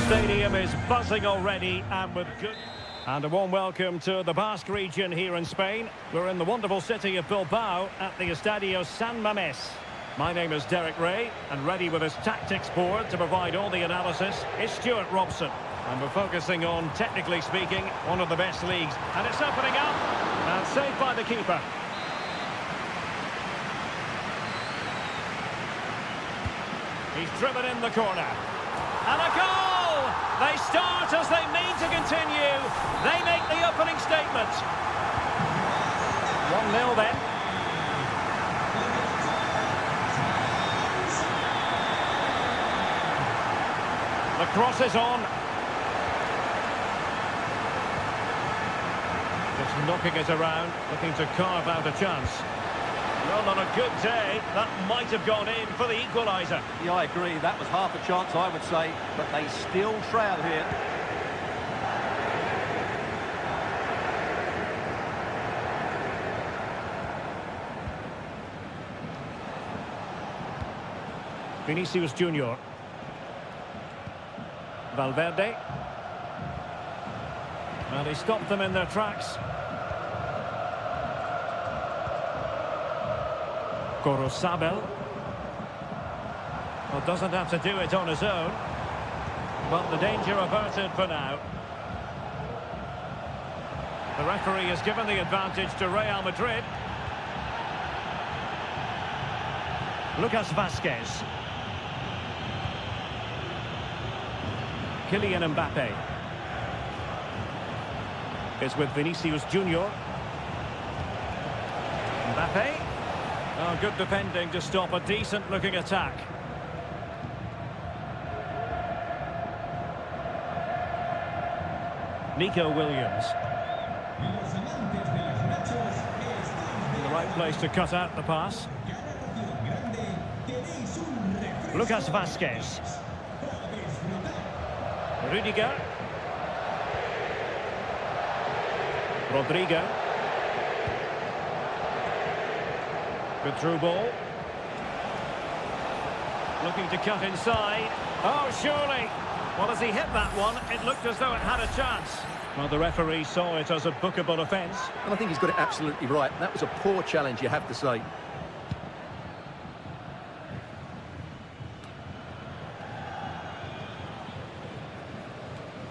stadium is buzzing already and with good... And a warm welcome to the Basque region here in Spain. We're in the wonderful city of Bilbao at the Estadio San Mamés. My name is Derek Ray, and ready with his tactics board to provide all the analysis is Stuart Robson. And we're focusing on, technically speaking, one of the best leagues. And it's opening up, and saved by the keeper. He's driven in the corner. And a goal! They start as they mean to continue. They make the opening statement. 1-0 then. The cross is on. Just knocking it around, looking to carve out a chance. Well, on a good day, that might have gone in for the equaliser. Yeah, I agree. That was half a chance, I would say, but they still trail here. Vinicius Junior. Valverde. Well, he stopped them in their tracks. Gorosabel. Well, doesn't have to do it on his own. But the danger averted for now. The referee has given the advantage to Real Madrid. Lucas Vázquez. Kylian Mbappe is with Vinicius Junior. Mbappe. Oh, good defending to stop a decent-looking attack. Nico Williams. In the right place to cut out the pass. Lucas Vázquez. Rudiger. Rodrigo. Good through ball. Looking to cut inside. Oh, surely. Well, as he hit that one, it looked as though it had a chance. Well, the referee saw it as a bookable offence. And I think he's got it absolutely right. That was a poor challenge, you have to say.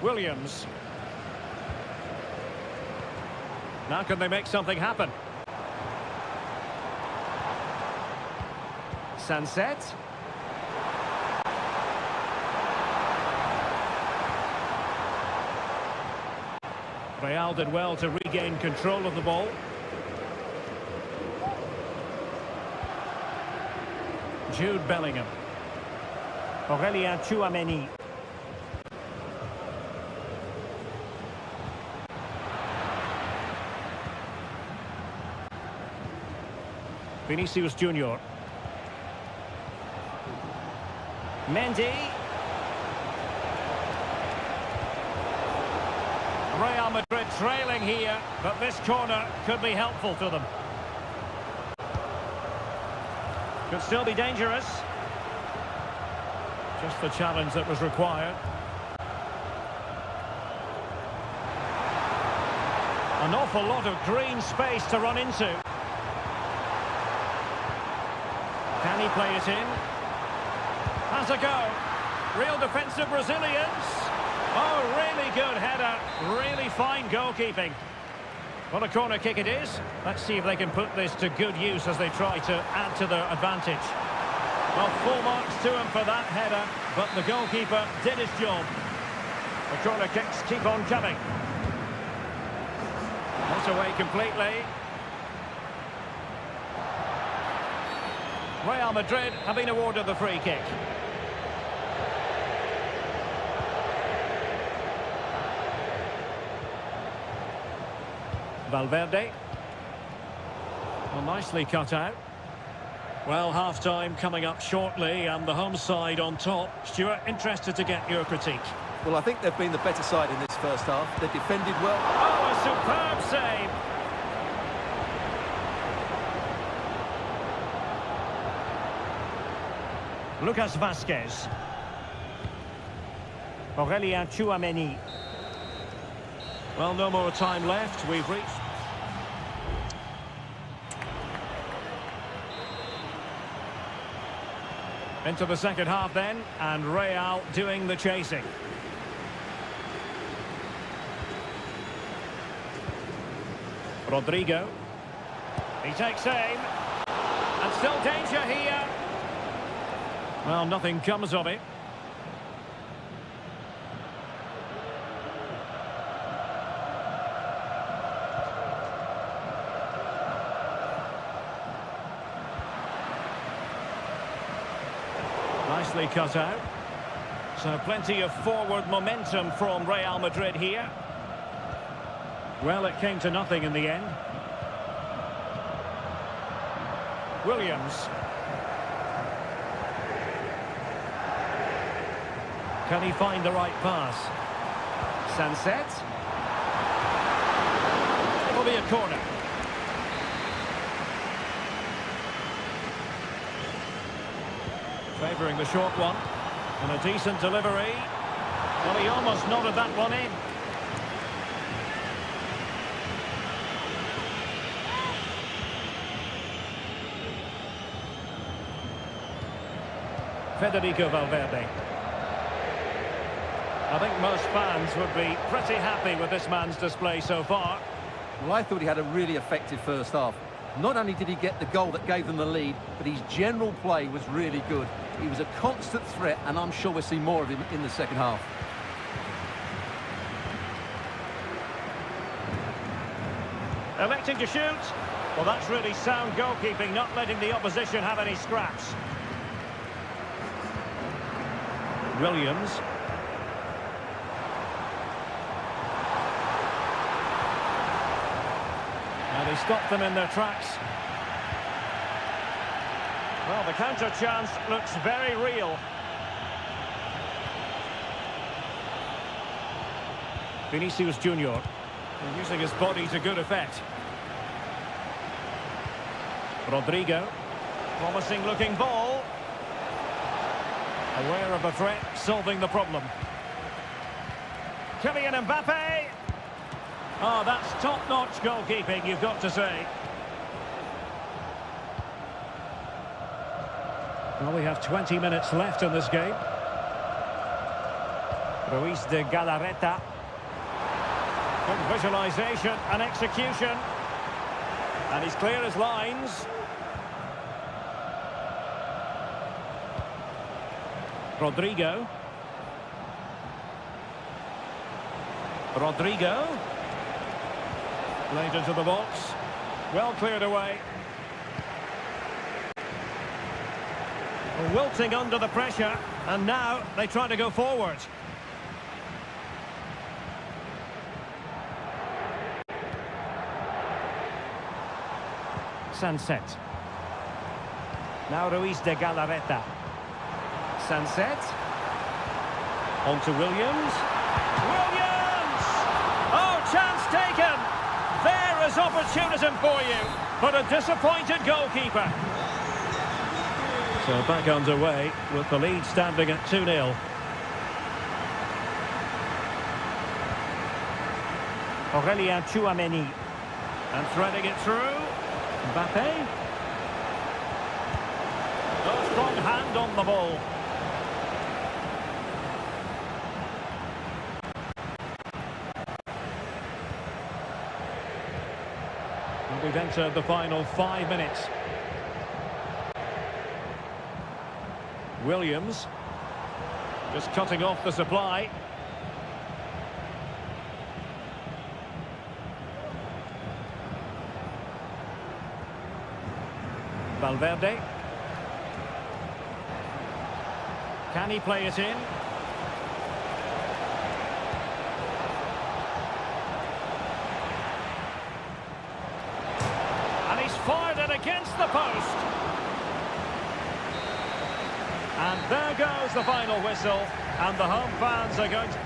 Williams. Now can they make something happen? Sunset. Real did well to regain control of the ball. Jude Bellingham. Aurélien Tchouameni. Vinicius Junior. Mendy. Real Madrid trailing here, but this corner could be helpful to them. Could still be dangerous. Just the challenge that was required. An awful lot of green space to run into. Can he play it in? Has a go. Real defensive Brazilians. Oh, really good header. Really fine goalkeeping. What a corner kick it is. Let's see if they can put this to good use as they try to add to their advantage. Well, full marks to him for that header, but the goalkeeper did his job. The corner kicks keep on coming. Not away completely. Real Madrid have been awarded the free kick. Valverde. Well, nicely cut out. Well, half-time coming up shortly and the home side on top. Stuart, interested to get your critique. Well, I think they've been the better side in this first half. They defended well. Oh, a superb save. Lucas Vázquez. Well, no more time left. We've reached... Into the second half then, and Real doing the chasing. Rodrigo. He takes aim. And still danger here. Well, nothing comes of it. Nicely cut out. So plenty of forward momentum from Real Madrid here. Well, it came to nothing in the end. Williams. Can he find the right pass? Sunset. It'll be a corner. Favouring the short one. And a decent delivery. Well, he almost nodded that one in. Federico Valverde. I think most fans would be pretty happy with this man's display so far. Well, I thought he had a really effective first half. Not only did he get the goal that gave them the lead, but his general play was really good. He was a constant threat, and I'm sure we'll see more of him in the second half. Electing to shoot. Well, that's really sound goalkeeping, not letting the opposition have any scraps. Williams. And he stopped them in their tracks. Well, the counter chance looks very real. Vinicius Junior using his body to good effect. Rodrigo. Promising looking ball. Aware of the threat, solving the problem. Kylian Mbappe. Oh, that's top-notch goalkeeping, you've got to say. Well, we have 20 minutes left in this game. Ruiz de Galarreta. Good visualisation and execution. And he's clear as lines. Rodrigo. Rodrigo. Played into the box. Well cleared away. Wilting under the pressure. And now they try to go forward. Sunset. Now Ruiz de Galarreta. Sunset. On to Williams. Williams! Oh, chance taken! There is opportunism for you, but a disappointed goalkeeper. So back underway with the lead standing at 2-0. Aurélien Tchouaméni. And threading it through. Mbappe. A strong hand on the ball. We've entered the final 5 minutes. Williams just cutting off the supply. Valverde. Can he play it in? Fired it against the post. And there goes the final whistle, and the home fans are going to...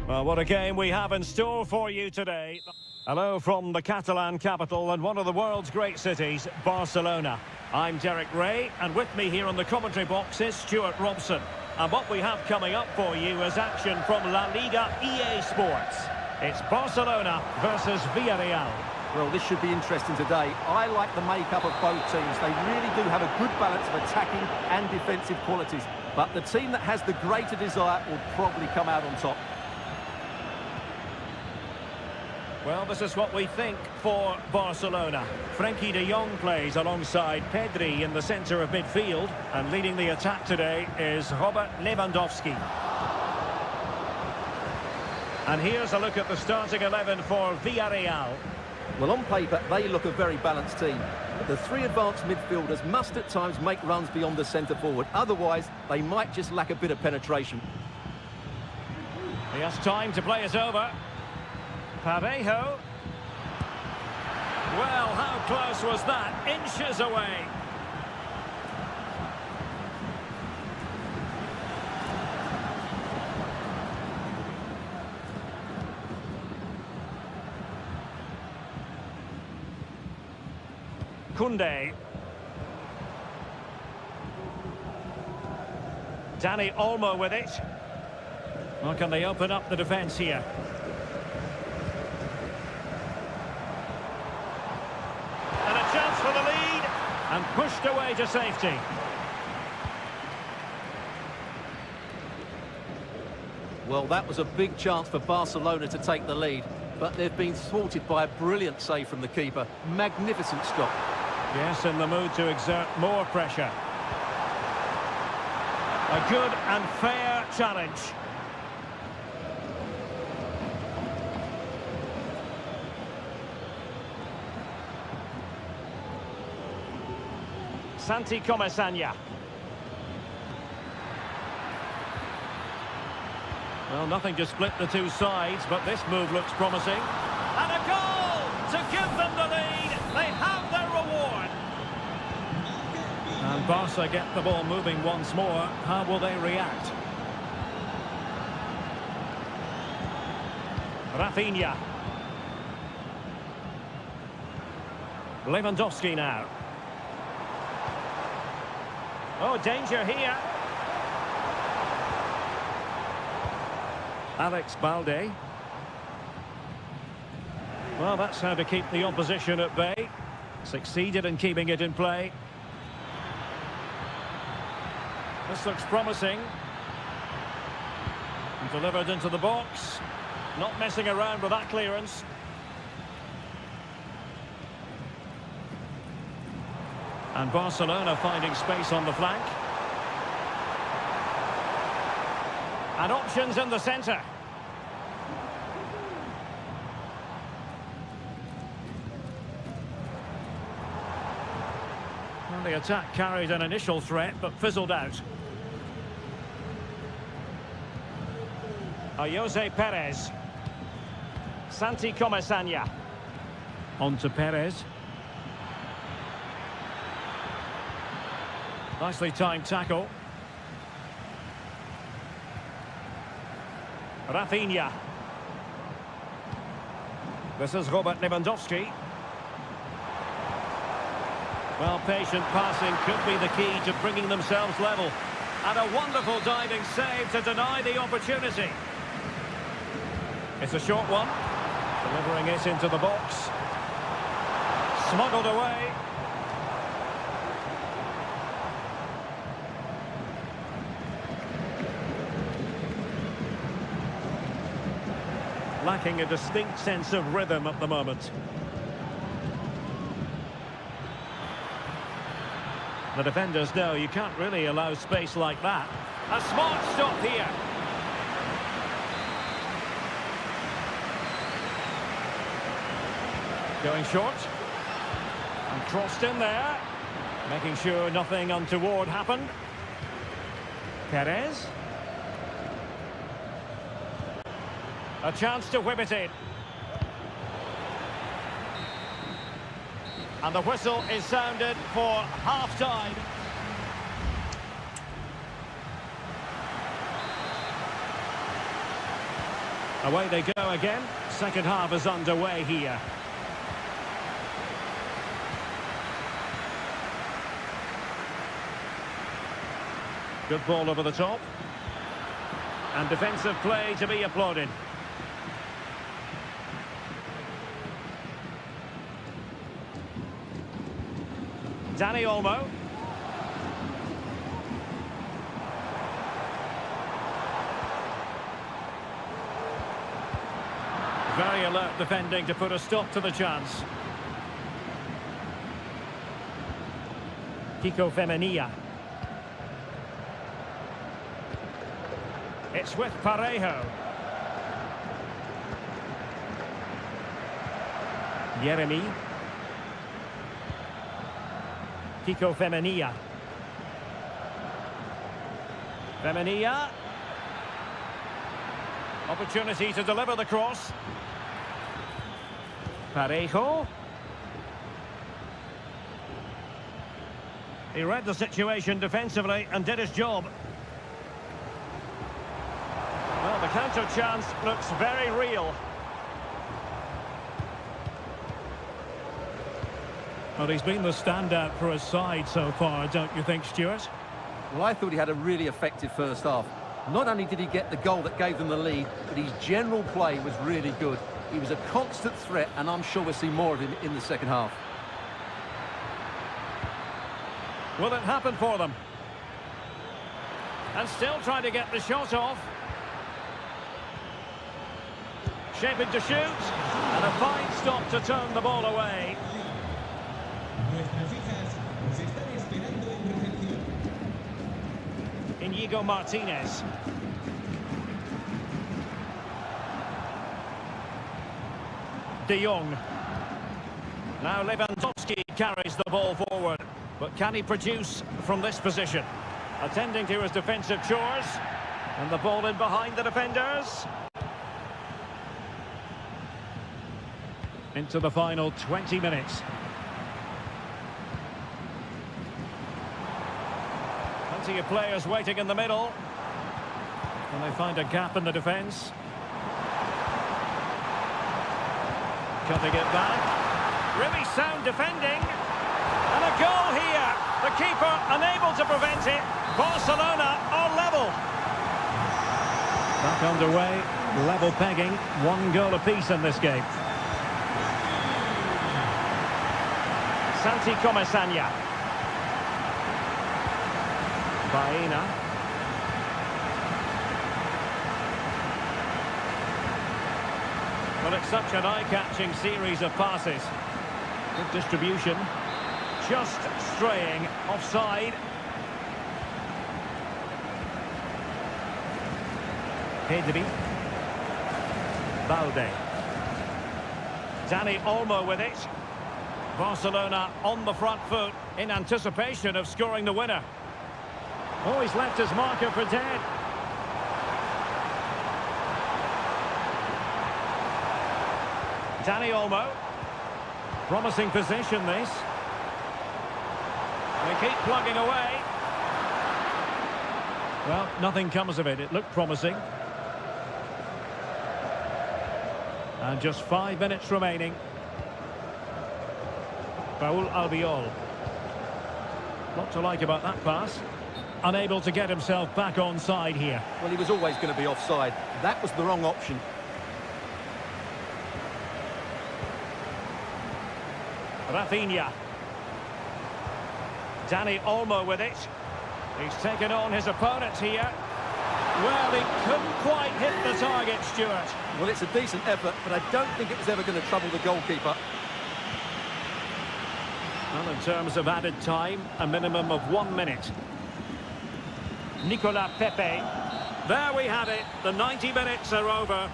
Well, what a game we have in store for you today. Hello from the Catalan capital and one of the world's great cities, Barcelona. I'm Derek Ray, and with me here on the commentary box is Stuart Robson. And what we have coming up for you is action from La Liga EA Sports. It's Barcelona versus Villarreal. Well, this should be interesting today. I like the makeup of both teams. They really do have a good balance of attacking and defensive qualities. But the team that has the greater desire will probably come out on top. Well, this is what we think for Barcelona. Frenkie de Jong plays alongside Pedri in the centre of midfield. And leading the attack today is Robert Lewandowski. And here's a look at the starting 11 for Villarreal. Well, on paper, they look a very balanced team. The three advanced midfielders must at times make runs beyond the centre forward. Otherwise, they might just lack a bit of penetration. He has time to play it over. Parejo. Well, how close was that? Inches away. Koundé. Dani Olmo with it. Well, can they open up the defence here? And a chance for the lead. And pushed away to safety. Well, that was a big chance for Barcelona to take the lead. But they've been thwarted by a brilliant save from the keeper. Magnificent stop. Yes, in the mood to exert more pressure. A good and fair challenge. Santi Comesaña. Well, nothing to split the two sides, but this move looks promising. And a goal to give them the lead. They have their reward. And Barca get the ball moving once more. How will they react? Rafinha. Lewandowski now. Oh, danger here. Alex Balde. Well, that's how to keep the opposition at bay. Succeeded in keeping it in play. This looks promising. And delivered into the box. Not messing around with that clearance. And Barcelona finding space on the flank. And options in the centre. Well, the attack carried an initial threat, but fizzled out. Jose Perez. Santi Comesaña. On to Perez. Nicely timed tackle. Rafinha. This is Robert Lewandowski. Well, patient passing could be the key to bringing themselves level. And a wonderful diving save to deny the opportunity. It's a short one. Delivering it into the box. Smuggled away. Lacking a distinct sense of rhythm at the moment. The defenders know you can't really allow space like that. A smart stop here. Going short. And crossed in there. Making sure nothing untoward happened. Perez. A chance to whip it in. And the whistle is sounded for half-time. Away they go again. Second half is underway here. Good ball over the top. And defensive play to be applauded. Dani Olmo. Very alert defending to put a stop to the chance. Kiko Femenia. It's with Parejo. Jeremy. Kiko Femenia. Femenia. Opportunity to deliver the cross. Parejo. He read the situation defensively and did his job. Well, the counter chance looks very real. Well, he's been the standout for his side so far, don't you think, Stuart? Well, I thought he had a really effective first half. Not only did he get the goal that gave them the lead, but his general play was really good. He was a constant threat, and I'm sure we'll see more of him in the second half. Will it happen for them? And still trying to get the shot off. Shaping to shoot. And a fine stop to turn the ball away. Inigo Martinez. De Jong. Now Lewandowski carries the ball forward. But can he produce from this position? Attending to his defensive chores. And the ball in behind the defenders. Into the final 20 minutes. Plenty of players waiting in the middle. And they find a gap in the defence. Cutting it back. Really sound defending. And a goal here. The keeper unable to prevent it. Barcelona are level. Back underway, level pegging, 1 goal apiece in this game. Santi Comesaña. Baena. Well, it's such an eye-catching series of passes. Good distribution. Just straying offside. Pedri. Balde. Dani Olmo with it. Barcelona on the front foot in anticipation of scoring the winner. Oh, he's left his marker for dead. Dani Olmo. Promising position, this. They keep plugging away. Well, nothing comes of it. It looked promising. And just 5 minutes remaining. Raul Albiol. Lot to like about that pass. Unable to get himself back on side here. Well, he was always going to be offside. That was the wrong option. Rafinha. Dani Olmo with it. He's taken on his opponent here. Well, he couldn't quite hit the target, Stuart. Well, it's a decent effort, but I don't think it was ever going to trouble the goalkeeper. Well, in terms of added time, a minimum of 1 minute. Nicolas Pepe. There we have it. The 90 minutes are over.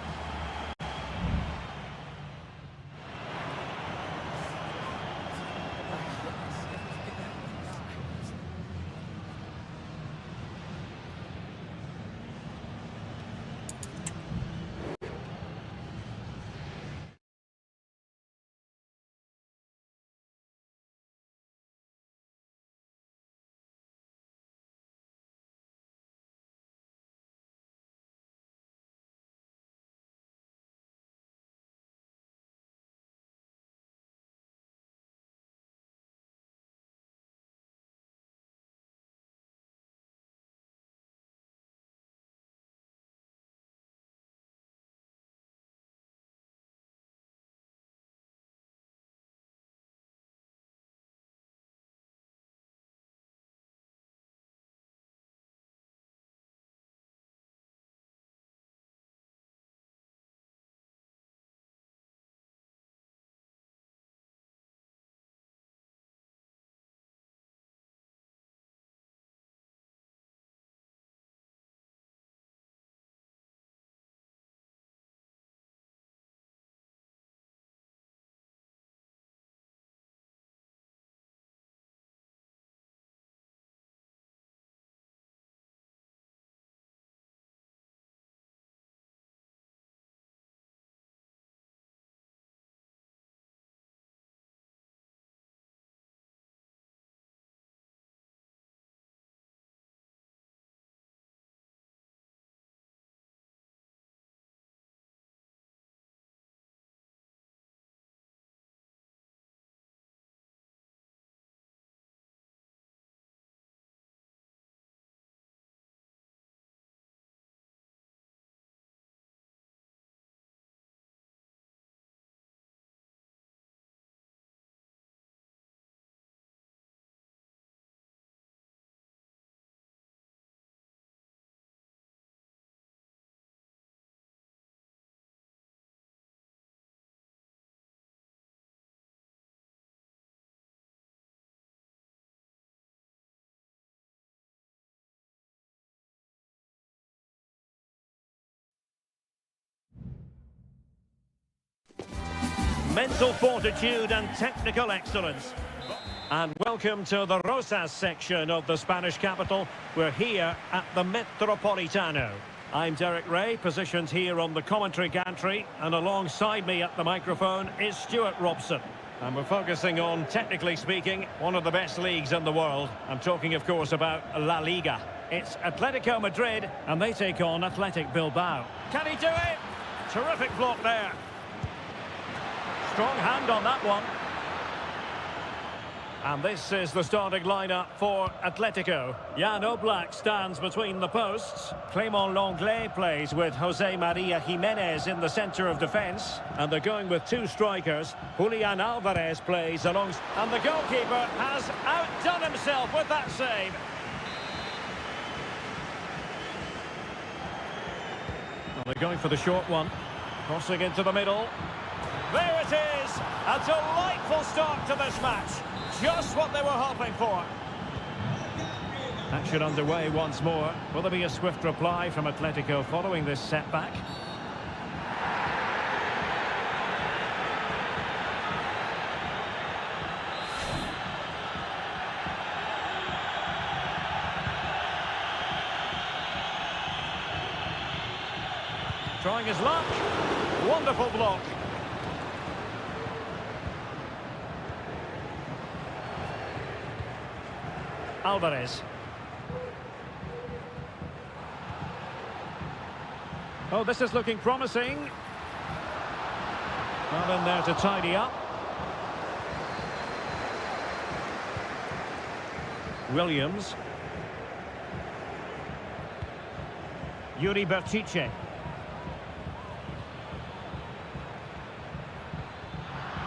mental fortitude and technical excellence. And welcome to the Rosas section of the Spanish capital. We're here at the Metropolitano. I'm Derek Ray, positioned here on the commentary gantry, and alongside me at the microphone is Stuart Robson. And we're focusing on, technically speaking, one of the best leagues in the world. I'm talking, of course, about La Liga. It's Atletico Madrid, and they take on Athletic Bilbao. Can he do it? Terrific block there. Strong hand on that one. And this is the starting lineup for Atletico. Jan Oblak stands between the posts. Clément Lenglet plays with Jose Maria Jimenez in the centre of defence. And they're going with two strikers. Julian Alvarez plays along. And the goalkeeper has outdone himself with that save. Well, they're going for the short one. Crossing into the middle. There it is! A delightful start to this match. Just what they were hoping for. Action underway once more. Will there be a swift reply from Atletico following this setback? Trying his luck. Wonderful block. Alvarez. Oh, this is looking promising. Not in there to tidy up. Williams. Yuri Berchiche.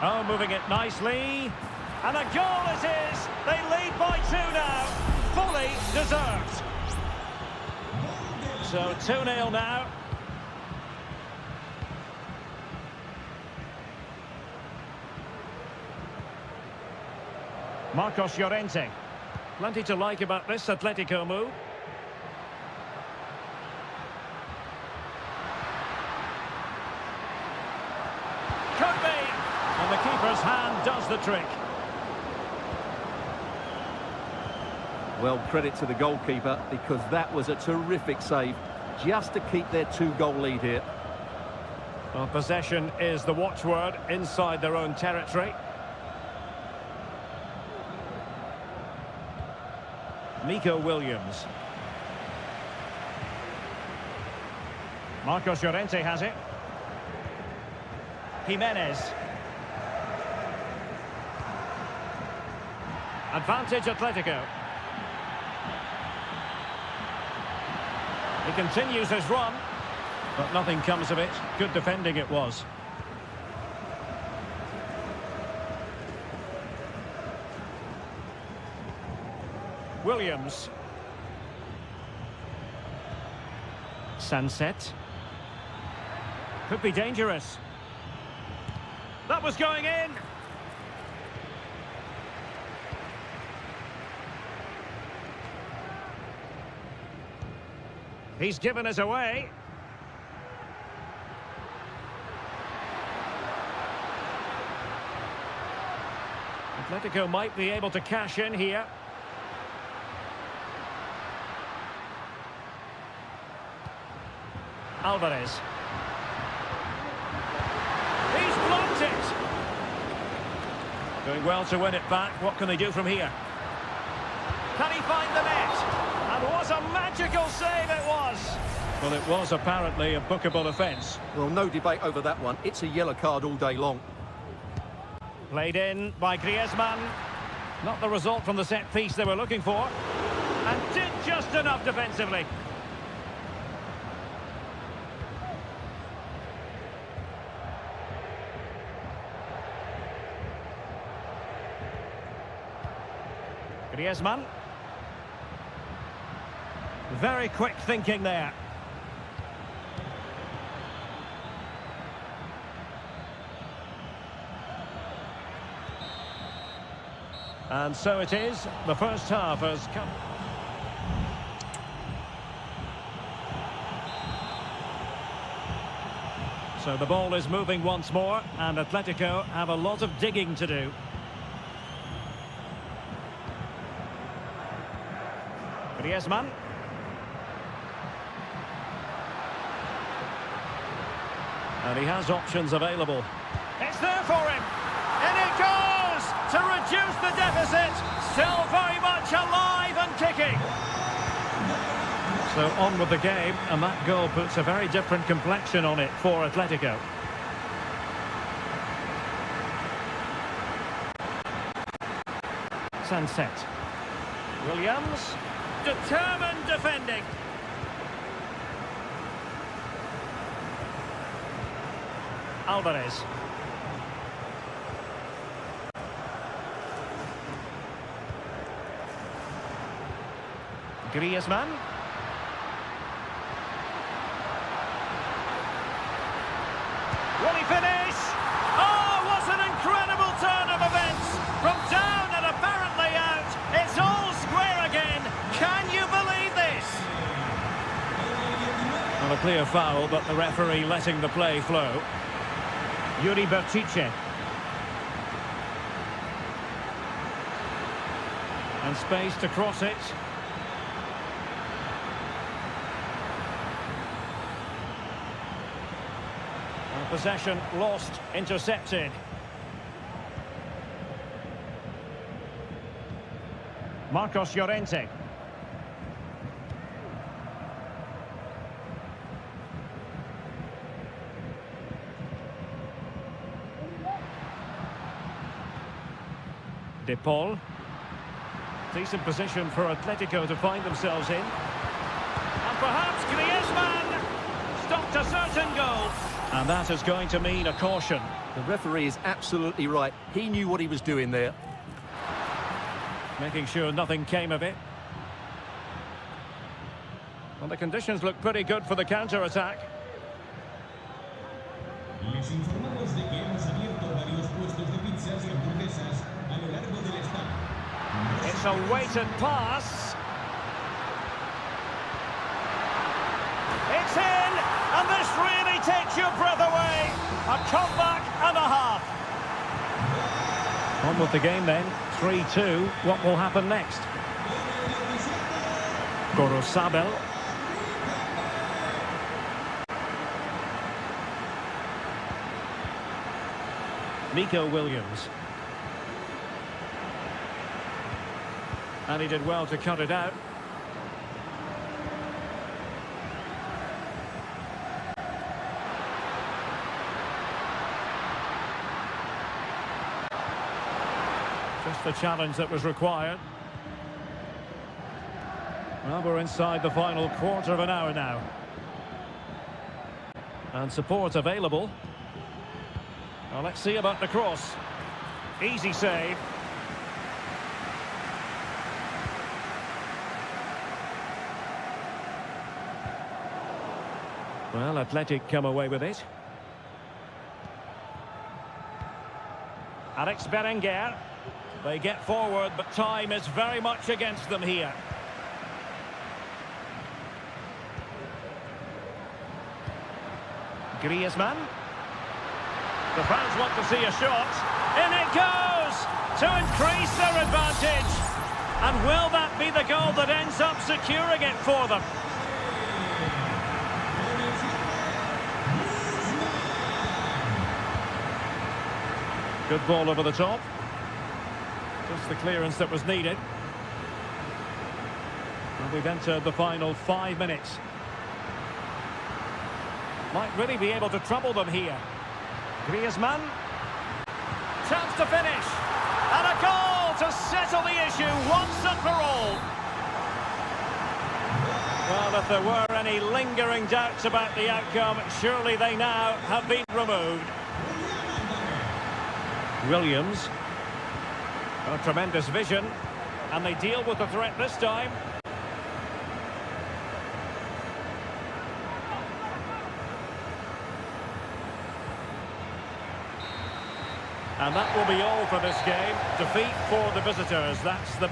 Oh, moving it nicely. And a goal it is! They lead by 2 now. Fully deserved. So 2-0 now. Marcos Llorente. Plenty to like about this Atletico move. Could be! And the keeper's hand does the trick. Well, credit to the goalkeeper, because that was a terrific save, just to keep their 2-goal lead here. Well, possession is the watchword inside their own territory. Nico Williams. Marcos Llorente has it. Jimenez. Advantage Atletico. He continues his run, but nothing comes of it. Good defending it was. Williams. Sunset. Could be dangerous. That was going in. He's given us away. Atletico might be able to cash in here. Alvarez. He's blocked it. Doing well to win it back. What can they do from here? Can he find the net? And what a magical save it was! Well, it was apparently a bookable offence. Well, no debate over that one. It's a yellow card all day long. Played in by Griezmann. Not the result from the set piece they were looking for. And did just enough defensively. Griezmann. Very quick thinking there. And so it is. The first half has come. So the ball is moving once more, and Atletico have a lot of digging to do. Griezmann. And he has options available. It's there for him. And it goes to reduce the deficit. Still very much alive and kicking. So on with the game, and that goal puts a very different complexion on it for Atletico. Sunset. Williams. Determined defending. Alvarez. Griezmann. Will he finish? Oh, what an incredible turn of events! From down and apparently out, it's all square again. Can you believe this? Well, a clear foul, but the referee letting the play flow. Yuri Bertice. And space to cross it. And possession lost, intercepted. Marcos Llorente. De Paul. Decent position for Atletico to find themselves in. And perhaps Griezmann stopped a certain goal. And that is going to mean a caution. The referee is absolutely right. He knew what he was doing there. Making sure nothing came of it. Well, the conditions look pretty good for the counter-attack. Les informamos de que hemos abierto varios puestos de pizzas y hamburguesas a lo largo del estadio. It's a weighted pass. It's in, and this really takes your breath away. A comeback and a half. On with the game then. 3-2. What will happen next? Gorosabel. Nico Williams. And he did well to cut it out. Just the challenge that was required. Well, we're inside the final quarter of an hour now. And support available. Well, let's see about the cross. Easy save. Well, Athletic come away with it. Alex Berenguer. They get forward, but time is very much against them here. Griezmann. The fans want to see a shot. In it goes! To increase their advantage. And will that be the goal that ends up securing it for them? Good ball over the top. Just the clearance that was needed. And we've entered the final 5 minutes. Might really be able to trouble them here. Griezmann. Chance to finish. And a goal to settle the issue once and for all. Well, if there were any lingering doubts about the outcome, surely they now have been removed. Williams. A tremendous vision. And they deal with the threat this time. And that will be all for this game. Defeat for the visitors. That's the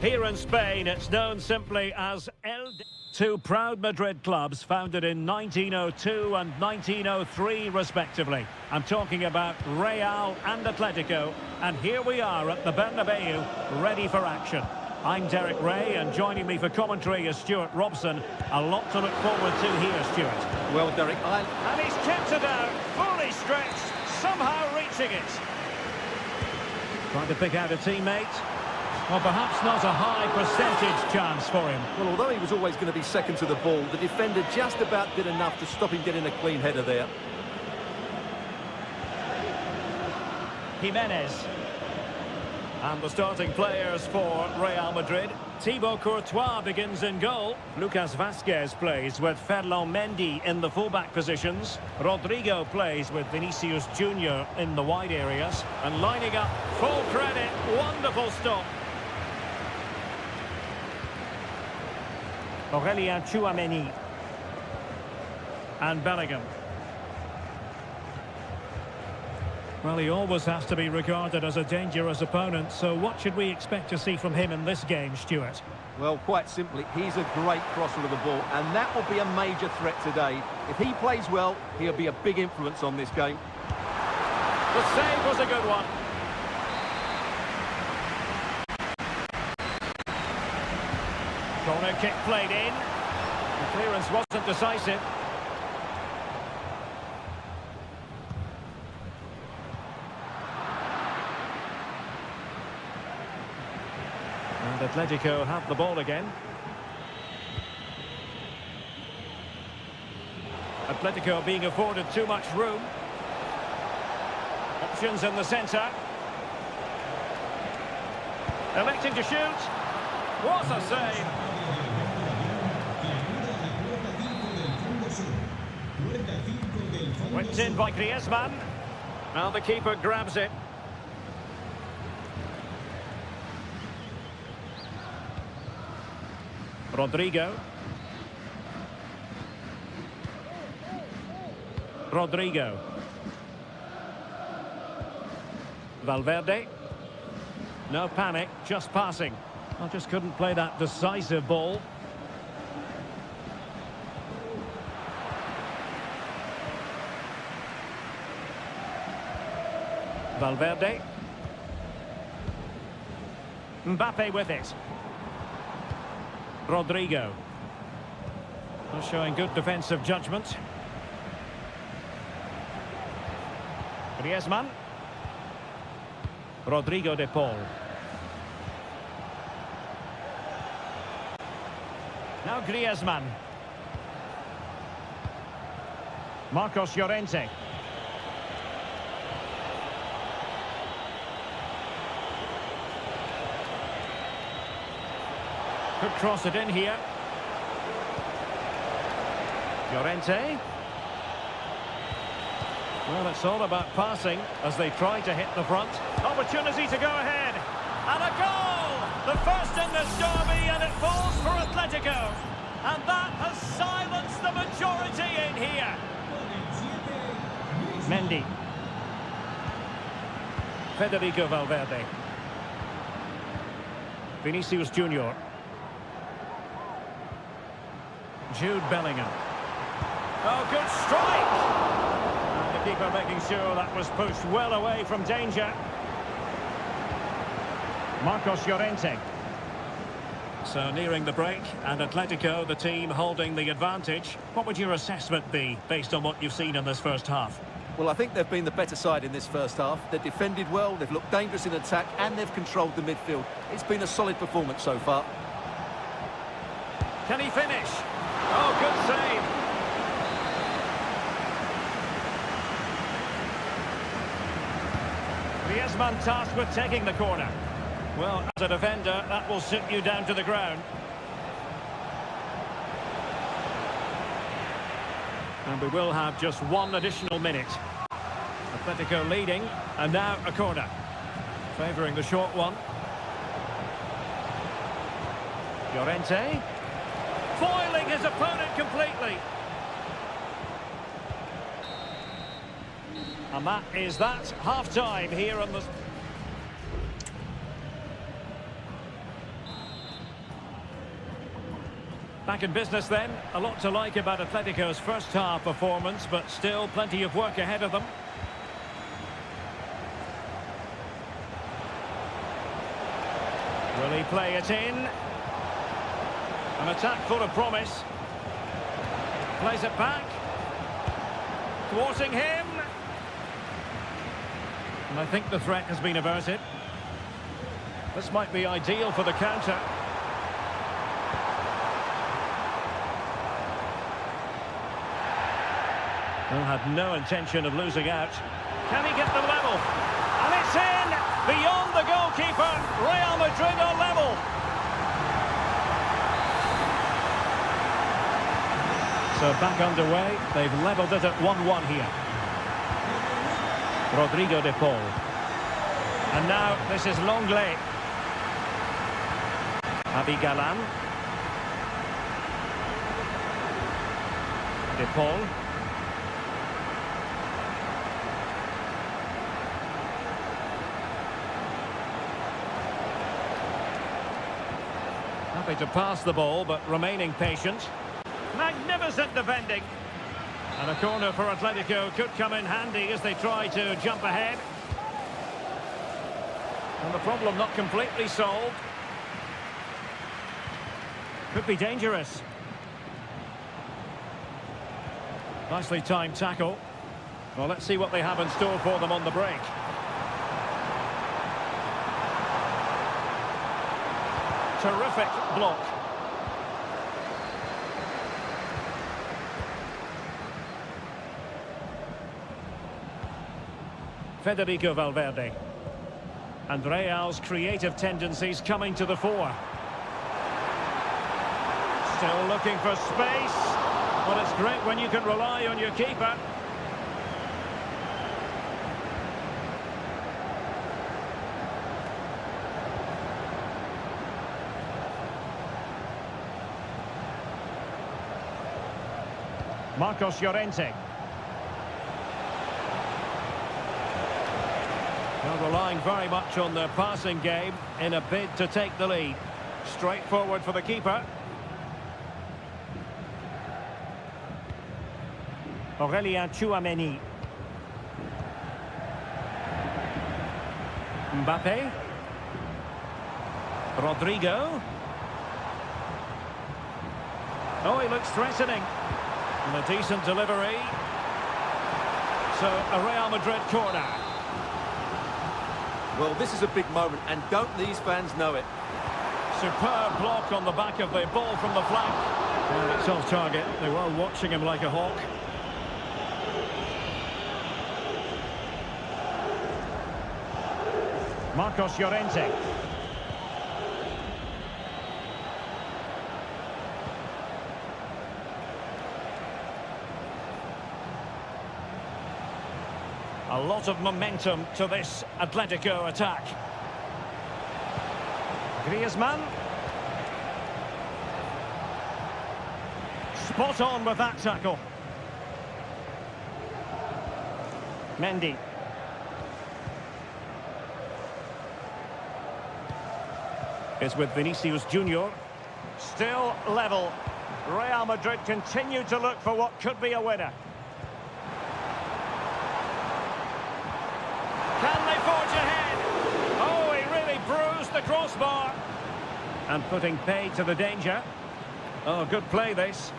Here in Spain, it's known simply as Two proud Madrid clubs founded in 1902 and 1903 respectively. I'm talking about Real and Atletico, and here we are at the Bernabeu, ready for action. I'm Derek Ray, and joining me for commentary is Stuart Robson. A lot to look forward to here, Stuart. Well, Derek, And he's kept it out, fully stretched, somehow reaching it. Trying to pick out a teammate. Well, perhaps not a high percentage chance for him. Well, although he was always going to be second to the ball, the defender just about did enough to stop him getting a clean header there. Jimenez. And the starting players for Real Madrid. Thibaut Courtois begins in goal. Lucas Vazquez plays with Ferland Mendy in the fullback positions. Rodrigo plays with Vinicius Junior in the wide areas. And lining up, full credit, wonderful stop. Aurelien Tchouameni. And Bellingham. Well, he always has to be regarded as a dangerous opponent, so what should we expect to see from him in this game, Stuart? Well, quite simply, he's a great crosser of the ball, and that will be a major threat today. If he plays well, he'll be a big influence on this game. The save was a good one. Corner kick played in. The clearance wasn't decisive. And Atletico have the ball again. Atletico being afforded too much room. Options in the centre. Electing to shoot. What a save! Whipped in by Griezmann. Now the keeper grabs it. Rodrigo. Valverde. No panic, just passing. I just couldn't play that decisive ball. Valverde. Mbappe with it. Rodrigo. Showing good defensive judgment. Griezmann. Rodrigo de Paul. Now Griezmann. Marcos Llorente. Could cross it in here. Llorente. Well, it's all about passing as they try to hit the front. Opportunity to go ahead. And a goal! The first in this derby, and it falls for Atletico. And that has silenced the majority in here. Mendy. Federico Valverde. Vinicius Junior. Jude Bellingham. Oh, good strike! And the keeper making sure that was pushed well away from danger. Marcos Llorente. So nearing the break, and Atletico, the team holding the advantage. What would your assessment be, based on what you've seen in this first half? Well, I think they've been the better side in this first half. They've defended well, they've looked dangerous in attack, and they've controlled the midfield. It's been a solid performance so far. Can he finish? Oh, good save. Griezmann tasked with taking the corner. Well, as a defender, that will sit you down to the ground. And we will have just one additional minute. Atletico leading, and now a corner. Favouring the short one. Llorente. Foiling his opponent completely. And that is that. Half-time here on the... Back in business then. A lot to like about Atletico's first half performance, but still plenty of work ahead of them. Will he play it in? An attack full of promise. Plays it back. Thwarting him. And I think the threat has been averted. This might be ideal for the counter. Well, had no intention of losing out. Can he get the level? And it's in! Beyond the goalkeeper, Real Madrid are level. So back underway, they've levelled it at 1-1 here. Rodrigo de Paul. And now this is Longley. Javi Galan. De Paul. Happy to pass the ball, but remaining patient. Magnificent defending. And a corner for Atletico could come in handy as they try to jump ahead. And the problem not completely solved. Could be dangerous. Nicely timed tackle. Well, let's see what they have in store for them on the break. Terrific block. Federico Valverde. And Real's creative tendencies coming to the fore. Still looking for space. But it's great when you can rely on your keeper. Marcos Llorente. Well, relying very much on their passing game in a bid to take the lead. Straightforward for the keeper. Aurelien Tchouameni. Mbappe. Rodrigo. Oh, he looks threatening. And a decent delivery. So, a Real Madrid corner. Well, this is a big moment, and don't these fans know it? Superb block on the back of the ball from the flank. And it's off target. They were watching him like a hawk. Marcos Llorente. A lot of momentum to this Atletico attack. Griezmann. Spot on with that tackle. Mendy. Is with Vinicius Junior. Still level. Real Madrid continue to look for what could be a winner. Can they forge ahead? Oh, he really bruised the crossbar. And putting paid to the danger. Oh, good play this.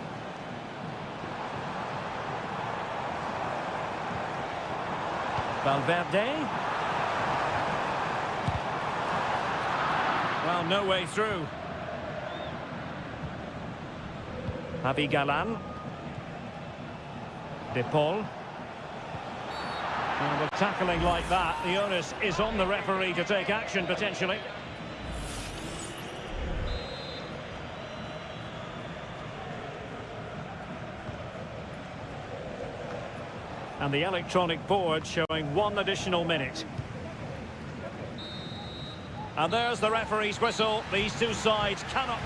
Valverde. Well, no way through. Javi Galan. De Paul. And with tackling like that, the onus is on the referee to take action, potentially. And the electronic board showing 1 additional minute. And there's the referee's whistle. These two sides cannot...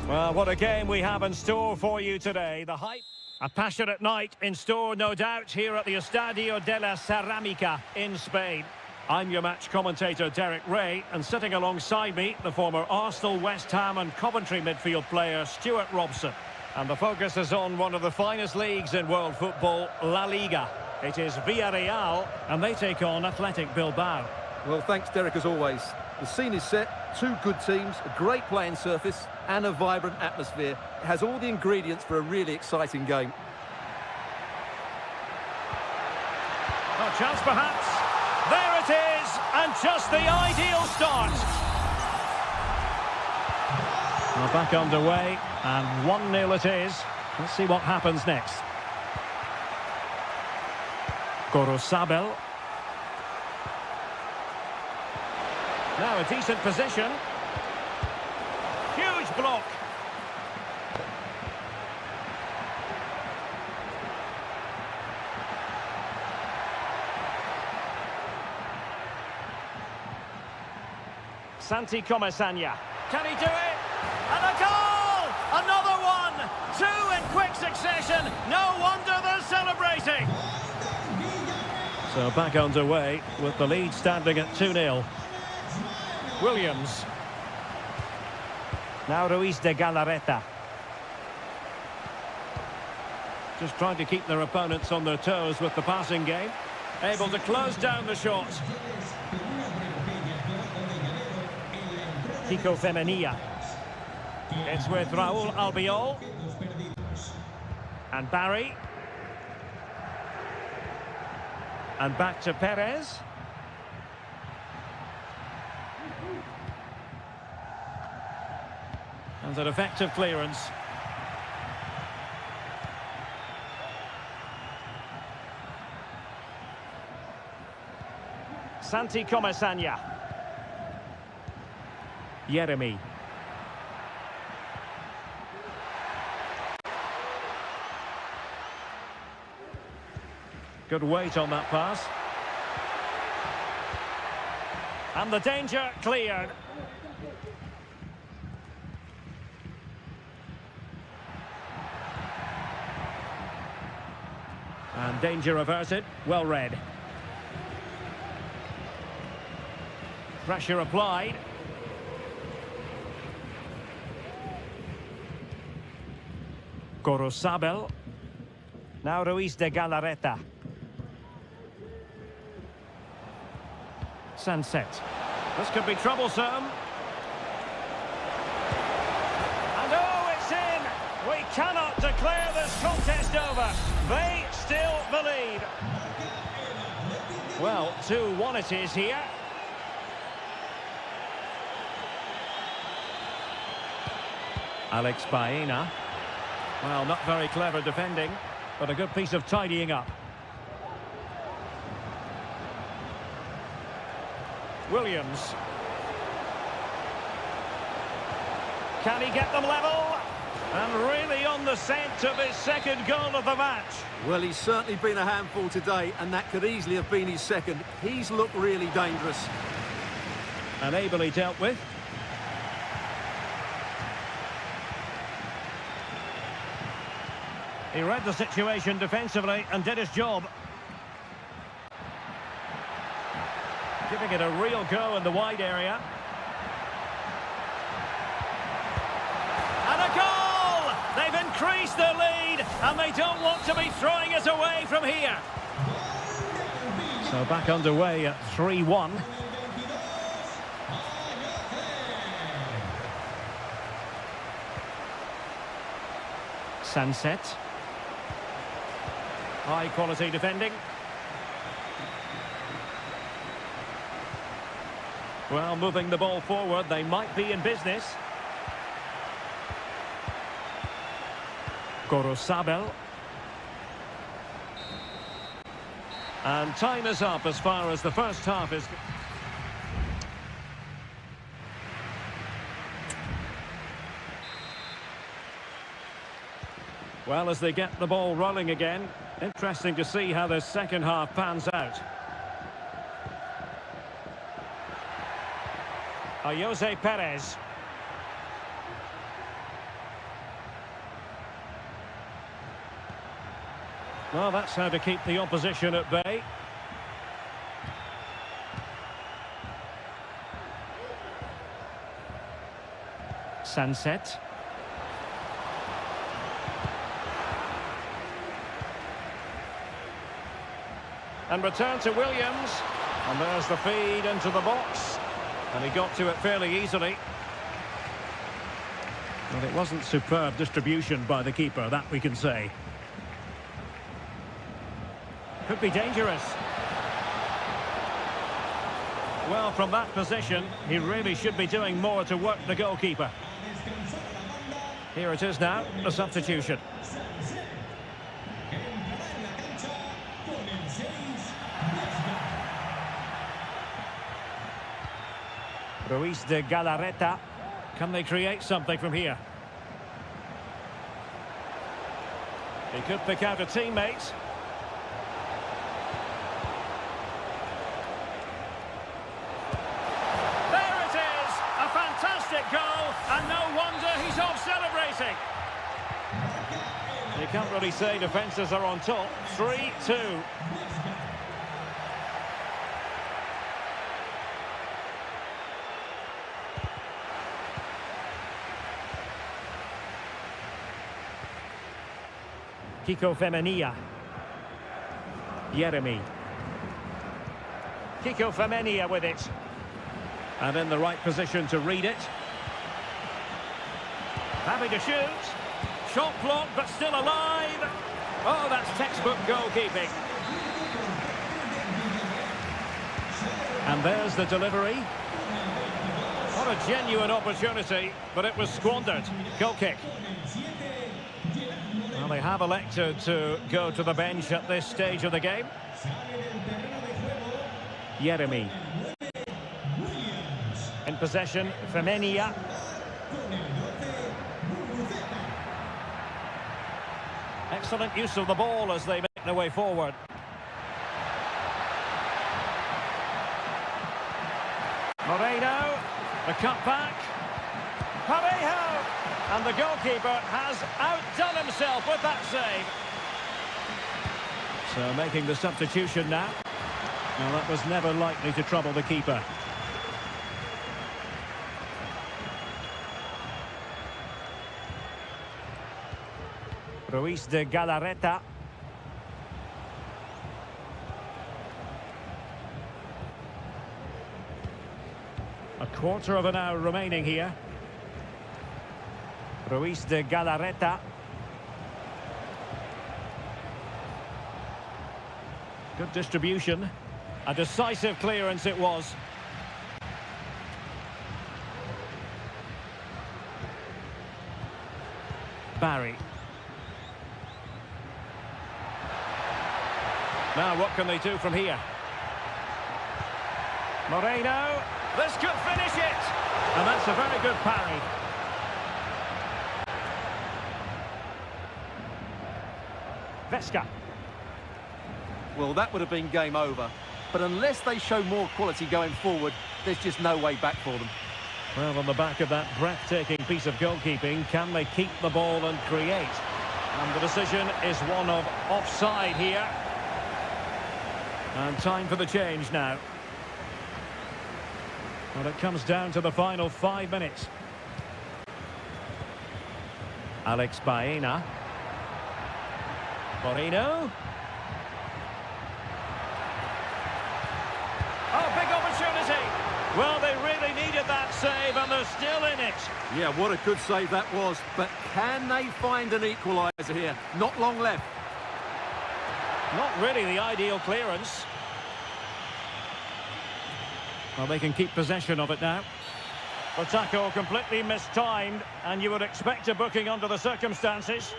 Well, what a game we have in store for you today. The hype. A passionate night in store, no doubt, here at the Estadio de la Ceramica in Spain. I'm your match commentator, Derek Ray, and sitting alongside me, the former Arsenal, West Ham and Coventry midfield player, Stuart Robson. And the focus is on one of the finest leagues in world football, La Liga. It is Villarreal, and they take on Athletic Bilbao. Well, thanks, Derek, as always. The scene is set, two good teams, a great playing surface and a vibrant atmosphere. It has all the ingredients for a really exciting game. A chance perhaps. There it is, and just the ideal start. Well, back underway, and 1-0 it is. Let's see what happens next. Gorosabel. Now a decent position. Huge block. Santi Comesaña. Can he do it? And a goal! Another one! Two in quick succession. No wonder they're celebrating. So back underway with the lead standing at 2-0. Williams. Now Ruiz de Galarreta. Just trying to keep their opponents on their toes with the passing game. Able to close down the shot. Kiko Femenia. It's with Raúl Albiol. And Barry. And back to Perez. And an effective clearance. Santi Comesaña. Jeremy. Good weight on that pass. And the danger cleared. And danger averted. Well read. Pressure applied. Gorosabel. Now Ruiz de Galarreta. Sunset. This could be troublesome. And oh, it's in! We cannot declare this contest over. They still the lead. Well, 2-1 it is here. Alex Baena. Well, not very clever defending, but a good piece of tidying up. Williams. Can he get them level? And really on the scent of his second goal of the match. Well, he's certainly been a handful today, and that could easily have been his second. He's looked really dangerous. And ably dealt with. He read the situation defensively and did his job. Giving it a real go in the wide area. And a goal! They've increased their lead, and they don't want to be throwing it away from here. So back underway at 3-1. Sunset. High quality defending. Well, moving the ball forward, they might be in business. Gorosabel. And time is up as far as the first half is... Well, as they get the ball rolling again, interesting to see how the second half pans out. Jose Perez. Well, that's how to keep the opposition at bay. Sunset. And return to Williams. And there's the feed into the box. And he got to it fairly easily. Well, it wasn't superb distribution by the keeper, that we can say. Could be dangerous. Well, from that position, he really should be doing more to work the goalkeeper. Here it is now, a substitution. Ruiz de Galarreta. Can they create something from here? He could pick out a teammate. There it is! A fantastic goal, and no wonder he's off celebrating. You can't really say defences are on top. 3-2. Kiko Femenia. Jeremy. Kiko Femenia with it. And in the right position to read it. Happy to shoot. Shot blocked, but still alive. Oh, that's textbook goalkeeping. And there's the delivery. What a genuine opportunity, but it was squandered. Goal kick. Well, they have elected to go to the bench at this stage of the game. Jeremy. In possession, Femenia. Excellent use of the ball as they make their way forward. Moreno, the cutback. Parejo! And the goalkeeper has outdone himself with that save. So making the substitution now. Now that was never likely to trouble the keeper. Ruiz de Galarreta. A quarter of an hour remaining here. Ruiz de Galarreta. Good distribution. A decisive clearance it was. Barry. Now what can they do from here? Moreno. This could finish it. And that's a very good parry. Vesca. Well, that would have been game over. But unless they show more quality going forward, there's just no way back for them. Well, on the back of that breathtaking piece of goalkeeping, can they keep the ball and create? And the decision is one of offside here. And time for the change now. Well, it comes down to the final 5 minutes. Alex Baena. Moreno. Oh, big opportunity. Well, they really needed that save, and they're still in it. Yeah, what a good save that was. But can they find an equaliser here? Not long left. Not really the ideal clearance. Well, they can keep possession of it now. The tackle completely mistimed, and you would expect a booking under the circumstances.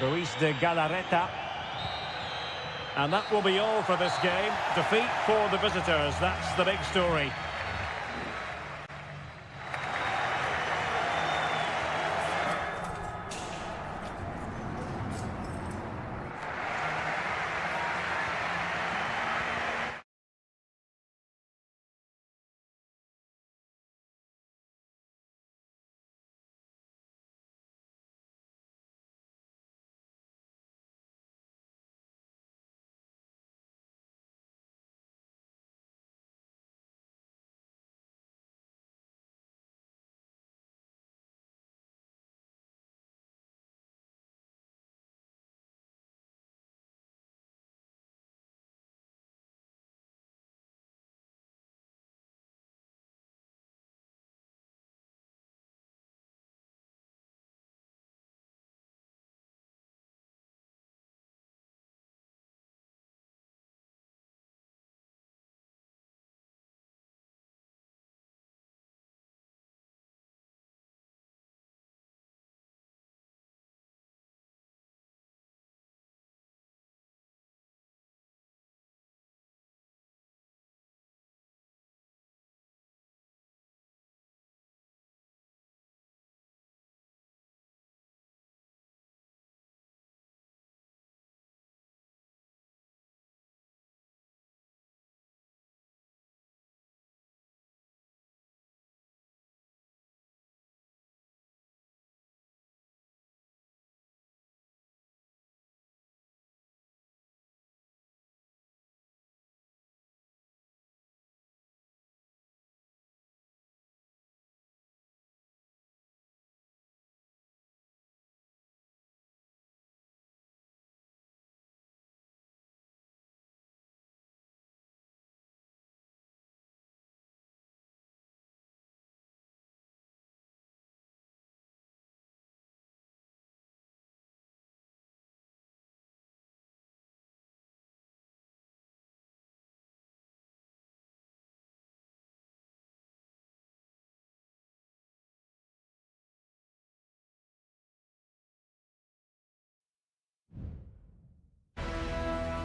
Ruiz de Galarreta. And that will be all for this game. Defeat for the visitors. That's the big story.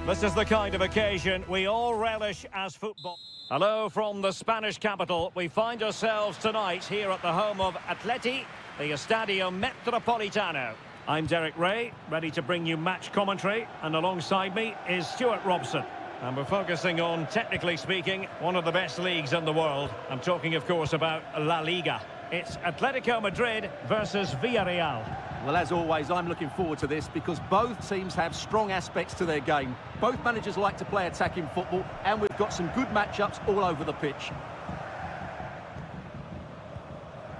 This is the kind of occasion we all relish as football. Hello from the Spanish capital. We find ourselves tonight here at the home of Atleti, the Estadio Metropolitano. I'm Derek Ray, ready to bring you match commentary, and alongside me is Stuart Robson. And we're focusing on, technically speaking, one of the best leagues in the world. I'm talking, of course, about La Liga. It's Atletico Madrid versus Villarreal. Well, as always, I'm looking forward to this because both teams have strong aspects to their game. Both managers like to play attacking football, and we've got some good matchups all over the pitch.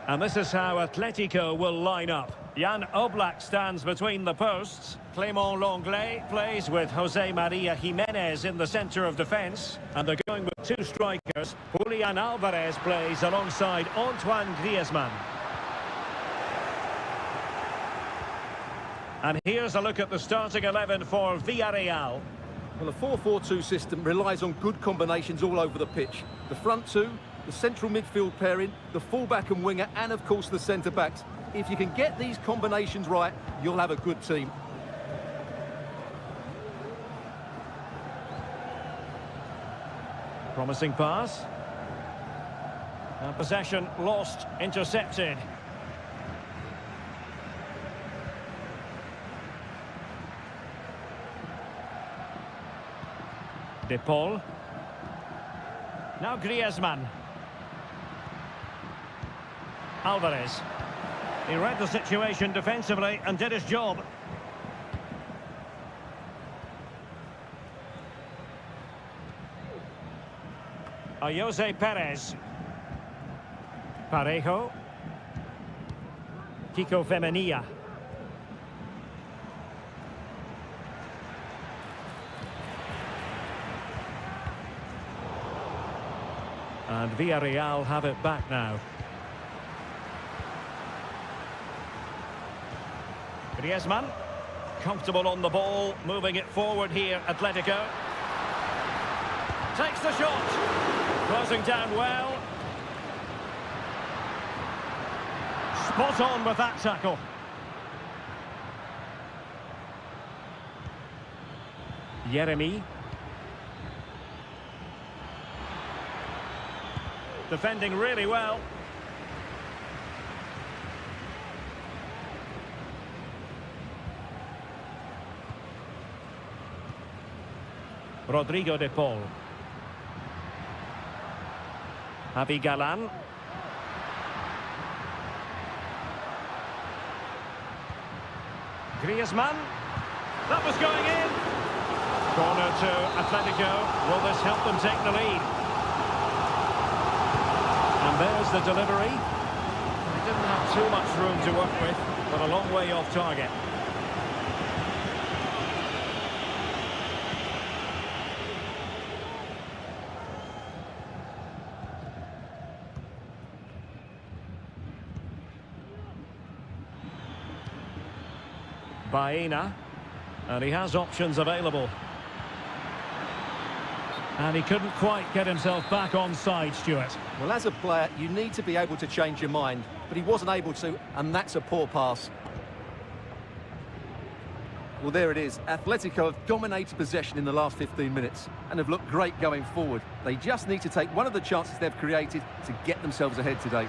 And this is how Atletico will line up. Jan Oblak stands between the posts. Clément Lenglet plays with Jose Maria Jimenez in the centre of defence. And they're going with two strikers. Julian Alvarez plays alongside Antoine Griezmann. And here's a look at the starting 11 for Villarreal. Well, a 4-4-2 system relies on good combinations all over the pitch. The front two, the central midfield pairing, the fullback and winger, and of course the centre-backs. If you can get these combinations right, you'll have a good team. Promising pass. Possession lost, intercepted. De Paul. Now Griezmann. Alvarez. He read the situation defensively and did his job. Jose Perez. Parejo. Kiko Femenia. And Villarreal have it back now. Griezmann, comfortable on the ball, moving it forward here, Atletico. Takes the shot, closing down well. Spot on with that tackle. Yeremy. Defending really well. Rodrigo de Paul. Javi Galan. Griezmann. That was going in. Corner to Atletico. Will this help them take the lead? And there's the delivery. They didn't have too much room to work with, but a long way off target. Baena, and he has options available. And he couldn't quite get himself back on side, Stuart. Well, as a player, you need to be able to change your mind, but he wasn't able to, and that's a poor pass. Well, there it is. Atletico have dominated possession in the last 15 minutes and have looked great going forward. They just need to take one of the chances they've created to get themselves ahead today.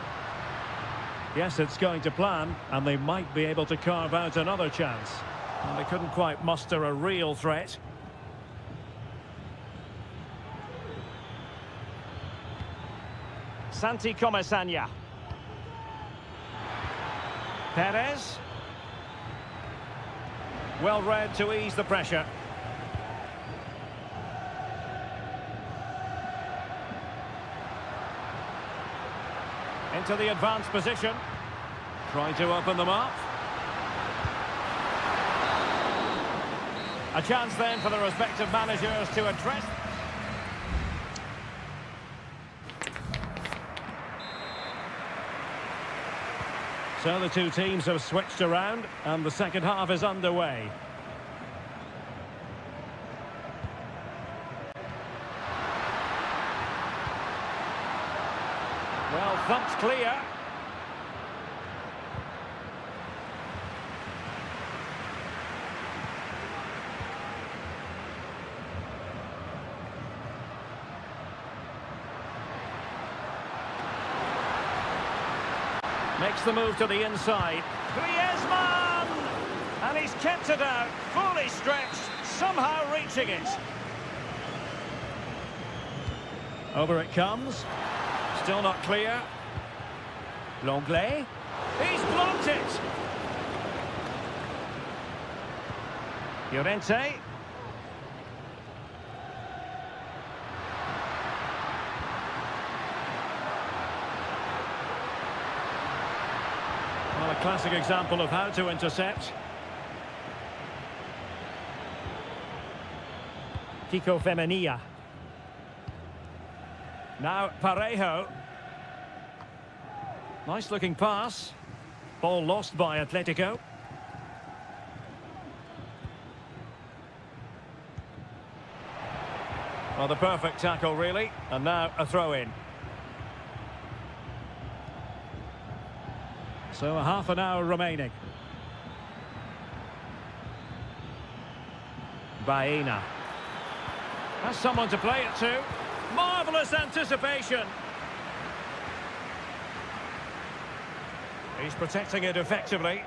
Yes, it's going to plan, and they might be able to carve out another chance. And they couldn't quite muster a real threat. Santi Comesaña. Perez. Well read to ease the pressure. Into the advanced position. Trying to open them up. A chance then for the respective managers to address. So the two teams have switched around and the second half is underway. Well, thumped clear. Makes the move to the inside. Griezmann! And he's kept it out, fully stretched, somehow reaching it. Over it comes. Still not clear. Longley. He's blocked it. Llorente. Well, a classic example of how to intercept. Kiko Femenia. Now Parejo. Nice looking pass. Ball lost by Atletico. Well, the perfect tackle, really. And now a throw-in. So a half an hour remaining. Baena. Has someone to play it to. Marvellous anticipation. He's protecting it effectively.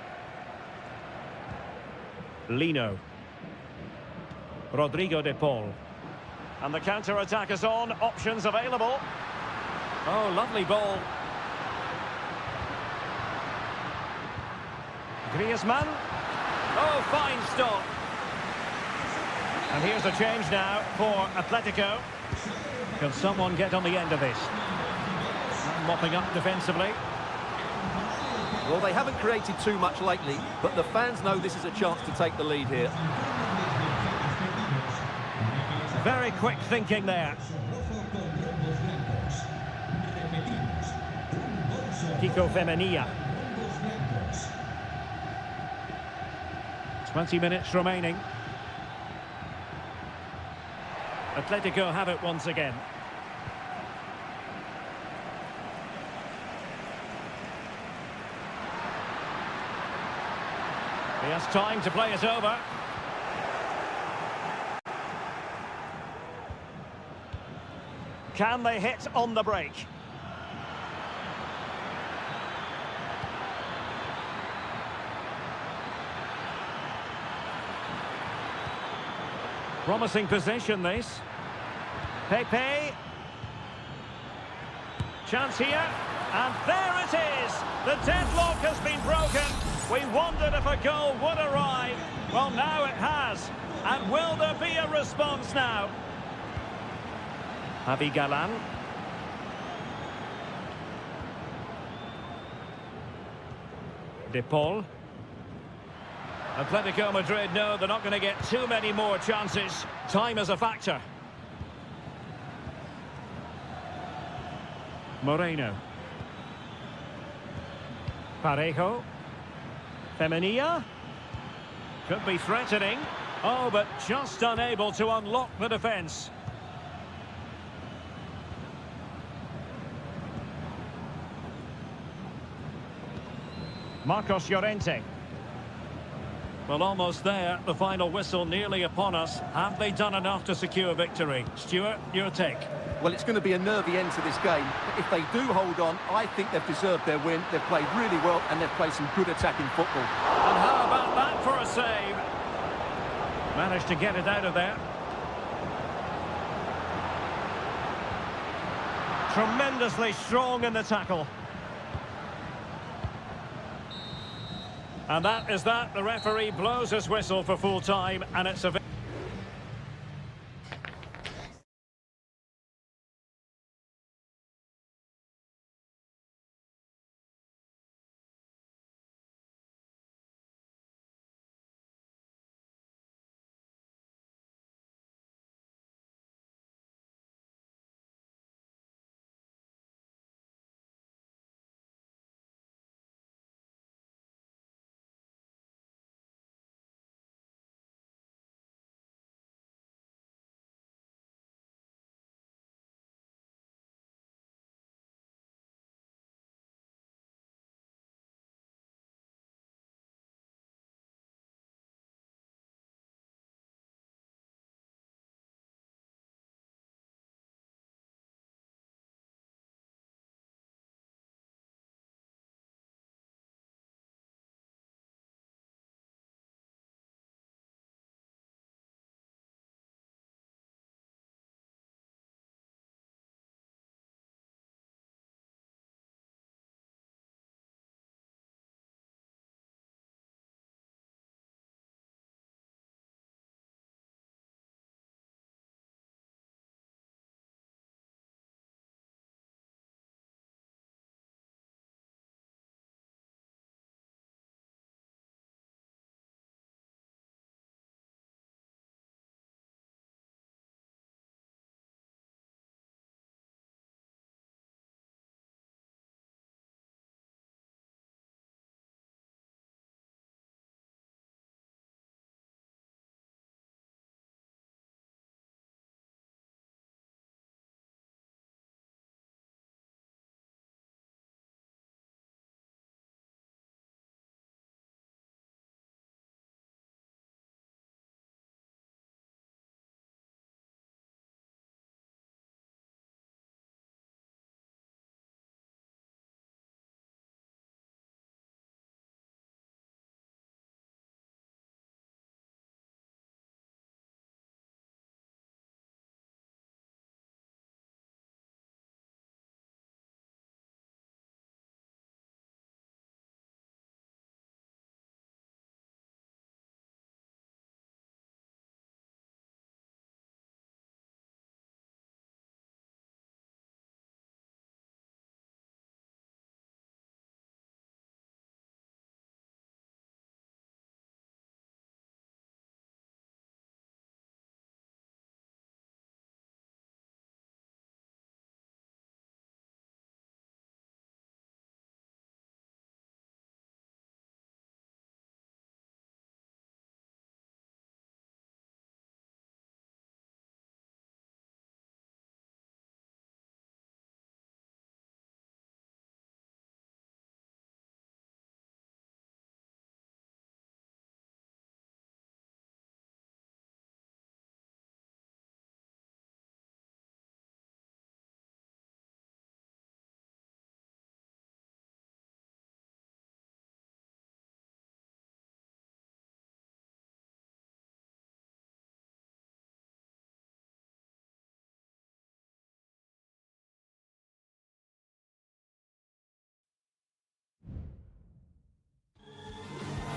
Lino. Rodrigo de Paul. And the counter-attack is on. Options available. Oh, lovely ball. Griezmann. Oh, fine stop. And here's a change now for Atletico. Can someone get on the end of this? Mopping up defensively. Well, they haven't created too much lately, but the fans know this is a chance to take the lead here. Very quick thinking there. Kiko Femenia. 20 minutes remaining. Atletico have it once again. He has time to play it over. Can they hit on the break? Promising position, this. Pepe. Chance here. And there it is! The deadlock has been broken. We wondered if a goal would arrive. Well, now it has. And will there be a response now? Javi Galan. De Paul. Atletico Madrid know they're not going to get too many more chances. Time is a factor. Moreno. Parejo. Femenia. Could be threatening. Oh, but just unable to unlock the defence. Marcos Llorente. Well, almost there. The final whistle nearly upon us. Have they done enough to secure victory? Stuart, your take. Well, it's going to be a nervy end to this game. If they do hold on, I think they've deserved their win. They've played really well and they've played some good attacking football. And how about that for a save? Managed to get it out of there. Tremendously strong in the tackle. And that is that. The referee blows his whistle for full time, and it's a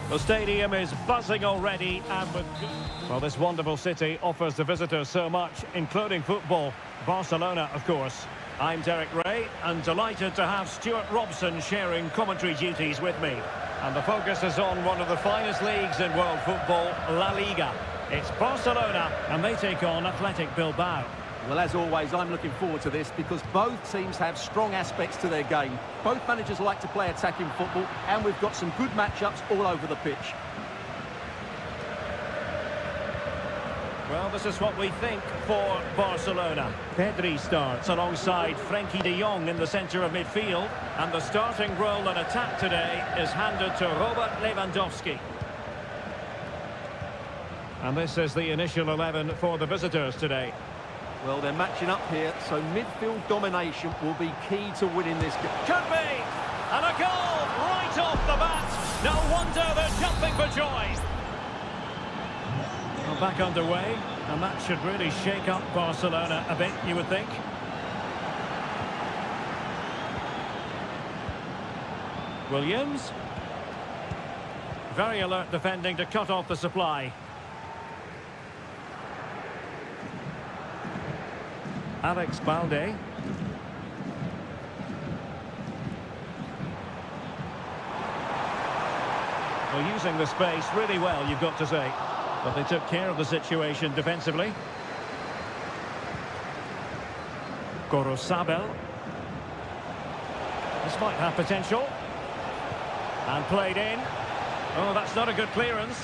The stadium is buzzing already, and well, this wonderful city offers the visitors so much, including football. Barcelona, of course. I'm Derek Ray, and delighted to have Stuart Robson sharing commentary duties with me. And the focus is on one of the finest leagues in world football, La Liga. It's Barcelona, and they take on Athletic Bilbao. Well, as always, I'm looking forward to this because both teams have strong aspects to their game. Both managers like to play attacking football, and we've got some good matchups all over the pitch. Well, this is what we think for Barcelona. Pedri starts alongside Frenkie de Jong in the centre of midfield, and the starting role in attack today is handed to Robert Lewandowski. And this is the initial 11 for the visitors today. Well, they're matching up here, so midfield domination will be key to winning this game. Could be! And a goal right off the bat! No wonder they're jumping for joy! Well, back underway, and that should really shake up Barcelona a bit, you would think. Williams. Very alert defending to cut off the supply. Alex Balde. Well, using the space really well, you've got to say. But they took care of the situation defensively. Gorosabel. This might have potential. And played in. Oh, that's not a good clearance.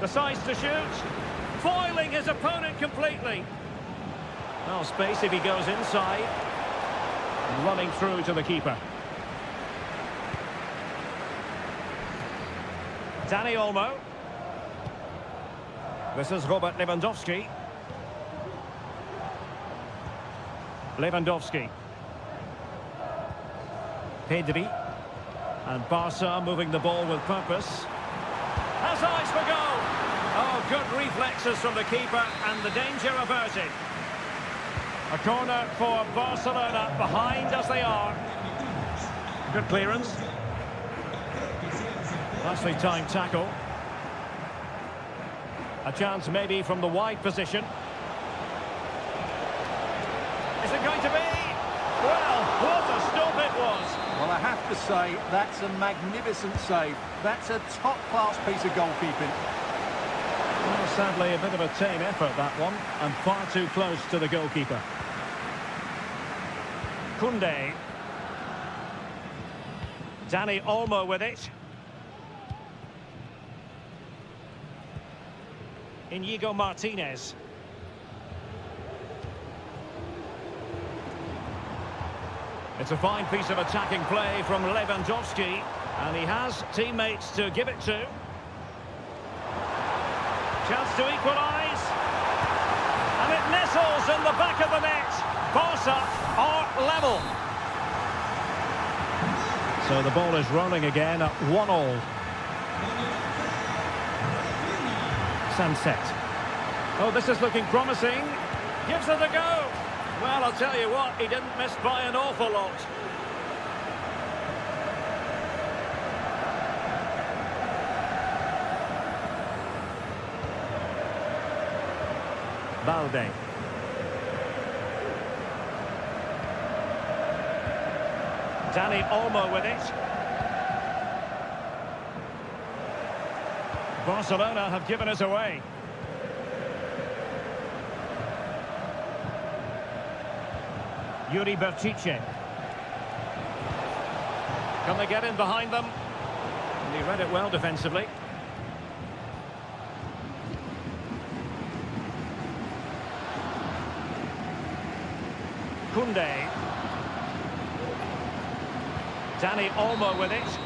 Decides to shoot, foiling his opponent completely. Well, space if he goes inside. Running through to the keeper. Dani Olmo. This is Robert Lewandowski. Lewandowski. Pedri. And Barca moving the ball with purpose. Has eyes for goal. Oh, good reflexes from the keeper, and the danger averted. A corner for Barcelona, behind as they are. Good clearance. Nicely timed tackle. A chance maybe from the wide position. Is it going to be? Well, what a stop it was. Well, I have to say, that's a magnificent save. That's a top-class piece of goalkeeping. Well, sadly, a bit of a tame effort, that one, and far too close to the goalkeeper. Koundé. Dani Olmo with it. Inigo Martinez. It's a fine piece of attacking play from Lewandowski, and he has teammates to give it to. Chance to equalise. And it nestles in the back of the net. Barca are level. So the ball is rolling again at 1-1. Sunset. Oh, this is looking promising. Gives it a go. Well, I'll tell you what, he didn't miss by an awful lot. Balde. Dani Olmo with it. Barcelona have given us away. Yuri Berchiche. Can they get in behind them? And he read it well defensively. Koundé. Dani Olmo with it.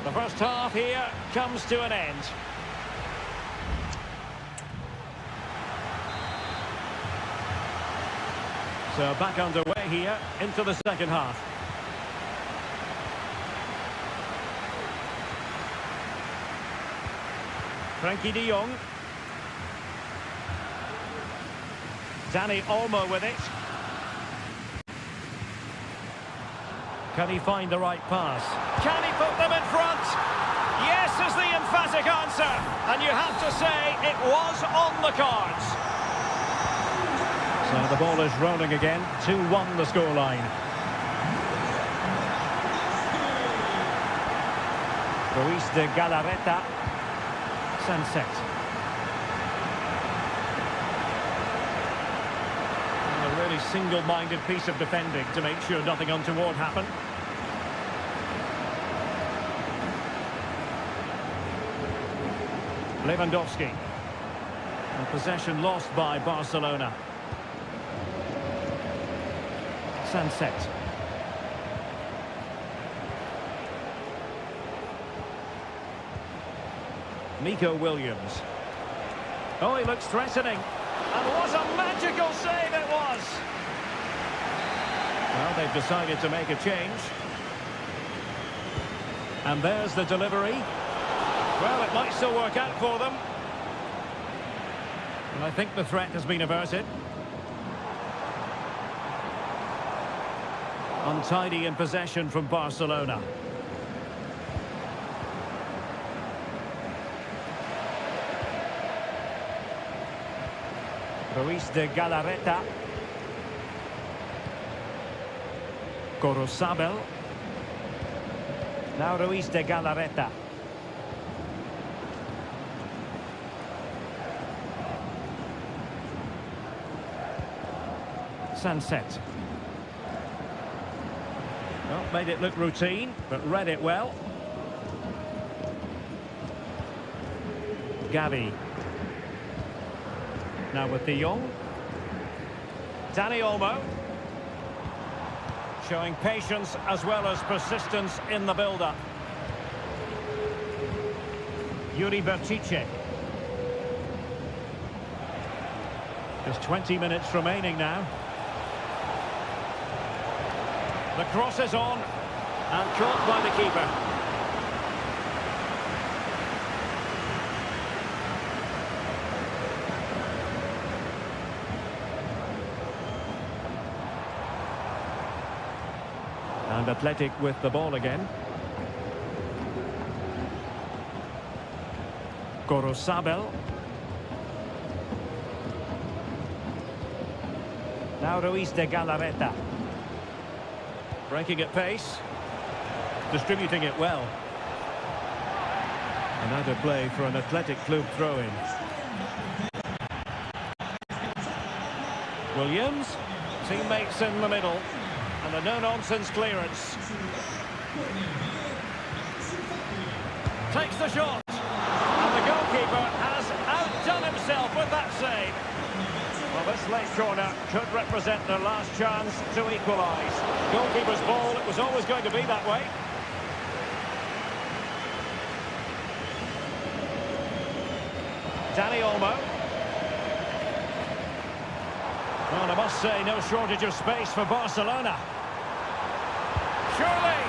The first half here comes to an end. So back underway here into the second half. Frenkie de Jong. Dani Olmo with it. Can he find the right pass? Can he put them in front? Yes is the emphatic answer. And you have to say it was on the cards. So the ball is rolling again. 2-1 the scoreline. Ruiz de Galarreta. Sunset. A really single-minded piece of defending to make sure nothing untoward happened. Lewandowski. And possession lost by Barcelona. Sunset. Nico Williams. Oh, he looks threatening. And what a magical save it was! Well, they've decided to make a change. And there's the delivery. Well, it might still work out for them. And I think the threat has been averted. Untidy in possession from Barcelona. Ruiz de Galarreta. Corozabel. Now Ruiz de Galarreta. Sunset. Well, made it look routine, but read it well. Gavi. Now with De Jong. Dani Olmo. Showing patience as well as persistence in the build-up. Yuri Bertice. Just 20 minutes remaining now. The cross is on, and caught by the keeper. And Athletic with the ball again. Corozabel. Now Ruiz de Galarreta. Breaking at pace. Distributing it well. Another play for an Athletic Club throw-in. Williams. Teammates in the middle. And a no-nonsense clearance. Takes the shot. And the goalkeeper has outdone himself with that save. Well, this late corner could represent their last chance to equalise. Goalkeeper's ball, it was always going to be that way. Dani Olmo. Well, I must say, no shortage of space for Barcelona. Surely,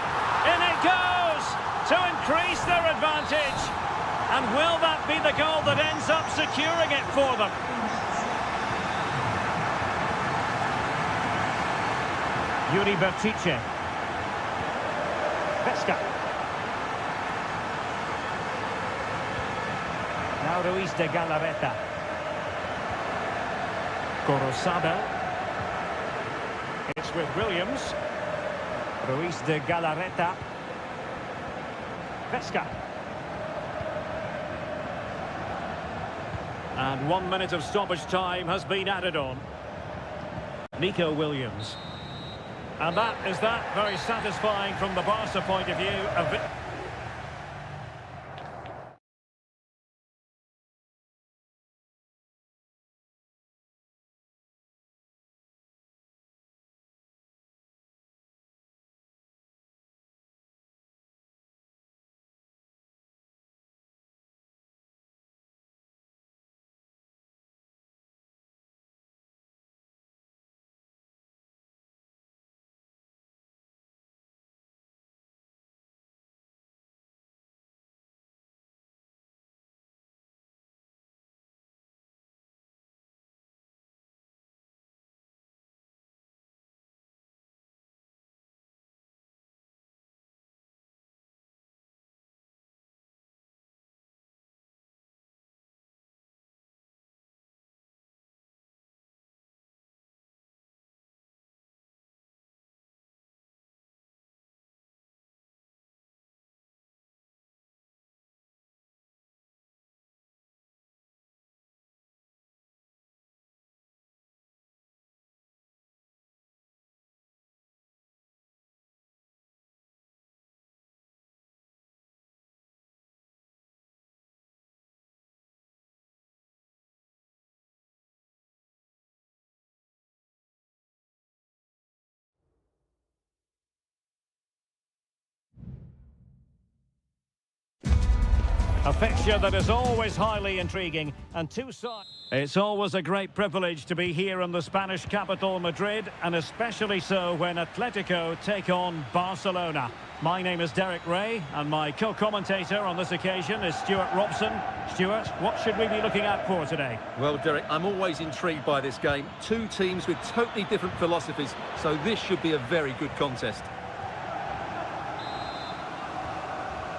in it goes to increase their advantage. And will that be the goal that ends up securing it for them? Yuri Bertice. Pesca. Now Ruiz de Galarreta. Corozabel. It's with Williams. Ruiz de Galarreta. Pesca. And 1 minute of stoppage time has been added on. Nico Williams. And that is that, very satisfying from the Barca point of view. A fixture that is always highly intriguing, and two sides. It's always a great privilege to be here in the Spanish capital, Madrid, and especially so when Atletico take on Barcelona. My name is Derek Ray, and my co-commentator on this occasion is Stuart Robson. Stuart, what should we be looking out for today? Well, Derek, I'm always intrigued by this game. Two teams with totally different philosophies, so this should be a very good contest.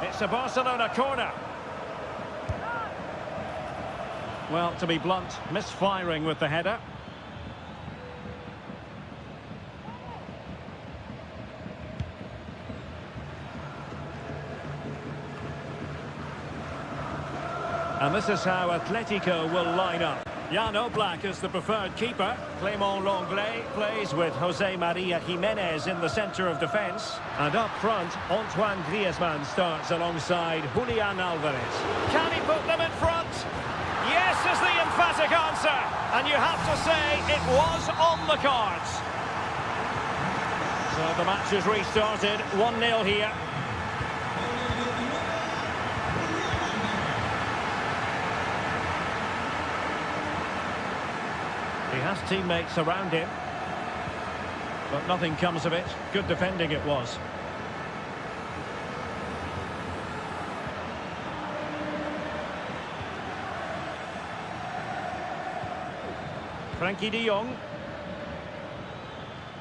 It's a Barcelona corner. Well, to be blunt, misfiring with the header. And this is how Atletico will line up. Jan Oblak is the preferred keeper. Clément Lenglet plays with José María Jiménez in the centre of defence. And up front, Antoine Griezmann starts alongside Julián Álvarez. Can he put them in front? Yes is the emphatic answer. And you have to say it was on the cards. So the match is restarted. 1-0 here. He has teammates around him, but nothing comes of it. Good defending it was. Frankie de Jong.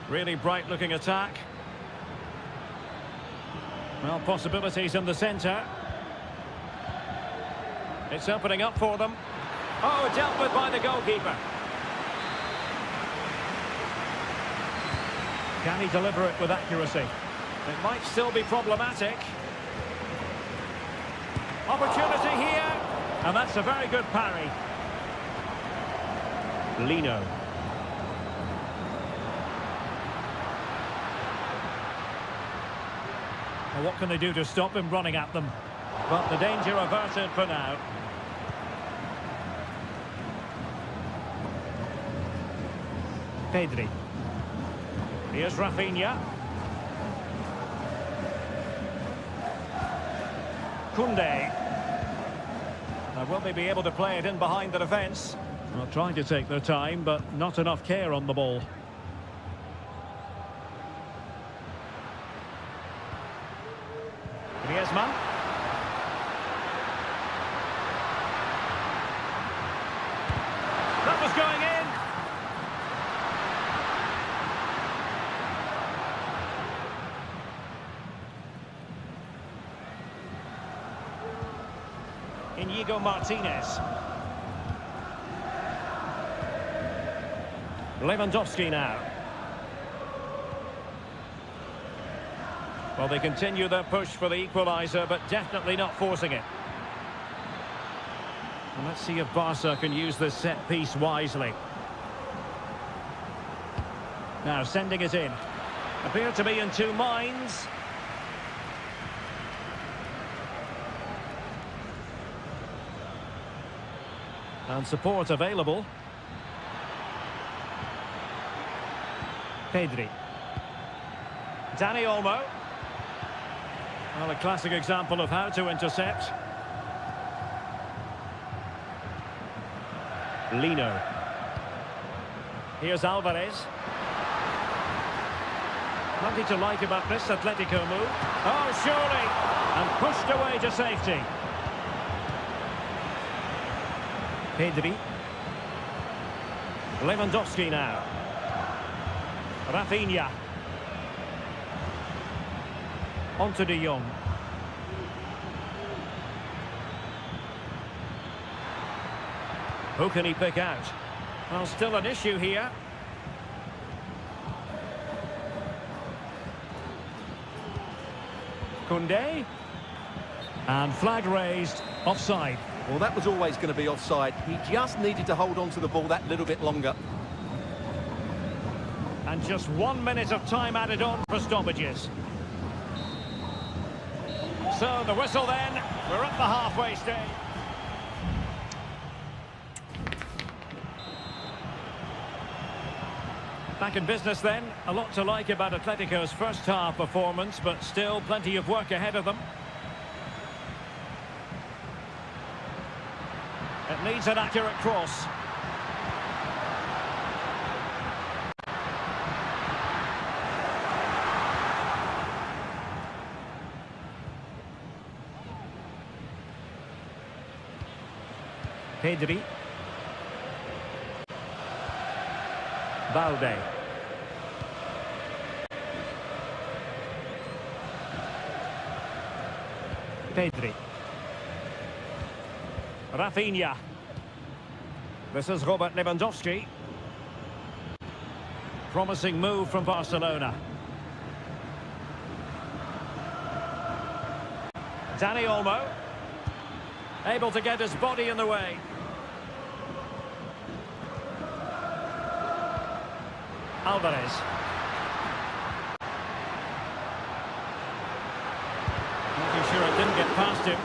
Really bright-looking attack. Well, possibilities in the centre. It's opening up for them. Oh, dealt with by the goalkeeper. Can he deliver it with accuracy? It might still be problematic. Opportunity here. And that's a very good parry. Lino. Well, what can they do to stop him running at them? But the danger averted for now. Pedri. Here's Rafinha. Koundé. Now, will they be able to play it in behind the defence? Well, trying to take their time, but not enough care on the ball. Griezmann. That was going in. Inigo Martinez. Lewandowski now. Well, they continue their push for the equaliser, but definitely not forcing it. Well, let's see if Barca can use this set piece wisely. Now sending it in. Appear to be in two minds. And support available. Pedri. Dani Olmo. Well, a classic example of how to intercept. Lino. Here's Álvarez. Nothing to like about this Atletico move. Oh, surely. And pushed away to safety. Pedri. Lewandowski now. Rafinha. On to de Jong. Who can he pick out? Well, still an issue here. Koundé. And flag raised. Offside. Well, that was always going to be offside. He just needed to hold on to the ball that little bit longer. And just 1 minute of time added on for stoppages. So the whistle then. We're at the halfway stage. Back in business then. A lot to like about Atletico's first half performance, but still plenty of work ahead of them. It needs an accurate cross. Pedri. Balde. Pedri. Rafinha. This is Robert Lewandowski. Promising move from Barcelona. Dani Olmo. Able to get his body in the way. Alvarez. Making sure it didn't get past him.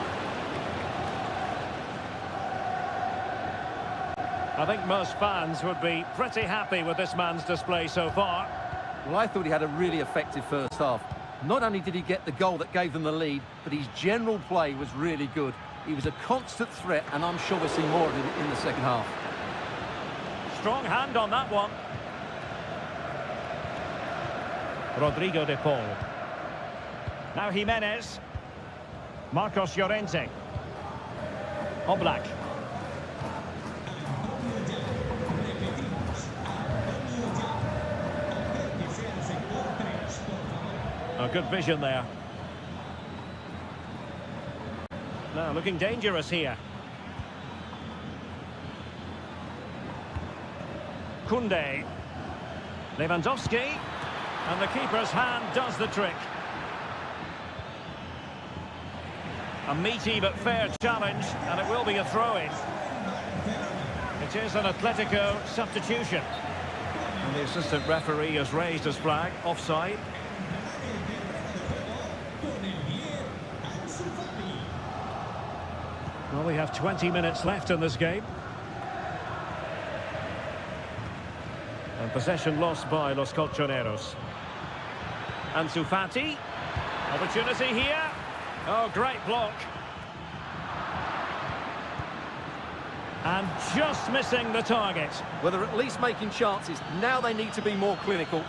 I think most fans would be pretty happy with this man's display so far. Well, I thought he had a really effective first half. Not only did he get the goal that gave them the lead, but his general play was really good. He was a constant threat, and I'm sure we'll see more of him in the second half. Strong hand on that one. Rodrigo de Paul. Now Jimenez. Marcos Llorente. Oblak. A good vision there. Now looking dangerous here. Koundé. Lewandowski. And the keeper's hand does the trick. A meaty but fair challenge, and it will be a throw-in. It is an Atletico substitution. And the assistant referee has raised his flag, offside. Well, we have 20 minutes left in this game. And possession lost by Los Colchoneros. Ansu Fati. Opportunity here. Oh, great block. And just missing the target. Well, they're at least making chances. Now they need to be more clinical.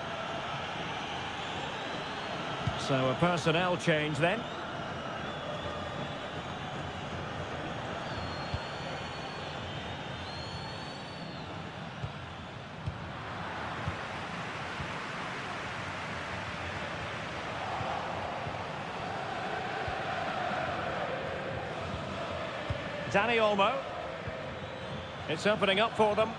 So a personnel change then. Dani Olmo. It's opening up for them.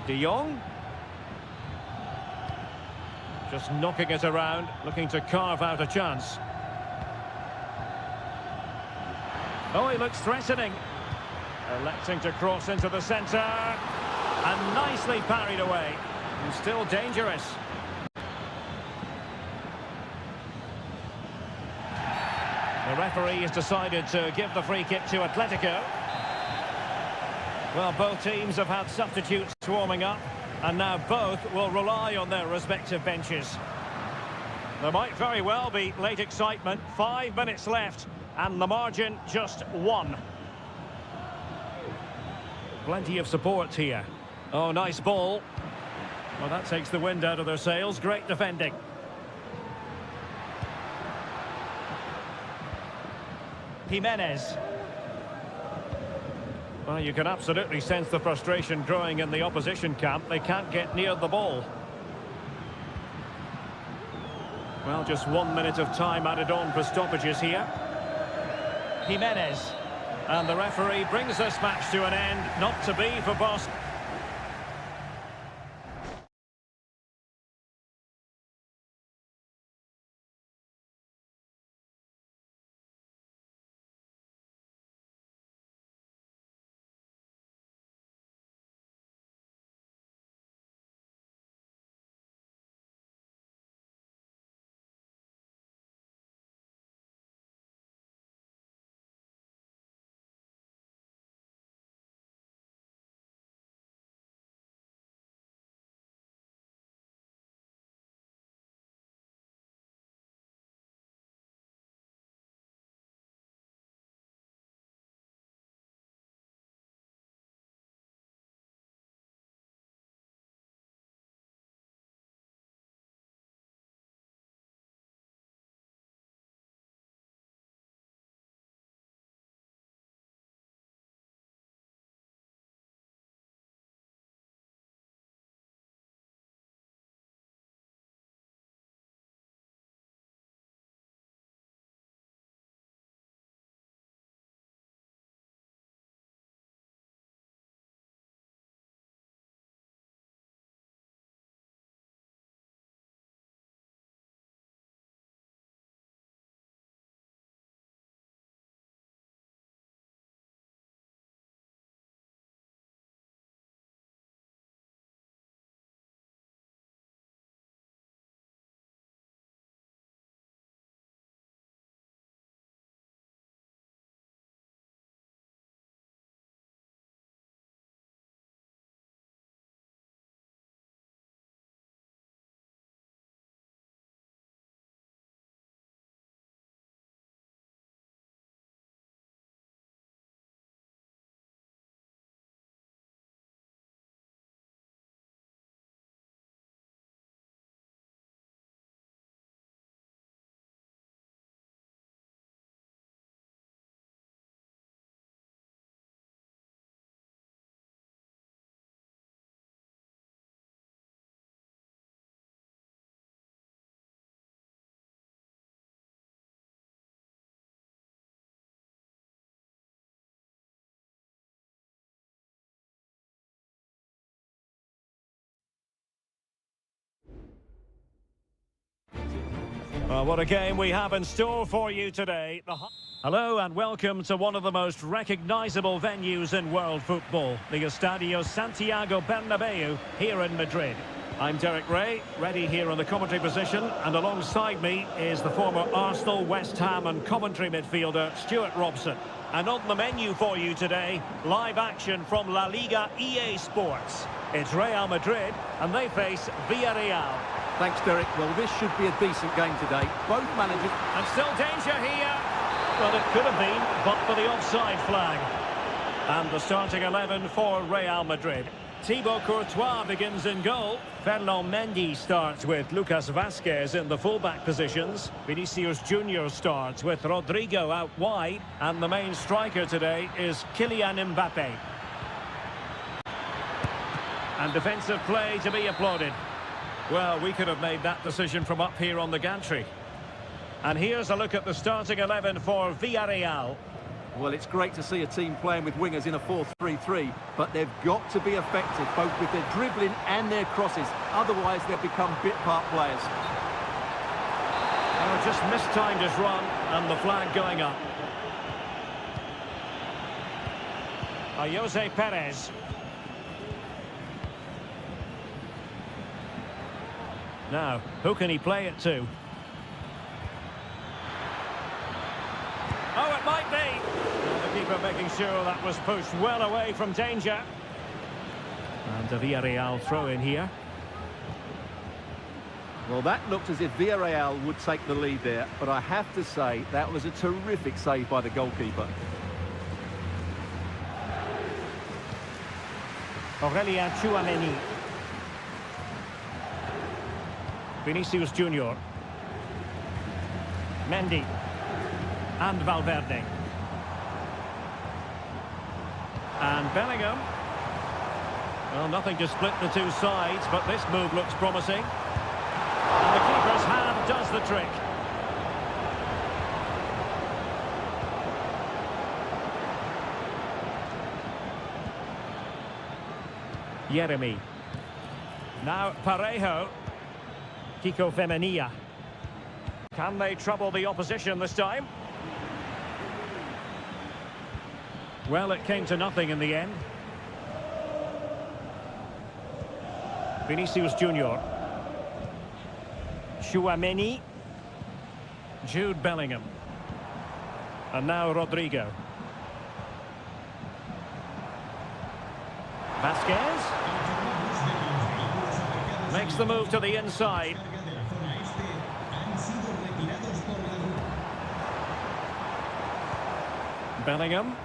De Jong. Just knocking it around, looking to carve out a chance. Oh, he looks threatening. Electing to cross into the centre. And nicely parried away. And still dangerous. The referee has decided to give the free kick to Atletico. Well, both teams have had substitutes warming up, and now both will rely on their respective benches. There might very well be late excitement. 5 minutes left, and the margin just 1. Plenty of support here. Oh, nice ball. Well, that takes the wind out of their sails. Great defending. Jimenez. Well, you can absolutely sense the frustration growing in the opposition camp. They can't get near the ball. Well, just 1 minute of time added on for stoppages here. Jimenez. And the referee brings this match to an end. Not to be for Boston. Well, what a game we have in store for you today. Hello and welcome to one of the most recognisable venues in world football, the Estadio Santiago Bernabeu here in Madrid. I'm Derek Ray, ready here in the commentary position, and alongside me is the former Arsenal, West Ham and Coventry midfielder Stuart Robson. And on the menu for you today, live action from La Liga EA Sports. It's Real Madrid and they face Villarreal. Thanks, Derek. Well, this should be a decent game today. Both managers... And still danger here. Well, it could have been, but for the offside flag. And the starting 11 for Real Madrid. Thibaut Courtois begins in goal. Ferland Mendy starts with Lucas Vazquez in the fullback positions. Vinicius Junior starts with Rodrigo out wide. And the main striker today is Kylian Mbappe. And defensive play to be applauded. Well, we could have made that decision from up here on the gantry. And here's a look at the starting 11 for Villarreal. Well, it's great to see a team playing with wingers in a 4-3-3, but they've got to be effective, both with their dribbling and their crosses. Otherwise, they'll become bit-part players. Oh, just mistimed his run, and the flag going up. Jose Perez. Now, who can he play it to? Oh, it might be. Well, the keeper making sure that was pushed well away from danger. And a Villarreal throw in here. Well, that looked as if Villarreal would take the lead there, but I have to say that was a terrific save by the goalkeeper. Aurélien Tchouameni. Vinicius Junior. Mendy. And Valverde. And Bellingham. Well, nothing to split the two sides, but this move looks promising. And the keeper's hand does the trick. Yeremy. Now Parejo. Kiko Femenia. Can they trouble the opposition this time? Well, it came to nothing in the end. Vinicius Junior. Tchouameni. Jude Bellingham. And now Rodrigo. Vazquez. Makes the move to the inside. Bellingham.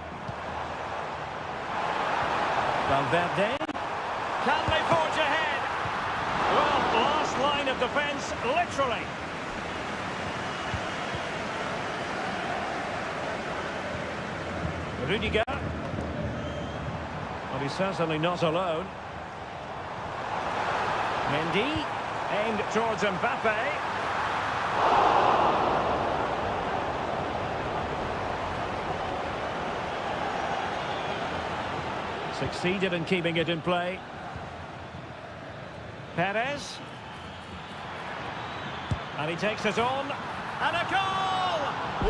Valverde. Can they forge ahead? Well, last line of defence, literally. Rudiger. Well, he's certainly not alone. Mendy. Aimed towards Mbappe. Succeeded in keeping it in play. Perez. And he takes it on. And a goal!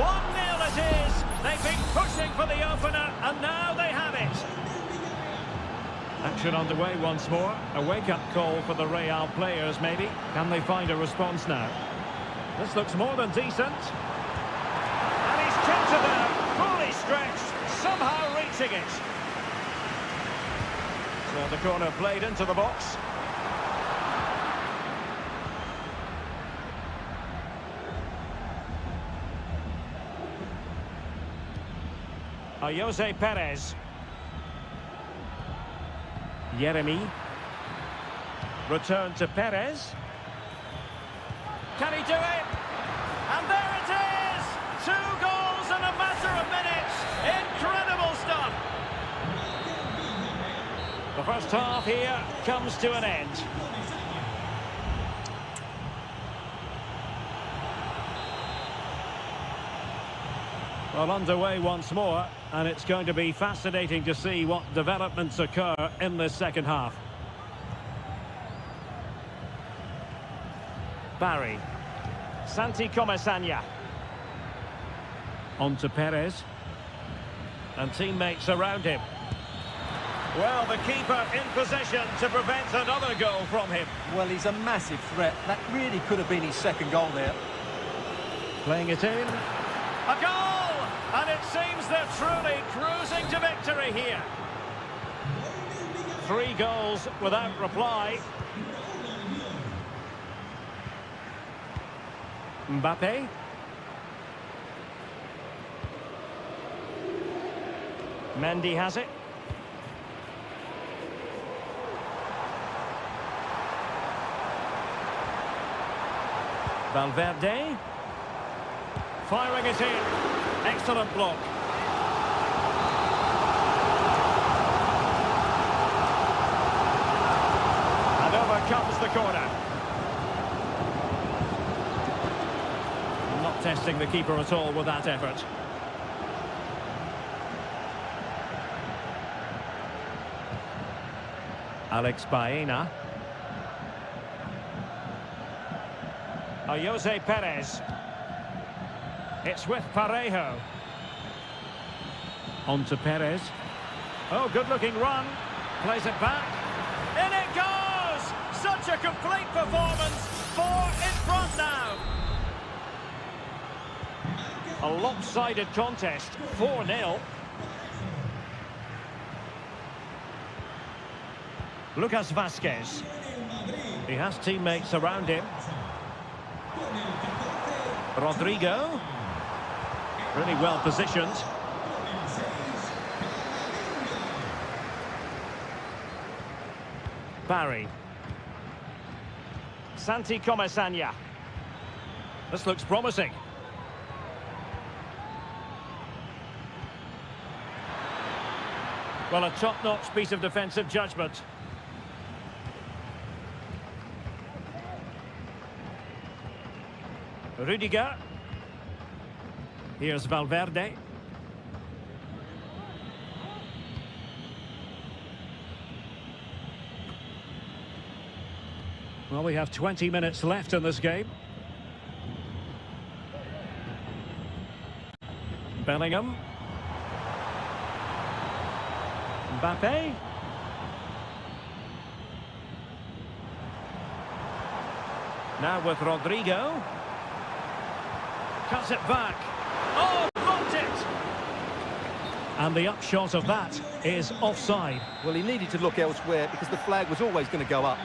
1-0 it is. They've been pushing for the opener, and now they have it. Action underway once more. A wake-up call for the Real players, maybe. Can they find a response now? This looks more than decent. And he's kept it there, fully stretched, somehow reaching it. So the corner played into the box. Jose Perez. Yeremy. Return to Perez. Can he do it? And there it is! 2 goals in a matter of minutes. Incredible stuff. The first half here comes to an end. Well, underway once more, and it's going to be fascinating to see what developments occur in this second half. Barry. Santi Comesaña. On to Perez. And teammates around him. Well, the keeper in possession to prevent another goal from him. Well, he's a massive threat. That really could have been his second goal there. Playing it in. A goal! And it seems they're truly cruising to victory here. 3 goals without reply. Mbappe. Mendy has it. Valverde. Firing it in. Excellent block. And over comes the corner. Not testing the keeper at all with that effort. Alex Baena. Jose Perez. It's with Parejo. On to Perez. Oh, good-looking run. Plays it back. In it goes! Such a complete performance. 4 in front now. A lopsided contest. 4-0. Lucas Vazquez. He has teammates around him. Rodrigo. Really well positioned. Barry. Santi Comesaña. This looks promising. Well, a top-notch piece of defensive judgment. Rudiger. Here's Valverde. Well, we have 20 minutes left in this game. Bellingham. Mbappe. Now with Rodrigo. Cuts it back. Oh, blocked it! And the upshot of that is offside. Well, he needed to look elsewhere because the flag was always going to go up.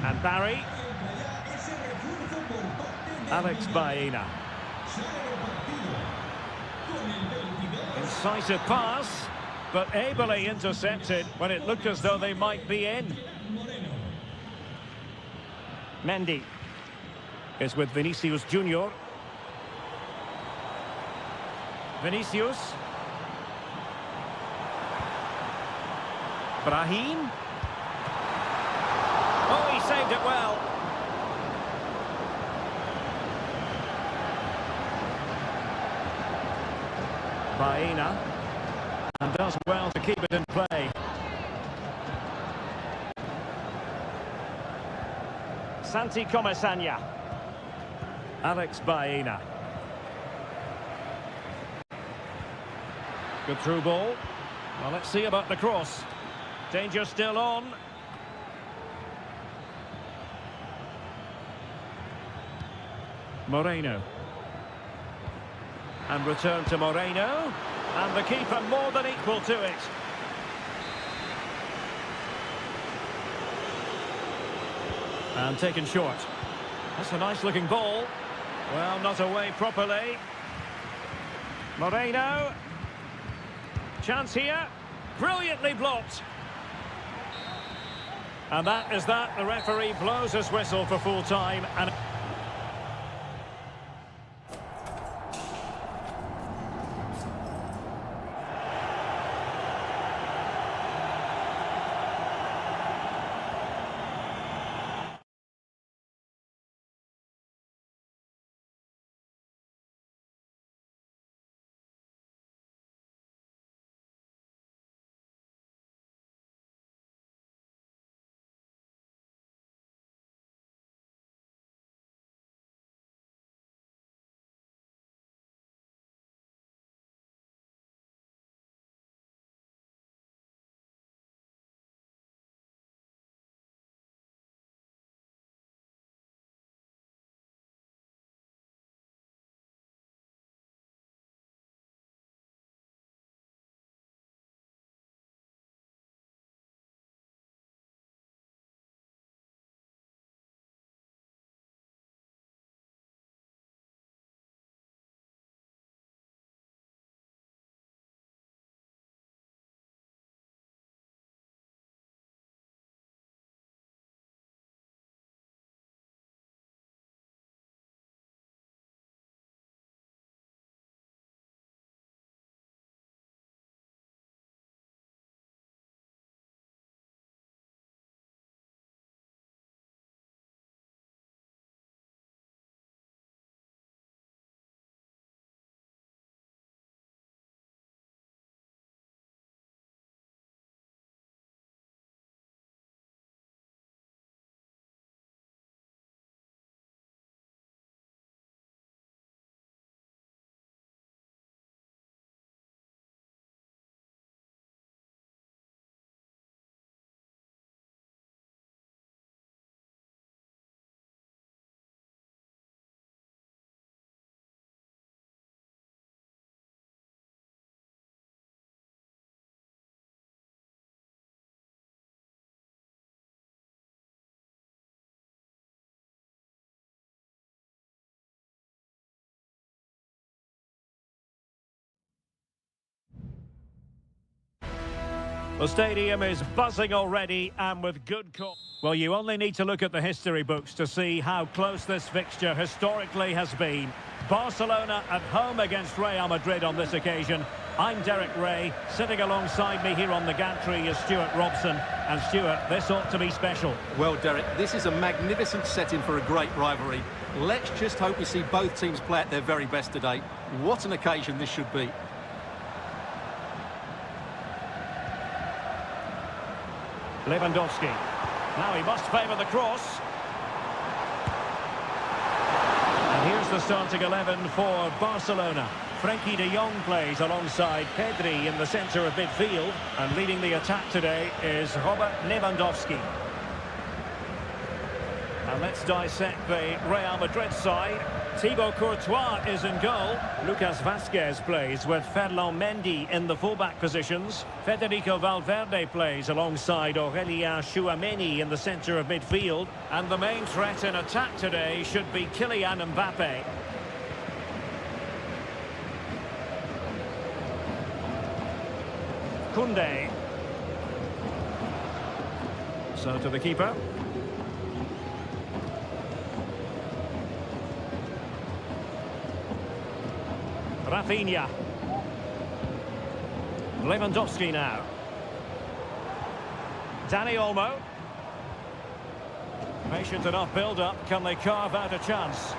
And Barry. Alex Baena. Incisive pass, but ably intercepted when it looked as though they might be in. Mendy is with Vinicius Junior. Vinicius. Brahim. Oh, he saved it well. Baena. And does well to keep it in play. Santi Comesaña. Alex Baena. Good through ball. Well, let's see about the cross. Danger still on. Moreno. And return to Moreno. And the keeper more than equal to it. And taken short. That's a nice looking ball. Well, not away properly. Moreno. Chance here. Brilliantly blocked. And that is that. The referee blows his whistle for full time. And The stadium is buzzing already and with good call. Well, you only need to look at the history books to see how close this fixture historically has been. Barcelona at home against Real Madrid on this occasion. I'm Derek Ray. Sitting alongside me here on the gantry is Stuart Robson. And Stuart, this ought to be special. Well, Derek, this is a magnificent setting for a great rivalry. Let's just hope we see both teams play at their very best today. What an occasion this should be. Lewandowski. Now he must favour the cross. And here's the starting 11 for Barcelona. Frankie de Jong plays alongside Pedri in the centre of midfield. And leading the attack today is Robert Lewandowski. And let's dissect the Real Madrid side. Thibaut Courtois is in goal. Lucas Vazquez plays with Ferland Mendy in the fullback positions. Federico Valverde plays alongside Aurelien Chouameni in the centre of midfield. And the main threat in attack today should be Kylian Mbappe. Koundé. So to the keeper. Rafinha. Lewandowski now. Dani Olmo. Patient enough build-up. Can they carve out a chance?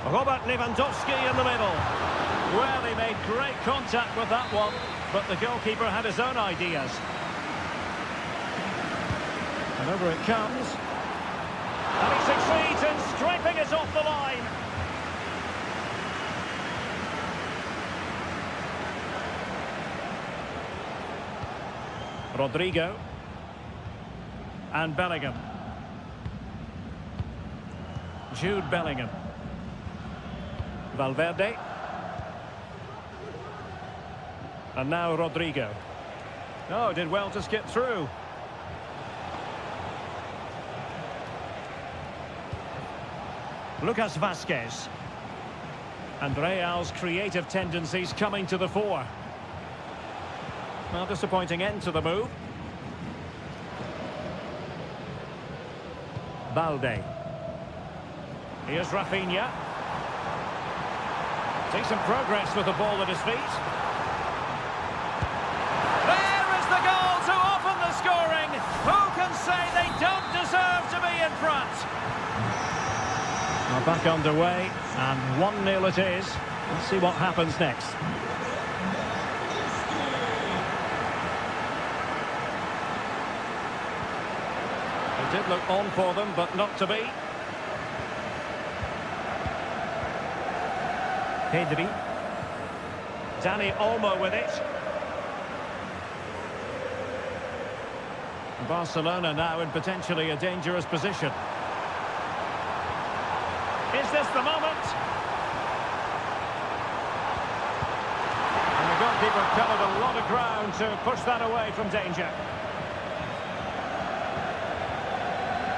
Robert Lewandowski in the middle. Well, he made great contact with that one, but the goalkeeper had his own ideas. And over it comes. And he succeeds in scraping it off the line. Rodrigo and Bellingham. Jude Bellingham. Valverde. And now Rodrigo. Oh, did well to skip through. Lucas Vazquez. And Real's creative tendencies coming to the fore. Well, disappointing end to the move. Balde. Here's Rafinha. Decent progress with the ball at his feet. There is the goal to open the scoring. Who can say they don't deserve to be in front? Well, back underway, and 1-0 it is. Let's see what happens next. It did look on for them, but not to be. Pedri. Dani Olmo with it. Barcelona now in potentially a dangerous position. Is this the moment? And the goalkeeper covered a lot of ground to push that away from danger.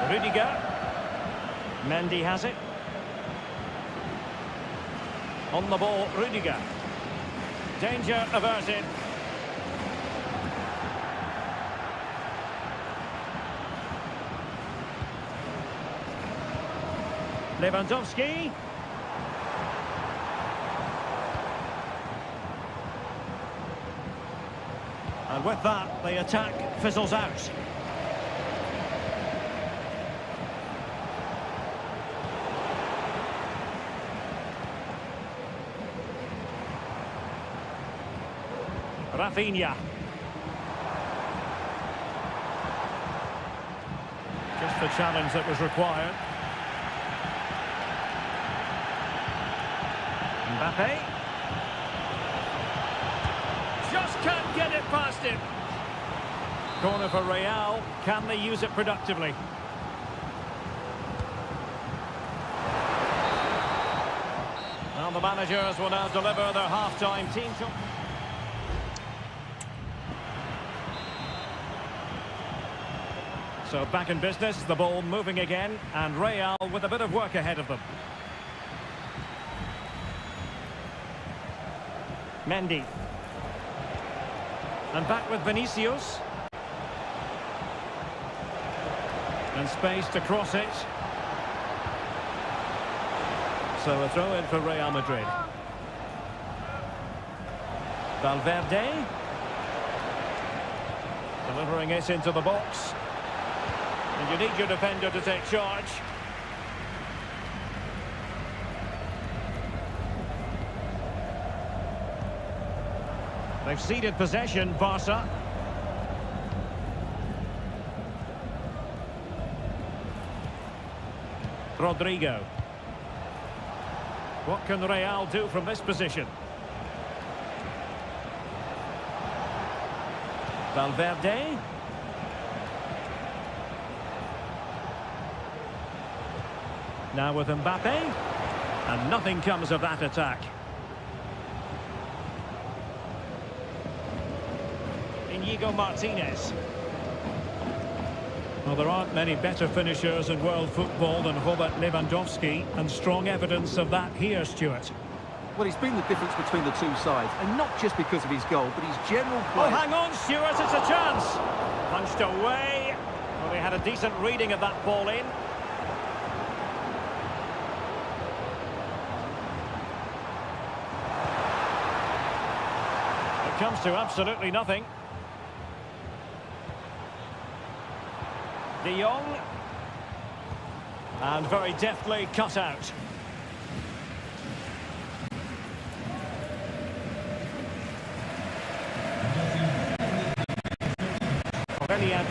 Rudiger. Mendy has it. On the ball, Rudiger. Danger averted. Lewandowski. And with that, the attack fizzles out. Rafinha. Just the challenge that was required. Mbappe. Just can't get it past him. Corner for Real. Can they use it productively? Well, the managers will now deliver their half-time team shot. So back in business, the ball moving again, and Real with a bit of work ahead of them. Mendy. And back with Vinicius. And space to cross it. So a throw in for Real Madrid. Valverde. Delivering it into the box. And you need your defender to take charge. They've ceded possession, Barca. Rodrigo. What can Real do from this position? Valverde. Now with Mbappe. And nothing comes of that attack. Inigo Martinez. Well, there aren't many better finishers in world football than Robert Lewandowski, and strong evidence of that here, Stuart. Well, he's been the difference between the two sides, and not just because of his goal, but his general play. Oh, hang on, Stuart, it's a chance. Punched away. Well, he had a decent reading of that ball in. It comes to absolutely nothing. De Jong. And very deftly cut out.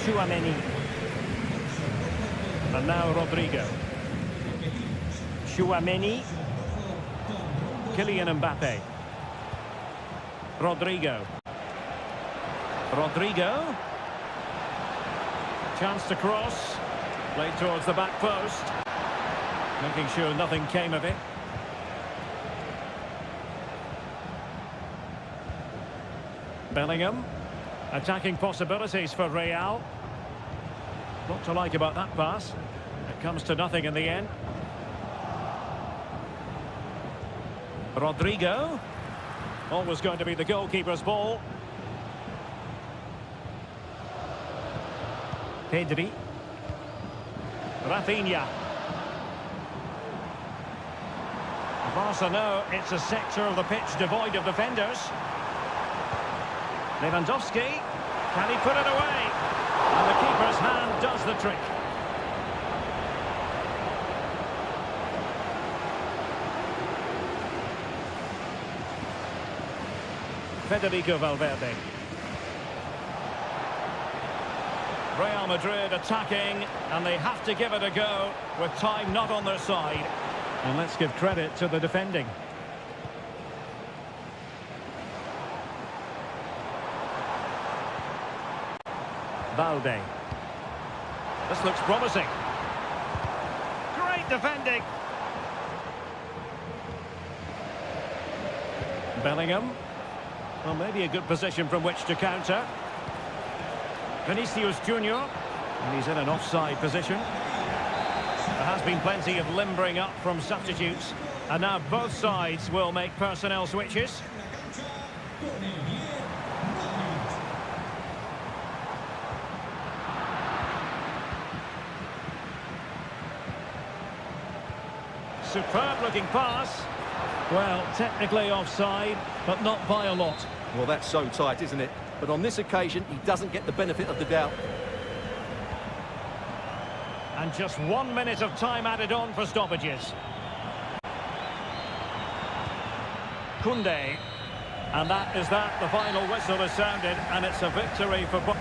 Chouameni. And now Rodrigo. Chouameni. Kylian Mbappe. Rodrigo. Rodrigo. Chance to cross. Played towards the back post. Making sure nothing came of it. Bellingham. Attacking possibilities for Real. Not to like about that pass. It comes to nothing in the end. Rodrigo. Always going to be the goalkeeper's ball. Pedri. Rafinha. Barca know it's a sector of the pitch devoid of defenders. Lewandowski. Can he put it away? And the keeper's hand does the trick. Federico Valverde. Real Madrid attacking, and they have to give it a go with time not on their side. And let's give credit to the defending. Valde. This looks promising. Great defending. Bellingham. Well, maybe a good position from which to counter. Vinicius Junior. And he's in an offside position. There has been plenty of limbering up from substitutes. And now both sides will make personnel switches. Superb looking pass. Well, technically offside, but not by a lot. Well, that's so tight, isn't it? But on this occasion, he doesn't get the benefit of the doubt. And just 1 minute of time added on for stoppages. Koundé. And that is that. The final whistle is sounded, and it's a victory for both.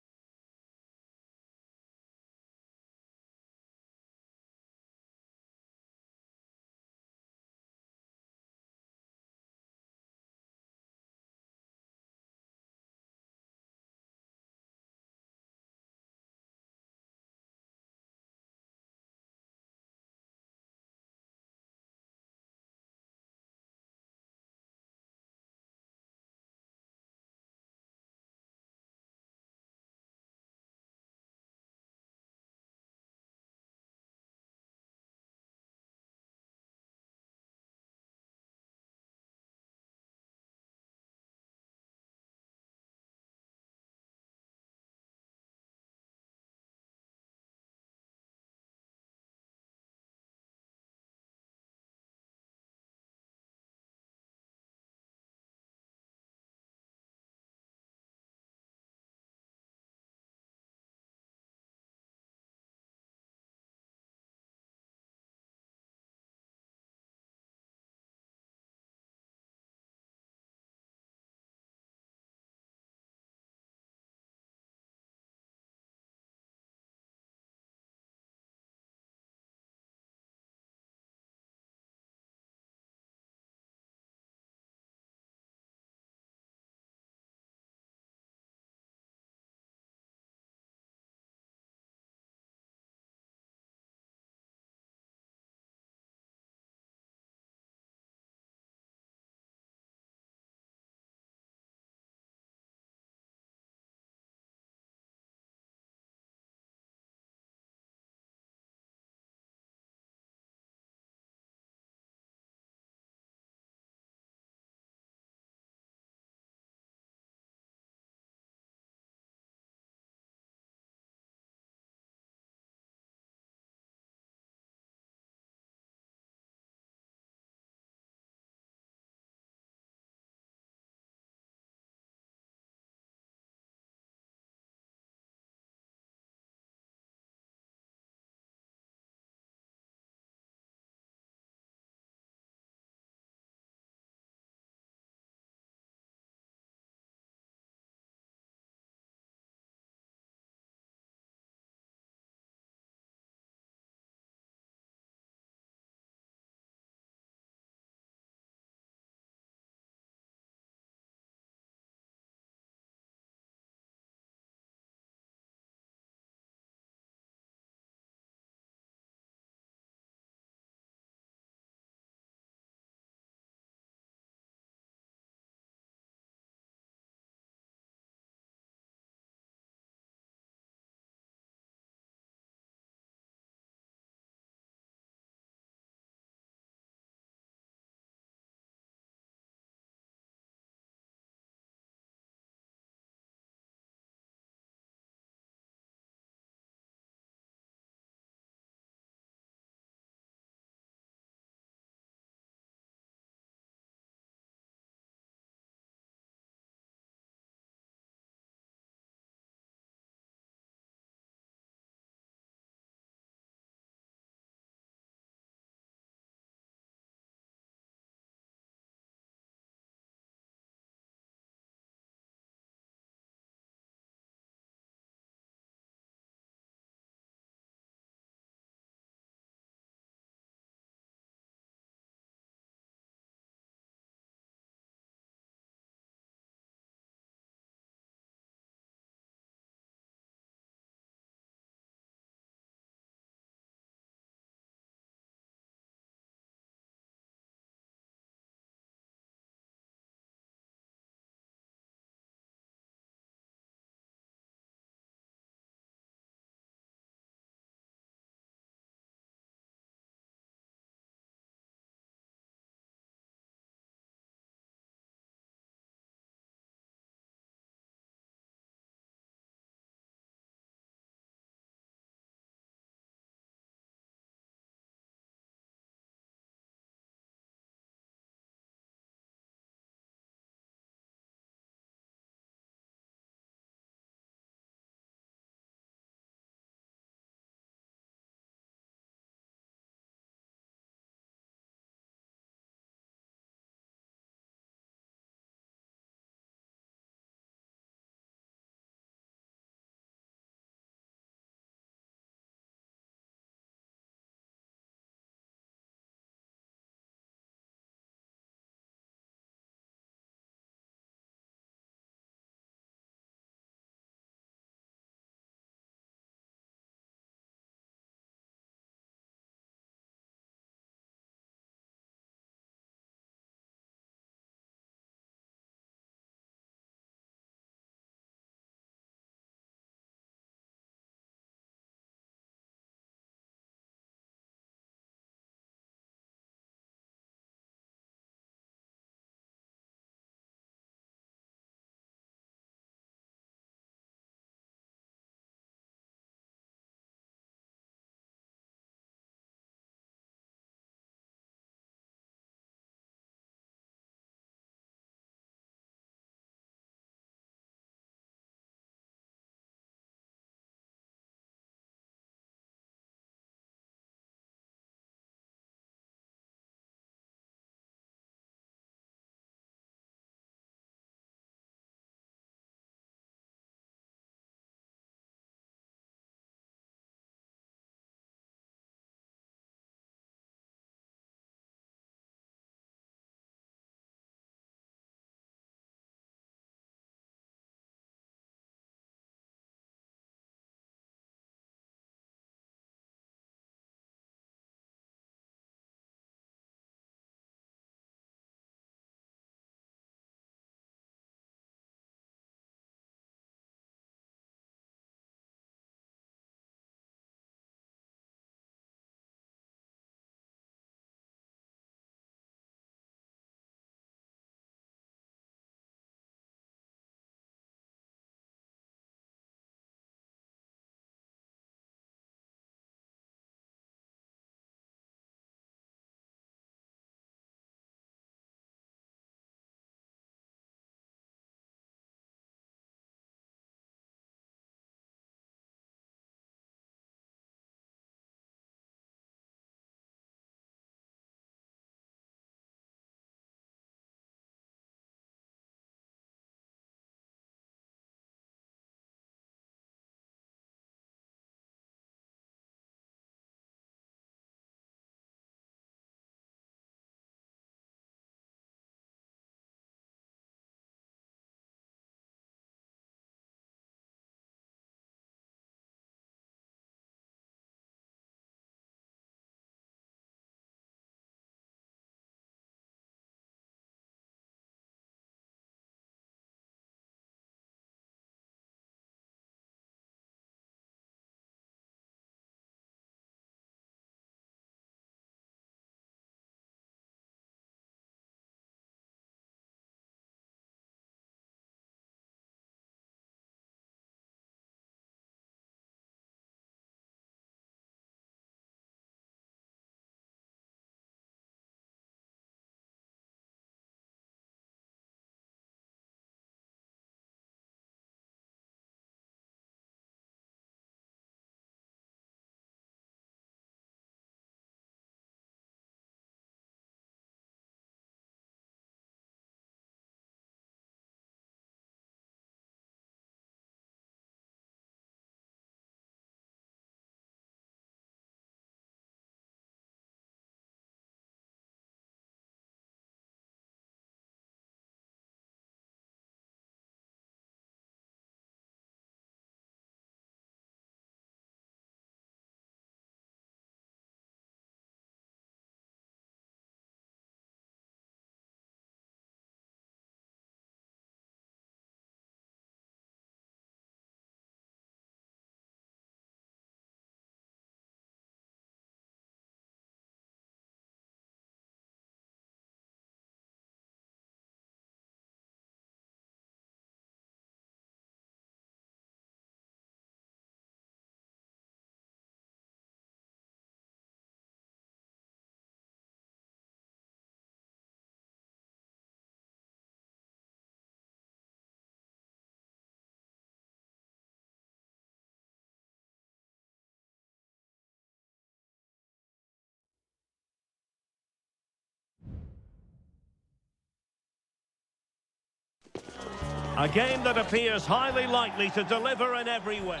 A game that appears highly likely to deliver in every way.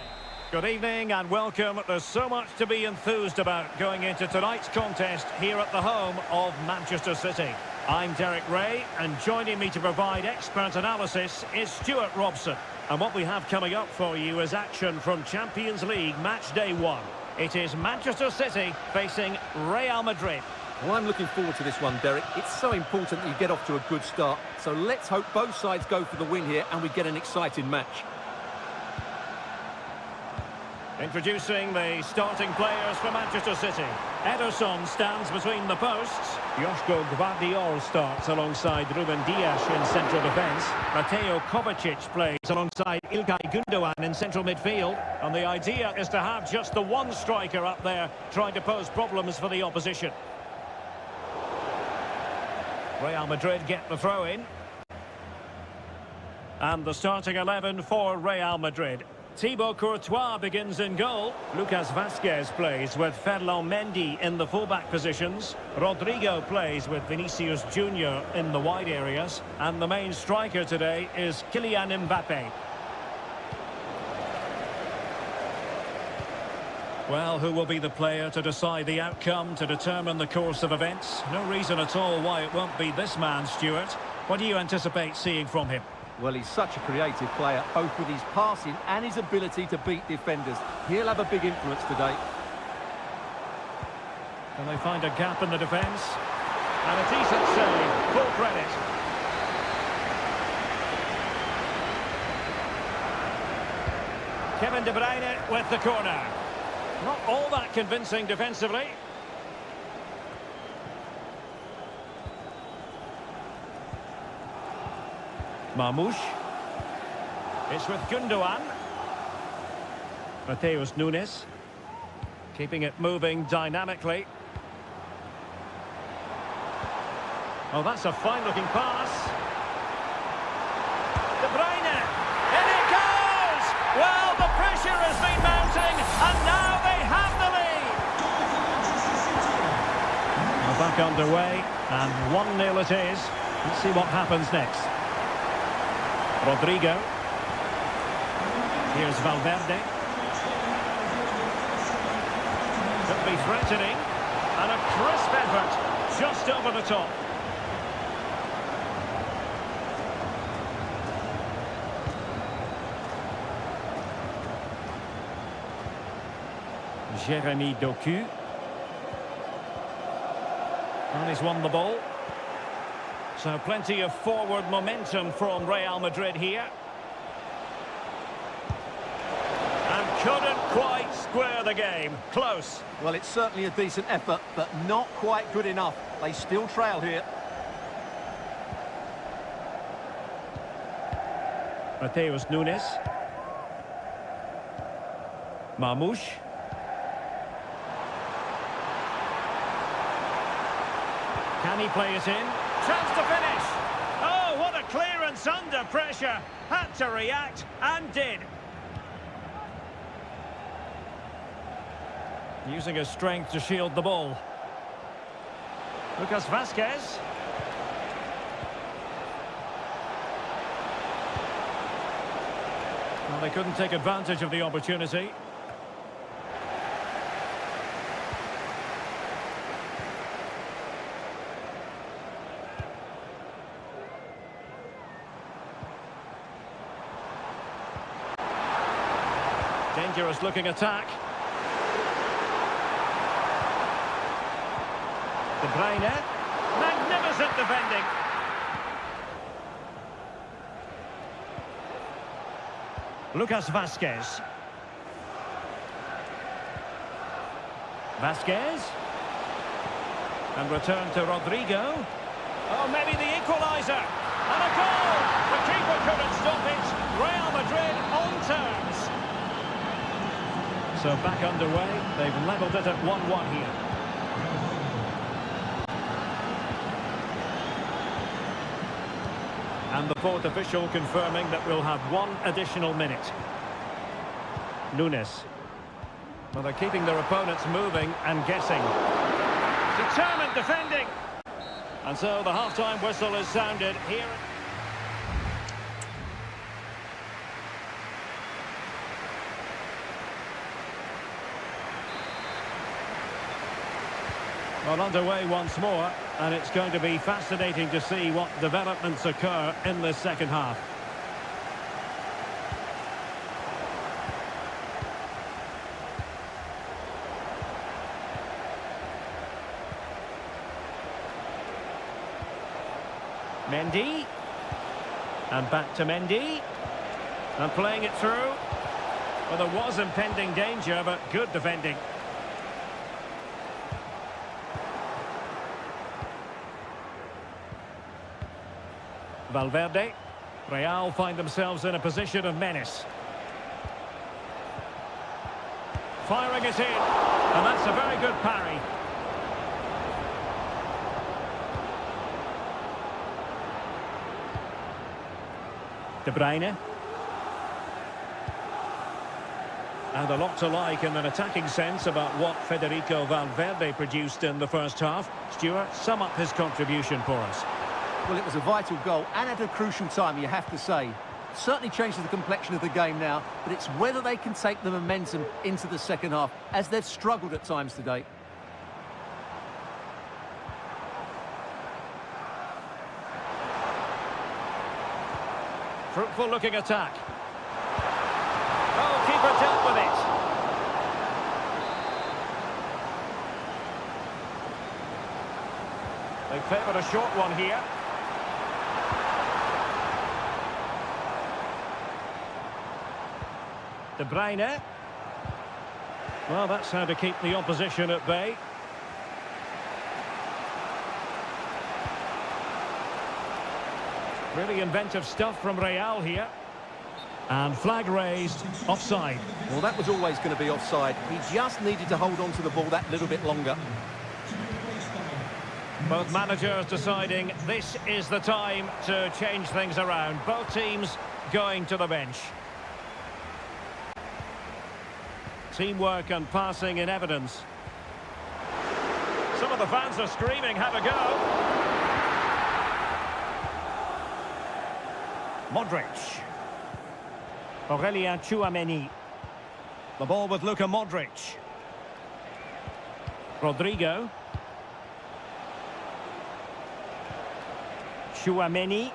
Good evening and welcome. There's so much to be enthused about going into tonight's contest here at the home of Manchester City. I'm Derek Ray, and joining me to provide expert analysis is Stuart Robson. And what we have coming up for you is action from Champions League match day 1. It is Manchester City facing Real Madrid. Well, I'm looking forward to this one, Derek. It's so important that you get off to a good start. So let's hope both sides go for the win here and we get an exciting match. Introducing the starting players for Manchester City. Ederson stands between the posts. Joško Gvardiol starts alongside Ruben Dias in central defence. Mateo Kovacic plays alongside Ilkay Gundogan in central midfield. And the idea is to have just the one striker up there trying to pose problems for the opposition. Real Madrid get the throw in. And the starting 11 for Real Madrid. Thibaut Courtois begins in goal. Lucas Vazquez plays with Ferland Mendy in the fullback positions. Rodrigo plays with Vinicius Junior in the wide areas. And the main striker today is Kylian Mbappe. Well, who will be the player to decide the outcome, to determine the course of events? No reason at all why it won't be this man, Stuart. What do you anticipate seeing from him? Well, he's such a creative player, both with his passing and his ability to beat defenders. He'll have a big influence today. Can they find a gap in the defence? And a decent save, full credit. Kevin De Bruyne with the corner. Not all that convincing defensively. Marmoush. It's with Gundogan. Mateus Nunes. Keeping it moving dynamically. Oh, that's a fine-looking pass. De Bruyne. In it goes! Well, the pressure has been mounting, and now they have the lead. We're back underway, and 1-0 it is. Let's see what happens next. Rodrigo. Here's Valverde. Could be threatening. And a crisp effort just over the top. Jeremy Doku. And he's won the ball. So plenty of forward momentum from Real Madrid here. And couldn't quite square the game. Close. Well, it's certainly a decent effort, but not quite good enough. They still trail here. Mateus Nunes. Marmoush. Can he play it in? Chance to finish. Oh, what a clearance under pressure. Had to react and did. Using his strength to shield the ball. Lucas Vazquez. Well, they couldn't take advantage of the opportunity. Dangerous looking attack. De Bruyne. Magnificent defending. Lucas Vazquez. Vazquez. And return to Rodrigo. Oh, maybe the equaliser. And a goal! The keeper couldn't stop it. Real Madrid on terms. So back underway. They've levelled it at 1-1 here. And the fourth official confirming that we'll have one additional minute. Nunes. Well, they're keeping their opponents moving and guessing. Determined defending. And so the half-time whistle is sounded here. Well, underway once more, and it's going to be fascinating to see what developments occur in this second half. Mendy. And back to Mendy. And playing it through. Well, there was impending danger, but good defending. Valverde. Real find themselves in a position of menace. Firing it in. And that's a very good parry. De Bruyne. And a lot to like in an attacking sense about what Federico Valverde produced in the first half. Stuart, sum up his contribution for us. Well, it was a vital goal and at a crucial time, you have to say. Certainly changes the complexion of the game now, but it's whether they can take the momentum into the second half, as they've struggled at times today. Fruitful looking attack. Oh, keeper dealt with it. They favoured a short one here. De Bruyne. Well, that's how to keep the opposition at bay. Really inventive stuff from Real here. And flag raised, offside. Well, that was always going to be offside. He just needed to hold on to the ball that little bit longer. Both managers deciding this is the time to change things around. Both teams going to the bench. Teamwork and passing in evidence. Some of the fans are screaming, have a go. Modric. Aurelien Tchouameni. The ball with Luka Modric. Rodrigo. Tchouameni.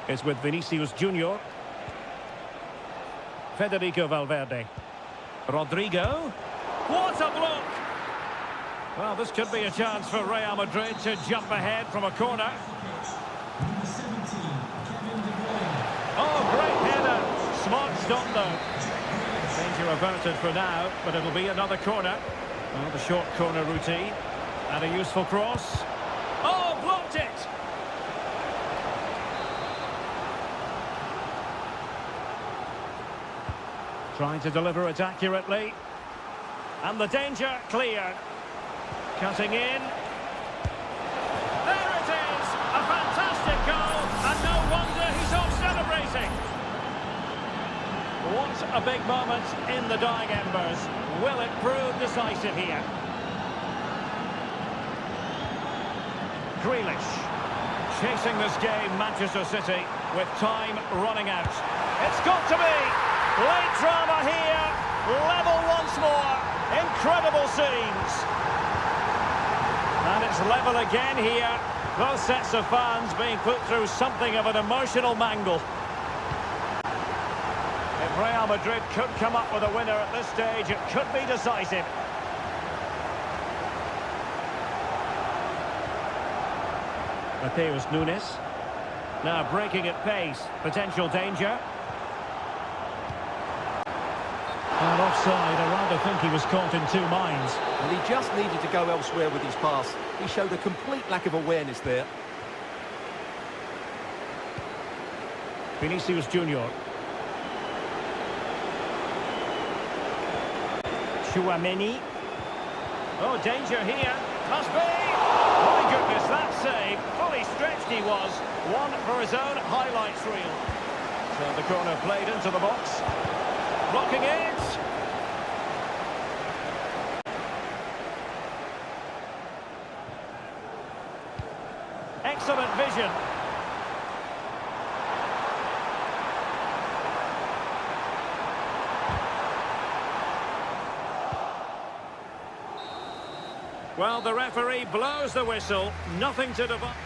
Is with Vinicius Junior. Federico Valverde. Rodrigo. What a block! Well, this could be a chance for Real Madrid to jump ahead from a corner. Oh, great header. Smart stop, though. Danger averted for now, but it'll be another corner. Well, the short corner routine. And a useful cross. Oh, blocked it! Trying to deliver it accurately. And the danger cleared. Cutting in. There it is! A fantastic goal, and no wonder he's off celebrating. What a big moment in the dying embers. Will it prove decisive here? Grealish. Chasing this game, Manchester City, with time running out. It's got to be! Late drama here, level once more, incredible scenes. And it's level again here, both sets of fans being put through something of an emotional mangle. If Real Madrid could come up with a winner at this stage, it could be decisive. Mateus Nunes, now breaking at pace, potential danger. And offside, I rather think he was caught in two minds. And he just needed to go elsewhere with his pass. He showed a complete lack of awareness there. Vinicius Junior. Tchouameni. Oh, danger here. Must be. My goodness, that save. Fully stretched he was. One for his own highlights reel. So the corner played into the box. Blocking it. Excellent vision. Well, the referee blows the whistle. Nothing to divide.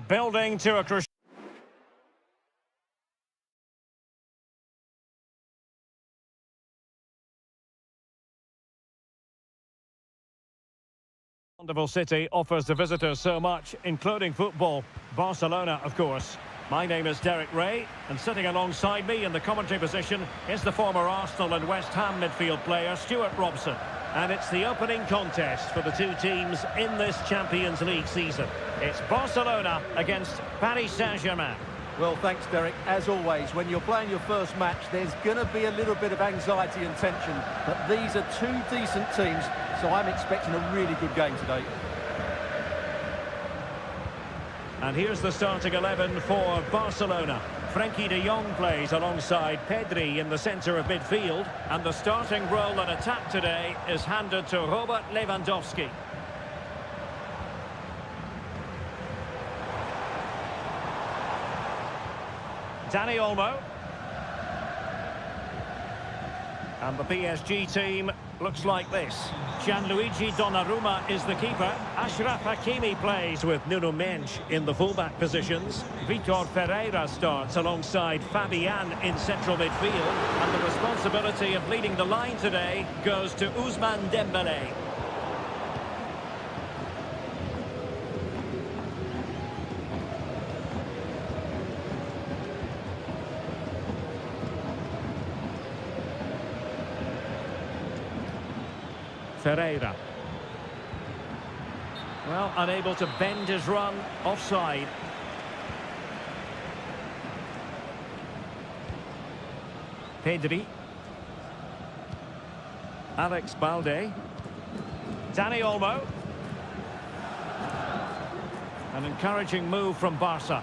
Building to a crucial. Wonderful city offers the visitors so much, including football. Barcelona, of course. My name is Derek Ray, and sitting alongside me in the commentary position is the former Arsenal and West Ham midfield player Stuart Robson. And it's the opening contest for the two teams in this Champions League season. It's Barcelona against Paris Saint-Germain. Well, thanks, Derek. As always, when you're playing your first match, there's going to be a little bit of anxiety and tension. But these are two decent teams, so I'm expecting a really good game today. And here's the starting 11 for Barcelona. Frenkie de Jong plays alongside Pedri in the centre of midfield. And the starting role in attack today is handed to Robert Lewandowski. Dani Olmo. And the PSG team looks like this. Gianluigi Donnarumma is the keeper. Achraf Hakimi plays with Nuno Mendes in the fullback positions. Vitor Ferreira starts alongside Fabian in central midfield. And the responsibility of leading the line today goes to Ousmane Dembélé. Ferreira. Well, unable to bend his run, offside. Pedri. Alex Balde. Dani Olmo. An encouraging move from Barca.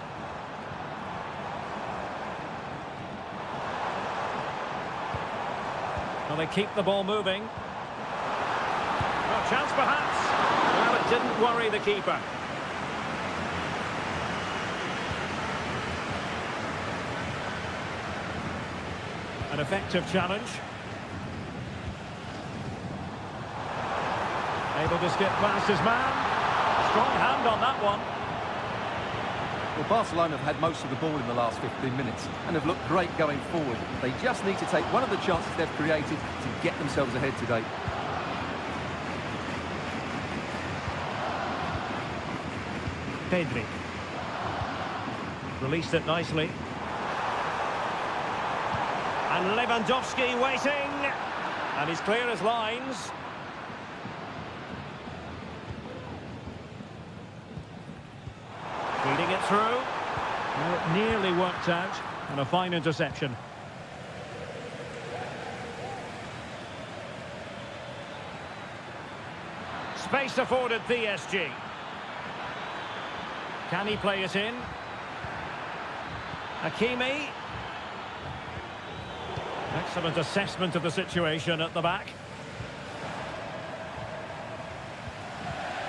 Well, they keep the ball moving. Chance perhaps. Well, it didn't worry the keeper. An effective challenge. Able to skip past his man. Strong hand on that one. Well, Barcelona have had most of the ball in the last 15 minutes and have looked great going forward. They just need to take one of the chances they've created to get themselves ahead today. Pedri. Released it nicely. And Lewandowski waiting. And he's clear as lines. Feeding it through. Well, it nearly worked out. And a fine interception. Space afforded PSG. Can he play it in? Hakimi. Excellent assessment of the situation at the back.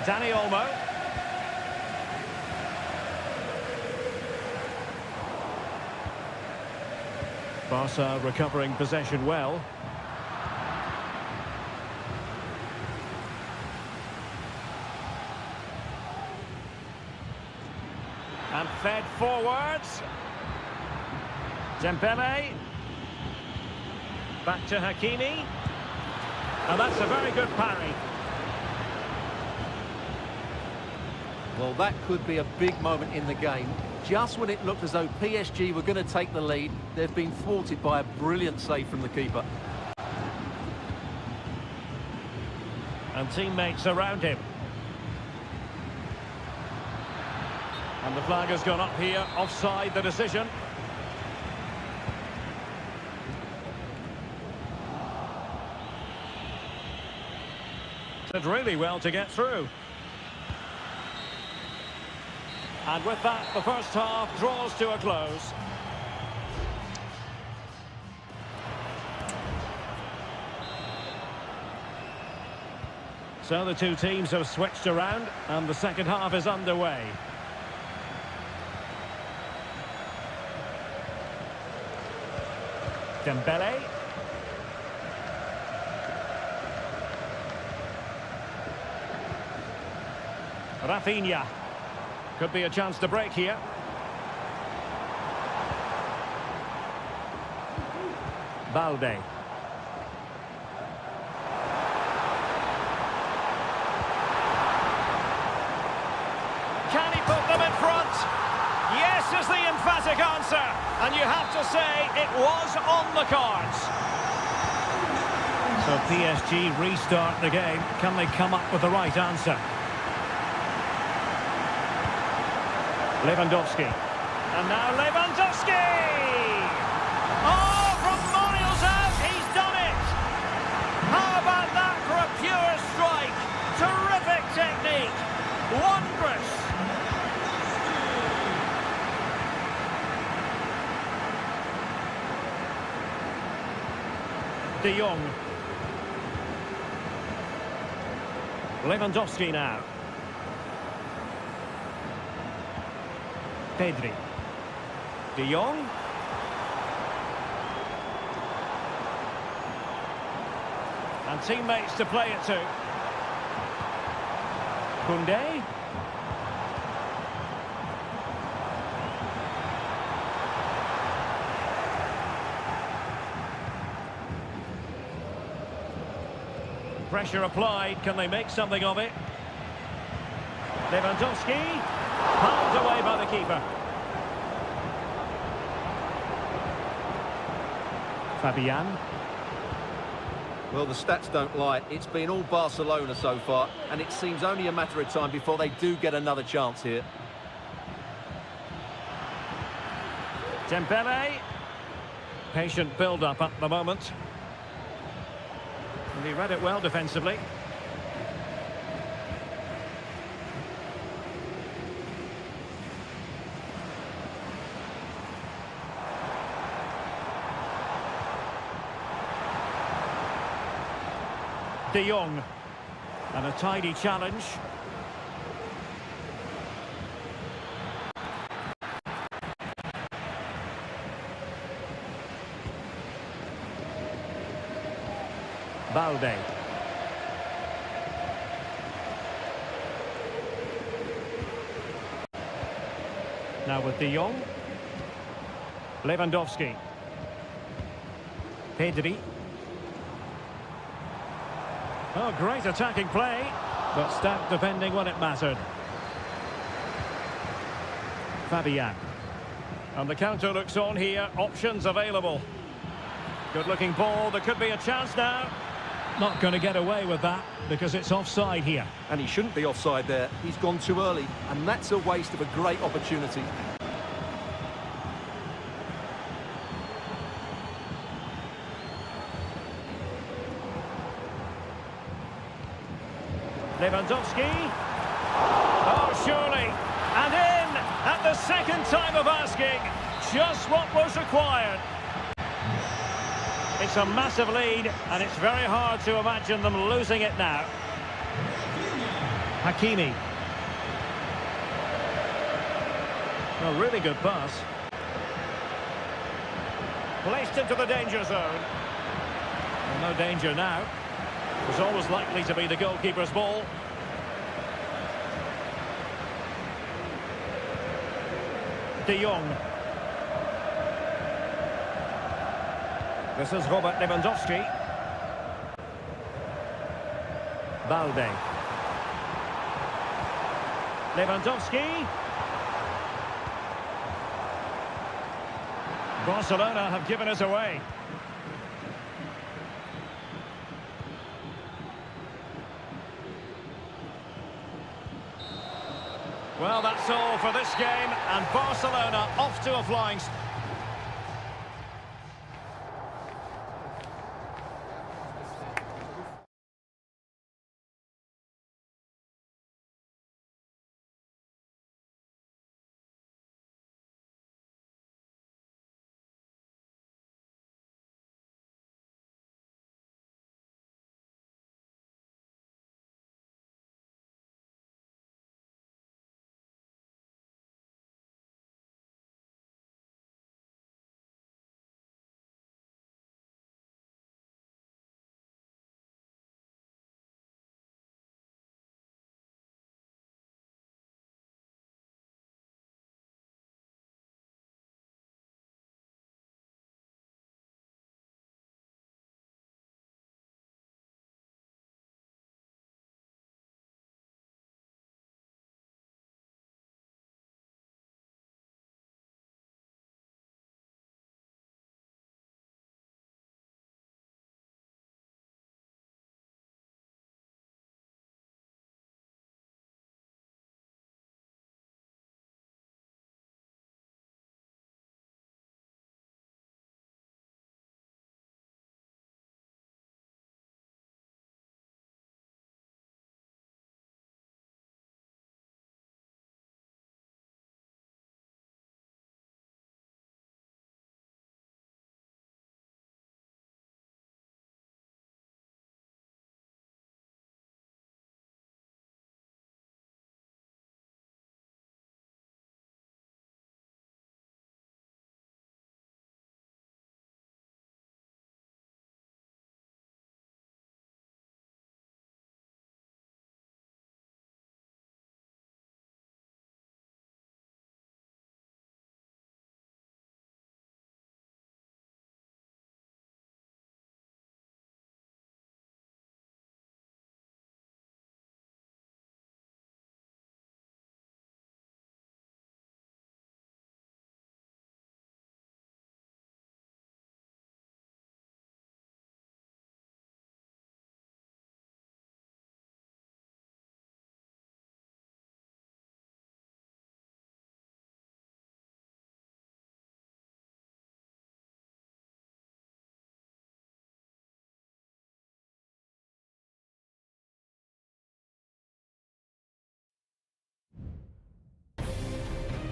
Danny Olmo. Barca recovering possession well. And fed forwards. Dembele. Back to Hakimi. And that's a very good parry. Well, that could be a big moment in the game. Just when it looked as though PSG were going to take the lead, they've been thwarted by a brilliant save from the keeper. And teammates around him. And the flag has gone up here, offside the decision. Did really well to get through. And with that, the first half draws to a close. So the two teams have switched around, and the second half is underway. Dembele. Rafinha. Could be a chance to break here. Balde. Can he put them in front? Yes is the emphatic answer. And you have to say it was on the cards. So PSG restart the game. Can they come up with the right answer? Lewandowski. And now Lewandowski! Oh, from miles out, he's done it! How about that for a pure strike? Terrific technique. Wondrous. De Jong. Lewandowski now. Pedri. De Jong. And teammates to play it to. Koundé. Pressure applied. Can they make something of it? Lewandowski. Palmed away by the keeper. Fabian. Well, the stats don't lie. It's been all Barcelona so far, and it seems only a matter of time before they do get another chance here. Dembele. Patient build-up at the moment. And he read it well defensively. De Jong. And a tidy challenge. Balde. Now with De Jong. Lewandowski. Pedri. Oh, great attacking play, but stout defending when it mattered. Fabian. And the counter looks on here, options available. Good looking ball, there could be a chance now. Not going to get away with that, because it's offside here. And he shouldn't be offside there. He's gone too early, and that's a waste of a great opportunity. Lewandowski. Oh, surely. And in at the second time of asking. Just what was required. It's a massive lead, and it's very hard to imagine them losing it now. Hakimi. A really good pass. Placed into the danger zone. Well, no danger now. It was always likely to be the goalkeeper's ball. De Jong. This is Robert Lewandowski. Balde. Lewandowski. Barcelona have given us away. Well, that's all for this game, and Barcelona off to a flying start.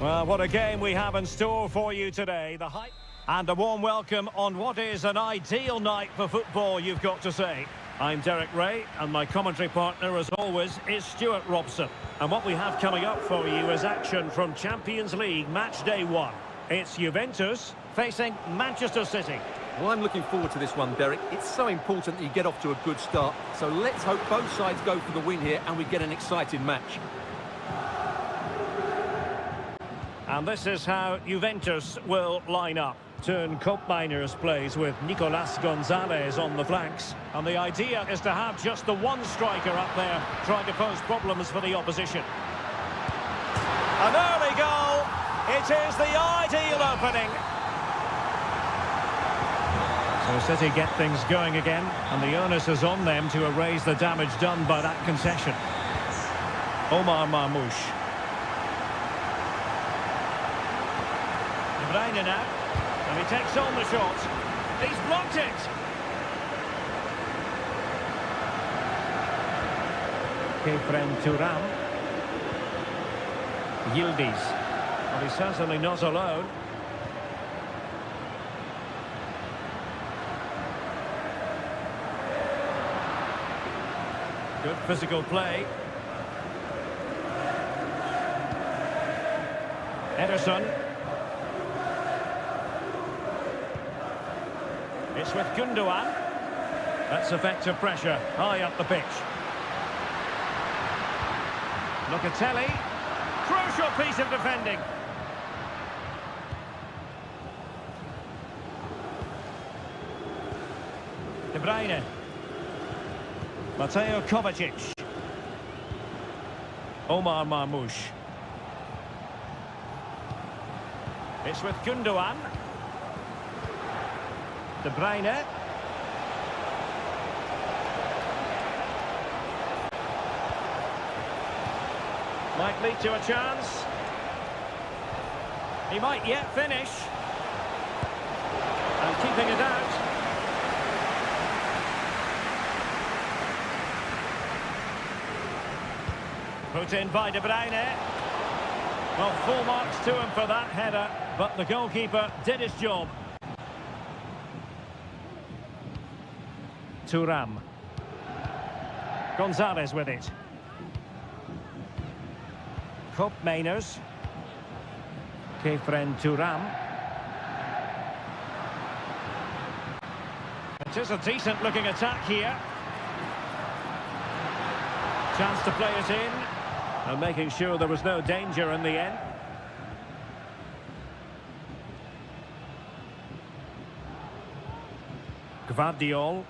Well, what a game we have in store for you today. The hype and a warm welcome on what is an ideal night for football, you've got to say. I'm Derek Ray, and my commentary partner, as always, is Stuart Robson. And what we have coming up for you is action from Champions League Match Day 1. It's Juventus facing Manchester City. Well, I'm looking forward to this one, Derek. It's so important that you get off to a good start. So let's hope both sides go for the win here and we get an exciting match. And this is how Juventus will line up. Turn Koopmeiners plays with Nicolas Gonzalez on the flanks. And the idea is to have just the one striker up there trying to pose problems for the opposition. An early goal. It is the ideal opening. So City get things going again, and the onus is on them to erase the damage done by that concession. Omar Marmoush. Now, and he takes on the shot. He's blocked it. Kefren Turam. Yildiz. Well, he's certainly not alone. Good physical play. Ederson. It's with Gundogan. That's effective pressure, high up the pitch. Locatelli. Crucial piece of defending. De Bruyne. Mateo Kovacic. Omar Marmoush. It's with Gundogan. De Bruyne. Might lead to a chance. He might yet finish. And keeping it out. Put in by De Bruyne. Well, full marks to him for that header, but the goalkeeper did his job. Thuram. Gonzalez with it. Koopmeiners. Kefren Thuram. It is a decent looking attack here. Chance to play it in. And making sure there was no danger in the end. Gvardiol.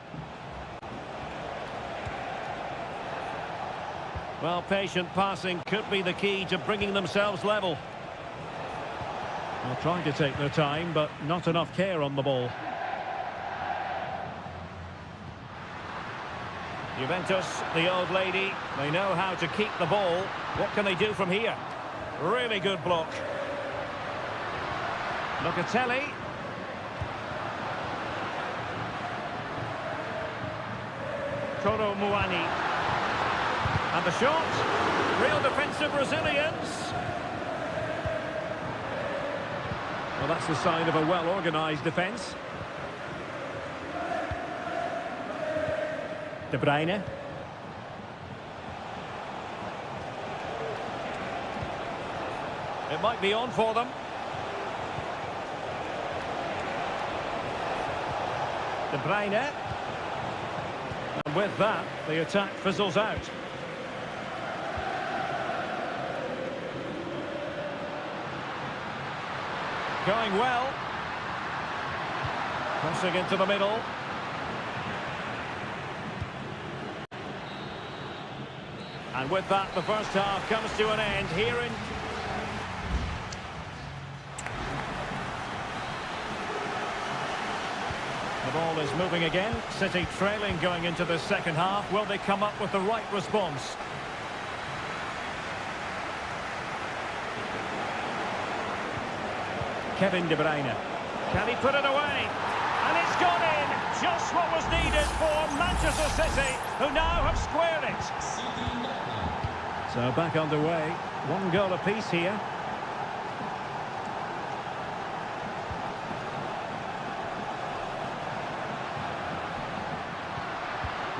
Well, patient passing could be the key to bringing themselves level. Well, trying to take their time, but not enough care on the ball. Juventus, the old lady, they know how to keep the ball. What can they do from here? Really good block. Locatelli. Kolo Muani. And the shot. Real defensive Brazilians. Well, that's the sign of a well-organised defence. De Bruyne. It might be on for them. De Bruyne. And with that, the attack fizzles out. Going well. Crossing into the middle. And with that, the first half comes to an end here in... The ball is moving again. City trailing going into the second half. Will they come up with the right response? Kevin De Bruyne. Can he put it away? And it's gone in! Just what was needed for Manchester City, who now have squared it. So back underway. One goal apiece here.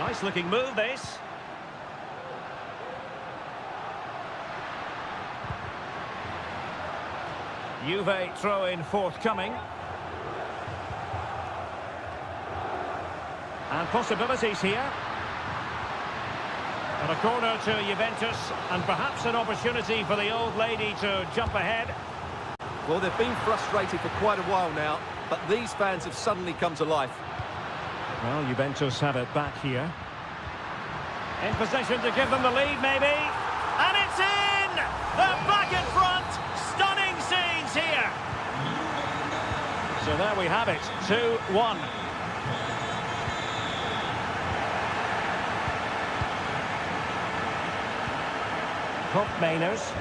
Nice looking move, this. Juve throw-in forthcoming. And possibilities here. And a corner to Juventus, and perhaps an opportunity for the old lady to jump ahead. Well, they've been frustrated for quite a while now, but these fans have suddenly come to life. Well, Juventus have it back here. In position to give them the lead, maybe. And it's in! They're back in front! Stunning scenes here! So there we have it, 2-1. Koopmeiners.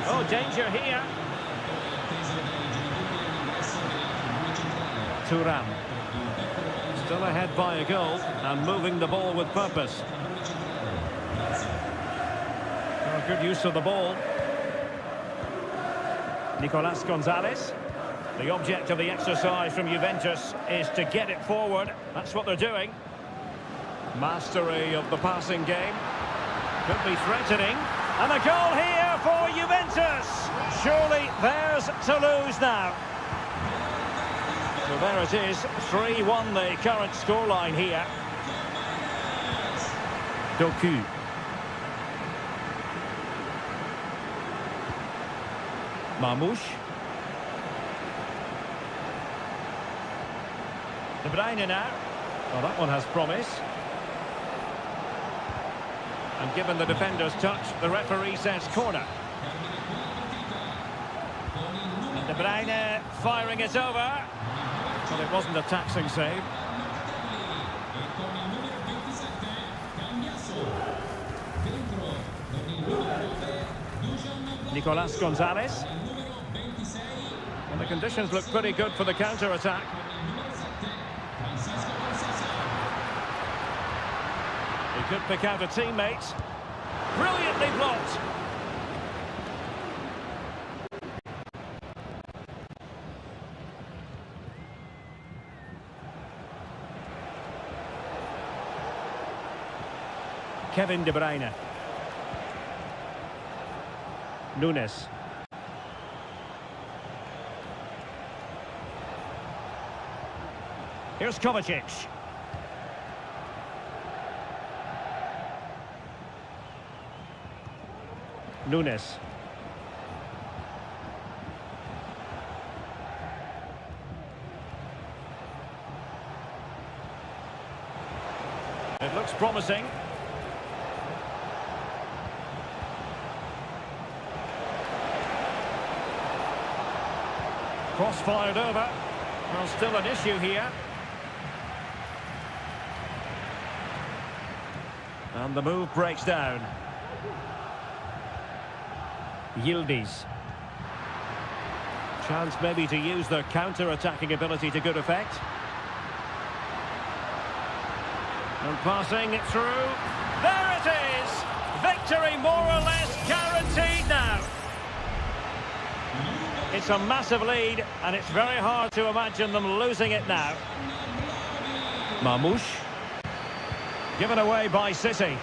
Oh, danger here. Thuram. Still ahead by a goal and moving the ball with purpose. Oh, good use of the ball. Nicolas Gonzalez. The object of the exercise from Juventus is to get it forward. That's what they're doing. Mastery of the passing game. Could be threatening. And a goal here for Juventus. Surely theirs to lose now. So there it is, 3-1 the current scoreline here. Doku. Marmoush. De Bruyne now. Well, that one has promise. And given the defender's touch, the referee says corner. And De Bruyne firing it over. Well, it wasn't a taxing save. Nicolas Gonzalez. And the conditions look pretty good for the counter-attack. He could pick out a teammate. Brilliantly blocked. Kevin De Bruyne. Nunes. Here's Kovacic. Nunes. It looks promising. Cross fired over. Well, still an issue here. And the move breaks down. Yildiz. Chance maybe to use their counter-attacking ability to good effect. And passing it through. There it is! Victory more or less guaranteed now. It's a massive lead, and it's very hard to imagine them losing it now. Marmoush. Given away by City.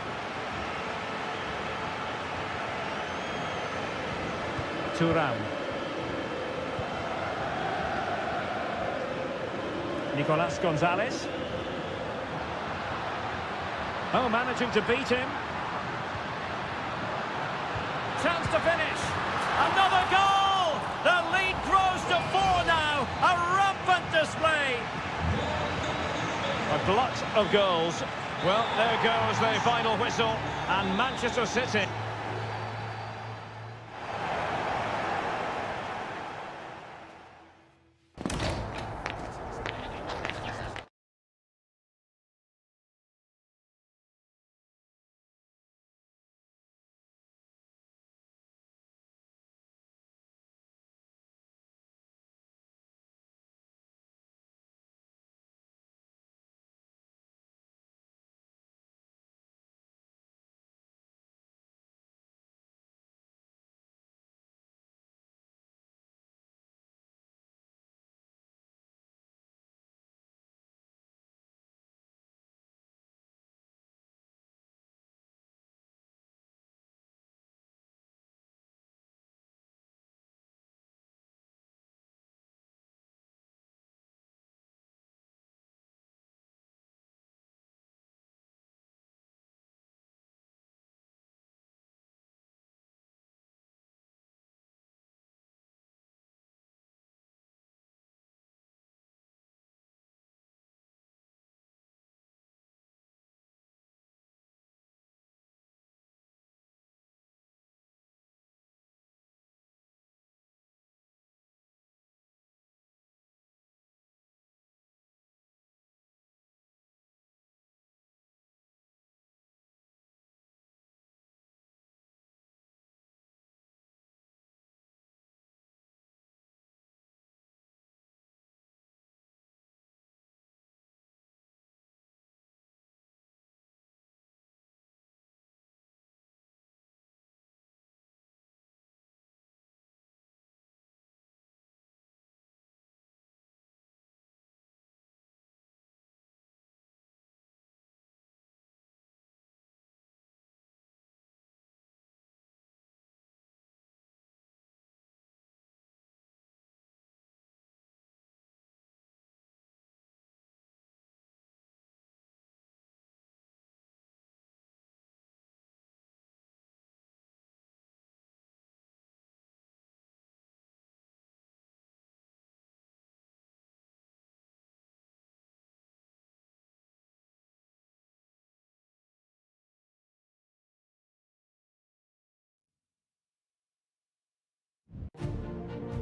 Thuram. Nicolas Gonzalez. Oh, managing to beat him. Chance to finish. Another goal! The lead grows to 4 now. A rampant display. A glut of goals. Well, there goes the final whistle. And Manchester City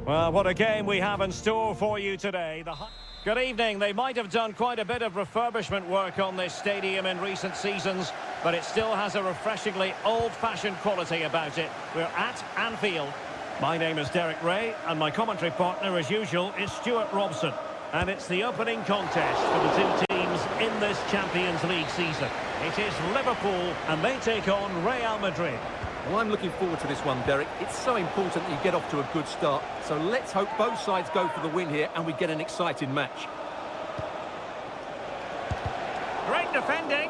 Well, what a game we have in store for you today. Good evening. They might have done quite a bit of refurbishment work on this stadium in recent seasons, but it still has a refreshingly old-fashioned quality about it. We're at Anfield. My name is Derek Ray, and my commentary partner, as usual, is Stuart Robson. And it's the opening contest for the two teams in this Champions League season. It is Liverpool, and they take on Real Madrid. Well, I'm looking forward to this one, Derek. It's so important that you get off to a good start. So let's hope both sides go for the win here and we get an exciting match. Great defending.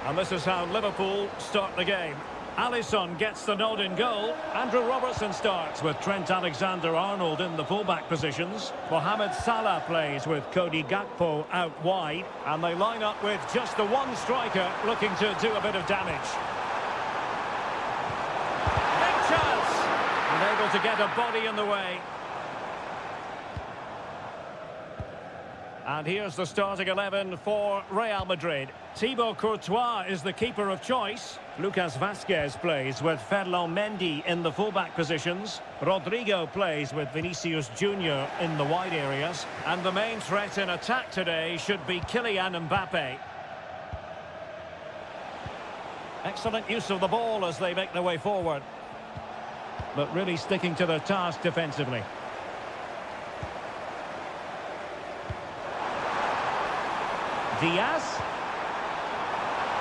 And this is how Liverpool start the game. Alisson gets the nod in goal. Andrew Robertson starts with Trent Alexander-Arnold in the fullback positions. Mohamed Salah plays with Cody Gakpo out wide. And they line up with just the one striker looking to do a bit of damage. Big chance! And able to get a body in the way. And here's the starting 11 for Real Madrid. Thibaut Courtois is the keeper of choice. Lucas Vazquez plays with Ferland Mendy in the fullback positions. Rodrigo plays with Vinicius Junior in the wide areas. And the main threat in attack today should be Kylian Mbappe. Excellent use of the ball as they make their way forward. But really sticking to their task defensively. Diaz.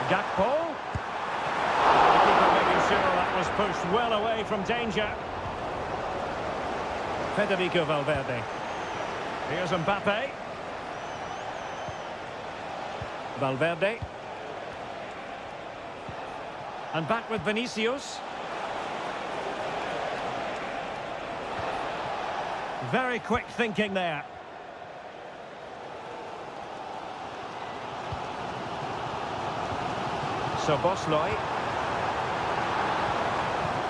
Gakpo. The keeper making sure that was pushed well away from danger. Federico Valverde. Here's Mbappe. Valverde. And back with Vinicius. Very quick thinking there. So Bosley.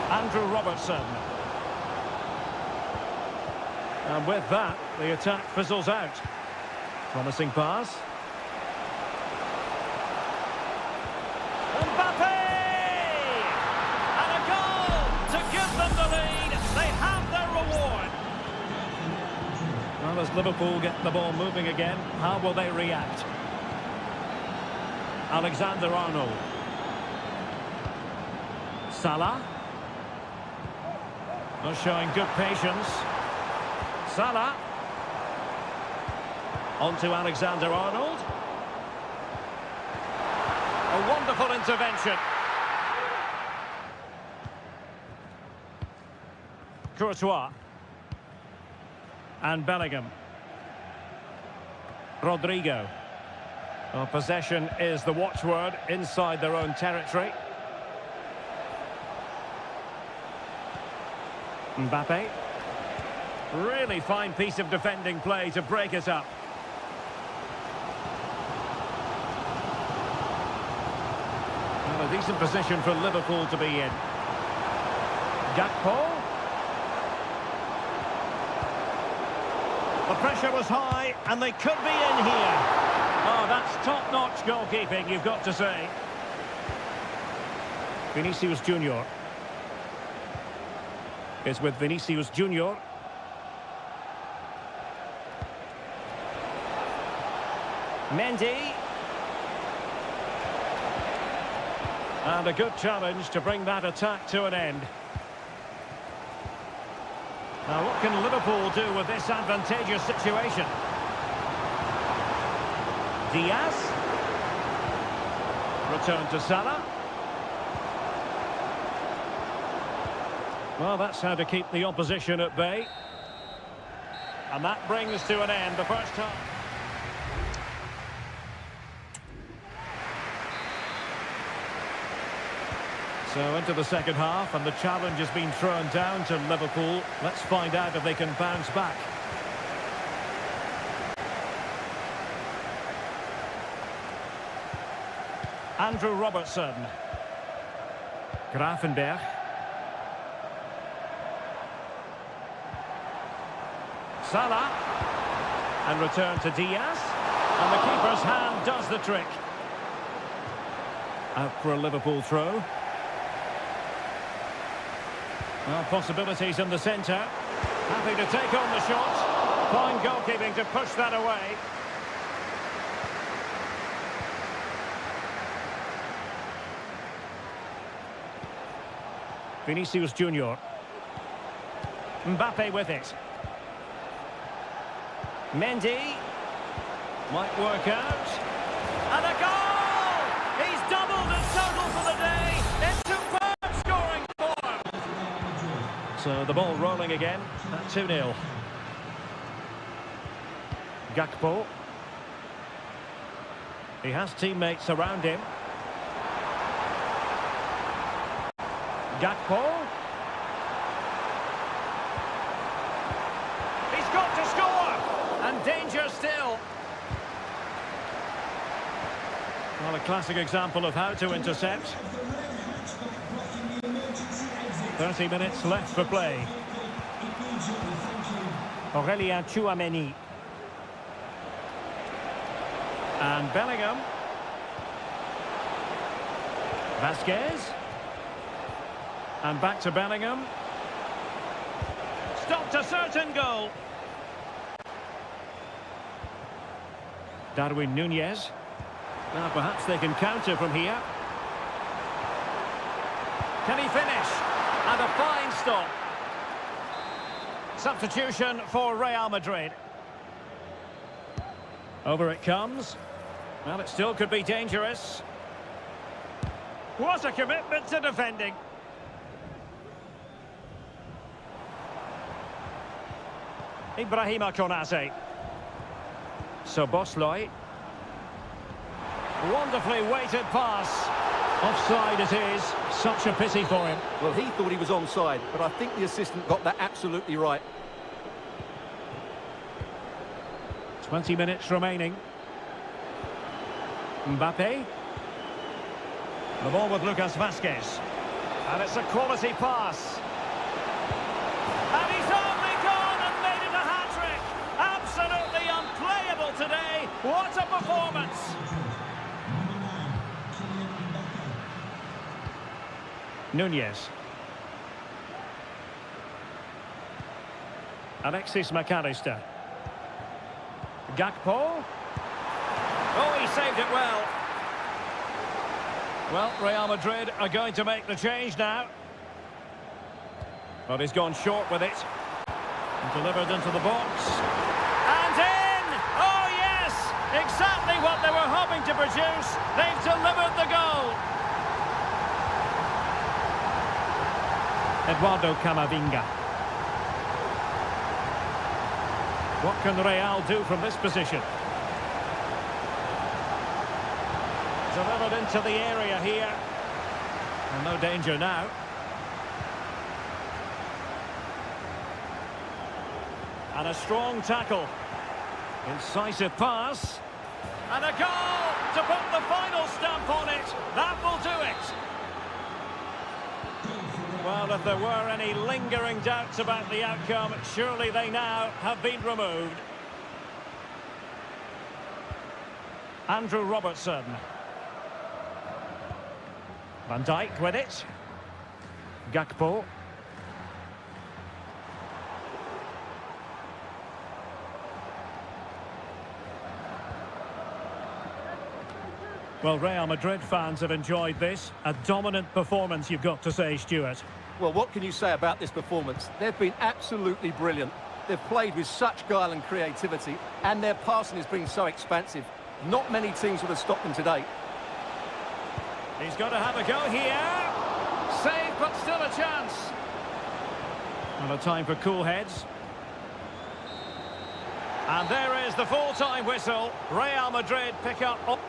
Andrew Robertson. And with that, the attack fizzles out. Promising pass. Mbappe! And a goal to give them the lead. They have their reward. Well, as Liverpool get the ball moving again, how will they react? Alexander-Arnold. Salah. Not showing good patience. Salah. On to Alexander-Arnold. A wonderful intervention. Courtois. And Bellingham. Rodrigo. Well, possession is the watchword inside their own territory. Mbappe. Really fine piece of defending play to break it up. Well, a decent position for Liverpool to be in. Gakpo. The pressure was high and they could be in here. Oh, that's top-notch goalkeeping, you've got to say. Vinicius Junior. Is with Vinicius Junior. Mendy. And a good challenge to bring that attack to an end. Now, what can Liverpool do with this advantageous situation? Diaz. Return to Salah. Well, that's how to keep the opposition at bay. And that brings to an end the first half. So into the second half, and the challenge has been thrown down to Liverpool. Let's find out if they can bounce back. Andrew Robertson. Gravenberch. Salah. And return to Diaz. And the keeper's hand does the trick. Out for a Liverpool throw. Well, possibilities in the centre. Happy to take on the shot. Fine goalkeeping to push that away. Vinicius Junior. Mbappe with it. Mendy. Might work out. And a goal! He's doubled his total for the day. It's superb scoring form. So the ball rolling again at 2-0. Gakpo. He has teammates around him. Gakpo. He's got to score! And danger still. Well, a classic example of how to intercept. 30 minutes left for play. Aurélien Tchouameni. And Bellingham. Vasquez. And back to Bellingham. Stopped a certain goal. Darwin Núñez. Now perhaps they can counter from here. Can he finish? And a fine stop. Substitution for Real Madrid. Over it comes. Well, it still could be dangerous. What a commitment to defending. Ibrahima Konate. Szoboszlai. Wonderfully weighted pass. Offside it is. Such a pity for him. Well, he thought he was onside, but I think the assistant got that absolutely right. 20 minutes remaining. Mbappe. The ball with Lucas Vasquez. And it's a quality pass. And he's only gone and made it a hat-trick. Absolutely unplayable today. What a performance. Núñez. Alexis McAllister. Gakpo. Oh, he saved it well. Well, Real Madrid are going to make the change now. But he's gone short with it. And delivered into the box. And in! Oh, yes! Exactly what they were hoping to produce. They've delivered the goal. Eduardo Camavinga. What can Real do from this position? Delivered into the area here. And no danger now. And a strong tackle. Incisive pass. And a goal to put the final stamp on it. That will do it. Well, if there were any lingering doubts about the outcome, surely they now have been removed. Andrew Robertson. Van Dijk with it. Gakpo. Well, Real Madrid fans have enjoyed this. A dominant performance, you've got to say, Stuart. Well, what can you say about this performance? They've been absolutely brilliant. They've played with such guile and creativity, and their passing has been so expansive. Not many teams would have stopped them today. He's got to have a go here. Save, but still a chance. And a time for cool heads. And there is the full-time whistle. Real Madrid pick up...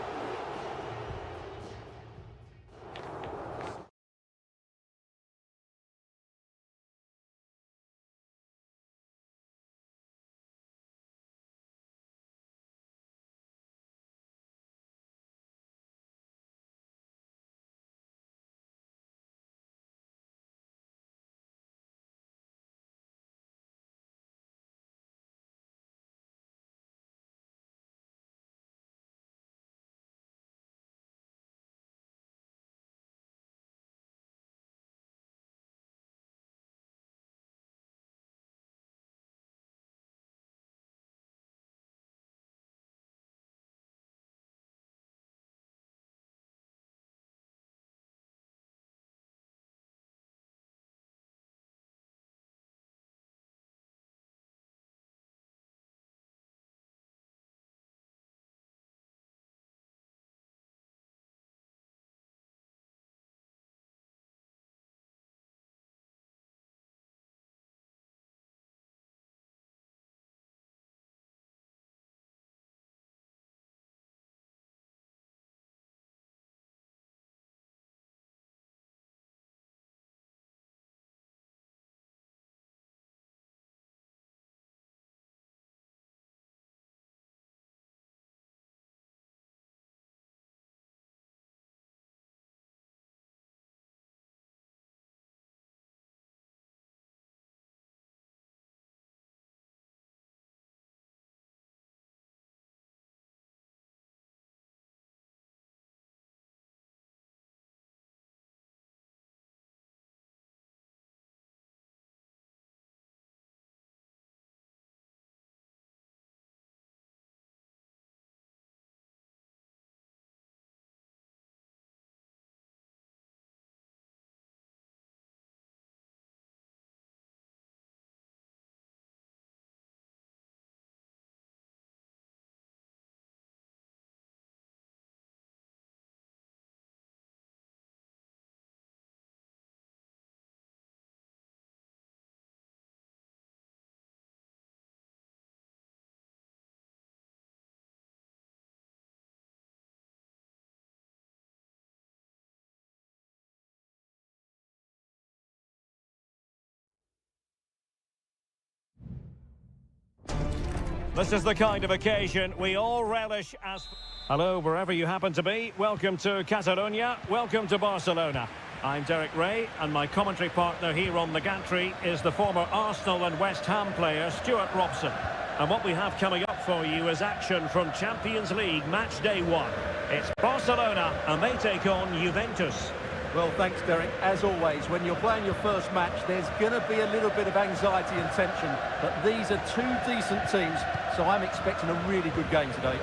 This is the kind of occasion we all relish as... Hello, wherever you happen to be. Welcome to Catalonia. Welcome to Barcelona. I'm Derek Ray, and my commentary partner here on the gantry is the former Arsenal and West Ham player, Stuart Robson. And what we have coming up for you is action from Champions League match day 1. It's Barcelona, and they take on Juventus. Well, thanks, Derek. As always, when you're playing your first match, there's going to be a little bit of anxiety and tension. But these are two decent teams, so I'm expecting a really good game today.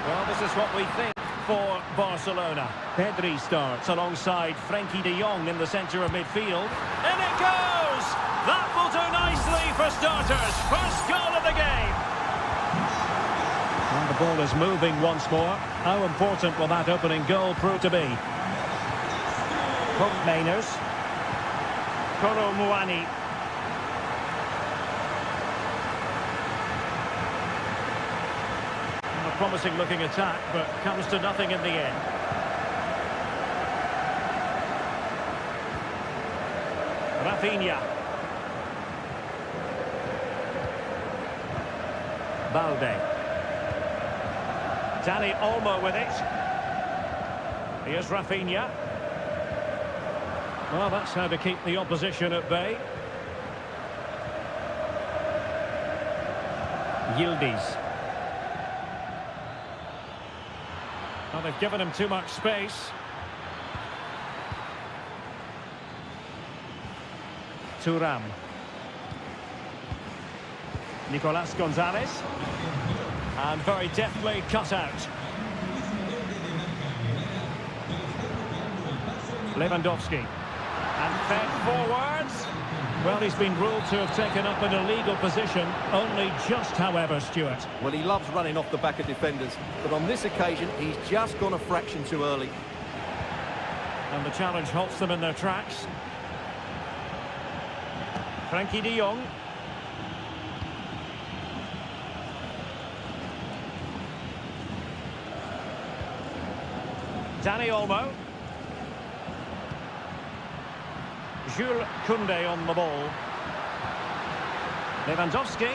Well, this is what we think for Barcelona. Pedri starts alongside Frenkie de Jong in the centre of midfield. In it goes! That will do nicely for starters. First goal of the game. And the ball is moving once more. How important will that opening goal prove to be? Mainers. Kolo Muani. A promising looking attack, but comes to nothing in the end. Rafinha. Balde. Dani Olmo with it. Here's Rafinha. Well, that's how to keep the opposition at bay. Yildiz. Well, they've given him too much space. Thuram. Nicolas Gonzalez. And very deftly cut out. Lewandowski. And fed forwards. Well, he's been ruled to have taken up an illegal position. Only just, however, Stuart. Well, he loves running off the back of defenders. But on this occasion, he's just gone a fraction too early. And the challenge halts them in their tracks. Frenkie de Jong. Dani Olmo. Jules Koundé on the ball. Lewandowski.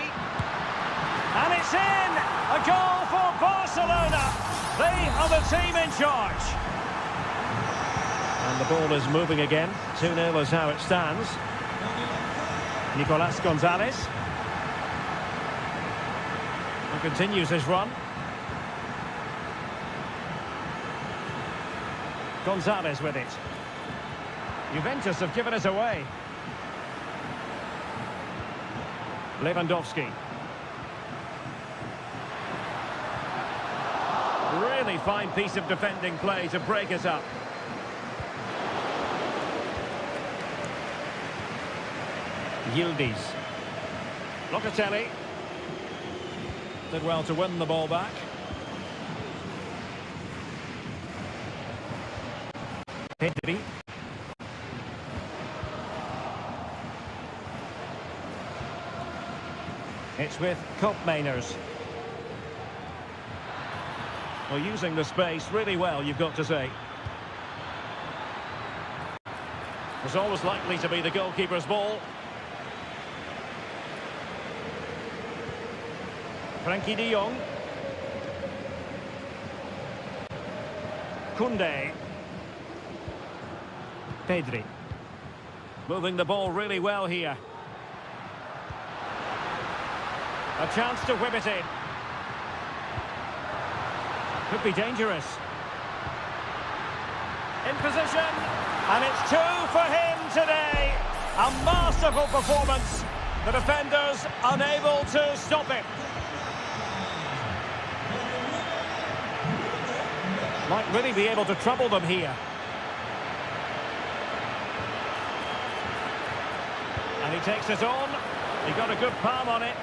And it's in! A goal for Barcelona! They are the team in charge. And the ball is moving again. 2-0 is how it stands. Nicolas Gonzalez. And continues his run. Gonzalez with it. Juventus have given us away. Lewandowski. Really fine piece of defending play to break us up. Yildiz. Locatelli. Did well to win the ball back. Pedri. It's with Mainers. Well, using the space really well, you've got to say. Was always likely to be the goalkeeper's ball. Frenkie de Jong. Koundé. Pedri. Moving the ball really well here. A chance to whip it in. Could be dangerous. In position. And it's 2 for him today. A masterful performance. The defenders unable to stop him. Might really be able to trouble them here. And he takes it on. He got a good palm on it.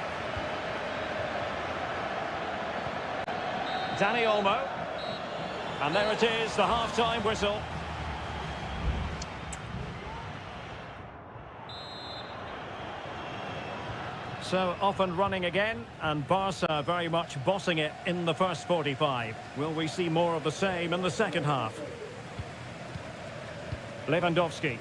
Dani Olmo. And there it is, the half-time whistle. So off and running again, and Barca very much bossing it in the first 45. Will we see more of the same in the second half? Lewandowski.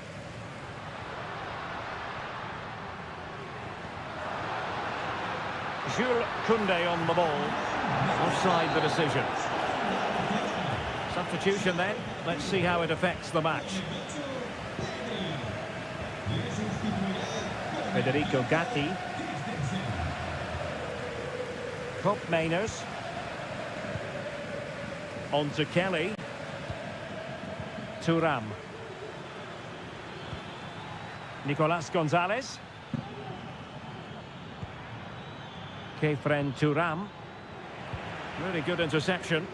Jules Koundé on the ball. Offside the decision. Substitution then. Let's see how it affects the match. Federico Gatti. Cop Mainers. On to Kelly. Thuram. Nicolas Gonzalez. Kefren Thuram. Really good interception.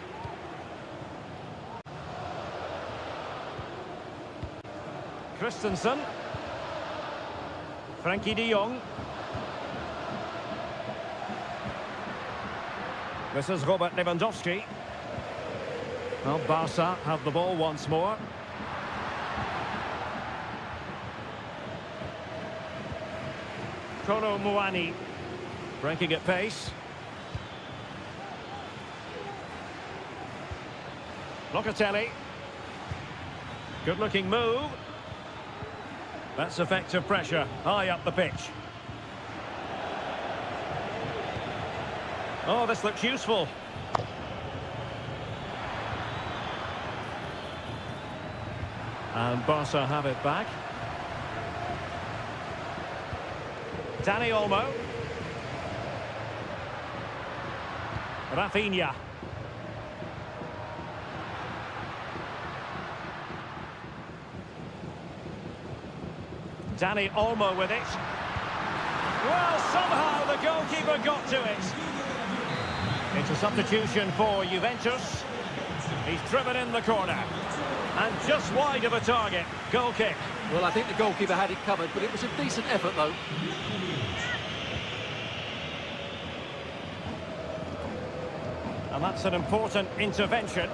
Christensen. Frankie de Jong. This is Robert Lewandowski. Well, Barca have the ball once more. Kolo Muani breaking at pace. Locatelli. Good looking move. That's effective pressure high up the pitch. Oh, this looks useful. And Barca have it back. Dani Olmo. Rafinha. Dani Olmo with it. Well, somehow the goalkeeper got to it. It's a substitution for Juventus. He's driven in the corner. And just wide of a target. Goal kick. Well, I think the goalkeeper had it covered, but it was a decent effort, though. And that's an important intervention.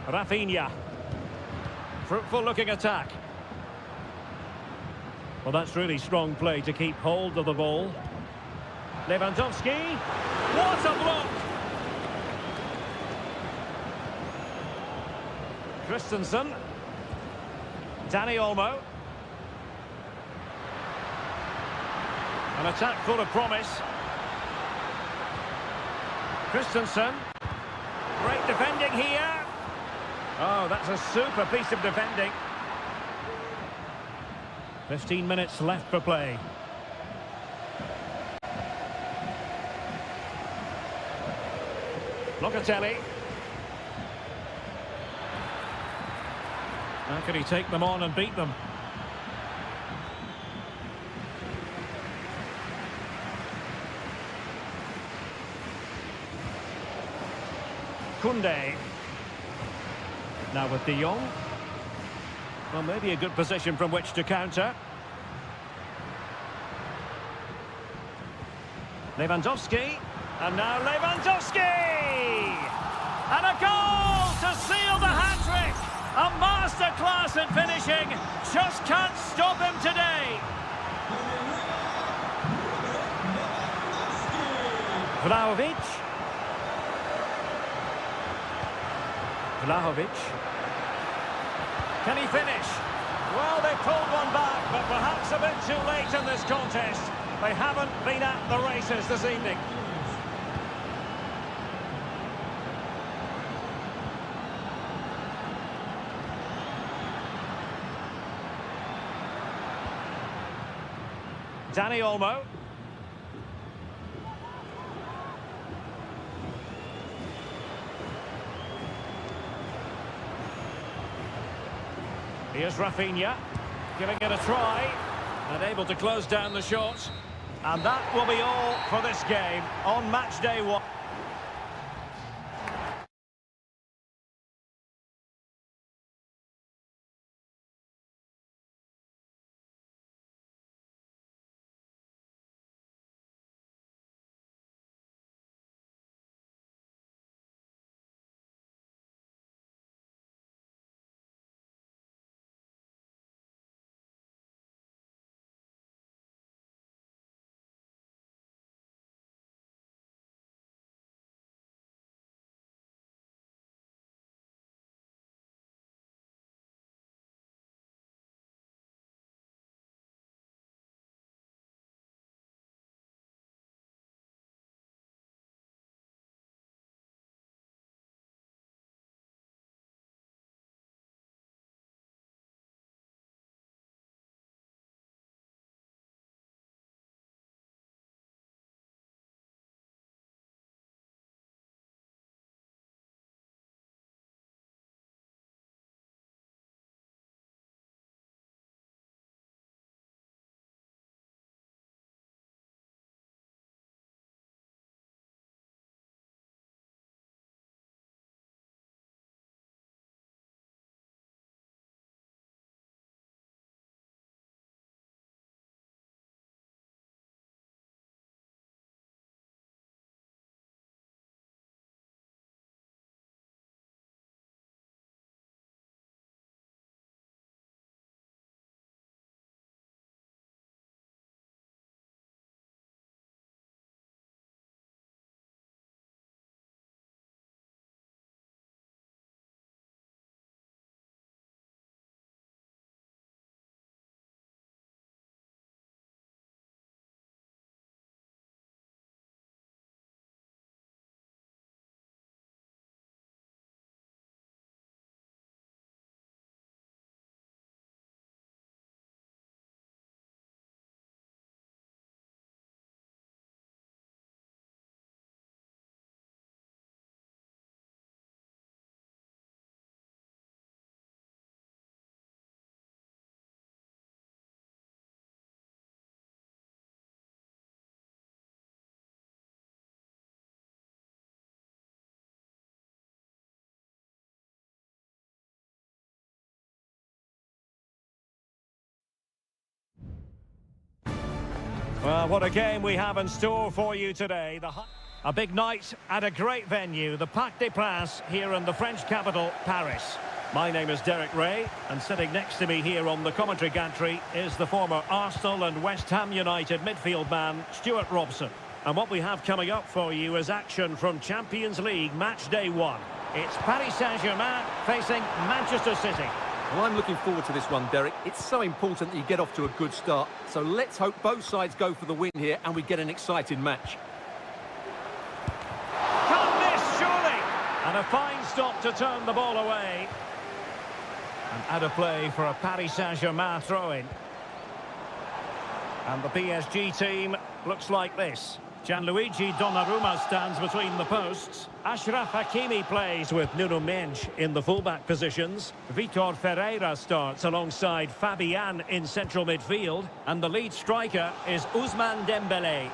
Rafinha. Fruitful looking attack. Well, that's really strong play to keep hold of the ball. Lewandowski. What a block! Christensen. Dani Olmo. An attack full of promise. Christensen. Great defending here. Oh, that's a super piece of defending. 15 minutes left for play. Locatelli. How can he take them on and beat them? Koundé. Now with de Jong. Well, maybe a good position from which to counter. Lewandowski. And now Lewandowski! And a goal to seal the hat-trick! A masterclass in finishing. Just can't stop him today. Vlahovic. Vlahovic. Can he finish? Well, they pulled one back, but perhaps a bit too late in this contest. They haven't been at the races this evening. Dani Olmo. Here's Rafinha, giving it a try, and able to close down the shot. And that will be all for this game on match day 1. Well, what a game we have in store for you today. A big night at a great venue, the Parc des Princes, here in the French capital, Paris. My name is Derek Ray, and sitting next to me here on the commentary gantry is the former Arsenal and West Ham United midfield man, Stuart Robson. And what we have coming up for you is action from Champions League match day 1. It's Paris Saint-Germain facing Manchester City. Well, I'm looking forward to this one, Derek. It's so important that you get off to a good start. So let's hope both sides go for the win here and we get an exciting match. Can't miss, surely! And a fine stop to turn the ball away. And out of play for a Paris Saint-Germain throw-in. And the PSG team looks like this. Gianluigi Donnarumma stands between the posts. Achraf Hakimi plays with Nuno Mendes in the fullback positions. Vitor Ferreira starts alongside Fabian in central midfield. And the lead striker is Ousmane Dembélé.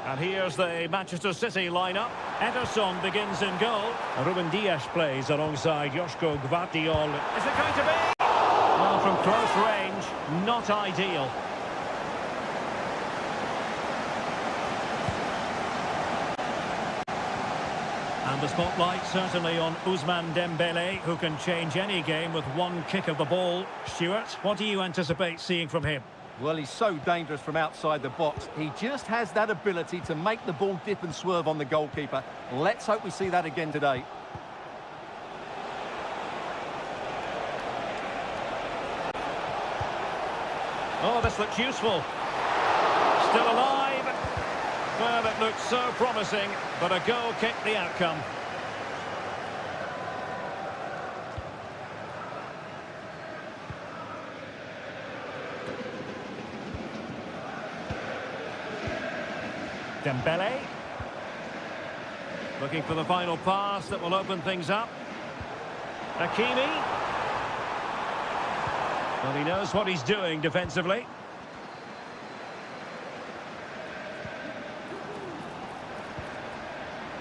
And here's the Manchester City lineup. Ederson begins in goal. Ruben Dias plays alongside Joško Gvardiol. Is it going to be? Well, from close range, not ideal. And the spotlight certainly on Ousmane Dembélé, who can change any game with one kick of the ball. Stuart, what do you anticipate seeing from him? Well, he's so dangerous from outside the box. He just has that ability to make the ball dip and swerve on the goalkeeper. Let's hope we see that again today. Oh, this looks useful. Still alive. Well, it looked so promising, but a goal kicked the outcome. Dembélé. Looking for the final pass that will open things up. Hakimi. Well, he knows what he's doing defensively.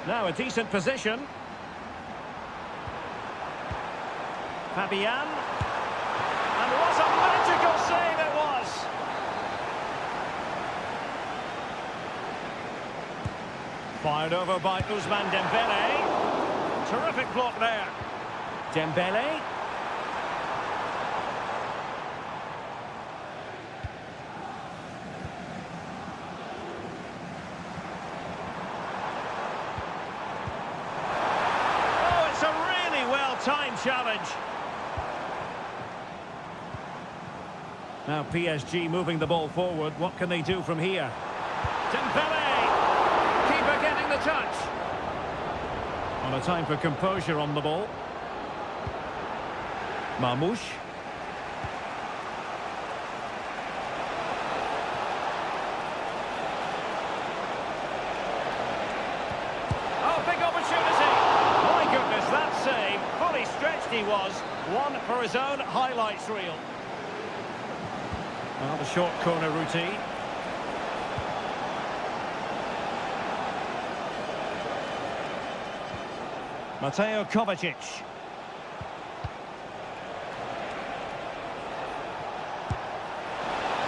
Now a decent position. Fabian. And what a magical save it was! Fired over by Ousmane Dembélé. Terrific block there. Dembélé. Time challenge. Now PSG moving the ball forward. What can they do from here? Dembélé! Keeper getting the touch. On a time for composure on the ball. Marmoush. Oh, big opportunity. My goodness, that save. Fully stretched he was. One for his own highlights reel. Well, the short corner routine. Mateo Kovacic.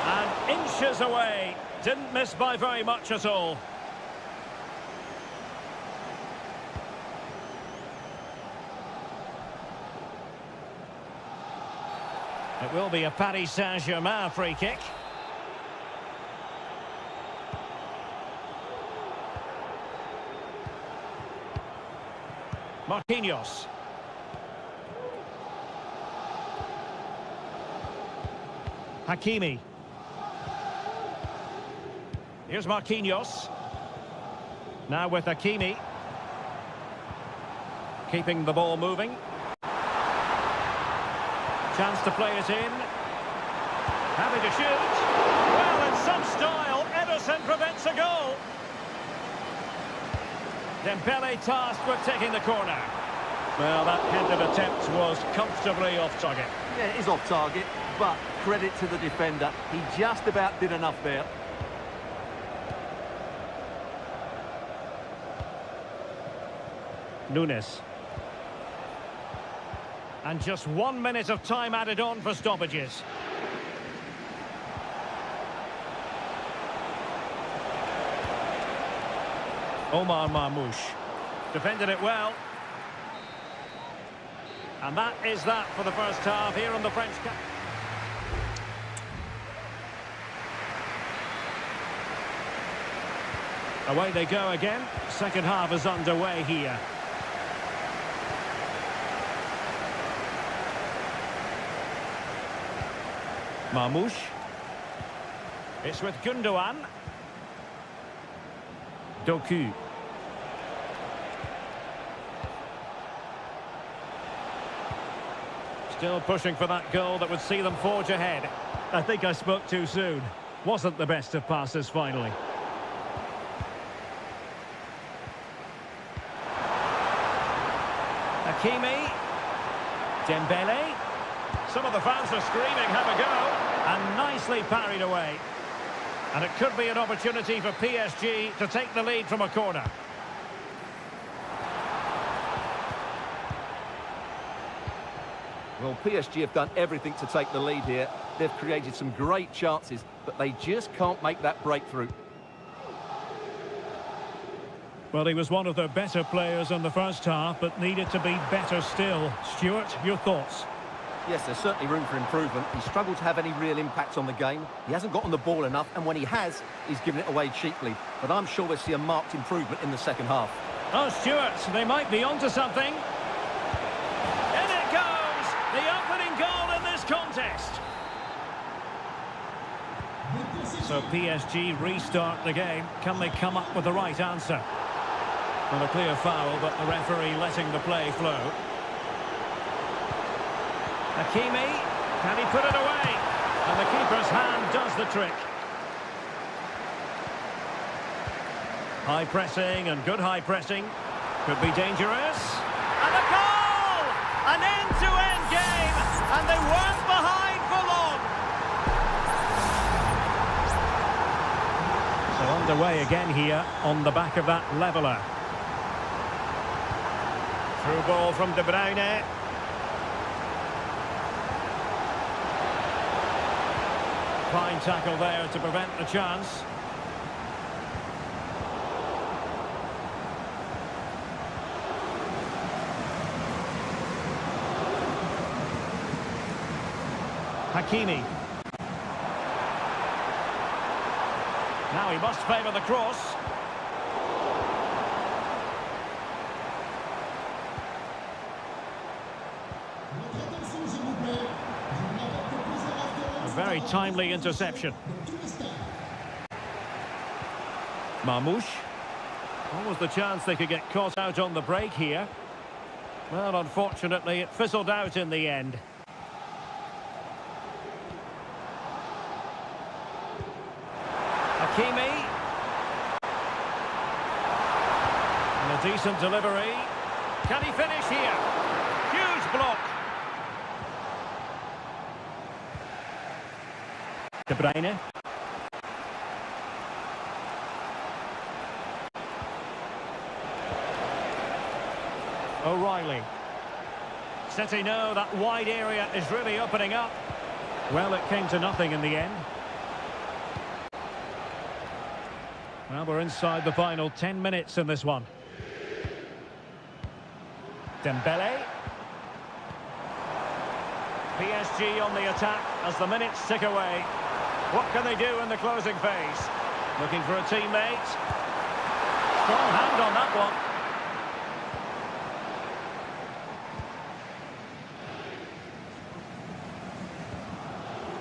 And inches away. Didn't miss by very much at all. It will be a Paris Saint-Germain free kick. Marquinhos. Hakimi. Here's Marquinhos. Now with Hakimi. Keeping the ball moving. Chance to play it in. Happy to shoot. Well, in some style, Ederson prevents a goal. Dembélé tasked with taking the corner. Well, that headed attempt was comfortably off target. Yeah, it is off target, but credit to the defender. He just about did enough there. Nunes. And just 1 minute of time added on for stoppages. Omar Marmoush. Defended it well. And that is that for the first half here on the French Cup. Away they go again. Second half is underway here. Marmoush. It's with Gundogan. Doku. Still pushing for that goal that would see them forge ahead. I think I spoke too soon. Wasn't the best of passes finally. Hakimi. Dembele. Some of the fans are screaming, have a go. And nicely parried away. And it could be an opportunity for PSG to take the lead from a corner. Well, PSG have done everything to take the lead here. They've created some great chances, but they just can't make that breakthrough. Well, he was one of their better players in the first half, but needed to be better still. Stuart, your thoughts? Yes, there's certainly room for improvement. He's struggled to have any real impact on the game. He hasn't got on the ball enough, and when he has, he's given it away cheaply. But I'm sure we'll see a marked improvement in the second half. Oh, Stuart, they might be onto something. In it goes! The opening goal in this contest. So PSG restart the game. Can they come up with the right answer? Well, a clear foul, but the referee letting the play flow. Hakimi, can he put it away? And the keeper's hand does the trick. High pressing and good high pressing. Could be dangerous. And a goal! An end-to-end game, and they weren't behind for long. So underway again here on the back of that leveller. Through ball from De Bruyne. Fine tackle there to prevent the chance. Hakimi. Now he must favour the cross. A very timely interception. Marmoush. What was the chance they could get caught out on the break here? Well, unfortunately, it fizzled out in the end. Hakimi. And a decent delivery. Can he finish here? Huge block. De Bruyne. O'Reilly. City know that wide area is really opening up. Well, it came to nothing in the end. Well, we're inside the final 10 minutes in this one. Dembele. PSG on the attack as the minutes tick away. What can they do in the closing phase? Looking for a teammate. Strong hand on that one.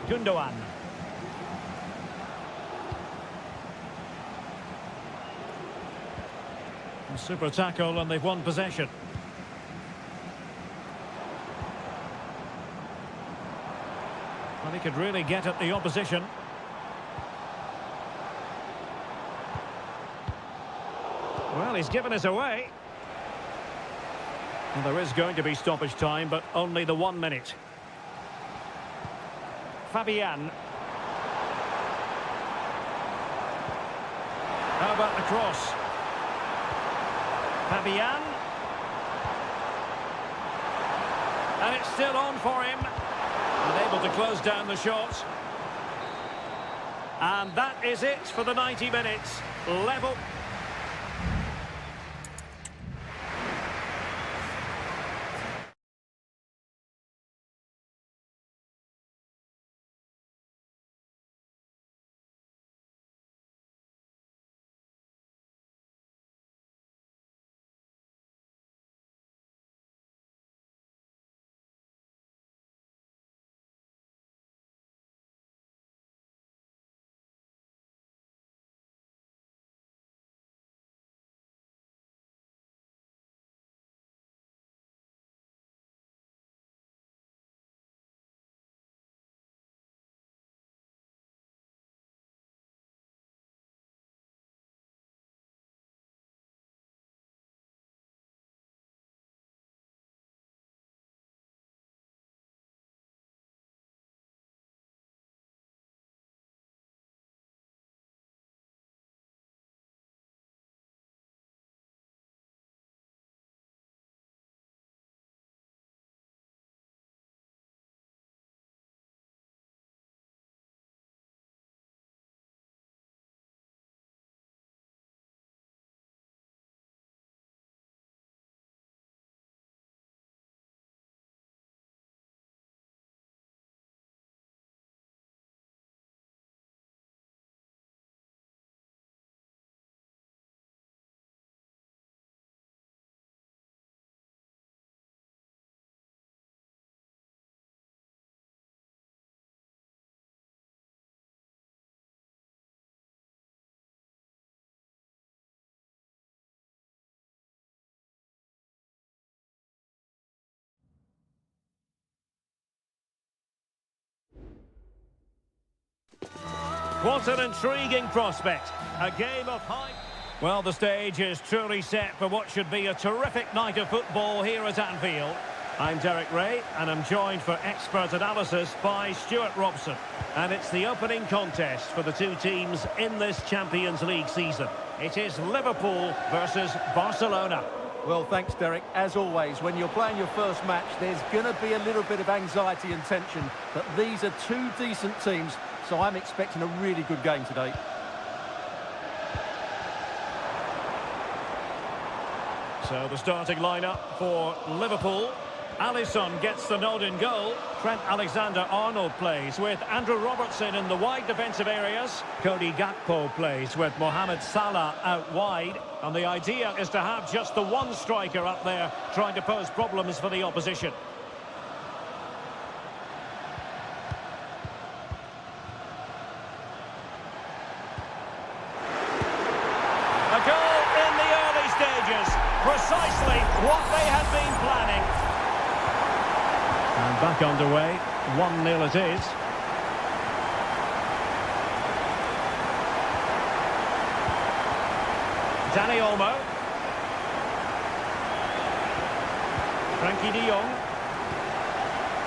Gundogan. Super tackle and they've won possession. Well, he could really get at the opposition. Well, he's given us away. Well, there is going to be stoppage time, but only the 1 minute. Fabian. How about the cross? Fabian. And it's still on for him. Unable to close down the shot. And that is it for the 90 minutes. Level. What an intriguing prospect. A game of high... Well, the stage is truly set for what should be a terrific night of football here at Anfield. I'm Derek Ray, and I'm joined for expert analysis by Stuart Robson. And it's the opening contest for the two teams in this Champions League season. It is Liverpool versus Barcelona. Well, thanks, Derek. As always, when you're playing your first match, there's going to be a little bit of anxiety and tension. But these are two decent teams, so I'm expecting a really good game today. So the starting lineup for Liverpool. Alisson gets the nod in goal. Trent Alexander-Arnold plays with Andrew Robertson in the wide defensive areas. Cody Gakpo plays with Mohamed Salah out wide. And the idea is to have just the one striker up there trying to pose problems for the opposition. A goal in the early stages. Precisely what they had been planning. And back underway, 1-0 it is. Dani Olmo. Frankie de Jong.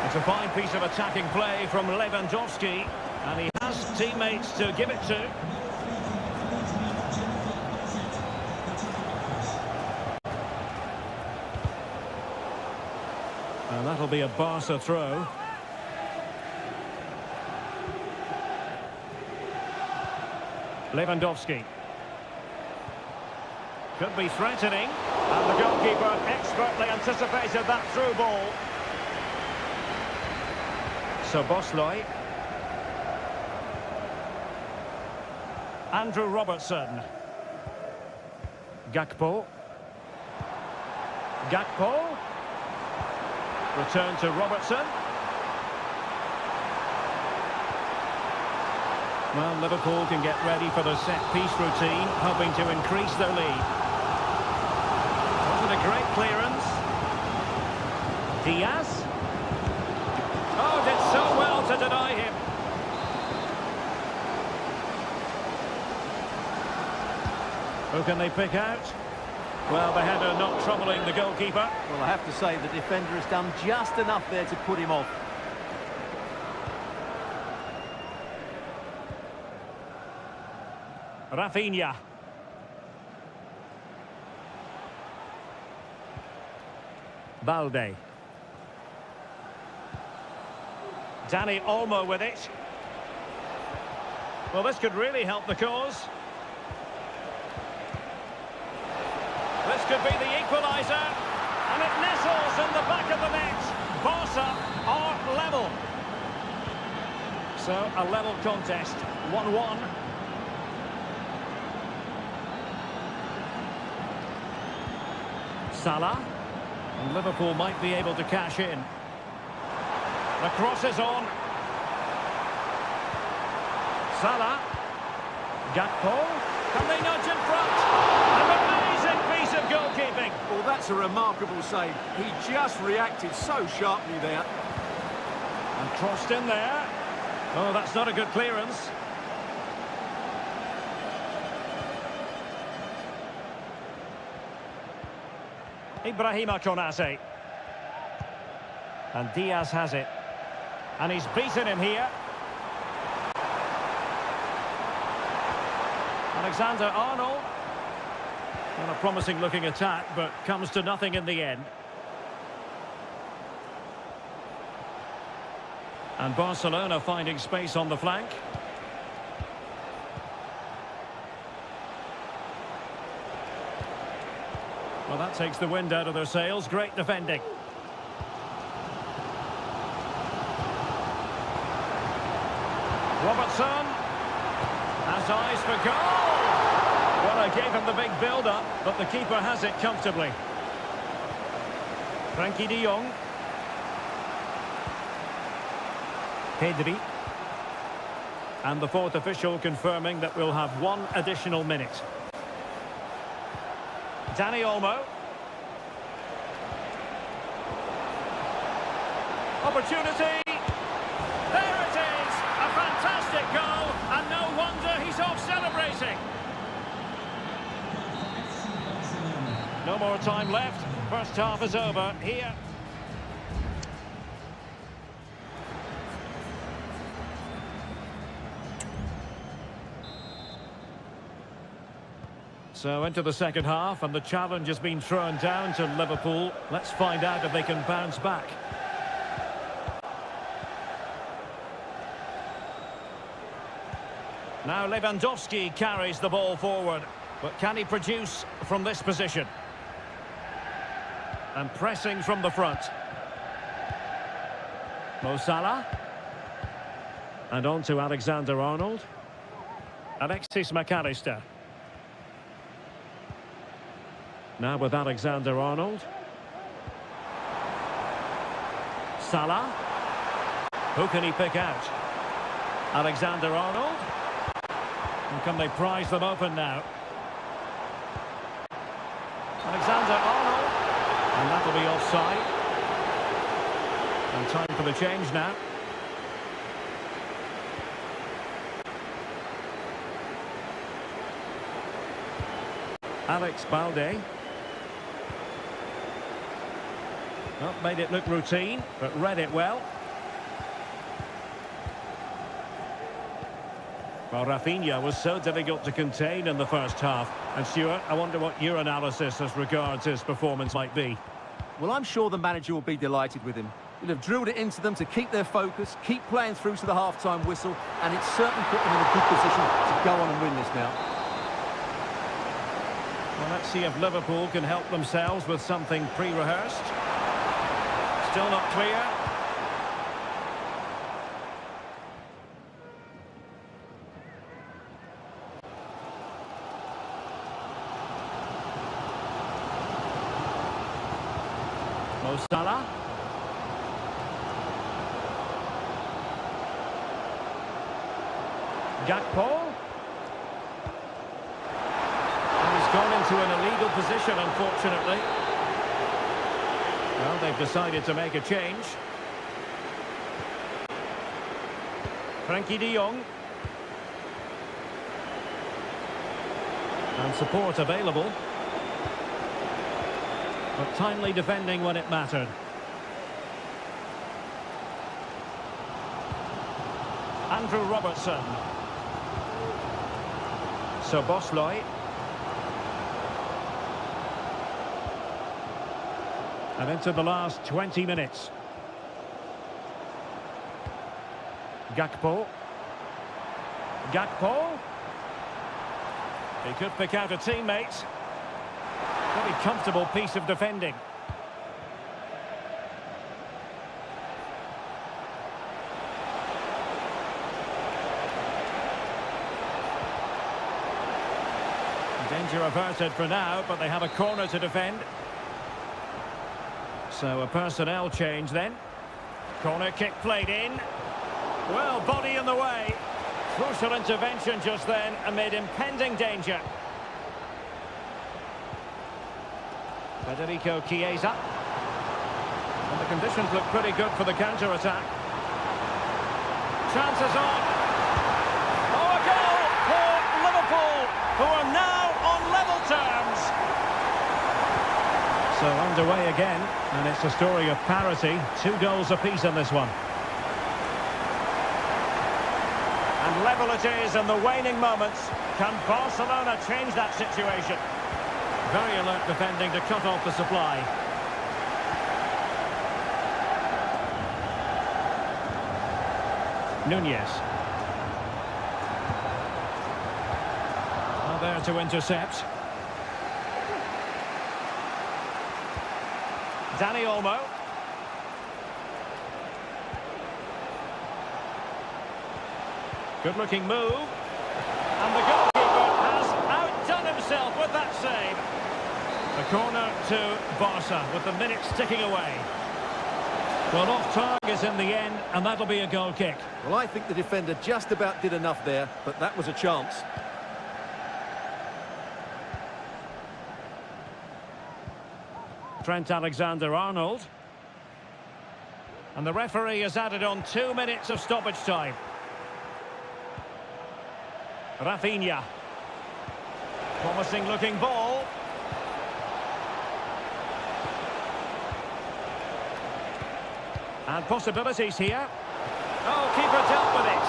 It's a fine piece of attacking play from Lewandowski. And he has teammates to give it to. And that'll be a Barca throw. Lewandowski. Could be threatening. And the goalkeeper expertly anticipated that through ball. Szoboszlai. Andrew Robertson. Gakpo. Gakpo. Return to Robertson. Well, Liverpool can get ready for the set-piece routine, hoping to increase their lead. Wasn't a great clearance. Diaz. Oh, did so well to deny him. Who can they pick out? Well, the header not troubling the goalkeeper. Well, I have to say the defender has done just enough there to put him off. Rafinha. Balde. Dani Olmo with it. Well, this could really help the cause. This could be the equaliser, and it nestles in the back of the net. Barca are level. So, a level contest, 1-1. Salah. And Liverpool might be able to cash in. The cross is on. Salah. Gakpo. Can they nudge in front? Piece of goalkeeping. Well, that's a remarkable save. He just reacted so sharply there. And crossed in there. Oh, that's not a good clearance. Ibrahima Konate. And Diaz has it. And he's beaten him here. Alexander-Arnold. Well, a promising-looking attack, but comes to nothing in the end. And Barcelona finding space on the flank. Well, that takes the wind out of their sails. Great defending. Robertson has eyes for goal. Well, I gave him the big build-up, but the keeper has it comfortably. Frankie de Jong. Pedri. And the fourth official confirming that we'll have one additional minute. Dani Olmo. Opportunity. There it is. A fantastic goal. And no No wonder he's off celebrating. No more time left. First half is over here. So into the second half, and the challenge has been thrown down to Liverpool. Let's find out if they can bounce back. Now Lewandowski carries the ball forward, but can he produce from this position? And pressing from the front. Mo Salah. And on to Alexander-Arnold. Alexis McAllister. Now with Alexander-Arnold. Salah. Who can he pick out? Alexander-Arnold. And can they prize them open now? Alexander-Arnold. And that'll be offside. And time for the change now. Alex Balde. Well, made it look routine, but read it well. Well, Rafinha was so difficult to contain in the first half. And Stuart, I wonder what your analysis as regards his performance might be. Well, I'm sure the manager will be delighted with him. He'll have drilled it into them to keep their focus, keep playing through to the half-time whistle, and it's certainly put them in a good position to go on and win this now. Well, let's see if Liverpool can help themselves with something pre-rehearsed. Still not clear. Mo Salah. Gakpo. And he's gone into an illegal position, unfortunately. Well, they've decided to make a change. Frankie de Jong. And support available. But timely defending when it mattered. Andrew Robertson. So Bosloy. And into the last 20 minutes. Gakpo. Gakpo. He could pick out a teammate. Very comfortable piece of defending. Danger averted for now, but they have a corner to defend. So a personnel change then. Corner kick played in. Well, body in the way. Crucial intervention just then amid impending danger. Federico Chiesa. And the conditions look pretty good for the counter-attack. Chances on. Oh, a goal for Liverpool, who are now on level terms. So underway again, and it's a story of parity. 2 goals apiece in this one. And level it is in the waning moments. Can Barcelona change that situation? Very alert defending to cut off the supply. Nunez. Well, there to intercept. Dani Olmo. Good-looking move. And the goalkeeper has outdone himself with that save. A corner to Barca with the minutes ticking away. Well, off target in the end, and that'll be a goal kick. Well, I think the defender just about did enough there, but that was a chance. Trent Alexander-Arnold. And the referee has added on 2 minutes of stoppage time. Rafinha. Promising looking ball. And possibilities here. Oh, keeper dealt with it.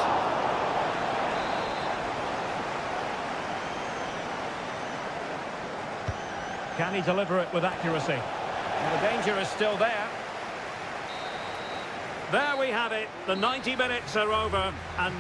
Can he deliver it with accuracy? Well, the danger is still there. There we have it. The 90 minutes are over and...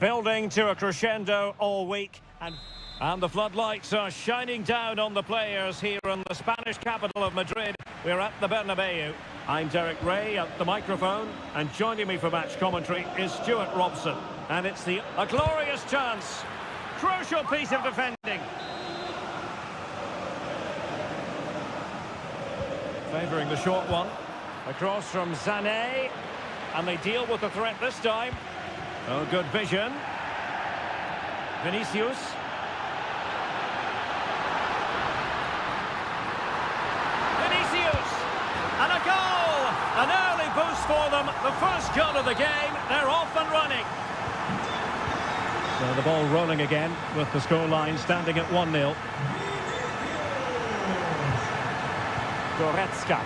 Building to a crescendo all week, and the floodlights are shining down on the players here in the Spanish capital of Madrid. We're at the Bernabeu. I'm Derek Ray at the microphone, and joining me for match commentary is Stuart Robson. And it's a glorious chance. Crucial piece of defending. Favouring the short one. Across from Sané, and they deal with the threat this time. Oh, good vision. Vinicius. Vinicius! And a goal! An early boost for them. The first goal of the game. They're off and running. So the ball rolling again with the scoreline standing at 1-0. Goretzka.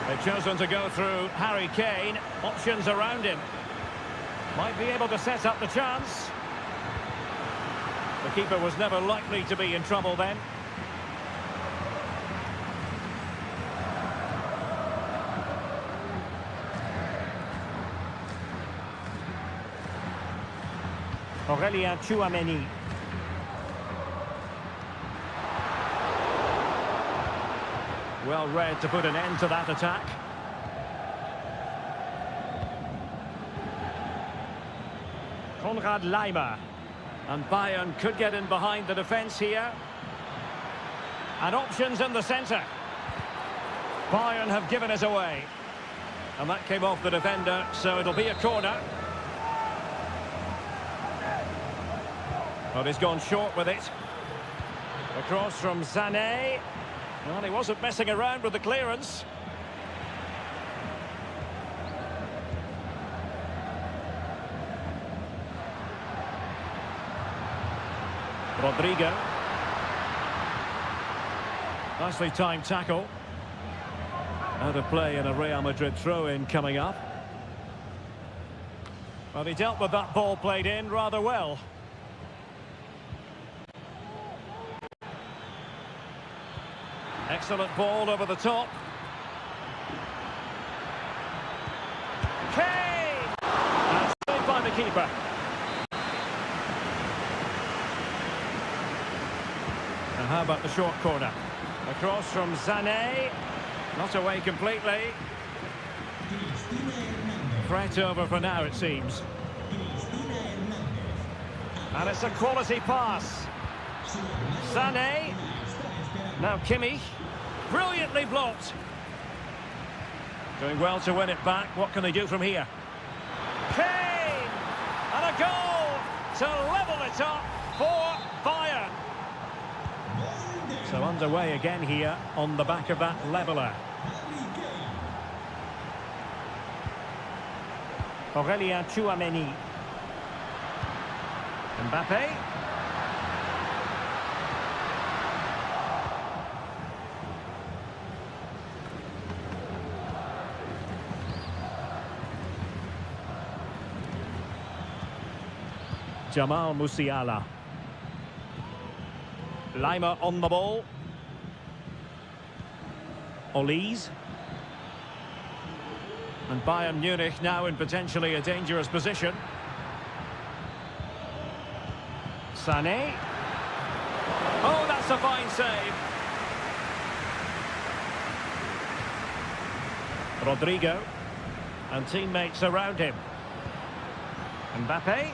They've chosen to go through Harry Kane. Options around him. Might be able to set up the chance. The keeper was never likely to be in trouble then. Aurélien Tchouameni. Well read to put an end to that attack. Konrad Laimer. And Bayern could get in behind the defence here. And options in the centre. Bayern have given us away. And that came off the defender, so it'll be a corner. But he's gone short with it. Across from Sané. Well, he wasn't messing around with the clearance. Rodrigo. Nicely timed tackle. Out of play and a Real Madrid throw-in coming up. Well, he dealt with that ball played in rather well. Excellent ball over the top. Kane! And saved by the keeper. And how about the short corner? Across from Sané. Not away completely. Threat over for now, it seems. And it's a quality pass. Sané. Now Kimmich. Brilliantly blocked. Doing well to win it back. What can they do from here? Kane! And a goal to level it up for Bayern. So underway again here on the back of that leveller. Aurélien Tchouameni. Mbappé. Jamal Musiala. Lima on the ball. Olise. And Bayern Munich now in potentially a dangerous position. Sané. Oh, that's a fine save. Rodrigo. And teammates around him. Mbappé.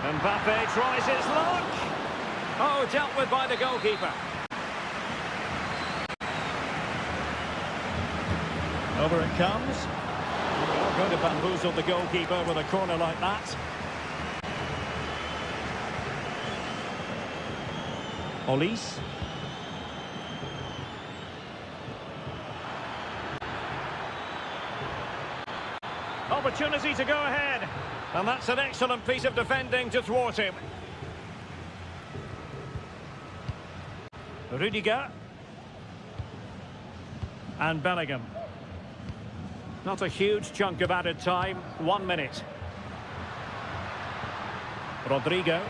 Mbappé tries his luck. Oh, dealt with by the goalkeeper. Over it comes. Not going to bamboozle the goalkeeper with a corner like that. Olise. Opportunity to go ahead. And that's an excellent piece of defending to thwart him. Rudiger. And Bellingham. Not a huge chunk of added time. 1 minute. Rodrigo.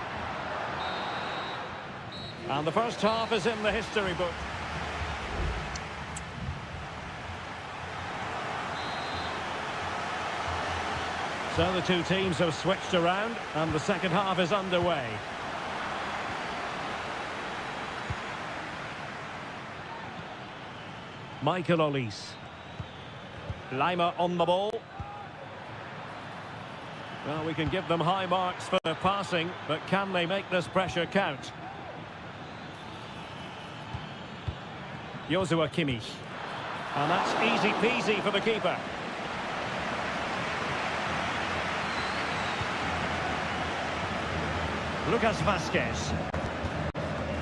And the first half is in the history book. So the two teams have switched around and the second half is underway. Michael Olise. Lima on the ball. Well, we can give them high marks for their passing, but can they make this pressure count? Joshua Kimmich. And that's easy peasy for the keeper. Lucas Vazquez.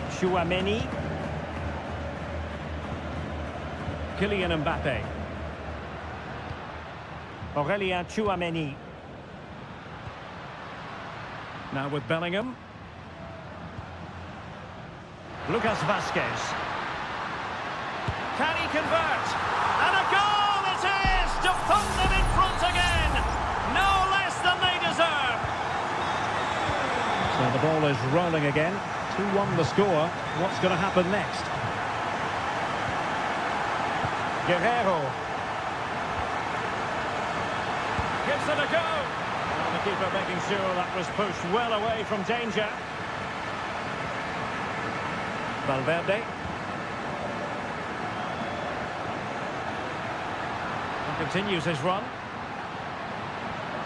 Tchouameni. Kylian Mbappé. Aurélien Tchouameni. Now with Bellingham. Lucas Vazquez. Can he convert? And a goal it is! To put them in front again! No less than they deserve! So the ball is rolling again. 2-1 the score. What's going to happen next? Guerrero. Gives it a go. And the keeper making sure that was pushed well away from danger. Valverde. And continues his run.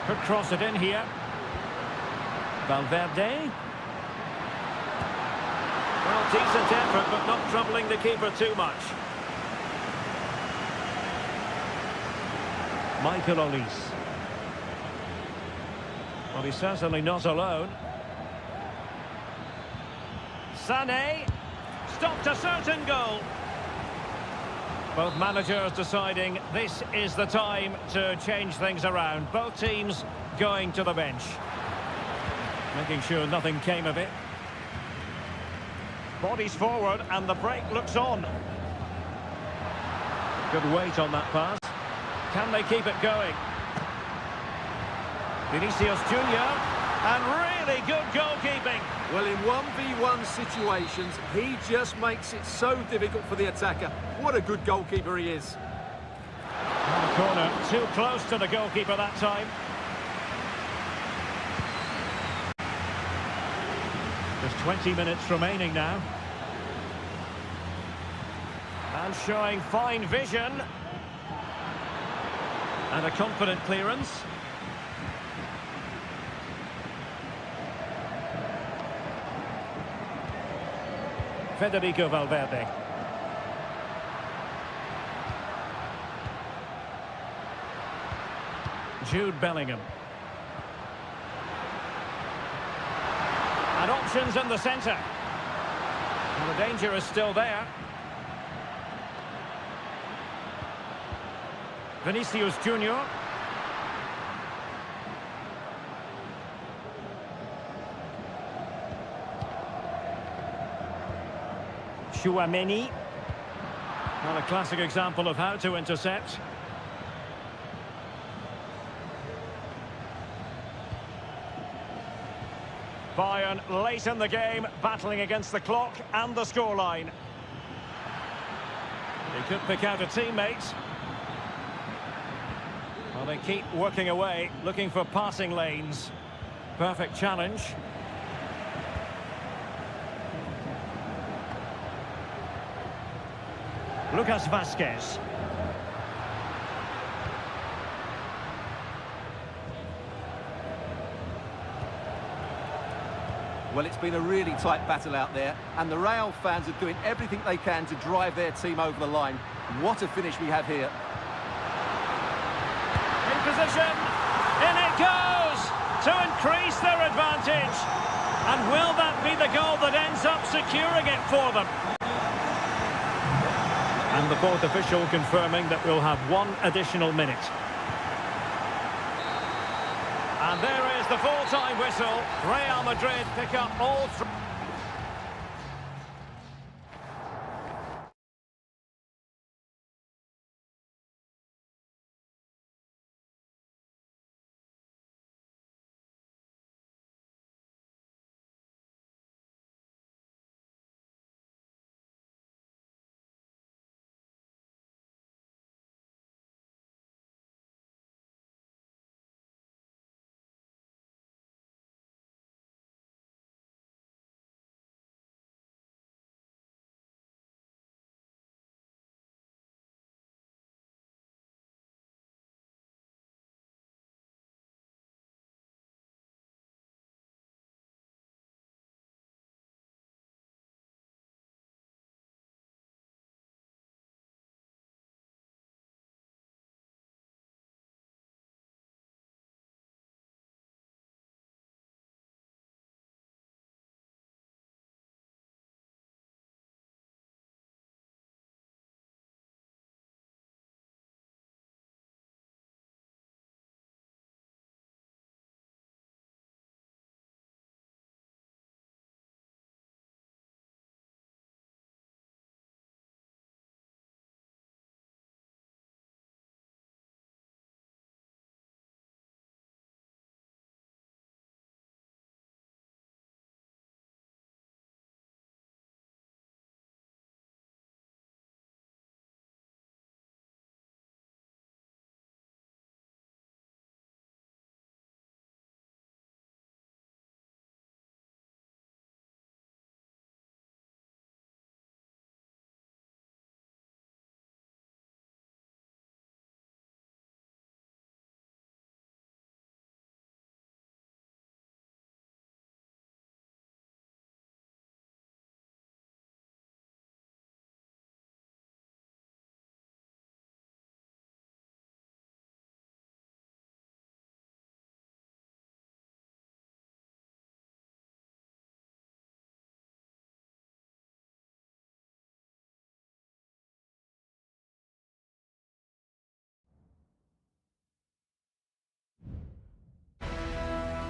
Could cross it in here. Valverde. Well, decent effort, but not troubling the keeper too much. Michael Olise. Well, he's certainly not alone. Sané. Stopped a certain goal. Both managers deciding this is the time to change things around. Both teams going to the bench. Making sure nothing came of it. Bodies forward and the break looks on. Good weight on that pass. Can they keep it going? Vinicius Junior, and really good goalkeeping. Well, in 1v1 situations, he just makes it so difficult for the attacker. What a good goalkeeper he is. On the corner, too close to the goalkeeper that time. There's 20 minutes remaining now. And showing fine vision. And a confident clearance. Federico Valverde. Jude Bellingham. And options in the centre. Well, the danger is still there. Vinicius Junior. Chouameni. Well, a classic example of how to intercept. Bayern late in the game, battling against the clock and the scoreline. He could pick out a teammate. Well, they keep working away, looking for passing lanes. Perfect challenge. Lucas Vazquez. Well, it's been a really tight battle out there, and the Real fans are doing everything they can to drive their team over the line. What a finish we have here. In position, in it goes to increase their advantage. And will that be the goal that ends up securing it for them? And the fourth official confirming that we'll have one additional minute. And there is the full-time whistle. Real Madrid pick up all three.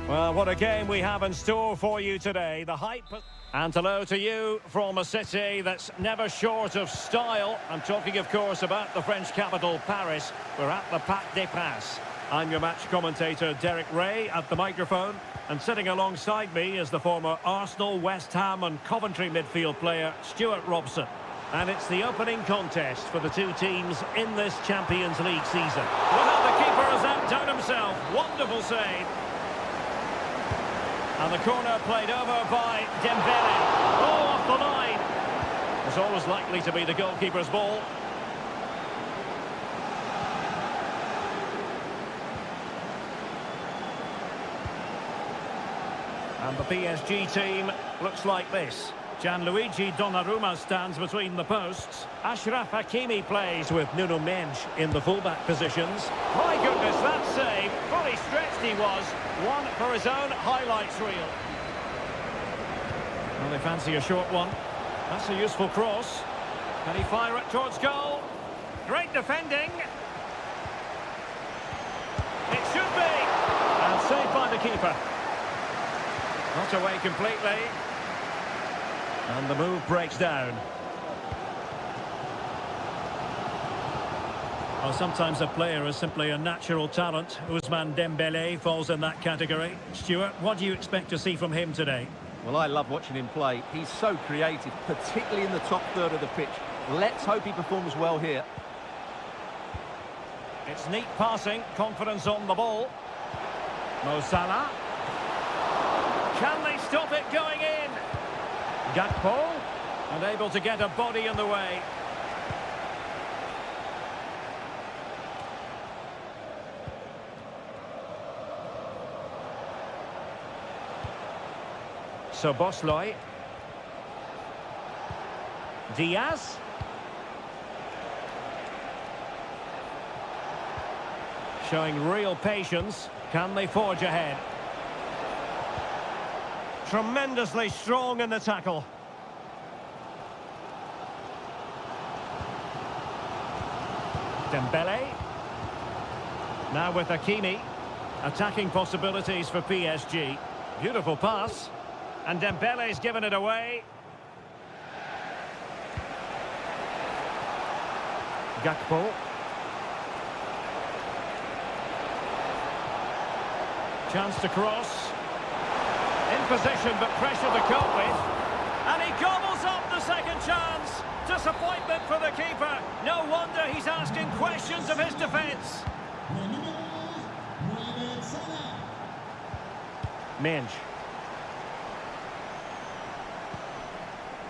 Well, what a game we have in store for you today. The hype. And hello to you from a city that's never short of style. I'm talking, of course, about the French capital, Paris. We're at the Parc des Princes. I'm your match commentator, Derek Ray, at the microphone. And sitting alongside me is the former Arsenal, West Ham and Coventry midfield player, Stuart Robson. And it's the opening contest for the two teams in this Champions League season. Well, the keeper has outdone himself. Wonderful save. And the corner played over by Dembele. Oh, off the line. It's always likely to be the goalkeeper's ball. And the PSG team looks like this. Gianluigi Donnarumma stands between the posts. Achraf Hakimi plays with Nuno Mendes in the fullback positions. My goodness, that save. Fully stretched he was. One for his own highlights reel. Well, they fancy a short one. That's a useful cross. Can he fire it towards goal? Great defending. It should be. And saved by the keeper. Not away completely. And the move breaks down. Well, sometimes a player is simply a natural talent. Ousmane Dembélé falls in that category. Stuart, what do you expect to see from him today? Well, I love watching him play. He's so creative, particularly in the top third of the pitch. Let's hope he performs well here. It's neat passing, confidence on the ball. Mo Salah. Can they stop it going in? Gakpo, and able to get a body in the way. So Bosloy. Diaz. Showing real patience. Can they forge ahead? Tremendously strong in the tackle. Dembele. Now with Hakimi. Attacking possibilities for PSG. Beautiful pass. And Dembele's given it away. Gakpo. Chance to cross. In position, but pressure to cope with. And he gobbles up the second chance. Disappointment for the keeper. No wonder he's asking questions of his defence. Minge.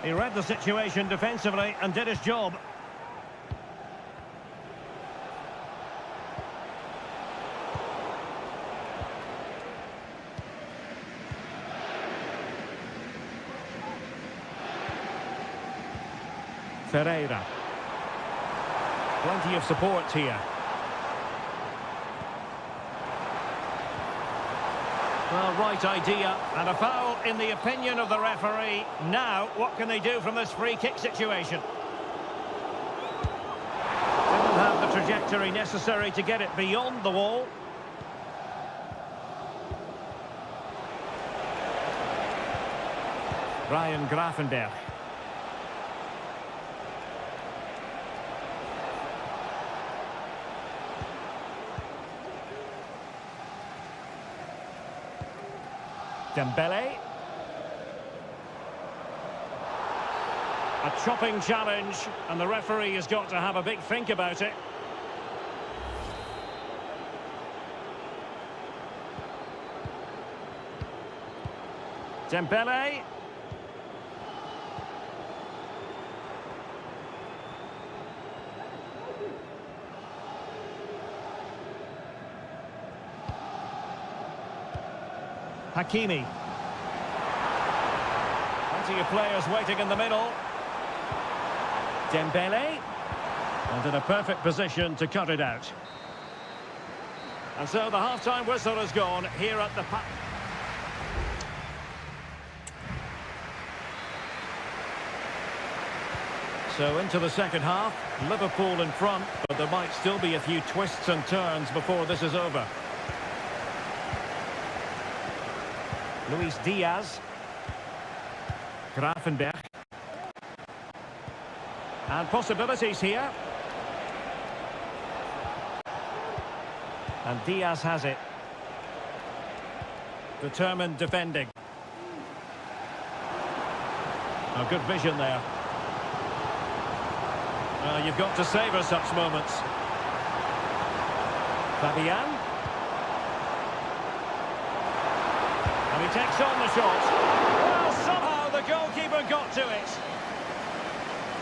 He read the situation defensively and did his job. Seria. Plenty of support here. Well, right idea, and a foul in the opinion of the referee. Now, what can they do from this free kick situation? Didn't have the trajectory necessary to get it beyond the wall. Ryan Gravenberch. Dembele. A chopping challenge, and the referee has got to have a big think about it. Dembele. Hakimi. Plenty of players waiting in the middle. Dembele. And in a perfect position to cut it out. And so the half-time whistle has gone here at the... So into the second half, Liverpool in front, but there might still be a few twists and turns before this is over. Luis Diaz. Gravenberch. And possibilities here. And Diaz has it. Determined defending. A good vision there. You've got to savour such moments. Fabian. And he takes on the shot. Well, somehow the goalkeeper got to it.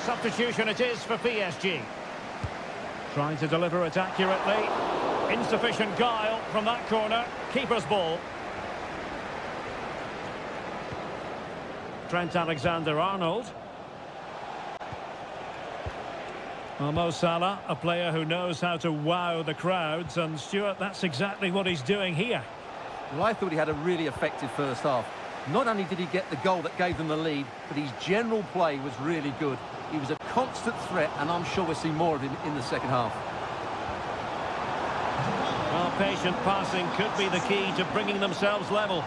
Substitution it is for PSG. Trying to deliver it accurately. Insufficient guile from that corner. Keeper's ball. Trent Alexander-Arnold. Well, Mo Salah, a player who knows how to wow the crowds, and Stuart, that's exactly what he's doing here. Well, I thought he had a really effective first half. Not only did he get the goal that gave them the lead, but his general play was really good. He was a constant threat, and I'm sure we'll see more of him in the second half. Well, patient passing could be the key to bringing themselves level.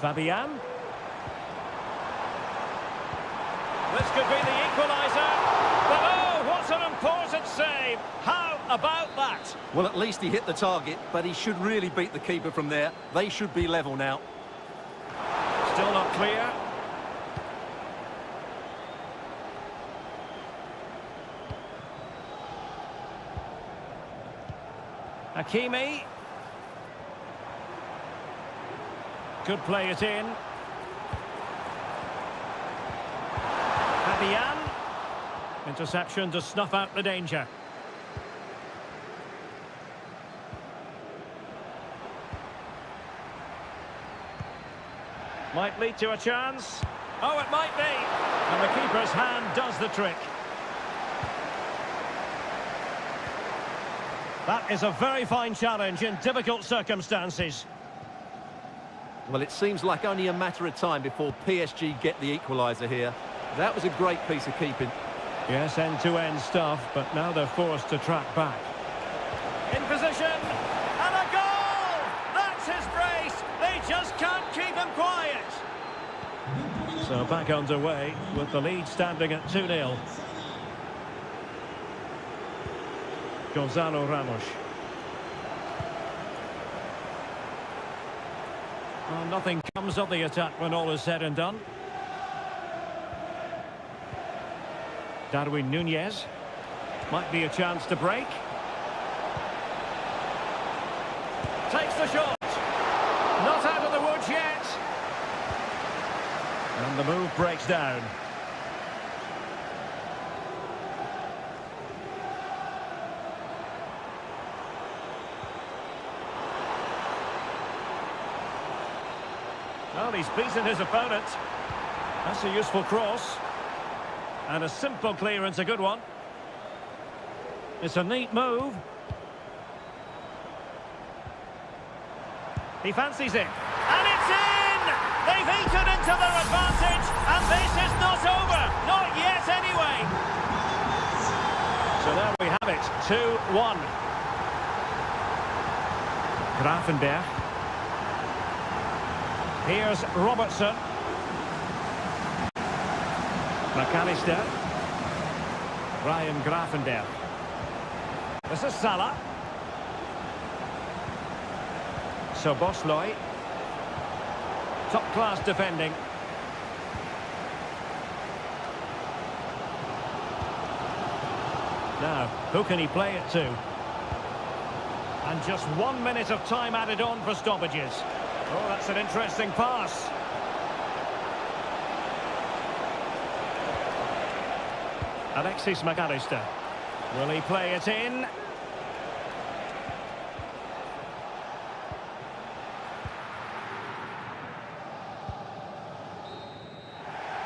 Fabian. This could be the equaliser. But oh, what an important save. How about that? Well, at least he hit the target, but he should really beat the keeper from there. They should be level now. Still not clear. Hakimi. Could play it in. Fabian. Interception to snuff out the danger. Might lead to a chance. Oh, it might be. And the keeper's hand does the trick. That is a very fine challenge in difficult circumstances. Well, it seems like only a matter of time before PSG get the equaliser here. That was a great piece of keeping. Yes, end-to-end stuff, but now they're forced to track back. In position, and a goal! That's his brace! They just can't keep him quiet! So back underway, with the lead standing at 2-0. Gonzalo Ramos. Well, nothing comes of the attack when all is said and done. Darwin Núñez. Might be a chance to break. Takes the shot. Not out of the woods yet. And the move breaks down. Well, he's beaten his opponent. That's a useful cross. And a simple clearance, a good one. It's a neat move. He fancies it. And it's in! They've eaten into their advantage, and this is not over. Not yet, anyway. So there we have it, 2-1. Grafenberg. Here's Robertson. McAllister. Ryan Grafenberg. This is Salah. Sobosloy. Top-class defending. Now, who can he play it to? And just 1 minute of time added on for stoppages. Oh, that's an interesting pass. Alexis McAllister. Will he play it in?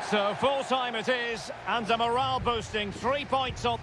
So full time it is, and a morale boosting 3 points on.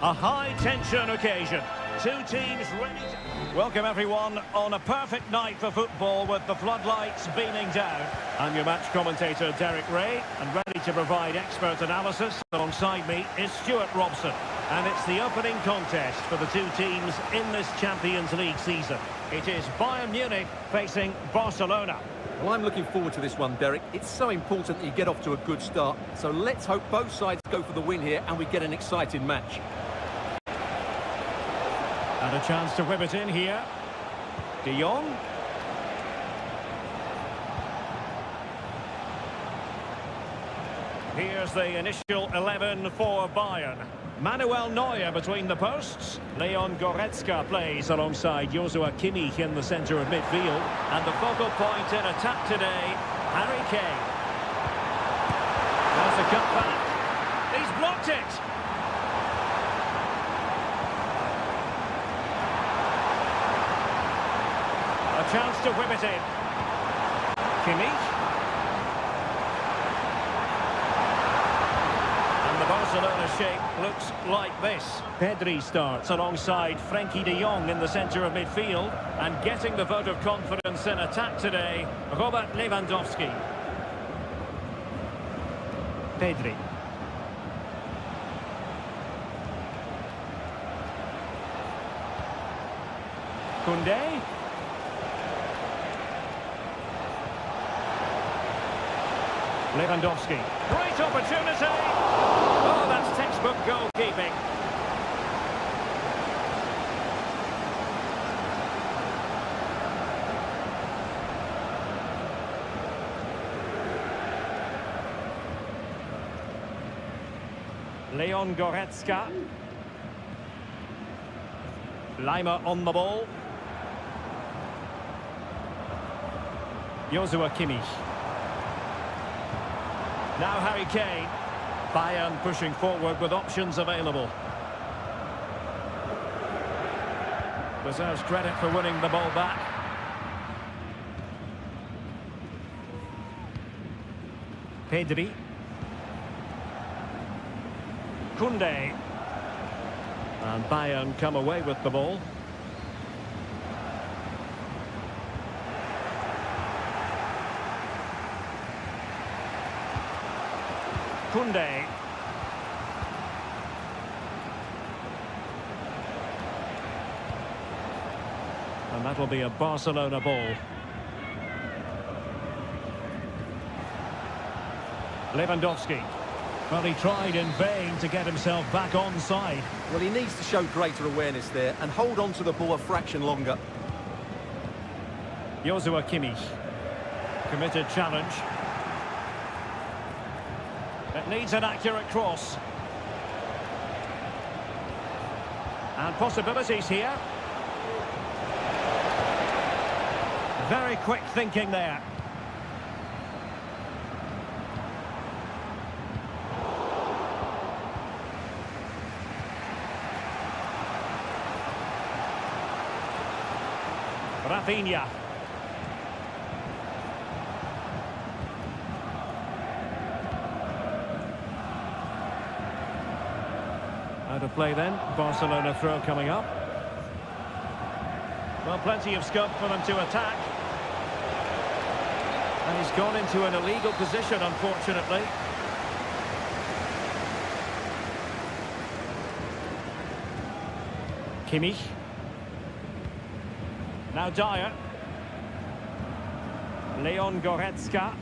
A high-tension occasion. Two teams ready to... Welcome, everyone, on a perfect night for football with the floodlights beaming down. I'm your match commentator, Derek Ray, and ready to provide expert analysis. Alongside me is Stuart Robson. And it's the opening contest for the two teams in this Champions League season. It is Bayern Munich facing Barcelona. Well, I'm looking forward to this one, Derek. It's so important that you get off to a good start. So let's hope both sides go for the win here and we get an exciting match. And a chance to whip it in here. De Jong. Here's the initial 11 for Bayern. Manuel Neuer between the posts. Leon Goretzka plays alongside Joshua Kimmich in the centre of midfield. And the focal point in attack today, Harry Kane. There's a cutback. He's blocked it. A chance to whip it in. Kimmich. And the Barcelona shape looks like this. Pedri starts alongside Frenkie de Jong in the centre of midfield. And getting the vote of confidence in attack today, Robert Lewandowski. Pedri. Koundé. Lewandowski. Great opportunity. Oh, that's textbook goalkeeping. Leon Goretzka. Lima on the ball. Joshua Kimmich. Now Harry Kane. Bayern pushing forward with options available. Deserves credit for winning the ball back. Pedri. Koundé. And Bayern come away with the ball. Koundé. And that'll be a Barcelona ball. Lewandowski. Well, he tried in vain to get himself back onside. Well, he needs to show greater awareness there and hold on to the ball a fraction longer. Joshua Kimmich. Committed challenge. It needs an accurate cross. And possibilities here. Very quick thinking there. Rafinha. Out of play then. Barcelona throw coming up. Well, plenty of scope for them to attack. And he's gone into an illegal position, unfortunately. Kimmich. Now Dyer. Leon Goretzka.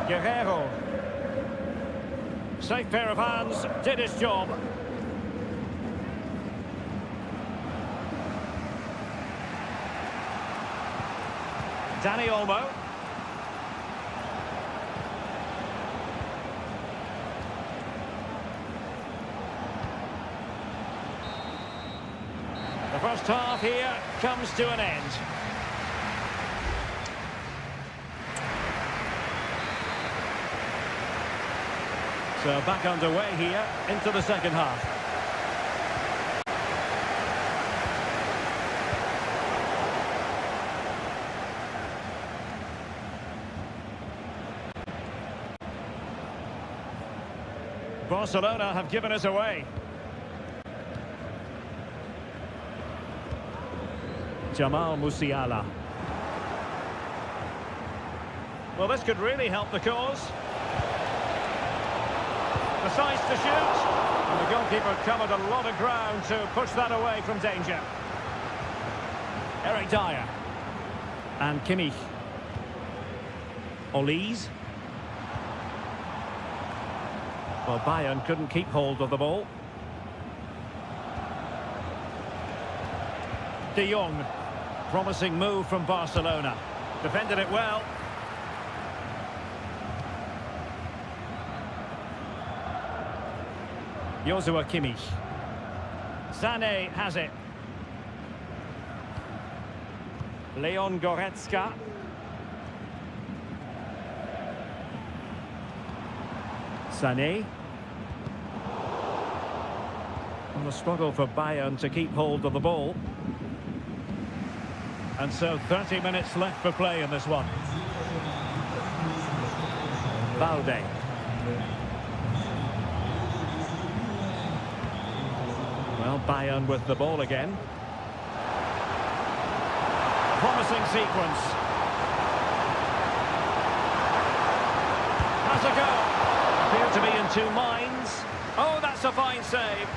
Guerrero. Safe pair of hands, did his job. Dani Olmo. The first half here comes to an end. So back underway here into the second half. Barcelona have given us away. Jamal Musiala. Well, this could really help the cause. Decides to shoot. And the goalkeeper covered a lot of ground to push that away from danger. Eric Dyer. And Kimmich. Olise. Well, Bayern couldn't keep hold of the ball. De Jong. Promising move from Barcelona. Defended it well. Joshua Kimmich. Sané has it. Leon Goretzka. Sané. And the struggle for Bayern to keep hold of the ball. And so 30 minutes left for play in this one. Valde. Well, Bayern with the ball again. Promising sequence. Has a go. Appear to be in two minds. Oh, that's a fine save.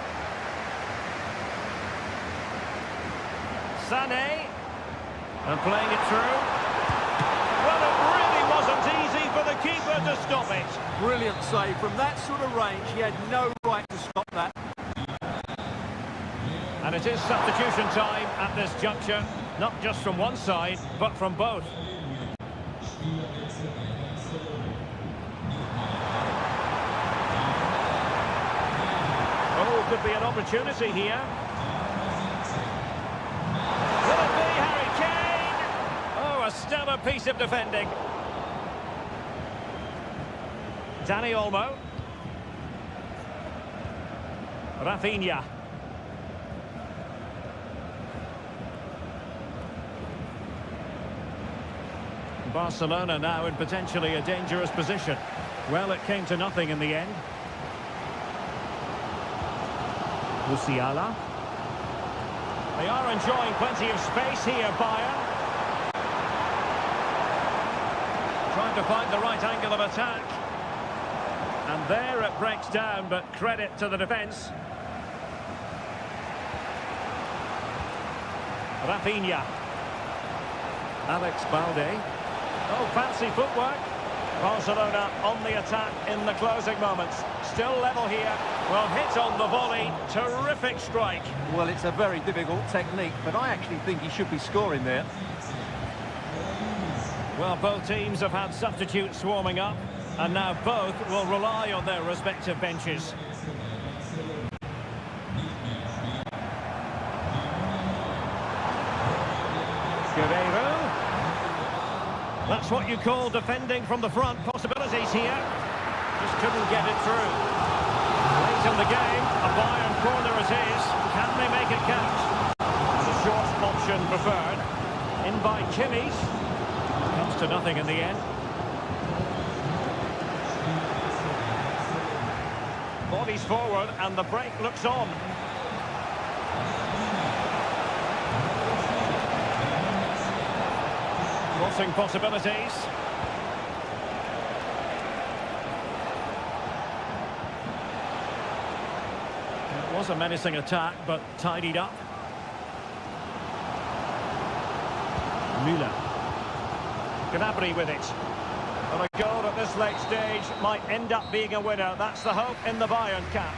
Sané. And playing it through. Well, it really wasn't easy for the keeper to stop it. Brilliant save. From that sort of range, he had no right to stop that. And it is substitution time at this juncture, not just from one side, but from both. Oh, could be an opportunity here. Will it be Harry Kane? Oh, a stellar piece of defending. Dani Olmo. Rafinha. Barcelona now in potentially a dangerous position. Well, it came to nothing in the end. Musiala. They are enjoying plenty of space here, Bayern. Trying to find the right angle of attack. And there it breaks down, but credit to the defence. Rafinha. Alex Balde. Oh, fancy footwork. Barcelona on the attack in the closing moments. Still level here. Well, hit on the volley. Terrific strike. Well, it's a very difficult technique, but I actually think he should be scoring there. Well, both teams have had substitutes swarming up, and now both will rely on their respective benches. Guerreiro. That's what you call defending from the front. Possibilities here. Just couldn't get it through. Late in the game, a Bayern corner it is. Can they make it count? The short option preferred. In by Kimmich. Comes to nothing in the end. Bodies forward and the break looks on. Crossing possibilities. It was a menacing attack, but tidied up. Müller. Gnabry with it. But a goal at this late stage might end up being a winner. That's the hope in the Bayern camp.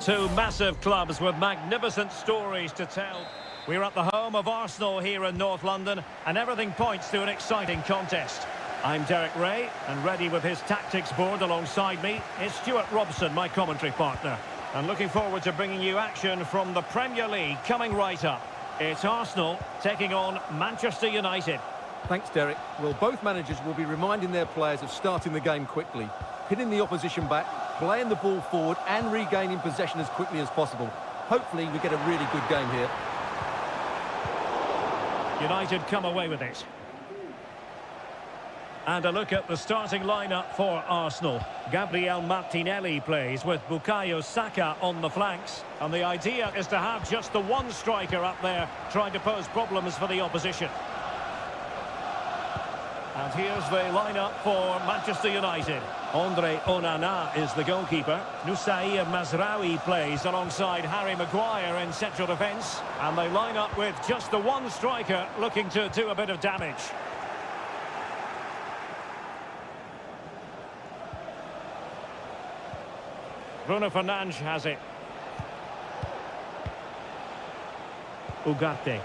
Two massive clubs with magnificent stories to tell. We're at the home of Arsenal here in North London, and everything points to an exciting contest. I'm Derek Ray, and ready with his tactics board alongside me is Stuart Robson, my commentary partner. And looking forward to bringing you action from the Premier League coming right up. It's Arsenal taking on Manchester United. Thanks, Derek. Well, both managers will be reminding their players of starting the game quickly, hitting the opposition back, playing the ball forward and regaining possession as quickly as possible. Hopefully we get a really good game here. United come away with it. And a look at the starting lineup for Arsenal. Gabriel Martinelli plays with Bukayo Saka on the flanks. And the idea is to have just the one striker up there trying to pose problems for the opposition. And here's the lineup for Manchester United. Andre Onana is the goalkeeper. Nusair Mazraoui plays alongside Harry Maguire in central defence. And they line up with just the one striker looking to do a bit of damage. Bruno Fernandes has it. Ugarte.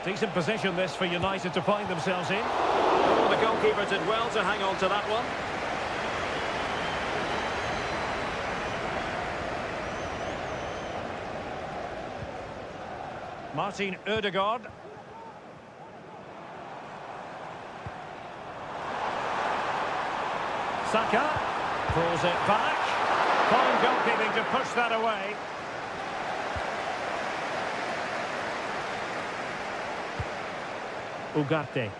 Decent position this for United to find themselves in. Oh, the goalkeeper did well to hang on to that one. Martin Ødegaard. Saka pulls it back. Fine goalkeeping to push that away. Ugarte.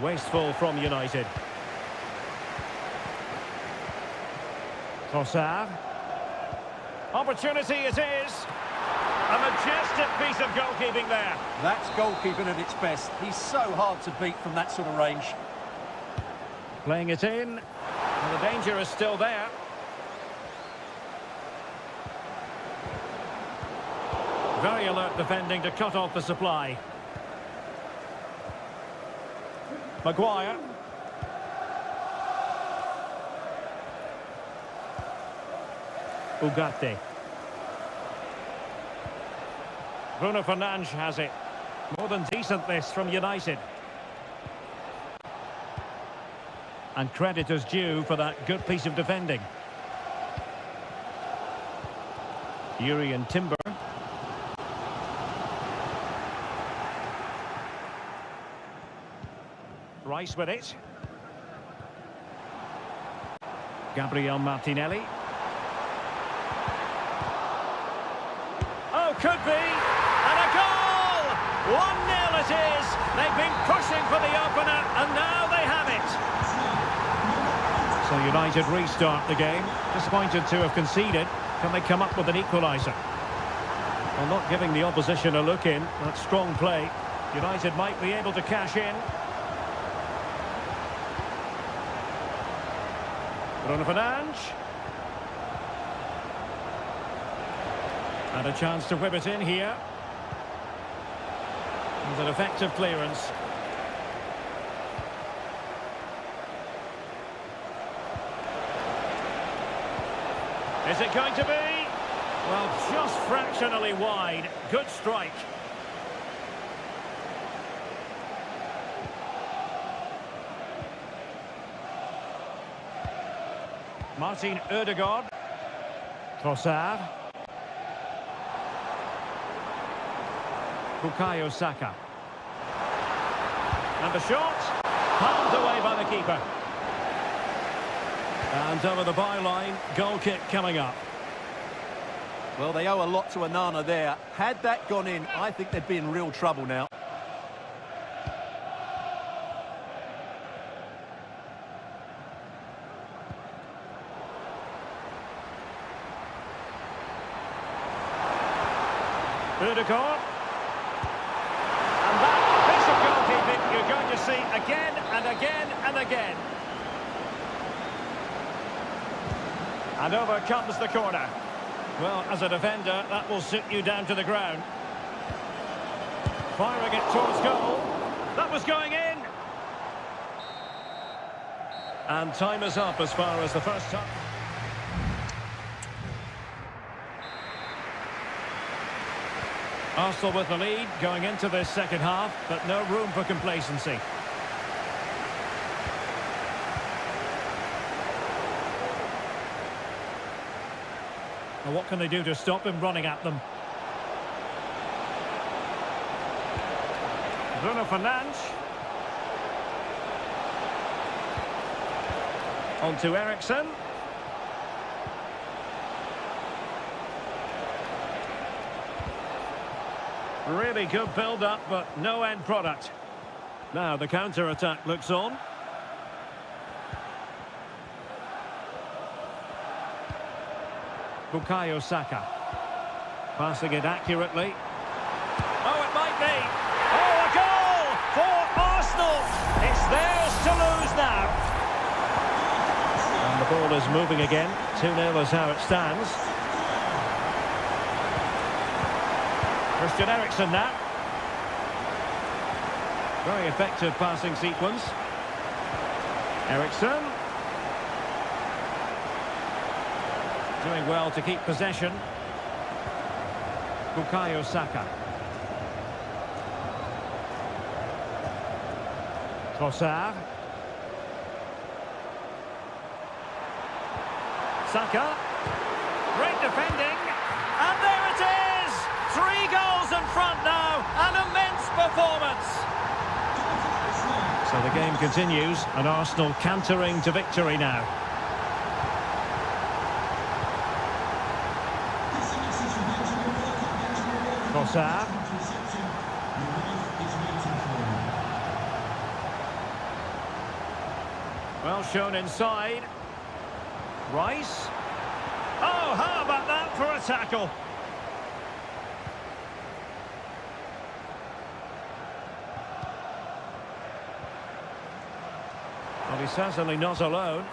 Wasteful from United. Trossard. Opportunity it is. A majestic piece of goalkeeping there. That's goalkeeping at its best. He's so hard to beat from that sort of range. Playing it in. And the danger is still there. Very alert defending to cut off the supply. Maguire. Ugarte. Bruno Fernandes has it. More than decent this from United. And credit is due for that good piece of defending. Urian Timber. Rice with it. Gabriel Martinelli. Oh, could be. And a goal! 1-0 it is. They've been pushing for the opener, and now they have it. So United restart the game. Disappointed to have conceded. Can they come up with an equaliser? Well, not giving the opposition a look in. That's strong play. United might be able to cash in. Bruno Fernandes. And a chance to whip it in here. And an effective clearance. Is it going to be? Well, just fractionally wide. Good strike. Martin Ødegaard. Trossard. Bukayo Saka. And the shot. Palmed away by the keeper. And over the byline, goal kick coming up. Well, they owe a lot to Onana there. Had that gone in, I think they'd be in real trouble now. Ødegaard. And that piece of goalkeeping you're going to see again and again and again. And over comes the corner. Well, as a defender, that will sit you down to the ground. Firing it towards goal. That was going in. And time is up as far as the first time. Arsenal with the lead going into this second half, but no room for complacency. Well, what can they do to stop him running at them? Bruno Fernandes. On to Eriksen. Really good build-up, but no end product. Now the counter-attack looks on. Bukayo Saka. Passing it accurately. Oh, it might be. Oh, a goal for Arsenal. It's theirs to lose now. And the ball is moving again. 2-0 is how it stands. Christian Eriksen now. Very effective passing sequence. Eriksen. Doing well to keep possession. Bukayo Saka. Trossard. Saka. Great defending. And there it is! 3 goals in front now. An immense performance. So the game continues, and Arsenal cantering to victory now. Trossard. Well shown inside. Rice. Oh, how about that for a tackle? Well, he's certainly not alone.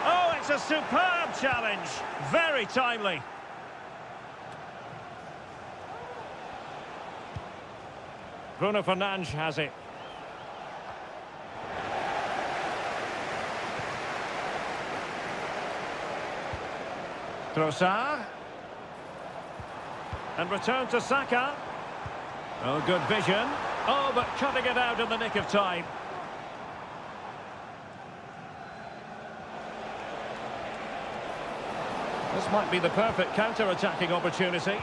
Oh, it's a superb challenge. Very timely. Bruno Fernandes has it. Trossard. And return to Saka. Oh, good vision. Oh, but cutting it out in the nick of time. This might be the perfect counter-attacking opportunity.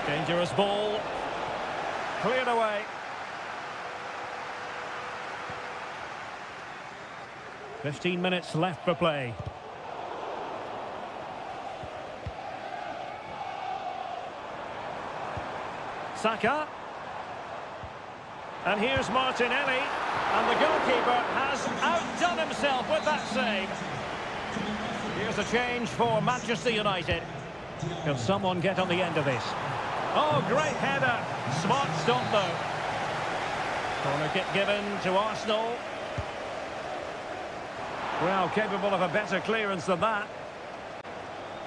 Dangerous ball. Cleared away. $15 minutes left for play. Saka. And here's Martinelli. And the goalkeeper has outdone himself with that save. Here's a change for Manchester United. Can someone get on the end of this? Oh, great header. Smart stop, though. Corner kick given to Arsenal. Well, capable of a better clearance than that.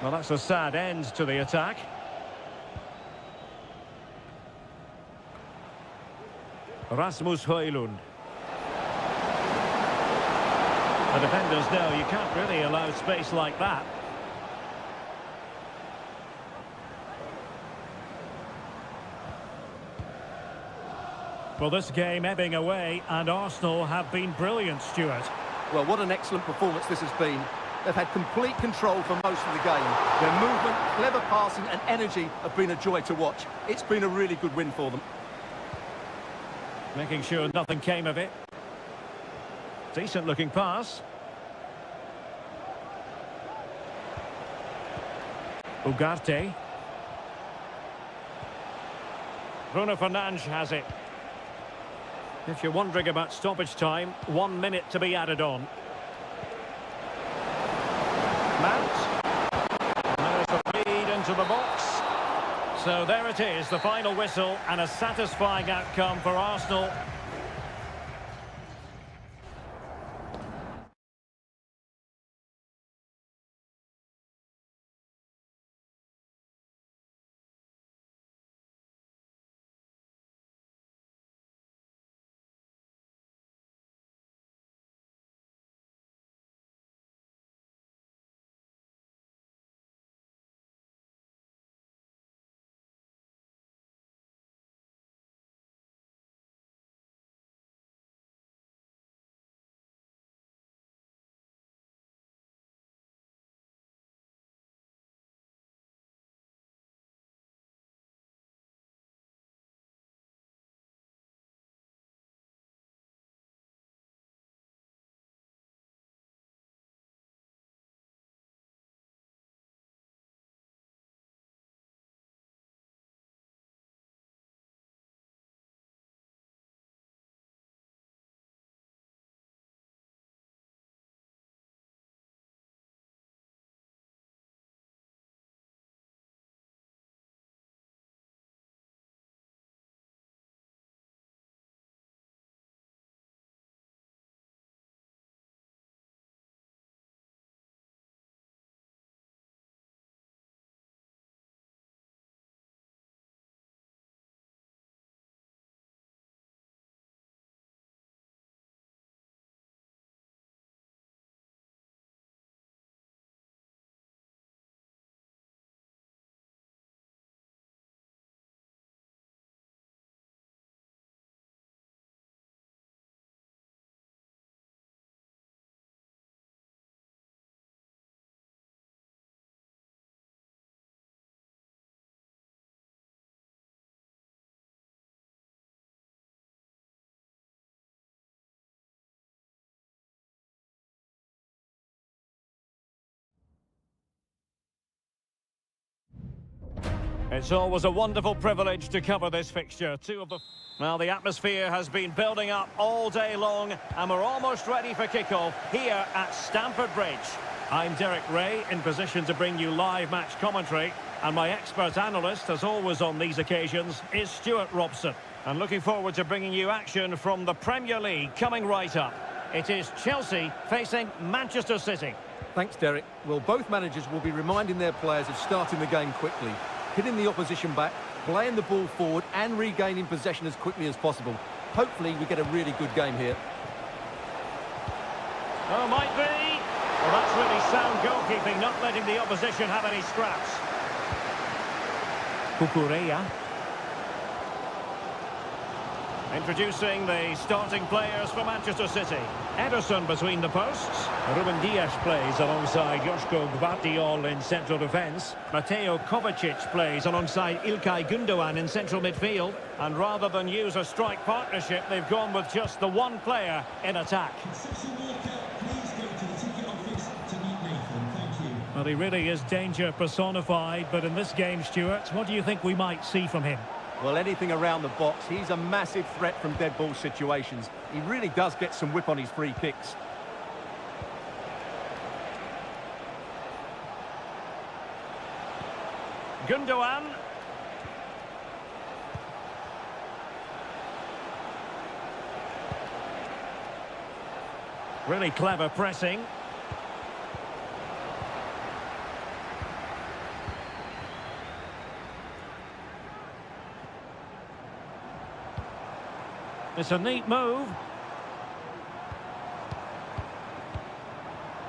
Well, that's a sad end to the attack. Rasmus Højlund. The defenders know you can't really allow space like that. Well, this game ebbing away, and Arsenal have been brilliant, Stuart. Well, what an excellent performance this has been. They've had complete control for most of the game. Their movement, clever passing and energy have been a joy to watch. It's been a really good win for them. Making sure nothing came of it. Decent looking pass. Ugarte. Bruno Fernandes has it. If you're wondering about stoppage time, 1 minute to be added on. Mount. And there's the feed into the box. So there it is, the final whistle, and a satisfying outcome for Arsenal. It's always a wonderful privilege to cover this fixture. Well, the atmosphere has been building up all day long, and we're almost ready for kickoff here at Stamford Bridge. I'm Derek Ray, in position to bring you live match commentary, and my expert analyst, as always on these occasions, is Stuart Robson. And looking forward to bringing you action from the Premier League coming right up. It is Chelsea facing Manchester City. Thanks, Derek. Well, both managers will be reminding their players of starting the game quickly, hitting the opposition back, playing the ball forward and regaining possession as quickly as possible. Hopefully we get a really good game here. Oh, might be. Well, that's really sound goalkeeping, not letting the opposition have any scraps. Kukureya. Introducing the starting players for Manchester City. Ederson between the posts. Ruben Dias plays alongside Joško Gvardiol in central defence. Mateo Kovacic plays alongside İlkay Gündoğan in central midfield. And rather than use a strike partnership, they've gone with just the one player in attack. Well, he really is danger personified, but in this game, Stuart, what do you think we might see from him? Well, anything around the box. He's a massive threat from dead ball situations. He really does get some whip on his free kicks. Gündoğan. Really clever pressing. It's a neat move.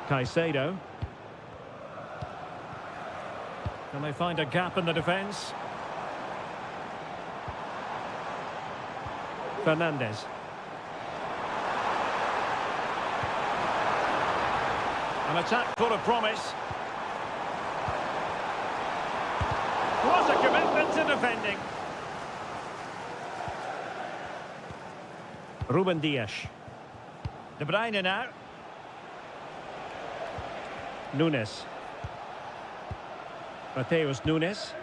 Caicedo. Can they find a gap in the defence? Fernandes. An attack full of promise. What a commitment to defending. Ruben Dias. De Bruyne now. Nunes. Mateus Nunes.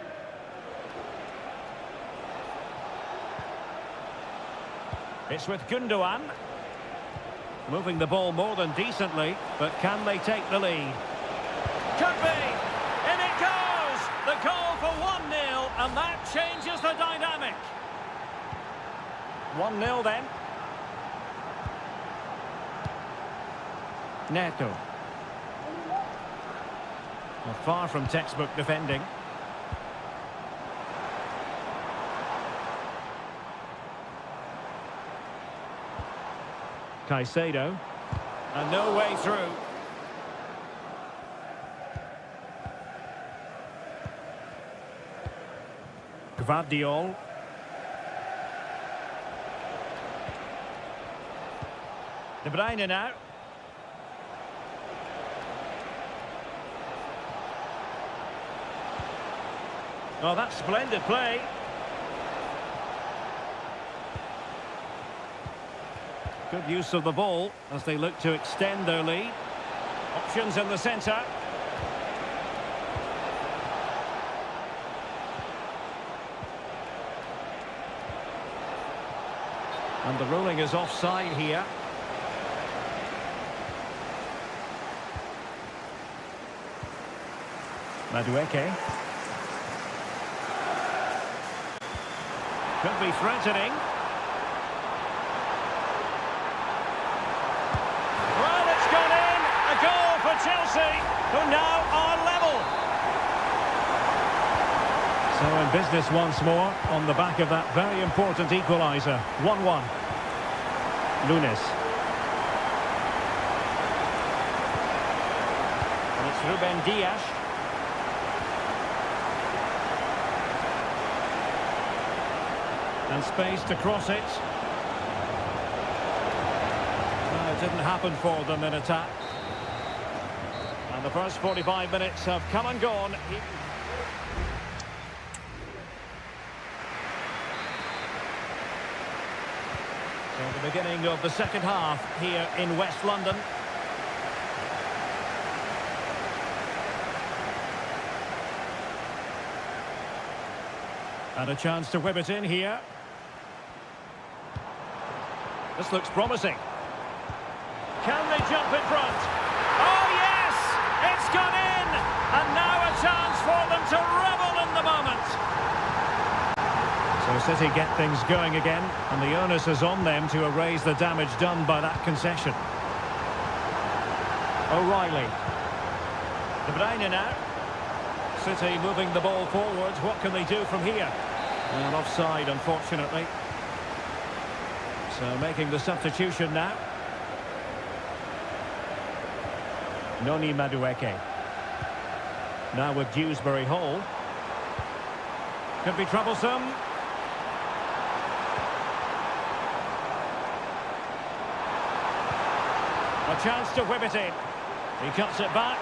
It's with Gündoğan. Moving the ball more than decently, but can they take the lead? Could be! In it goes! The goal for 1-0, and that changes the dynamic. 1-0 then. Neto. Well, far from textbook defending. Caicedo. And no way through. Gvardiol. De Bruyne now. Oh, that's splendid play. Good use of the ball as they look to extend their lead. Options in the centre. And the ruling is offside here. Madueke. Could be threatening. Well, it's gone in. A goal for Chelsea, who now are level. So in business once more, on the back of that very important equaliser. 1-1. Nunes. And it's Ruben Dias. And space to cross it. Well, it didn't happen for them in attack. And the first 45 minutes have come and gone. So the beginning of the second half here in West London. And a chance to whip it in here. This looks promising. Can they jump in front? Oh yes! It's gone in! And now a chance for them to revel in the moment. So City get things going again, and the onus is on them to erase the damage done by that concession. O'Reilly. De Bruyne now. City moving the ball forwards. What can they do from here? And offside, unfortunately. So making the substitution now. Noni Madueke. Now with Dewsbury Hall. Could be troublesome. A chance to whip it in. He cuts it back.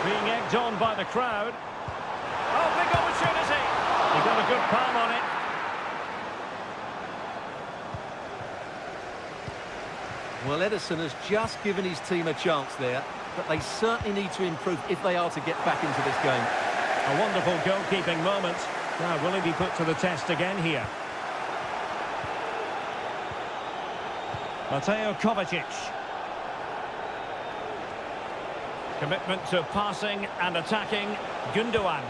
Being egged on by the crowd. Oh, big opportunity. He got a good palm on it. Well, Ederson has just given his team a chance there, but they certainly need to improve if they are to get back into this game. A wonderful goalkeeping moment. Now, will he be put to the test again here? Mateo Kovacic. Commitment to passing and attacking. Gundogan.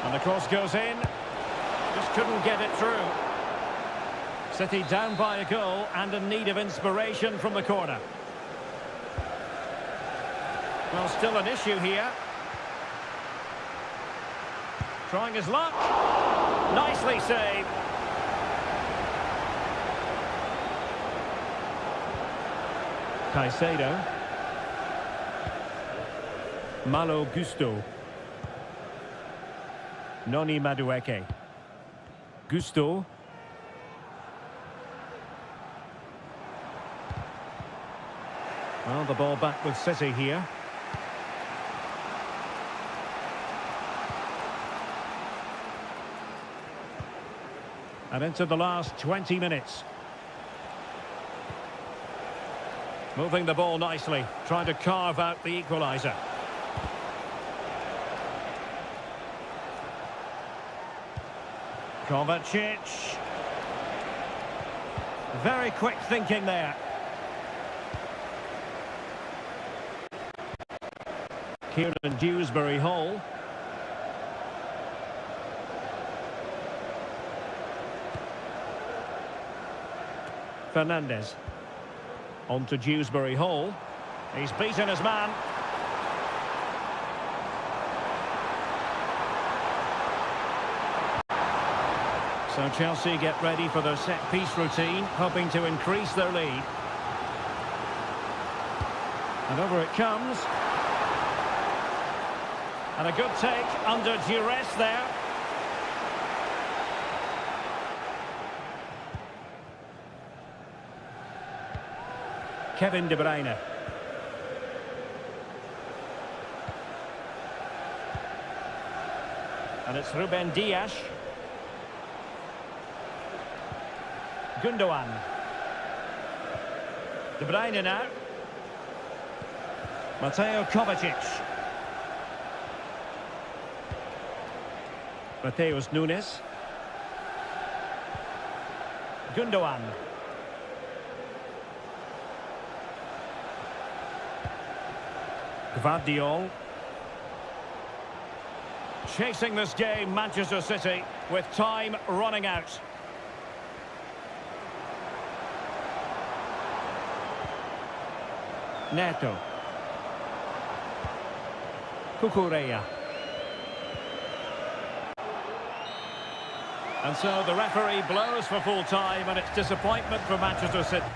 And the cross goes in. Just couldn't get it through. City down by a goal and in need of inspiration from the corner. Well, still an issue here. Trying his luck. Nicely saved. Caicedo. Malo Gusto. Noni Madueke. Gusto. Well, the ball back with City here. And into the last 20 minutes. Moving the ball nicely, trying to carve out the equaliser. Kovacic. Very quick thinking there. Kieran Dewsbury Hall. Fernandez. On to Dewsbury Hall. He's beaten his man. So Chelsea get ready for their set-piece routine, hoping to increase their lead. And over it comes. And a good take under duress there. Kevin De Bruyne. And it's Ruben Dias. Gundogan. De Bruyne now. Mateo Kovacic. Mateus Nunes. Gundogan. Gvardiol. Chasing this game, Manchester City, with time running out. Neto. Cucurella. And so the referee blows for full time, and it's disappointment for Manchester City.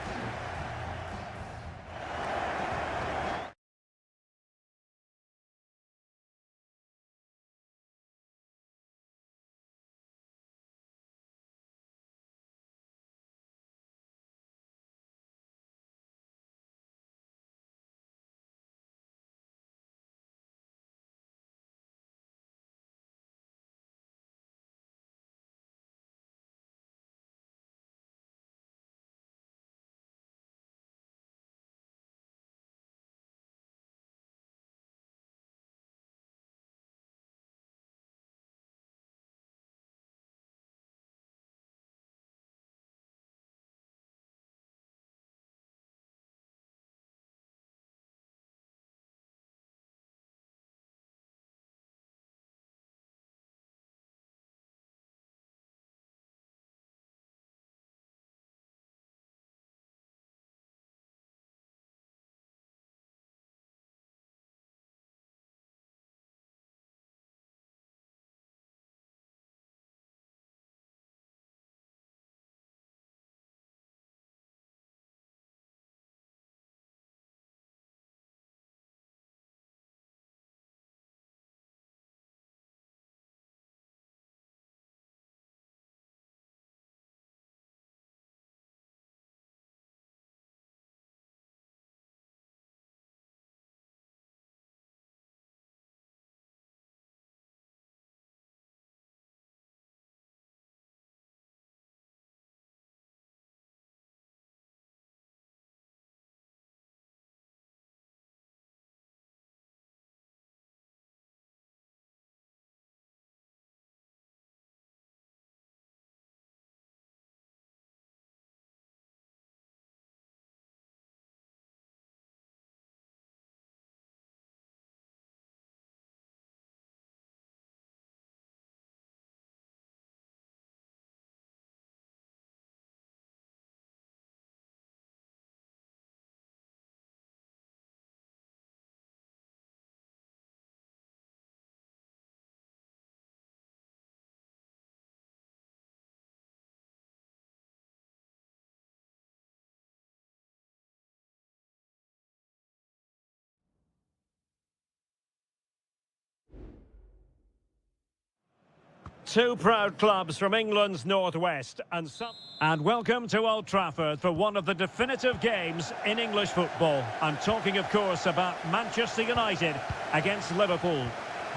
Two proud clubs from England's northwest and welcome to Old Trafford for one of the definitive games in English football. I'm talking, of course, about Manchester United against Liverpool.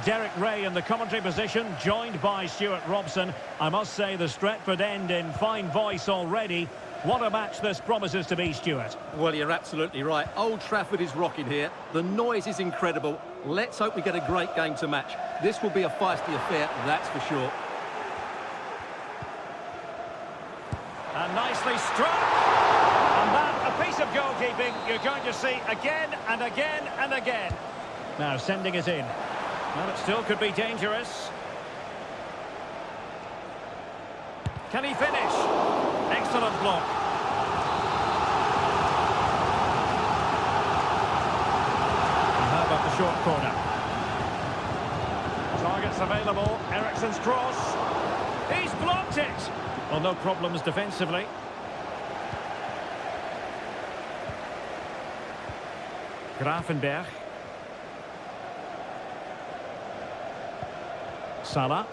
Derek Ray in the commentary position, joined by Stuart Robson. I must say the Stretford end in fine voice already. What a match this promises to be, Stuart. Well, you're absolutely right. Old Trafford is rocking here. The noise is incredible. Let's hope we get a great game to match. This will be a feisty affair, that's for sure. And nicely struck. And that, a piece of goalkeeping you're going to see again and again and again. Now sending it in. Well, it still could be dangerous. Can he finish? Excellent block. And how about the short corner? Targets available. Eriksen's cross. He's blocked it. Well, no problems defensively. Grafenberg. Salah.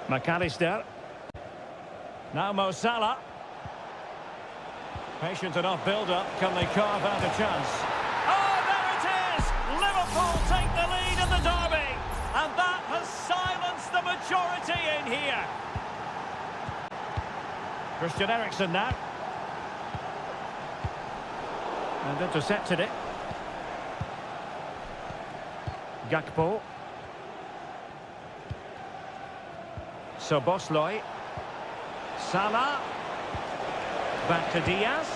McAllister. Now Mo Salah. Patient enough build-up. Can they carve out a chance? Oh, there it is! Liverpool take the lead in the derby. And that has silenced the majority in here. Christian Eriksen now. And intercepted it. Gakpo. Szoboszlai. Salah. Back to Diaz.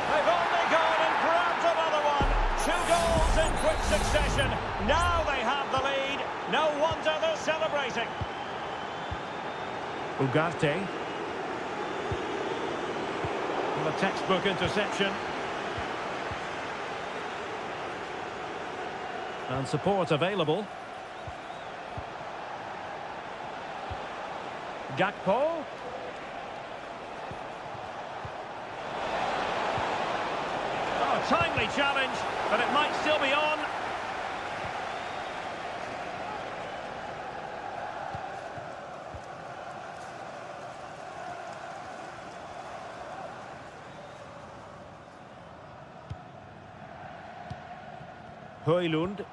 They've only gone and grabbed another one. 2 goals in quick succession. Now they have the lead. No wonder they're celebrating. Ugarte. And a textbook interception. And support available. Gakpo. Oh, timely challenge, but it might still be on. Højlund.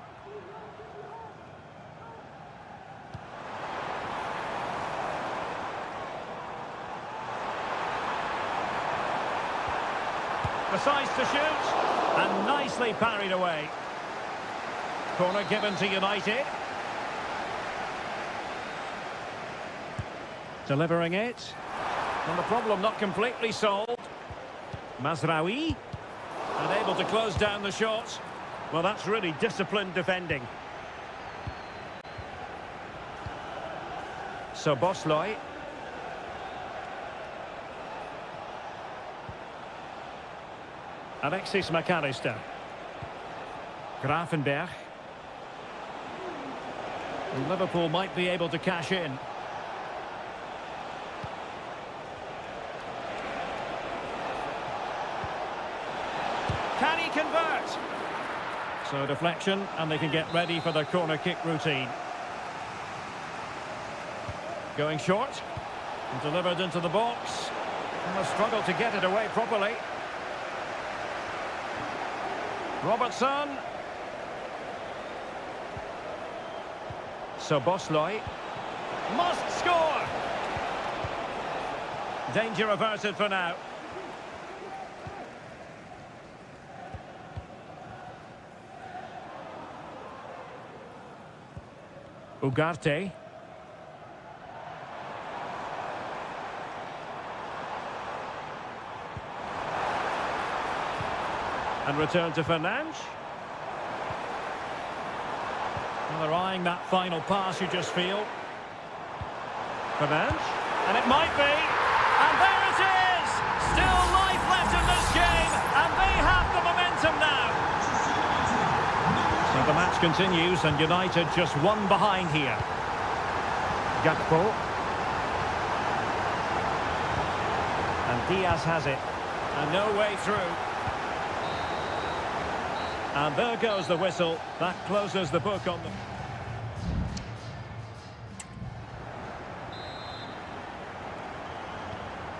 Decides to shoot, and nicely parried away. Corner given to United. Delivering it. And the problem not completely solved. Mazraoui. Unable to close down the shot. Well, that's really disciplined defending. Szoboszlai. Alexis McAllister. Grafenberg. And Liverpool might be able to cash in. Can he convert? So deflection, and they can get ready for their corner kick routine. Going short. And delivered into the box. And they'll struggle to get it away properly. Robertson. Szoboszlai. Must score! Danger averted for now. Ugarte. And return to Fernandes. Well, they're eyeing that final pass, you just feel. Fernandes. And it might be. And there it is! Still life left in this game. And they have the momentum now. So the match continues and United just one behind here. Gakpo. And Diaz has it. And no way through. And there goes the whistle. That closes the book on them.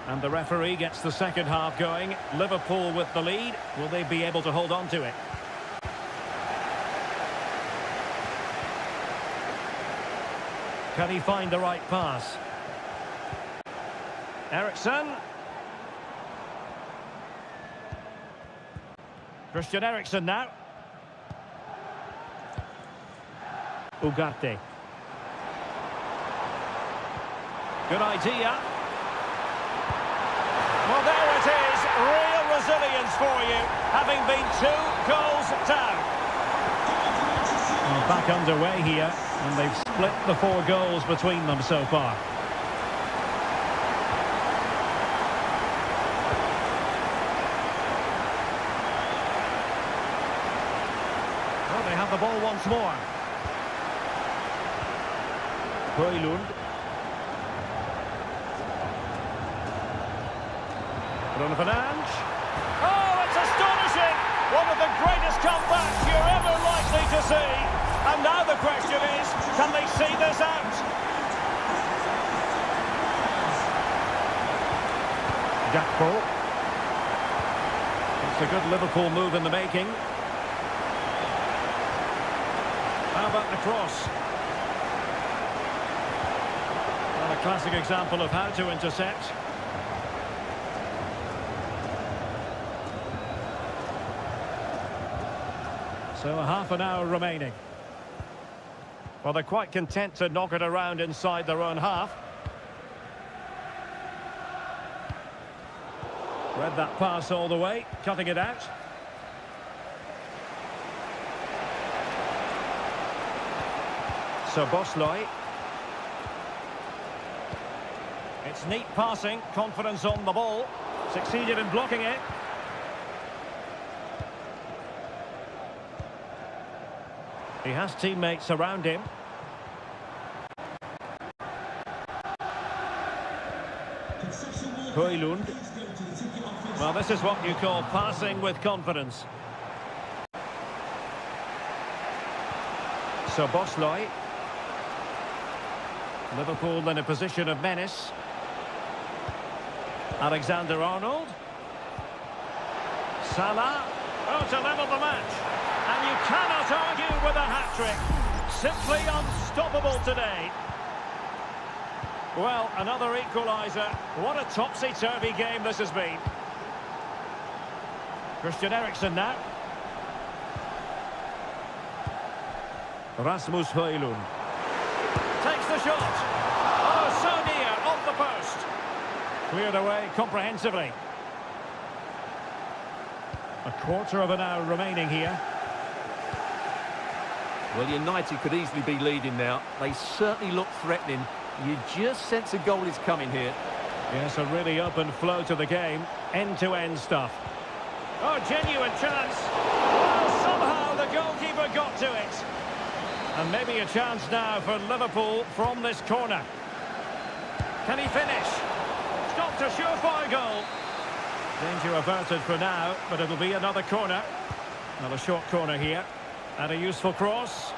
And the referee gets the second half going. Liverpool with the lead. Will they be able to hold on to it? Can he find the right pass? Eriksen. Christian Eriksen now. Ugarte. Good idea. Well, there it is. Real resilience for you, having been 2 goals down. Well, back underway here, and they've split the 4 goals between them so far. Well, they have the ball once more. Højlund. Bruno Fernandes. Oh, it's astonishing! One of the greatest comebacks you're ever likely to see. And now the question is, can they see this out? Gakpo. It's a good Liverpool move in the making. How about the cross? Well, a classic example of how to intercept. So a half an hour remaining. Well, they're quite content to knock it around inside their own half. Read that pass all the way, cutting it out. So Bosley. It's neat passing, confidence on the ball. Succeeded in blocking it. He has teammates around him. Højlund. Well, this is what you call passing with confidence. So Bosley. Liverpool in a position of menace. Alexander-Arnold. Salah. Oh, to level the match. And you cannot argue with a hat-trick. Simply unstoppable today. Well, another equaliser. What a topsy-turvy game this has been. Christian Eriksen now. Rasmus Højlund. Takes the shot. Oh, so near, off the post. Cleared away comprehensively. A quarter of an hour remaining here. Well, United could easily be leading now. They certainly look threatening. You just sense a goal is coming here. Yes, a really open flow to the game. End-to-end stuff. Oh, genuine chance. Well, somehow the goalkeeper got to it. And maybe a chance now for Liverpool from this corner. Can he finish? Stopped a surefire goal. Danger averted for now, but it'll be another corner. Another short corner here. And a useful cross.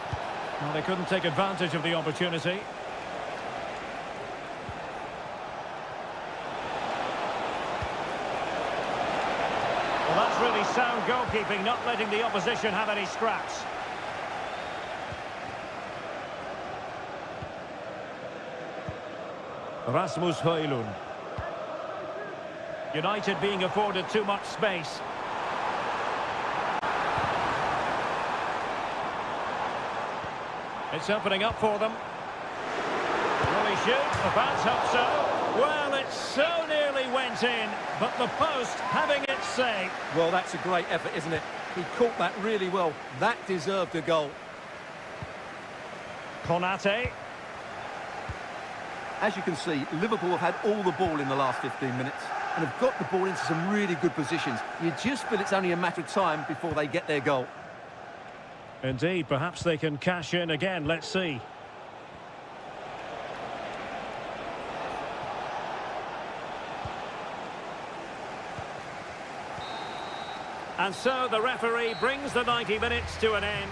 Well, they couldn't take advantage of the opportunity. Well, that's really sound goalkeeping, not letting the opposition have any scraps. Rasmus Højlund. United being afforded too much space. It's opening up for them. Will he shoot? The fans hope so. Well, it so nearly went in, but the post having its say. Well, that's a great effort, isn't it? He caught that really well. That deserved a goal. Konate. As you can see, Liverpool have had all the ball in the last 15 minutes and have got the ball into some really good positions. You just feel it's only a matter of time before they get their goal. Indeed, perhaps they can cash in again. Let's see. And so the referee brings the 90 minutes to an end.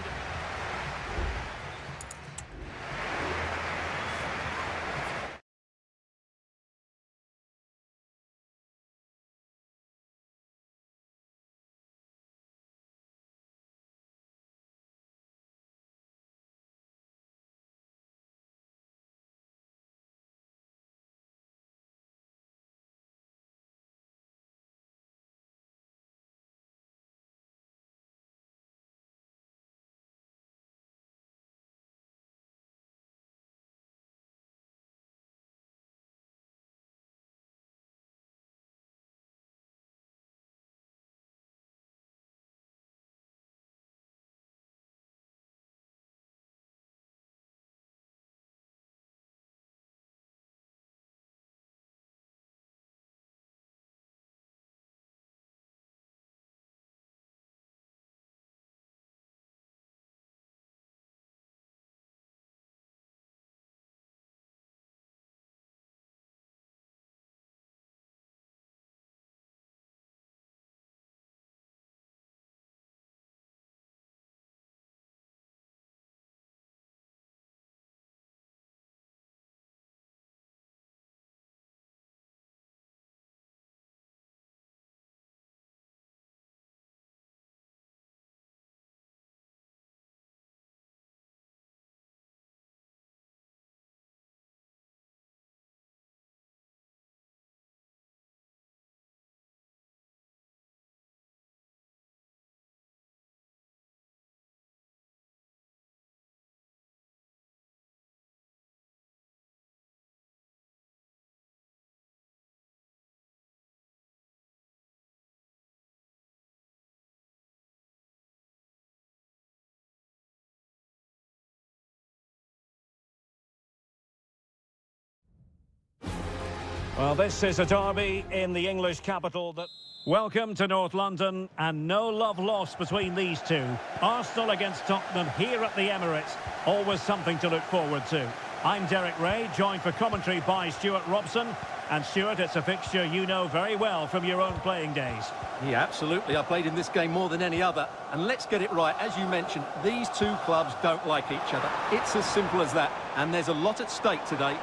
Well, this is a derby in the English capital that... Welcome to North London, and no love lost between these two. Arsenal against Tottenham here at the Emirates. Always something to look forward to. I'm Derek Ray, joined for commentary by Stuart Robson. And Stuart, it's a fixture you know very well from your own playing days. Yeah, absolutely. I played in this game more than any other. And let's get it right. As you mentioned, these two clubs don't like each other. It's as simple as that. And there's a lot at stake today.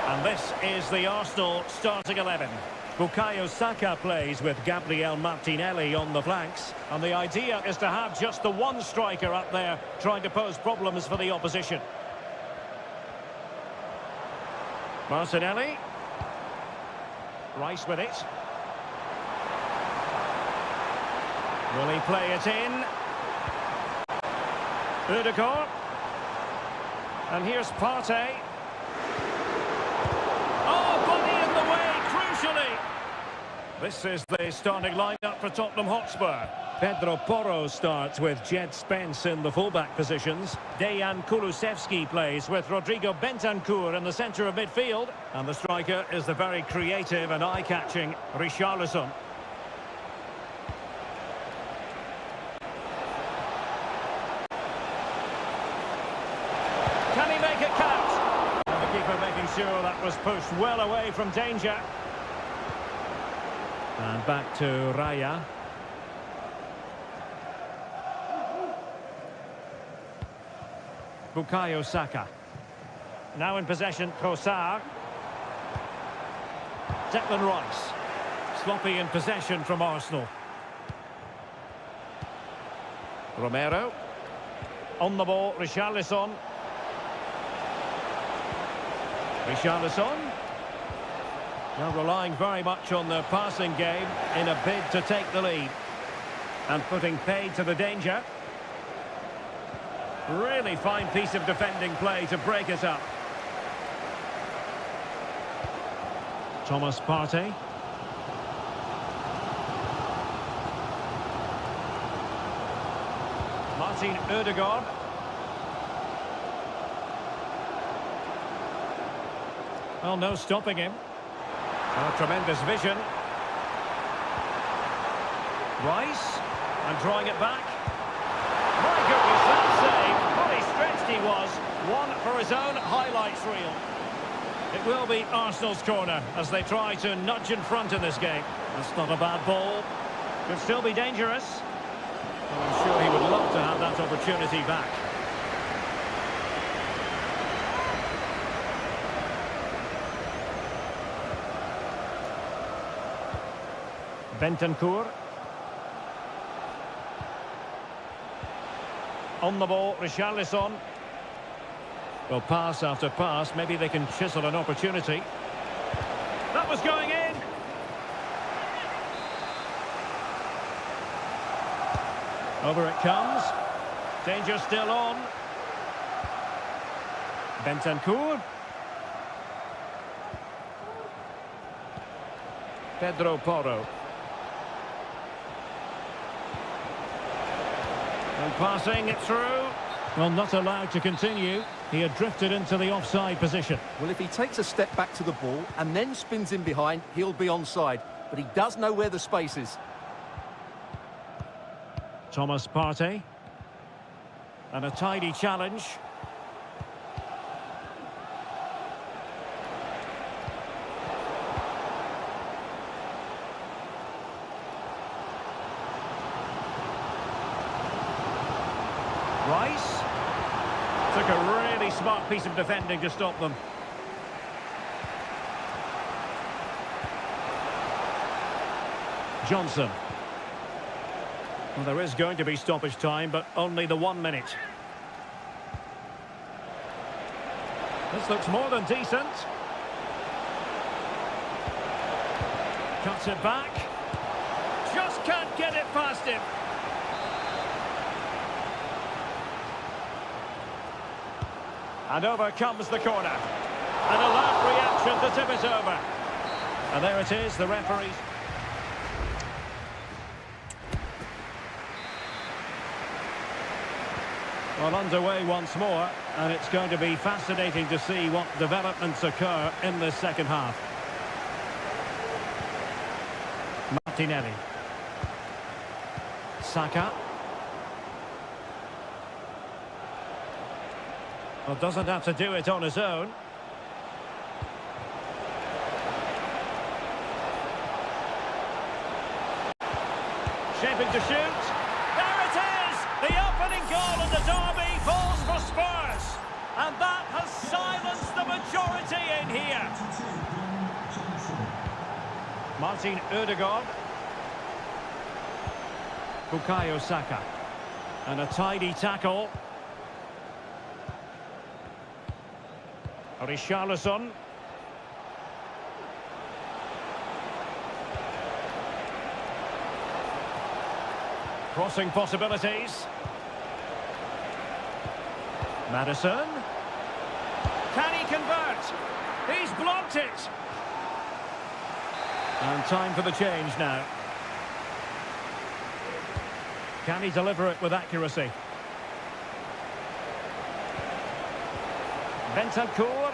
And this is the Arsenal starting 11. Bukayo Saka plays with Gabriel Martinelli on the flanks. And the idea is to have just the one striker up there trying to pose problems for the opposition. Martinelli. Rice with it. Will he play it in? Ødegaard. And here's Partey. Oh, body in the way, crucially. This is the starting lineup for Tottenham Hotspur. Pedro Porro starts with Jed Spence in the fullback positions. Dejan Kulusevski plays with Rodrigo Bentancur in the centre of midfield. And the striker is the very creative and eye-catching Richarlison. Can he make it count? And the keeper making sure that was pushed well away from danger. And back to Raya. Bukayo Saka. Now in possession, Trossard. Declan Rice. Sloppy in possession from Arsenal. Romero. On the ball, Richarlison. Richarlison. Now relying very much on the passing game in a bid to take the lead. And putting paid to the danger. Really fine piece of defending play to break it up. Thomas Partey. Martin Ødegaard. Well, no stopping him. Oh, tremendous vision. Rice, and drawing it back. My goodness, that save. Fully stretched he was. One for his own highlights reel. It will be Arsenal's corner as they try to nudge in front in this game. That's not a bad ball. Could still be dangerous. Well, I'm sure he would love to have that opportunity back. Bentancur. On the ball, Richarlison. Well, pass after pass, maybe they can chisel an opportunity. That was going in! Over it comes. Danger still on. Bentancur. Pedro Porro. And passing it through. Well, not allowed to continue. He had drifted into the offside position. Well, if he takes a step back to the ball and then spins in behind, he'll be onside. But he does know where the space is. Thomas Partey. And a tidy challenge. Rice. Took a really smart piece of defending to stop them. Johnson. Well, there is going to be stoppage time, but only the 1 minute. This looks more than decent. Cuts it back. Just can't get it past him. And over comes the corner. And a loud reaction to tip it over. And there it is, the referees. Well, underway once more, and it's going to be fascinating to see what developments occur in this second half. Martinelli. Saka. Well, doesn't have to do it on his own. Shaping to shoot. There it is! The opening goal of the derby falls for Spurs. And that has silenced the majority in here. Martin Ødegaard. Bukayo Saka. And a tidy tackle. Richarlison. Crossing possibilities. Maddison. Can he convert? He's blocked it. And time for the change now. Can he deliver it with accuracy? Bentancur.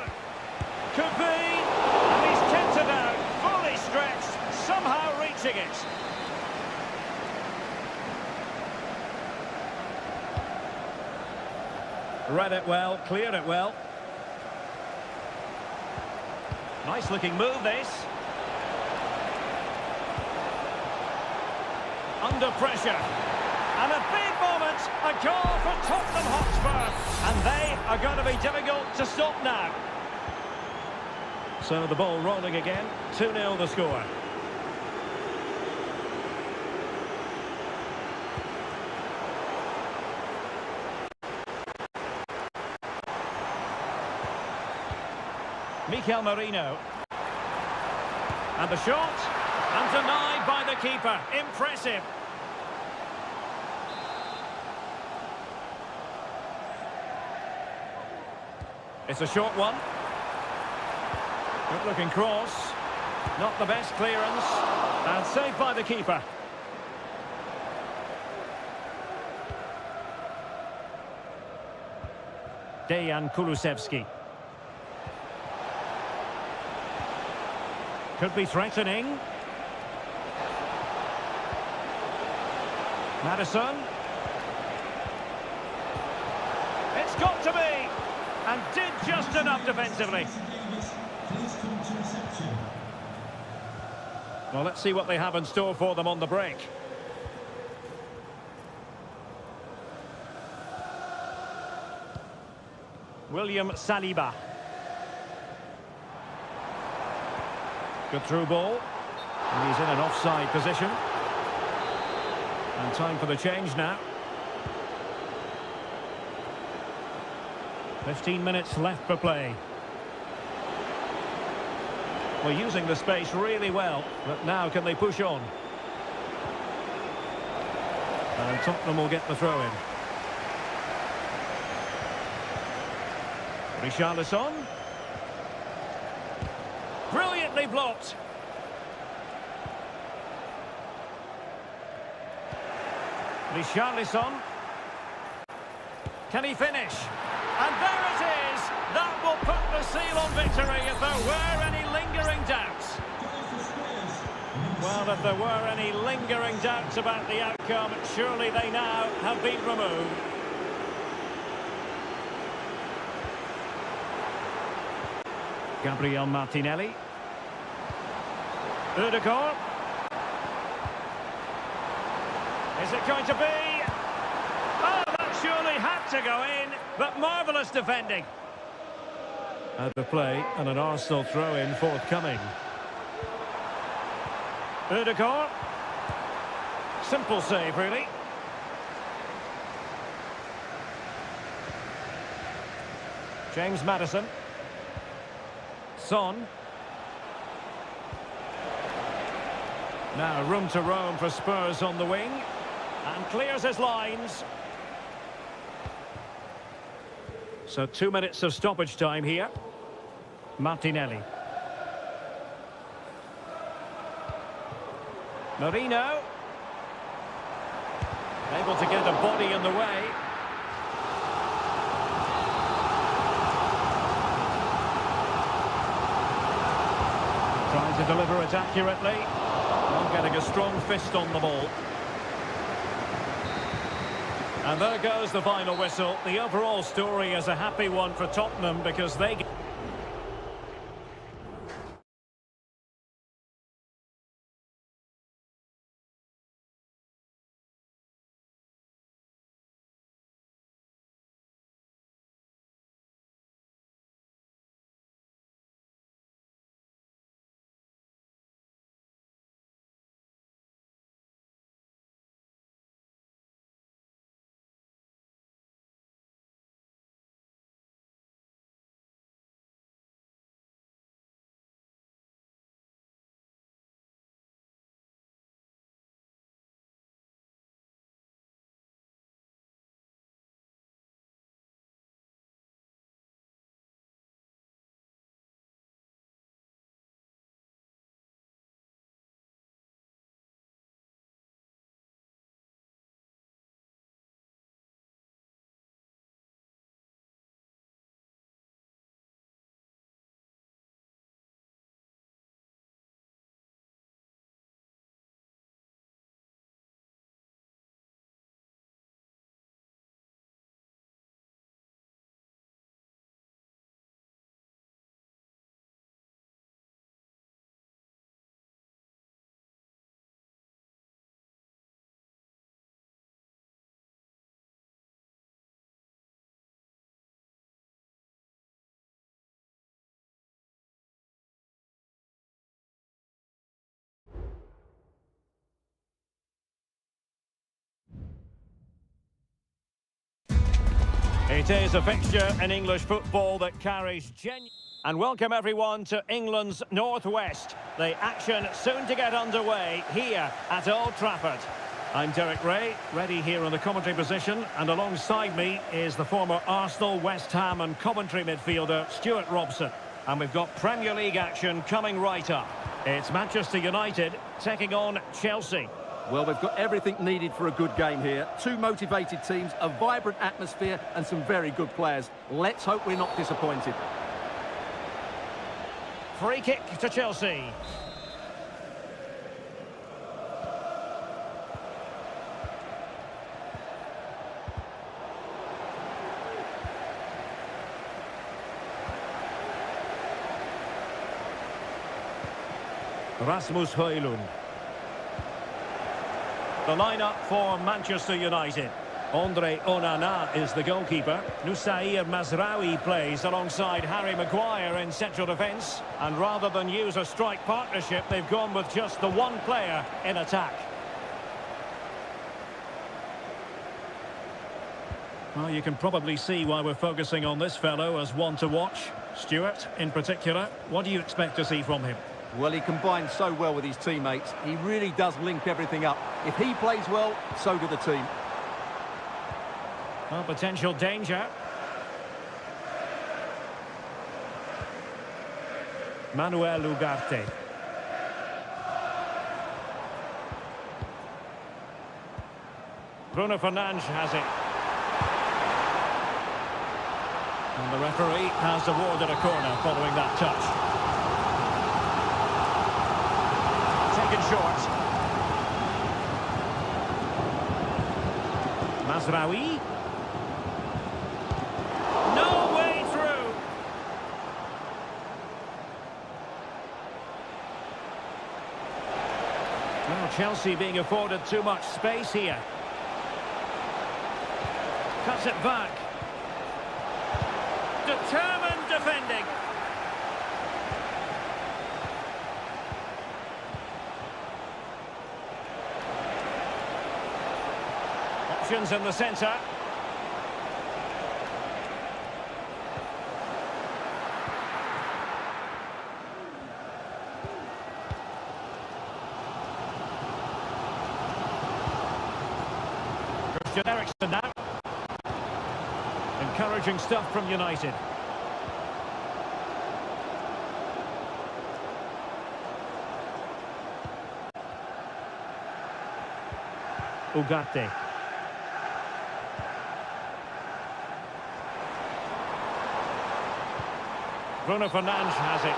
Could be. And he's kept it out. Fully stretched. Somehow reaching it. Read it well, cleared it well. Nice looking move this. Under pressure. And a big moment, a goal for Tottenham Hotspur. And they are going to be difficult to stop now. So the ball rolling again, 2-0 the score. Mikel Merino. And the shot. And denied by the keeper. Impressive. It's a short one. Good looking cross. Not the best clearance. And saved by the keeper. Dejan Kulusevski. Could be threatening. Maddison. It's got to be. And did just enough defensively. Well, let's see what they have in store for them on the break. William Saliba. Good through ball. And he's in an offside position. And time for the change now. 15 minutes left for play. We're using the space really well, but now can they push on? And Tottenham will get the throw in. Richarlison. Brilliantly blocked. Richarlison. Can he finish? And there it is! That will put the seal on victory if there were any lingering doubts. Well, if there were any lingering doubts about the outcome, surely they now have been removed. Gabriel Martinelli. Ødegaard. Is it going to be? Oh, that surely had to go in, but marvellous defending. Out of play and an Arsenal throw-in forthcoming. Ødegaard. Simple save, really. James Maddison. Son. Now room to roam for Spurs on the wing. And clears his lines. So 2 minutes of stoppage time here. Martinelli. Merino. Able to get a body in the way. Trying to deliver it accurately. Not getting a strong fist on the ball. And there goes the final whistle. The overall story is a happy one for Tottenham because they... It is a fixture in English football that carries genuine... And welcome everyone to England's Northwest. The action soon to get underway here at Old Trafford. I'm Derek Ray, ready here in the commentary position, and alongside me is the former Arsenal, West Ham and Coventry midfielder Stuart Robson. And we've got Premier League action coming right up. It's Manchester United taking on Chelsea. Well, we've got everything needed for a good game here. Two motivated teams, a vibrant atmosphere and some very good players. Let's hope we're not disappointed. Free kick to Chelsea. Rasmus Højlund. The lineup for Manchester United. Andre Onana is the goalkeeper. Nusair Mazraoui plays alongside Harry Maguire in central defence. And rather than use a strike partnership, they've gone with just the one player in attack. Well, you can probably see why we're focusing on this fellow as one to watch. Stuart, in particular, what do you expect to see from him? Well, he combines so well with his teammates. He really does link everything up. If he plays well, so do the team. Well, potential danger. Manuel Ugarte. Bruno Fernandes has it. And the referee has awarded a corner following that touch. Taken short. Mazraoui. No way through. Well, Chelsea being afforded too much space here. Cuts it back. Determined defending. Options in the centre. Christian Eriksen now. Encouraging stuff from United. Ugarte. Bruno Fernandes has it.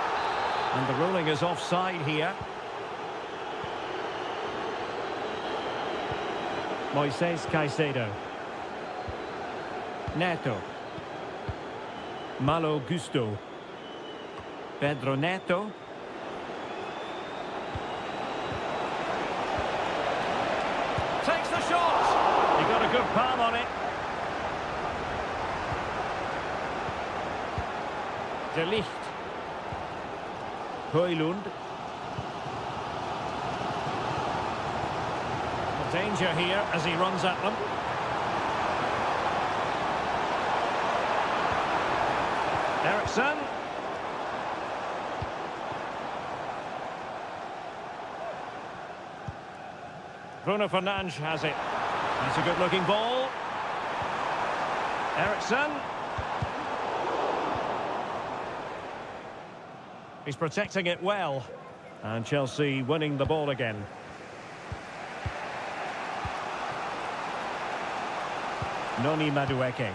And the ruling is offside here. Moises Caicedo. Neto. Malo Gusto. Pedro Neto. Takes the shot. He got a good palm on it. De Ligt. Højlund. Danger here as he runs at them. Eriksson. Bruno Fernandes has it. That's a good-looking ball. Eriksson. He's protecting it well. And Chelsea winning the ball again. Noni Madueke.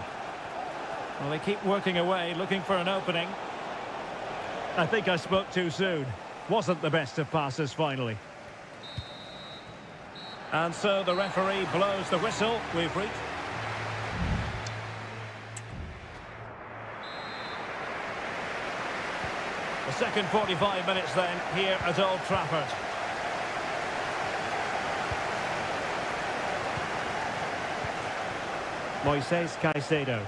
Well, they keep working away, looking for an opening. I think I spoke too soon. Wasn't the best of passes, finally. And so the referee blows the whistle. We've reached... The second 45 minutes then, here at Old Trafford. Moises Caicedo.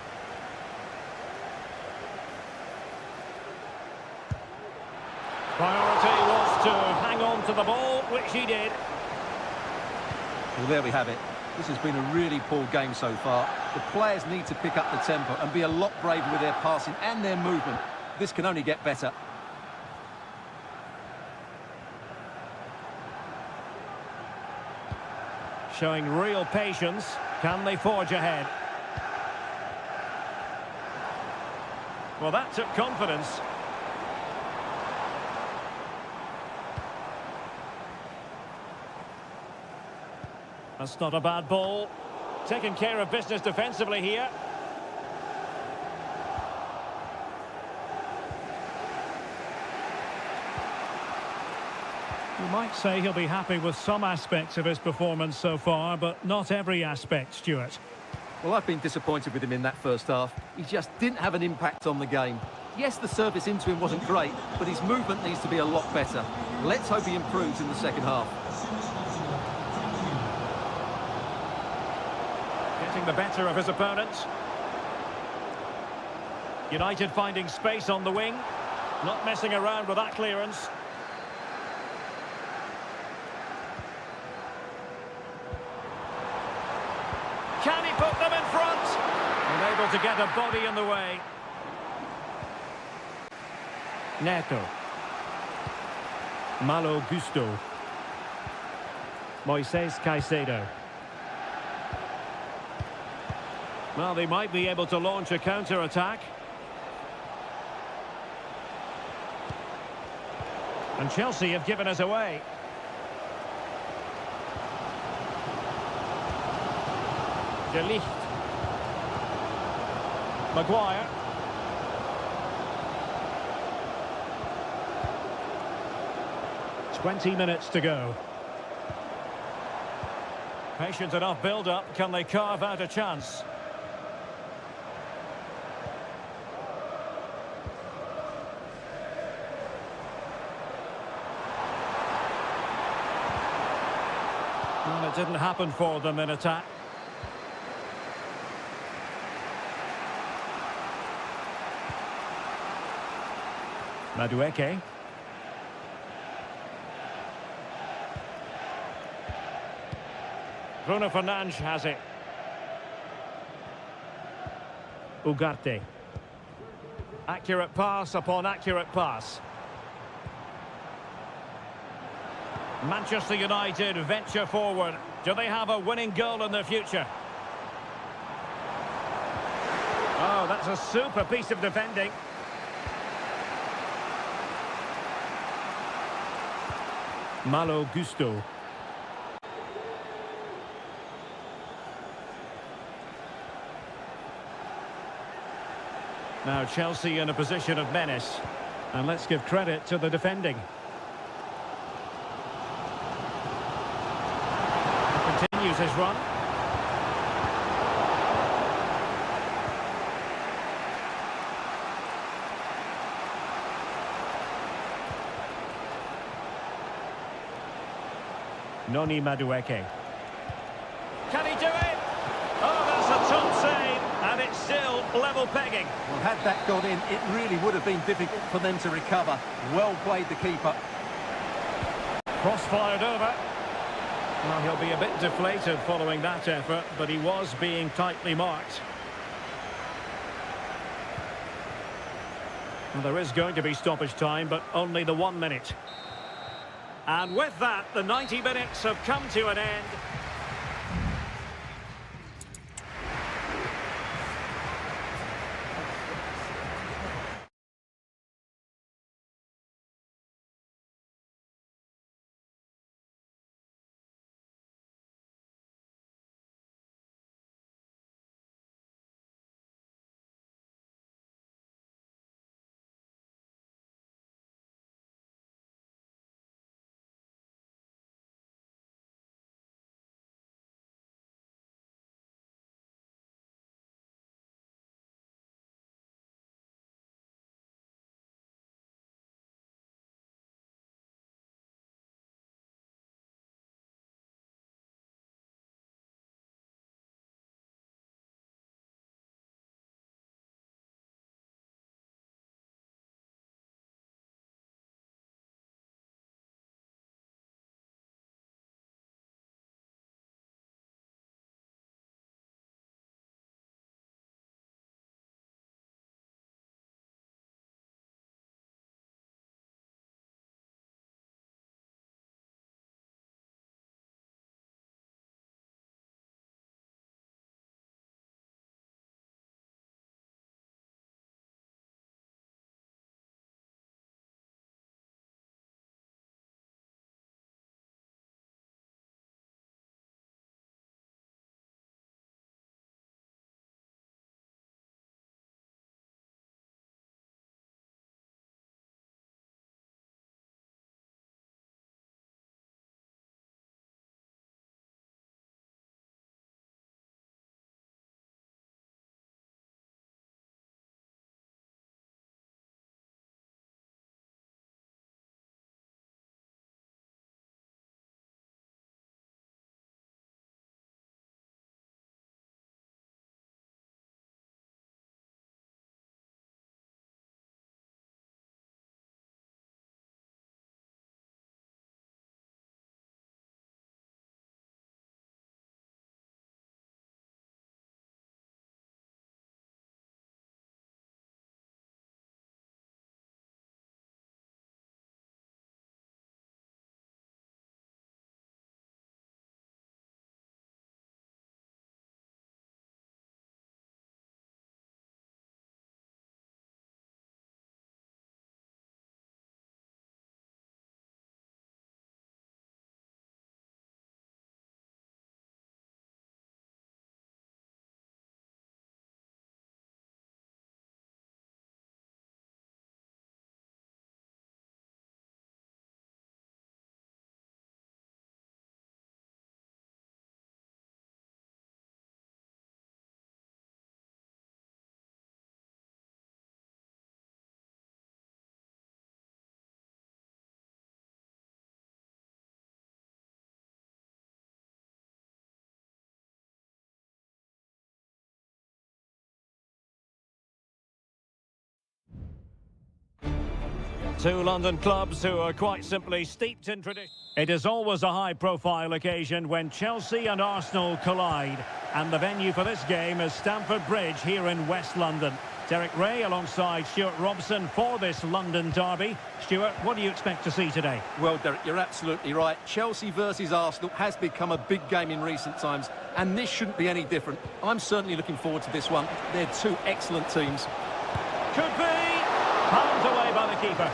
Priority was to hang on to the ball, which he did. Well, there we have it. This has been a really poor game so far. The players need to pick up the tempo and be a lot braver with their passing and their movement. This can only get better. Showing real patience. Can they forge ahead? Well, that took confidence. That's not a bad ball. Taking care of business defensively here. You might say he'll be happy with some aspects of his performance so far, but not every aspect, Stuart. Well, I've been disappointed with him in that first half. He just didn't have an impact on the game. Yes, the service into him wasn't great, but his movement needs to be a lot better. Let's hope he improves in the second half. Getting the better of his opponent. United finding space on the wing. Not messing around with that clearance. Can he put them in front? Unable to get a body in the way. Neto. Malo Gusto. Moises Caicedo. Well, they might be able to launch a counter-attack. And Chelsea have given us away. De Ligt. Maguire. "20 minutes to go. Patient enough build-up. Can they carve out a chance? Well, it didn't happen for them in attack. Madueke. Bruno Fernandes has it. Ugarte. Accurate pass upon accurate pass. Manchester United venture forward. Do they have a winning goal in their future? Oh, that's a super piece of defending. Malo Gusto. Now Chelsea in a position of menace. And let's give credit to the defending. Continues his run. Noni Madueke. Can he do it? Oh, that's a top save, and it's still level pegging. Well, had that gone in, it really would have been difficult for them to recover. Well played, the keeper. Cross-fired over. Well, he'll be a bit deflated following that effort, but he was being tightly marked. Well, there is going to be stoppage time, but only the 1 minute. And with that, the 90 minutes have come to an end. Two London clubs who are quite simply steeped in tradition. It is always a high-profile occasion when Chelsea and Arsenal collide. And the venue for this game is Stamford Bridge here in West London. Derek Ray alongside Stuart Robson for this London derby. Stuart, what do you expect to see today? Well, Derek, you're absolutely right. Chelsea versus Arsenal has become a big game in recent times, and this shouldn't be any different. I'm certainly looking forward to this one. They're two excellent teams. Could be. Palmed away by the keeper.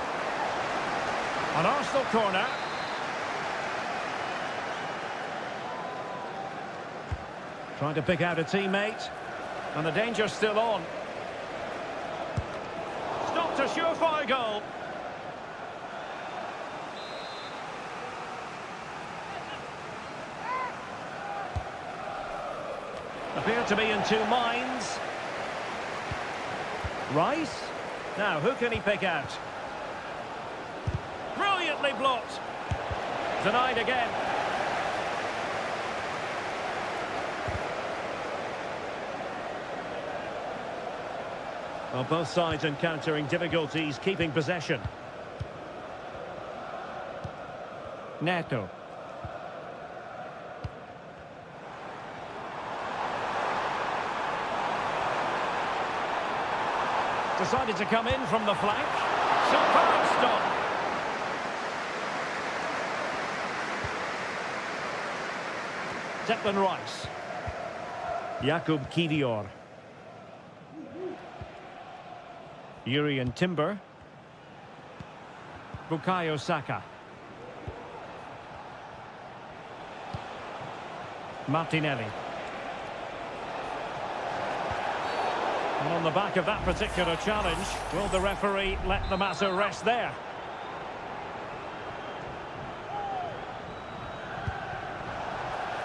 An Arsenal corner. Trying to pick out a teammate. And the danger's still on. Stopped a surefire goal. Appear to be in two minds. Rice. Now, who can he pick out? Brilliantly blocked. Denied again. Well, both sides encountering difficulties keeping possession. Neto. Decided to come in from the flank. Superb stop. Declan Rice. Jakub Kivior. Yuri and Timber. Bukayo Saka. Martinelli. And on the back of that particular challenge, will the referee let the matter rest there?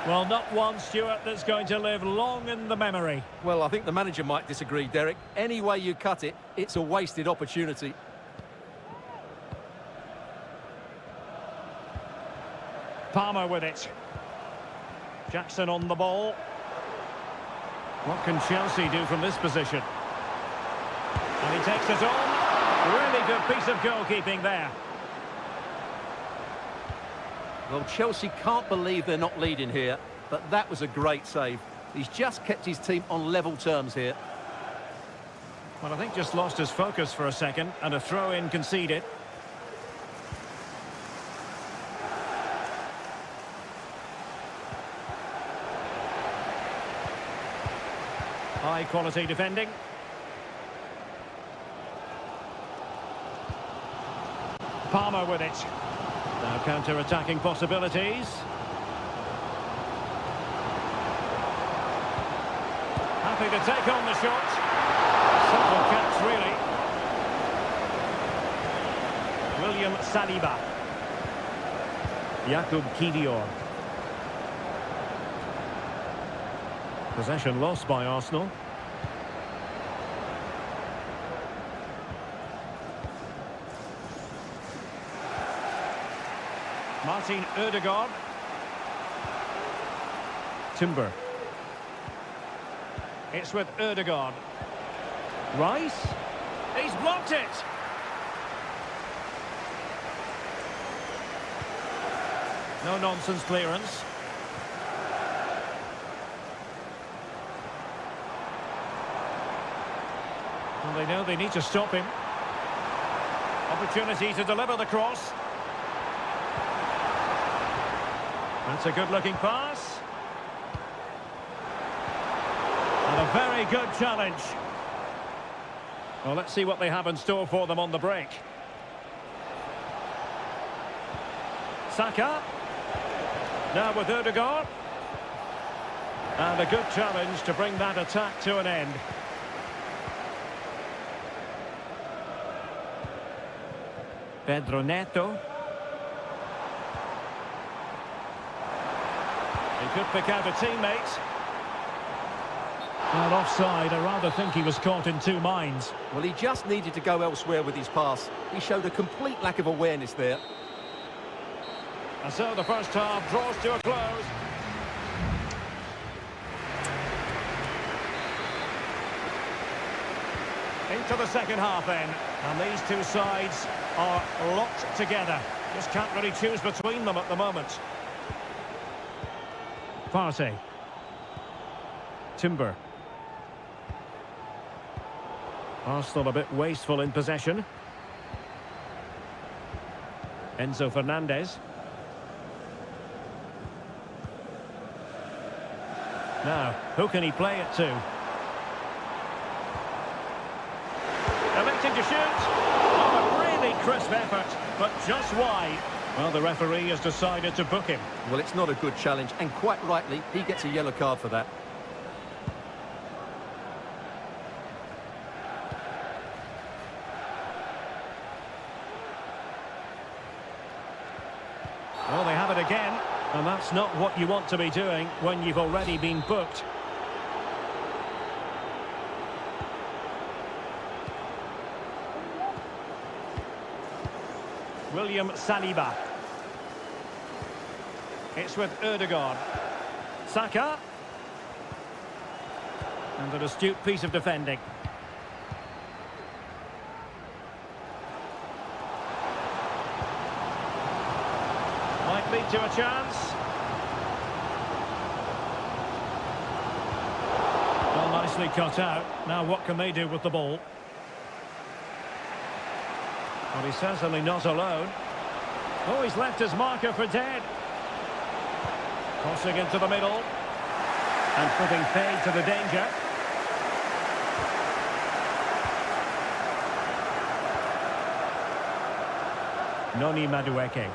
Well, not one, Stuart, that's going to live long in the memory. Well, I think the manager might disagree, Derek. Any way you cut it, it's a wasted opportunity. Palmer with it. Jackson on the ball. What can Chelsea do from this position? And he takes it on. Really good piece of goalkeeping there. Well, Chelsea can't believe they're not leading here, but that was a great save. He's just kept his team on level terms here. Well, I think just lost his focus for a second, and a throw-in conceded. High-quality defending. Palmer with it. Now counter-attacking possibilities. Happy to take on the shot. Simple catch, really. William Saliba. Jakub Kivior. Possession lost by Arsenal. Martin Ødegaard. Timber. It's with Ødegaard. Rice. He's blocked it. No nonsense clearance. Well, they know they need to stop him. Opportunity to deliver the cross. That's a good-looking pass. And a very good challenge. Well, let's see what they have in store for them on the break. Saka. Now with Ødegaard. And a good challenge to bring that attack to an end. Pedro Neto. He could pick out a teammate. And offside, I rather think he was caught in two minds. Well, he just needed to go elsewhere with his pass. He showed a complete lack of awareness there. And so the first half draws to a close. Into the second half then. And these two sides are locked together. Just can't really choose between them at the moment. Partey. Timber. Arsenal a bit wasteful in possession. Enzo Fernandez. Now, who can he play it to? Electing to shoot. Oh, a really crisp effort, but just wide. Well, the referee has decided to book him. Well, it's not a good challenge, and quite rightly, he gets a yellow card for that. Well, they have it again, and that's not what you want to be doing when you've already been booked. William Saliba. It's with Erdogan. Saka. And an astute piece of defending. Might lead to a chance. Well, nicely cut out. Now what can they do with the ball? Well, he's certainly not alone. Oh, he's left his marker for dead. Crossing into the middle. And putting fade to the danger. Noni Madueke.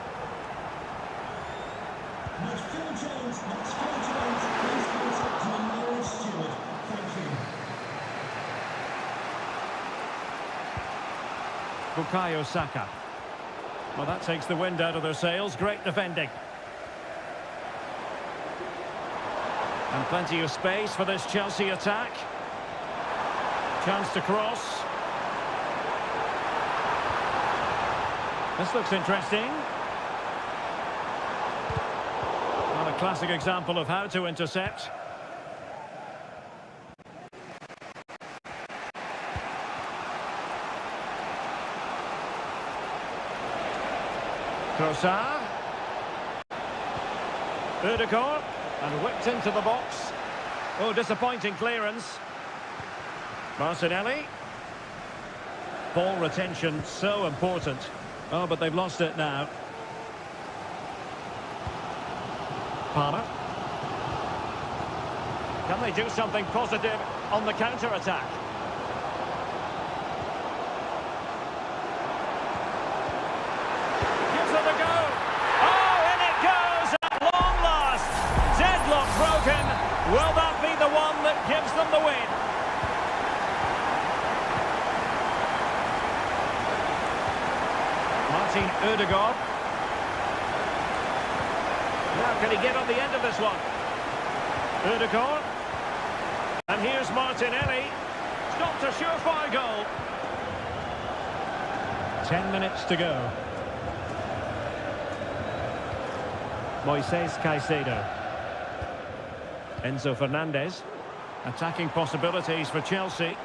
That's Phil Jones. Please contact the nearest steward. Thank you. Bukayo Saka. Well, that takes the wind out of their sails. Great defending. And plenty of space for this Chelsea attack. Chance to cross. This looks interesting. Well, a classic example of how to intercept. Trossard. Erdogan. And whipped into the box. Oh, disappointing clearance. Martinelli. Ball retention, so important. Oh, but they've lost it now. Palmer. Can they do something positive on the counter-attack? Gives it a go. Oh, in it goes at long last. Deadlock broken. Will that be the one that gives them the win? Martin Erdogan. Now can he get on the end of this one? Erdogan. And here's Martinelli. Stopped a surefire goal. 10 minutes to go. Moises Caicedo. Enzo Fernandez. Attacking possibilities for Chelsea.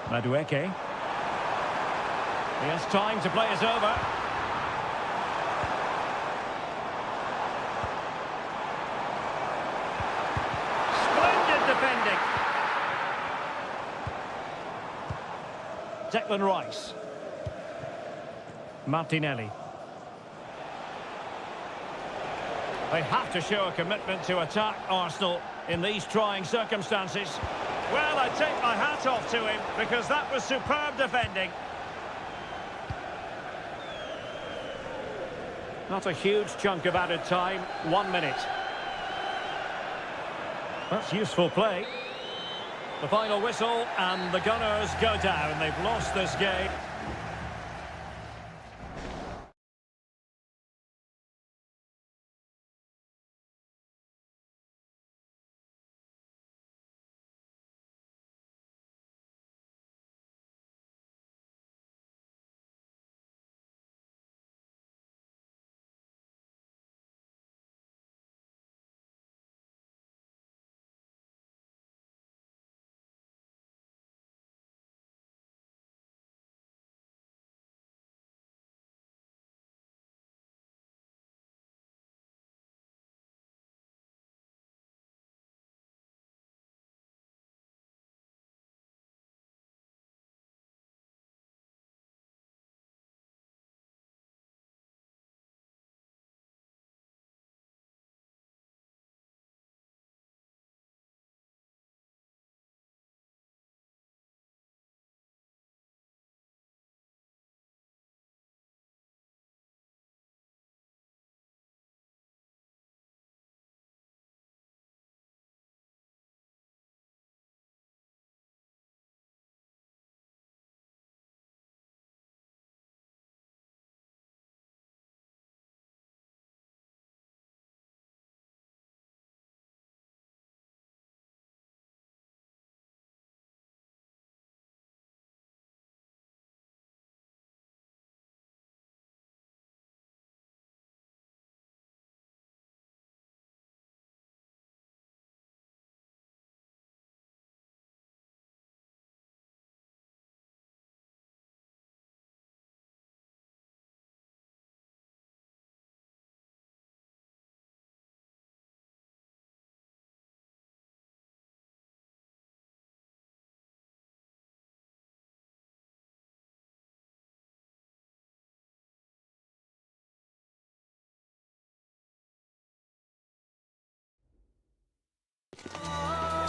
Madueke. He has time to play it over. Splendid defending. Declan Rice. Martinelli. They have to show a commitment to attack Arsenal in these trying circumstances. Well, I take my hat off to him because that was superb defending. Not a huge chunk of added time, 1 minute. That's useful play. The final whistle and the Gunners go down. They've lost this game.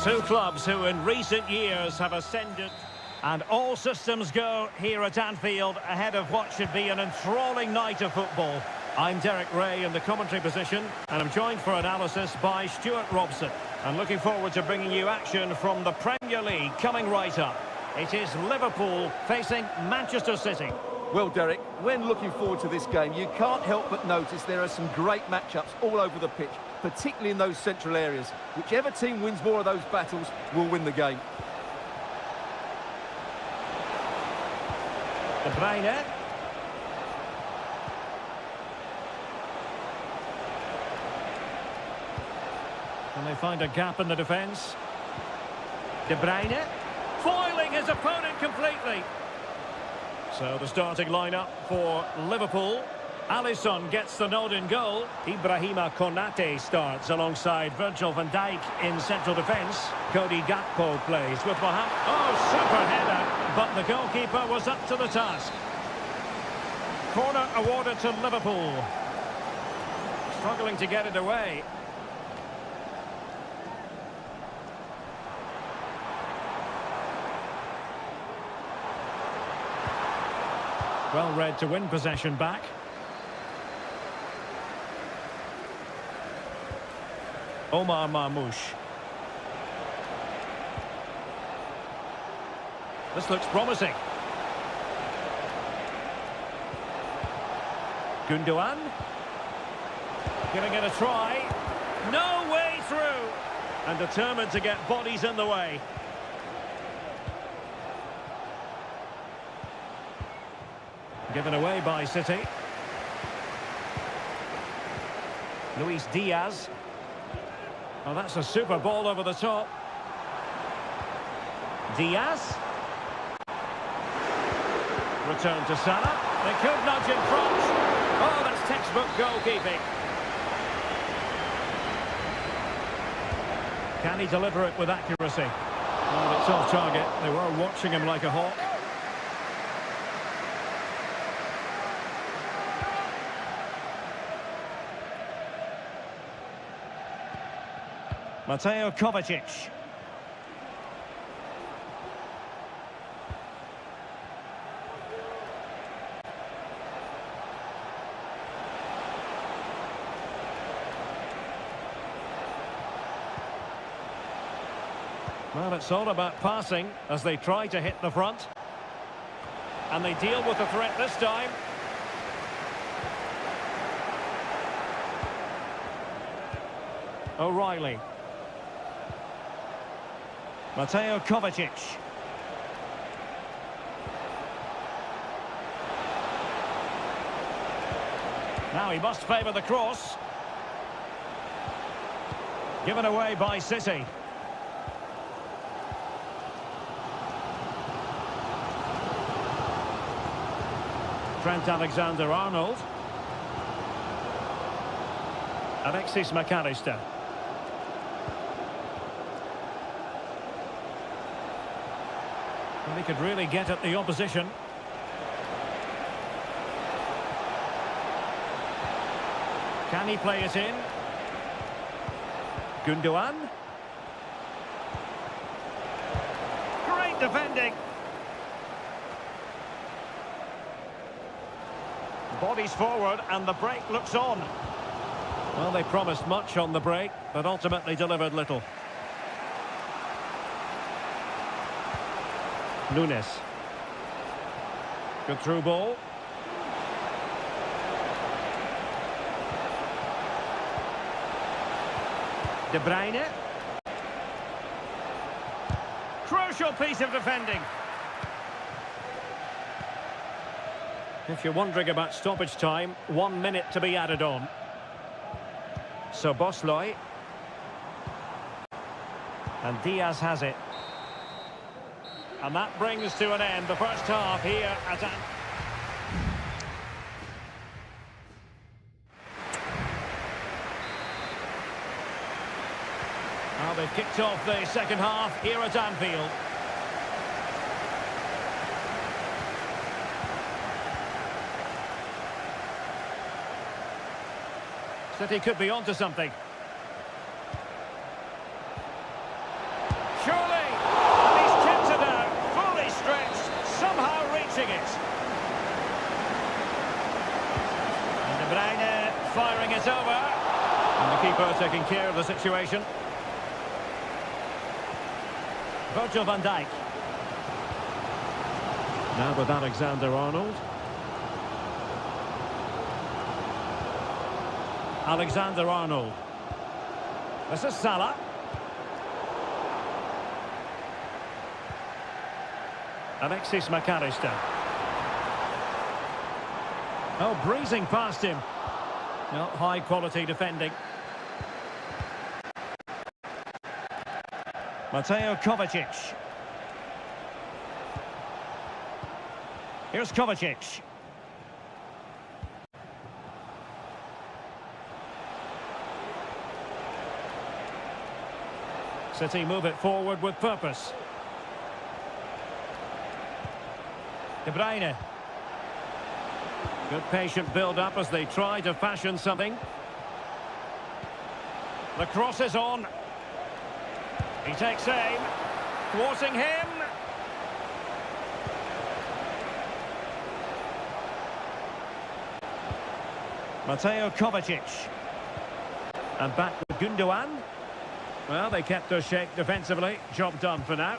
Two clubs who in recent years have ascended. And all systems go here at Anfield ahead of what should be an enthralling night of football. I'm Derek Ray in the commentary position, and I'm joined for analysis by Stuart Robson. And looking forward to bringing you action from the Premier League coming right up. It is Liverpool facing Manchester City. Well, Derek, when looking forward to this game, you can't help but notice there are some great matchups all over the pitch, particularly in those central areas. Whichever team wins more of those battles will win the game. De Bruyne. Can they find a gap in the defence? De Bruyne. Foiling his opponent completely. So the starting lineup for Liverpool. Alisson gets the nod in goal. Ibrahima Konate starts alongside Virgil van Dijk in central defence. Cody Gakpo plays with Mohamed. Oh, super header. But the goalkeeper was up to the task. Corner awarded to Liverpool. Struggling to get it away. Well read to win possession back. Omar Marmoush. This looks promising. Gundogan. Giving it a try. No way through. And determined to get bodies in the way. Given away by City. Luis Diaz. Oh, that's a super ball over the top. Diaz. Return to Salah. They could nudge in front. Oh, that's textbook goalkeeping. Can he deliver it with accuracy? Oh, it's off target. They were watching him like a hawk. Mateo Kovacic. Well, it's all about passing as they try to hit the front. And they deal with the threat this time. O'Reilly. Mateo Kovacic. Now he must favour the cross. Given away by City. Trent Alexander-Arnold. Alexis McAllister. He could really get at the opposition. Can he play it in? Gundogan. Great defending. Bodies forward and the break looks on. Well, they promised much on the break, but ultimately delivered little. Nunes. Good through ball. De Bruyne. Crucial piece of defending. If you're wondering about stoppage time, 1 minute to be added on. So Bosley. And Diaz has it. And that brings to an end the first half here at Well, they've kicked off the second half here at Anfield. City could be onto something. taking care of the situation. Virgil van Dijk. Now with Alexander-Arnold. Alexander-Arnold. This is Salah. Alexis McAllister. Oh, breezing past him. Not high quality defending. Mateo Kovacic. Here's Kovacic. City move it forward with purpose. De Bruyne. Good patient build-up as they try to fashion something. The cross is on. He takes aim. Thwarting him. Mateo Kovacic. And back with Gundogan. Well, they kept their shape defensively. Job done for now.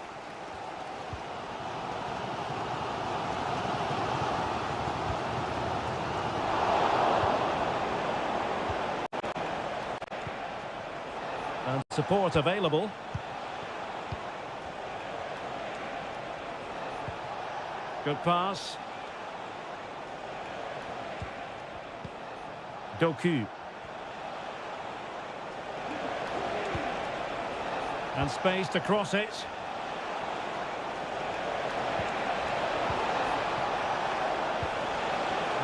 And support available. Good pass. Doku. And space to cross it.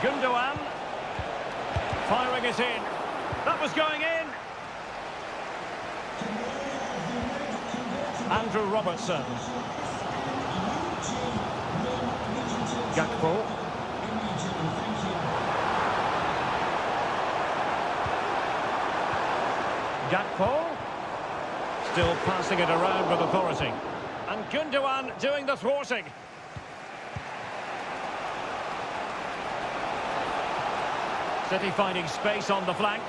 Gundogan. Firing it in. That was going in. Andrew Robertson. Gakpo. Gakpo. Still passing it around with authority. And Gundogan doing the thwarting. City finding space on the flank.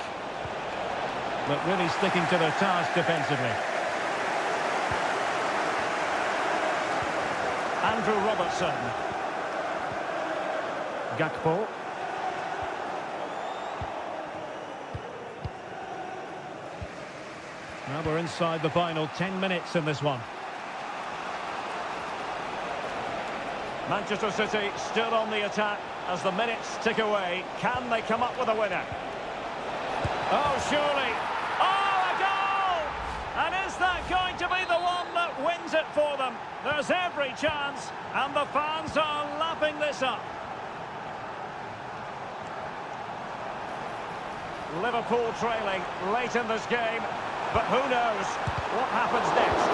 But really sticking to their task defensively. Andrew Robertson. Gakpo. Now we're inside the final 10 minutes in this one. Manchester City still on the attack as the minutes tick away. Can they come up with a winner? Oh, surely. Oh, a goal! And is that going to be the one that wins it for them? There's every chance, and the fans are lapping this up. Liverpool trailing late in this game, but who knows what happens next?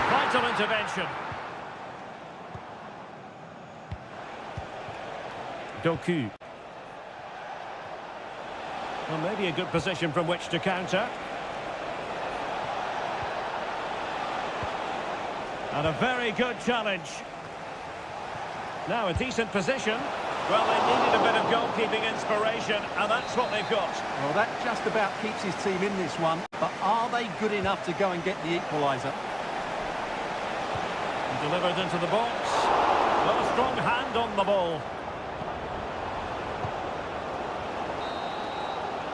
Vital intervention. Doku. Well, maybe a good position from which to counter. And a very good challenge. Now a decent position. Well, they needed a bit of goalkeeping inspiration, and that's what they've got. Well, that just about keeps his team in this one, but are they good enough to go and get the equaliser? Delivered into the box. Well, a strong hand on the ball.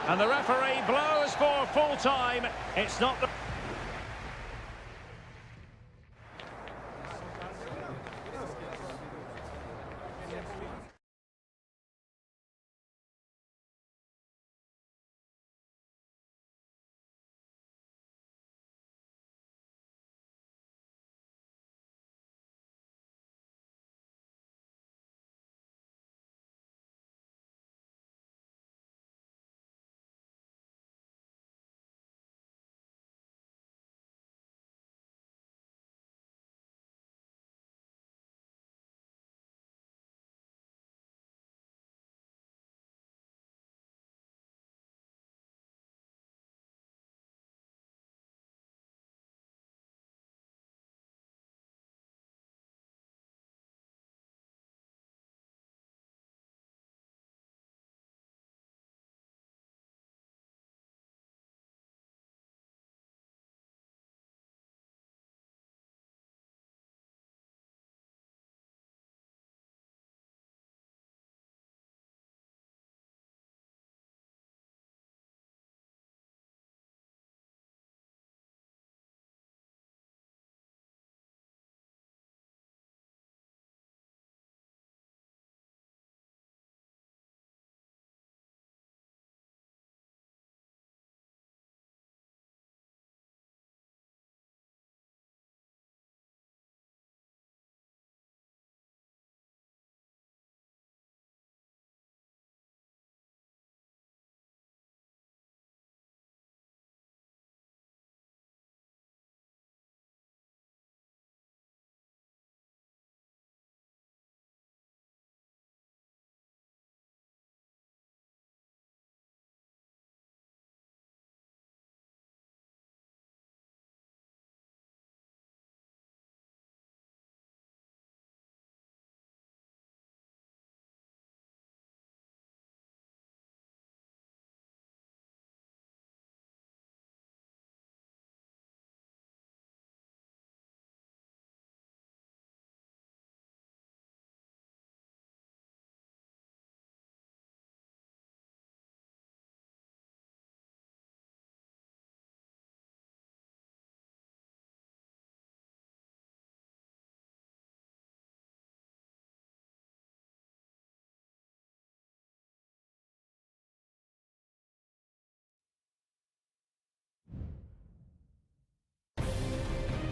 And the referee blows for full time. It's not the...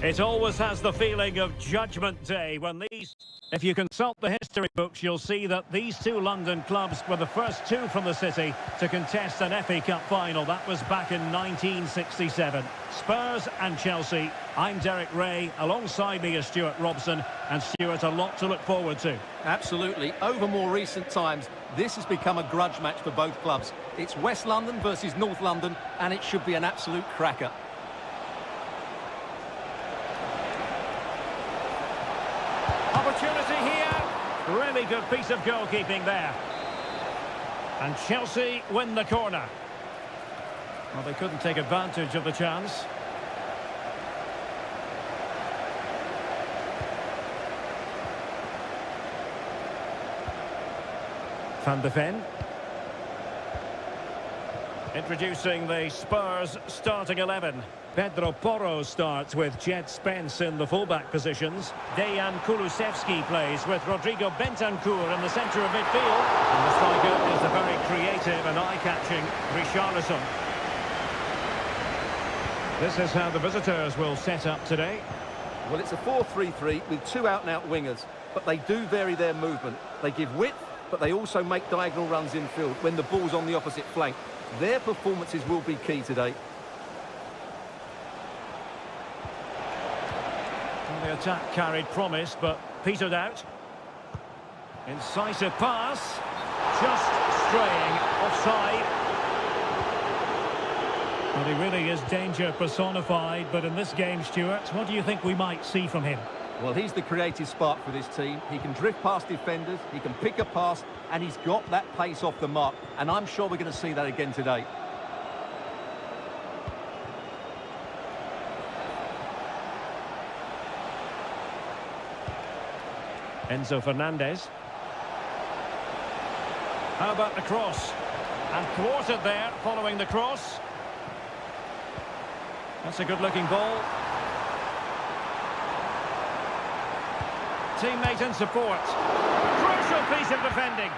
It always has the feeling of Judgment Day when these... If you consult the history books, you'll see that these two London clubs were the first two from the city to contest an FA Cup final. That was back in 1967. Spurs and Chelsea. I'm Derek Ray. Alongside me is Stuart Robson. And Stuart, a lot to look forward to. Absolutely. Over more recent times, this has become a grudge match for both clubs. It's West London versus North London, and it should be an absolute cracker. Opportunity here. Really good piece of goalkeeping there. And Chelsea win the corner. Well, they couldn't take advantage of the chance. Van de Ven. Introducing the Spurs starting 11. Pedro Porro starts with Jed Spence in the fullback positions. Dejan Kulusevski plays with Rodrigo Bentancur in the centre of midfield. And the striker is the very creative and eye-catching Richarlison. This is how the visitors will set up today. Well, it's a 4-3-3 with two out-and-out wingers, but they do vary their movement. They give width, but they also make diagonal runs infield when the ball's on the opposite flank. Their performances will be key today. The attack carried promise, but petered out. Incisive pass. Just straying offside. Well, he really is danger personified, but in this game, Stuart, what do you think we might see from him? Well, he's the creative spark for this team. He can drift past defenders, he can pick a pass, and he's got that pace off the mark. And I'm sure we're going to see that again today. Enzo Fernandez. How about the cross? And thwarted there following the cross. That's a good-looking ball. Teammate in support. Crucial piece of defending.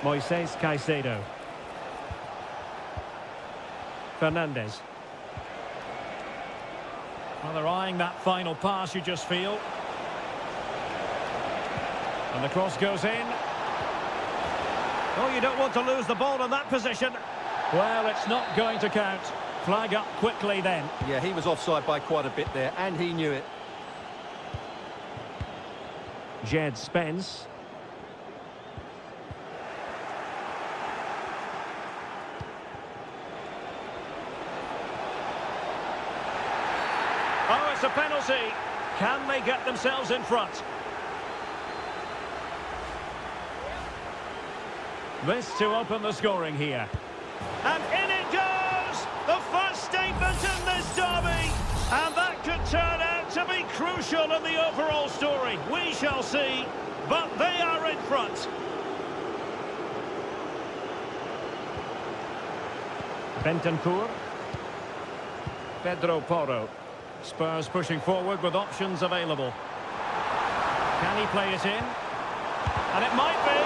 Moises Caicedo. Fernandez. Well, they're eyeing that final pass, you just feel. And the cross goes in. Oh, you don't want to lose the ball in that position. Well, it's not going to count. Flag up quickly then. Yeah, he was offside by quite a bit there, and he knew it. Jed Spence. Oh, it's a penalty. Can they get themselves in front? This to open the scoring here. And in it goes! The first statement in this derby. And that could turn out to be crucial in the overall story. We shall see. But they are in front. Bentancur. Pedro Porro. Spurs pushing forward with options available. Can he play it in? And it might be.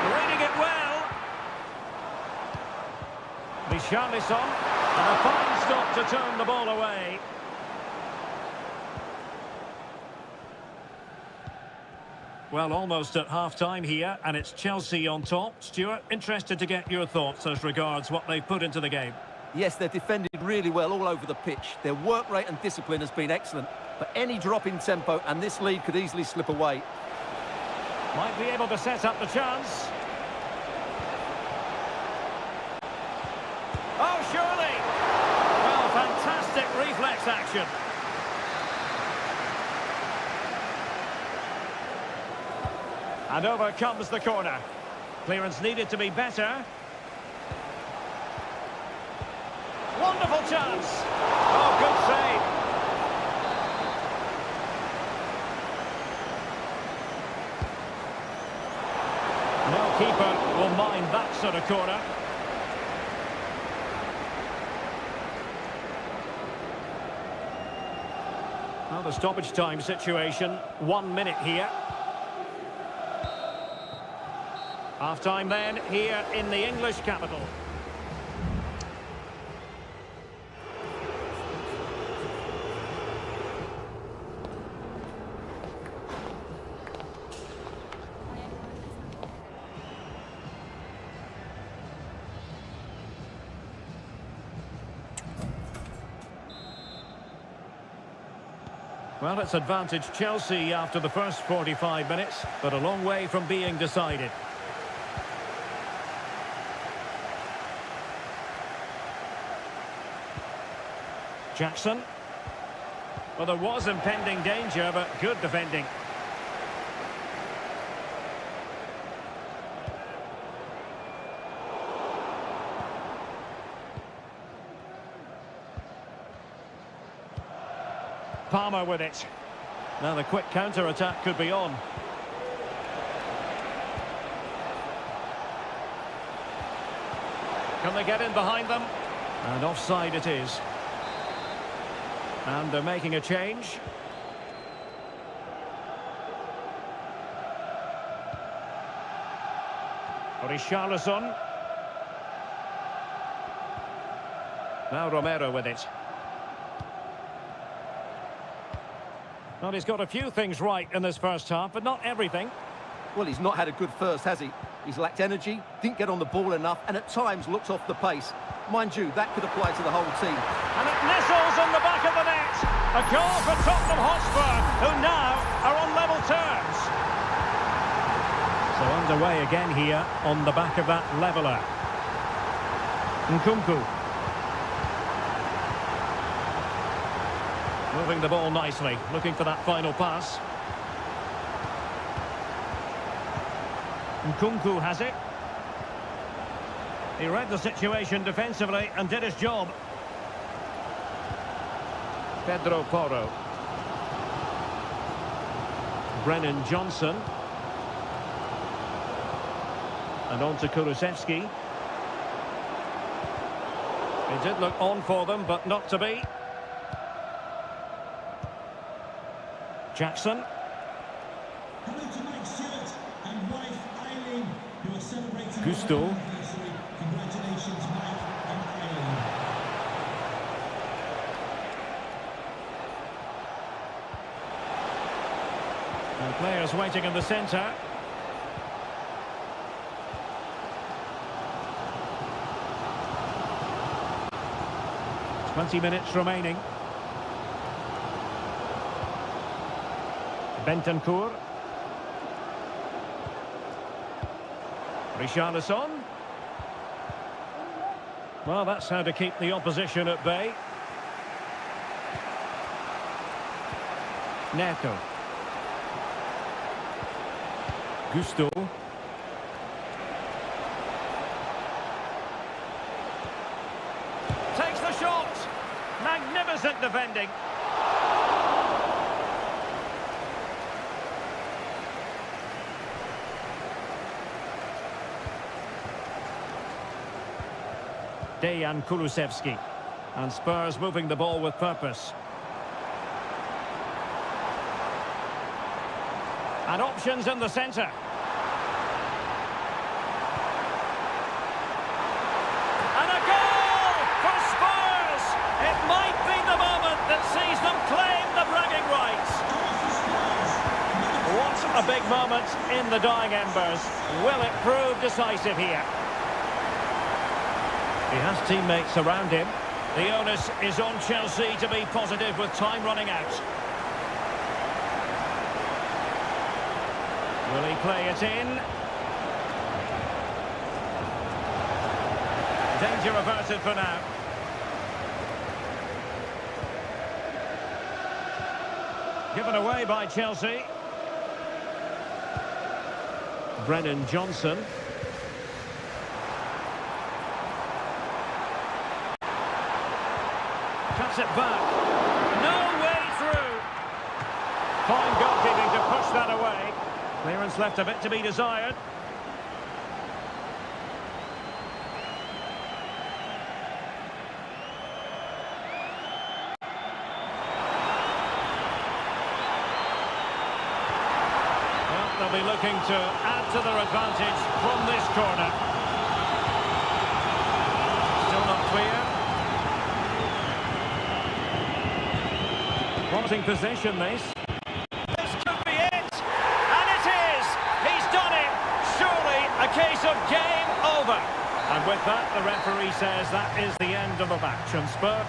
Reading it well. Richarlison. And a fine stop to turn the ball away. Well, almost at half-time here, and it's Chelsea on top. Stuart, interested to get your thoughts as regards what they've put into the game. Yes, they've defended really well all over the pitch. Their work rate and discipline has been excellent. But any drop in tempo and this lead could easily slip away. Might be able to set up the chance. Oh, surely! Well, fantastic reflex action. And over comes the corner. Clearance needed to be better. Wonderful chance. Oh, good save. No keeper will mind that sort of corner. Well, the stoppage time situation, 1 minute here. Half-time then, here in the English capital. Well, it's advantage Chelsea after the first 45 minutes, but a long way from being decided. Jackson. Well, there was impending danger, but good defending. Palmer with it. Now the quick counter-attack could be on. Can they get in behind them? And offside it is. And they're making a change. Richarlison. Now Romero with it. Well, he's got a few things right in this first half, but not everything. Well, he's not had a good first, has he? He's lacked energy, didn't get on the ball enough, and at times looks off the pace. Mind you, that could apply to the whole team. And it nestles in the back of the net. A goal for Tottenham Hotspur, who now are on level terms. So underway again here on the back of that leveller. Nkunku. Moving the ball nicely, looking for that final pass. Nkunku has it. He read the situation defensively and did his job. Pedro Porro. Brennan Johnson. And on to Kulusevski. It did look on for them, but not to be. Jackson. Gusto. Congratulations, Mike and Eileen. And players waiting in the centre. 20 minutes remaining. Bentancur. Richarlison. Well, that's how to keep the opposition at bay. Neto. Gusto. Takes the shot. Magnificent defending. Dejan Kulusevski. And Spurs moving the ball with purpose. And options in the centre. And a goal for Spurs! It might be the moment that sees them claim the bragging rights. What a big moment in the dying embers. Will it prove decisive here? He has teammates around him. The onus is on Chelsea to be positive with time running out. Will he play it in? Danger averted for now. Given away by Chelsea. Brennan Johnson. Cuts it back. No way through. Fine goalkeeping to push that away. Clearance left a bit to be desired. Well, they'll be looking to add to their advantage from this corner. Still not clear. Wanting possession, this. This could be it! And it is! He's done it! Surely a case of game over. And with that, the referee says that is the end of the match. And Spurs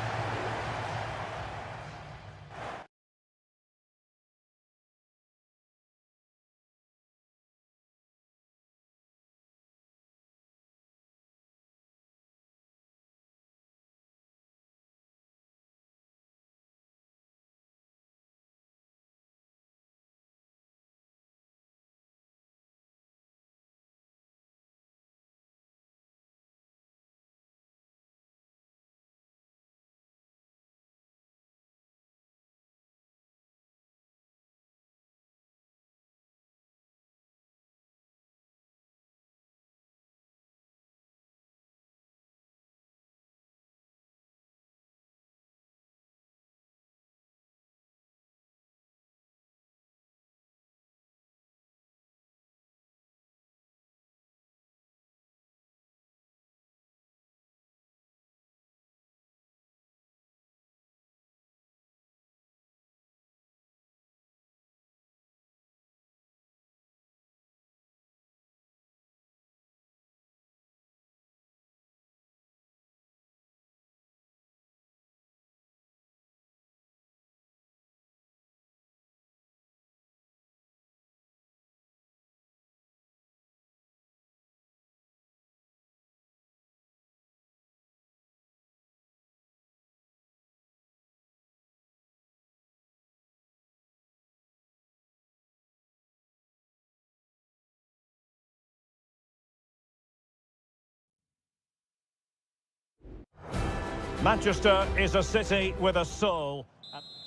Manchester is a city with a soul.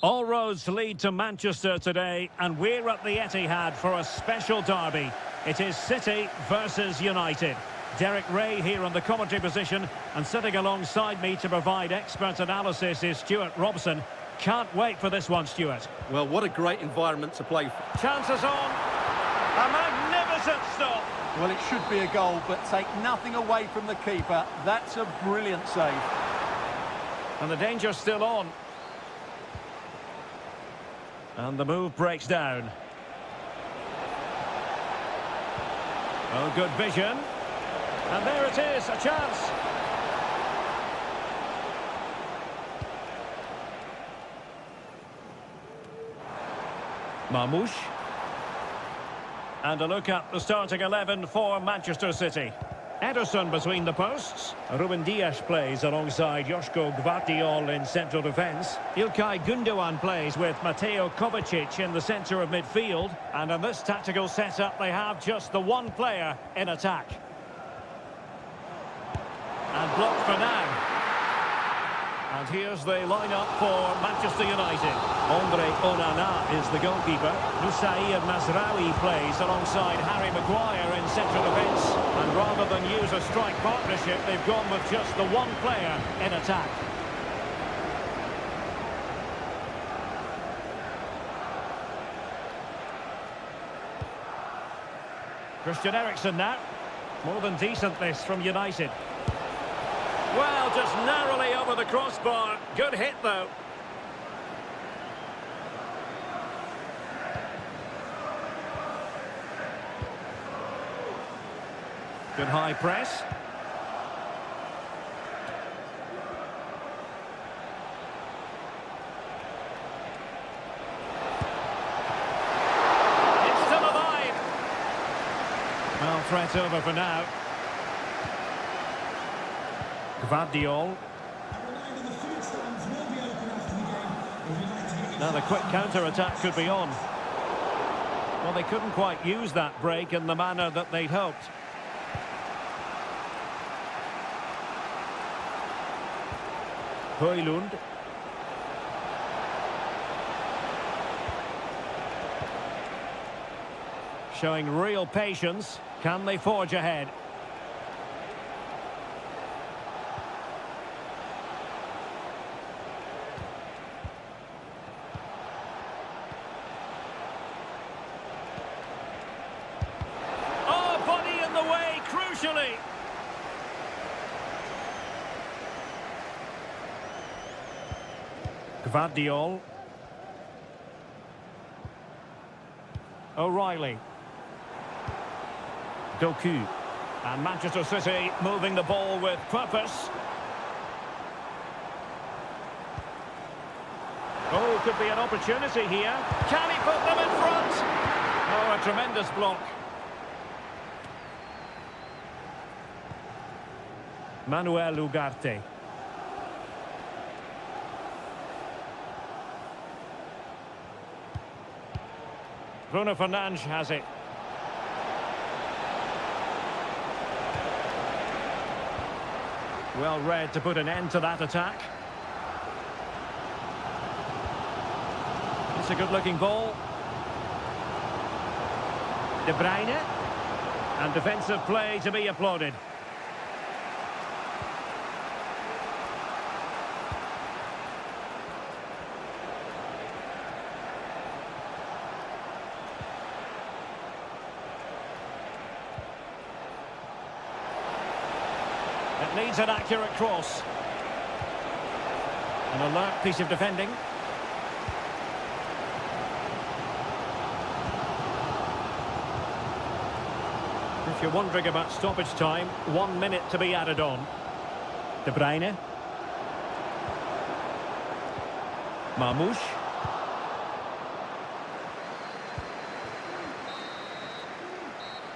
All roads lead to Manchester today, and we're at the Etihad for a special derby. It is City versus United. Derek Ray here on the commentary position, and sitting alongside me to provide expert analysis is Stuart Robson. Can't wait for this one, Stuart. Well, what a great environment to play for. Chances on. A magnificent stop. Well, it should be a goal, but take nothing away from the keeper. That's a brilliant save. And the danger's still on. And the move breaks down. Oh, good vision. And there it is, a chance. Marmoush. And a look at the starting 11 for Manchester City. Ederson between the posts. Ruben Dias plays alongside Joško Gvardiol in central defence. Ilkay Gundogan plays with Mateo Kovacic in the centre of midfield. And in this tactical setup, they have just the one player in attack. And blocked for now. And here's the lineup for Manchester United. Andre Onana is the goalkeeper. Nusair Mazraoui plays alongside Harry Maguire in central defence. And rather than use a strike partnership, they've gone with just the one player in attack. Christian Eriksen now. More than decent this from United. Well, just narrowly over the crossbar. Good hit, though. Good high press. It's still alive. Well, threat over for now. Gvardiol. Now the quick counter-attack could be on. Well, they couldn't quite use that break in the manner that they'd hoped. Højlund. Showing real patience. Can they forge ahead? Crucially. Gvardiol. O'Reilly. Doku. And Manchester City moving the ball with purpose. Oh, could be an opportunity here. Can he put them in front? Oh, a tremendous block. Manuel Ugarte. Bruno Fernandes has it. Well read to put an end to that attack. It's a good-looking ball. De Bruyne. And defensive play to be applauded. It needs an accurate cross. An alert piece of defending. If you're wondering about stoppage time, 1 minute to be added on. De Bruyne. Marmoush.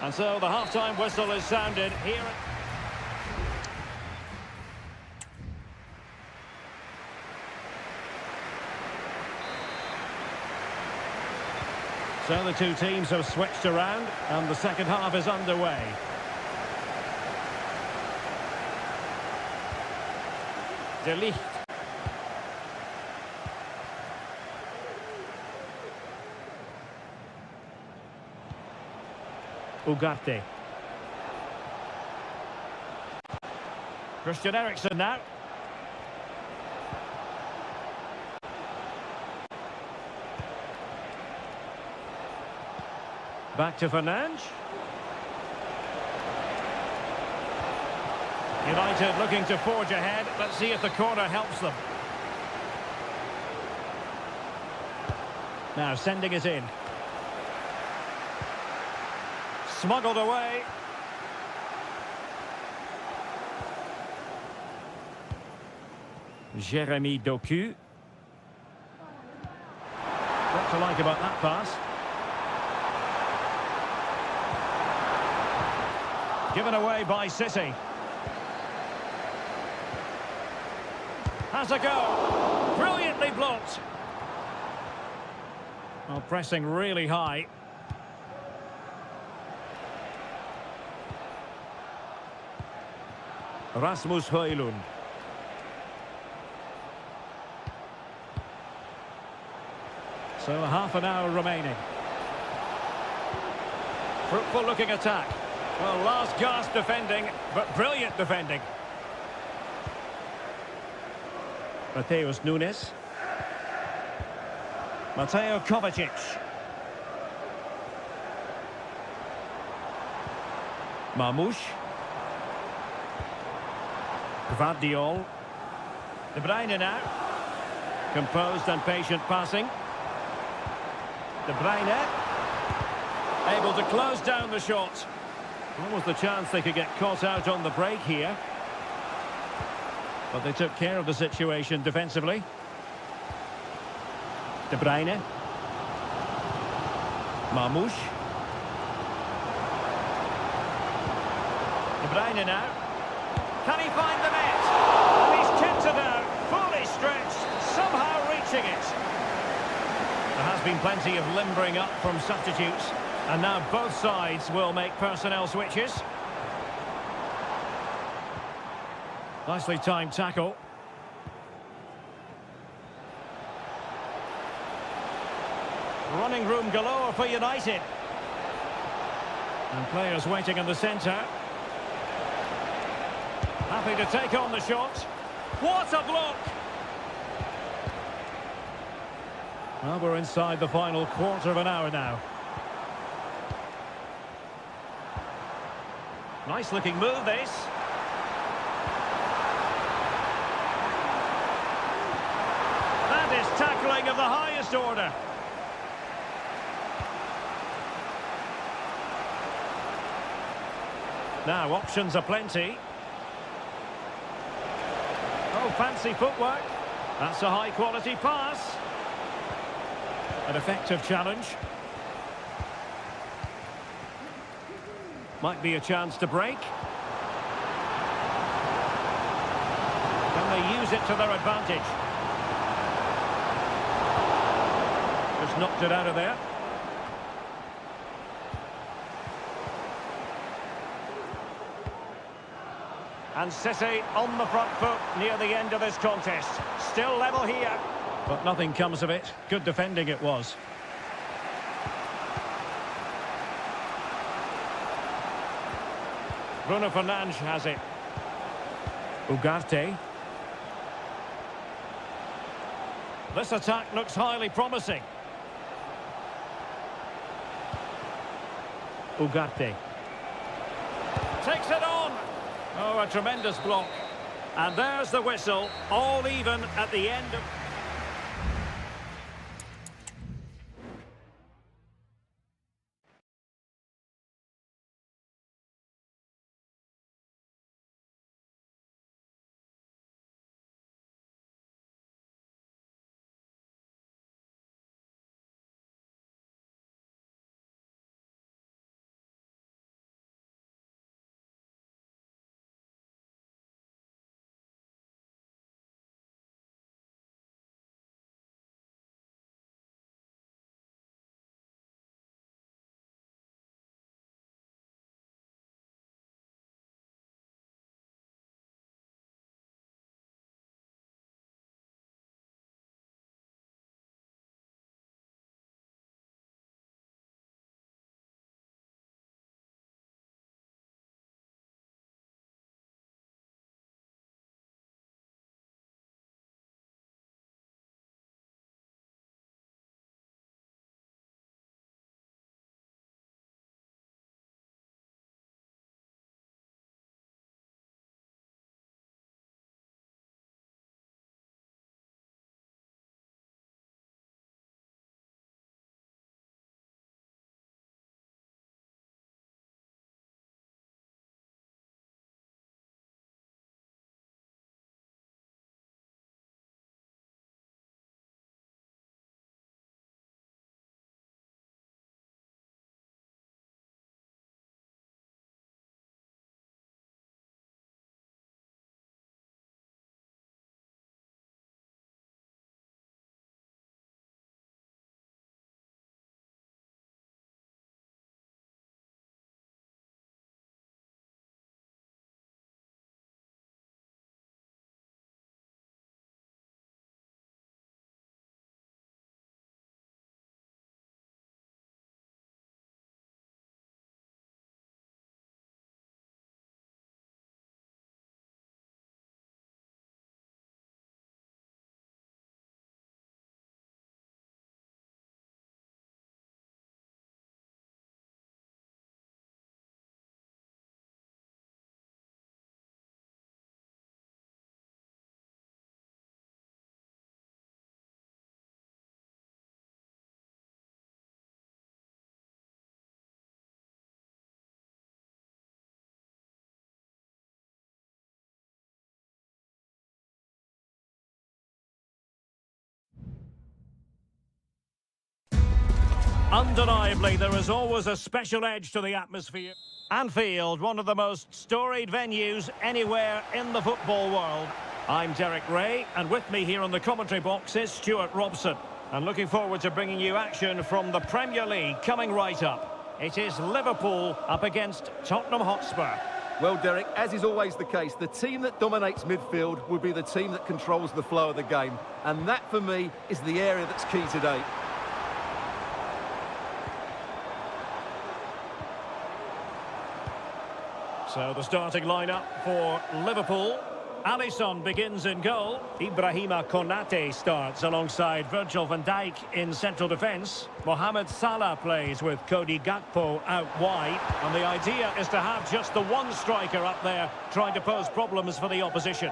And so the half-time whistle is sounded here. So the two teams have switched around and the second half is underway. De Ligt. Ugarte. Christian Eriksen now. Back to Fernandes. United looking to forge ahead. Let's see if the corner helps them. Now sending it in. Smuggled away. Jeremy Doku. What to like about that pass? Given away by City. Has a go. Brilliantly blocked. Well, pressing really high. Rasmus Højlund. So half an hour remaining. Fruitful looking attack. Well, last gasp defending, but brilliant defending. Mateus Nunes. Mateo Kovacic. Marmoush. Gvardiol. De Bruyne now. Composed and patient passing. De Bruyne. Able to close down the shot. What was the chance they could get caught out on the break here? But they took care of the situation defensively. De Bruyne. Marmoush. De Bruyne now. Can he find the net? And he's kept it out, fully stretched, somehow reaching it. There has been plenty of limbering up from substitutes, and now both sides will make personnel switches. Nicely timed tackle. Running room galore for United. And players waiting in the centre. Happy to take on the shot. What a block! Well, we're inside the final quarter of an hour now. Nice looking move, this. That is tackling of the highest order. Now, options are plenty. Oh, fancy footwork. That's a high-quality pass. An effective challenge. Might be a chance to break. Can they use it to their advantage? Just knocked it out of there. And City on the front foot near the end of this contest. Still level here. But nothing comes of it. Good defending it was. Bruno Fernandes has it. Ugarte. This attack looks highly promising. Ugarte. Takes it on. Oh, a tremendous block. And there's the whistle, all even at the end of... Undeniably, there is always a special edge to the atmosphere. Anfield, one of the most storied venues anywhere in the football world. I'm Derek Ray, and with me here on the commentary box is Stuart Robson. And looking forward to bringing you action from the Premier League coming right up. It is Liverpool up against Tottenham Hotspur. Well, Derek, as is always the case, the team that dominates midfield will be the team that controls the flow of the game. And that, for me, is the area that's key today. So the starting lineup for Liverpool. Alisson begins in goal. Ibrahima Konate starts alongside Virgil van Dijk in central defence. Mohamed Salah plays with Cody Gakpo out wide. And the idea is to have just the one striker up there trying to pose problems for the opposition.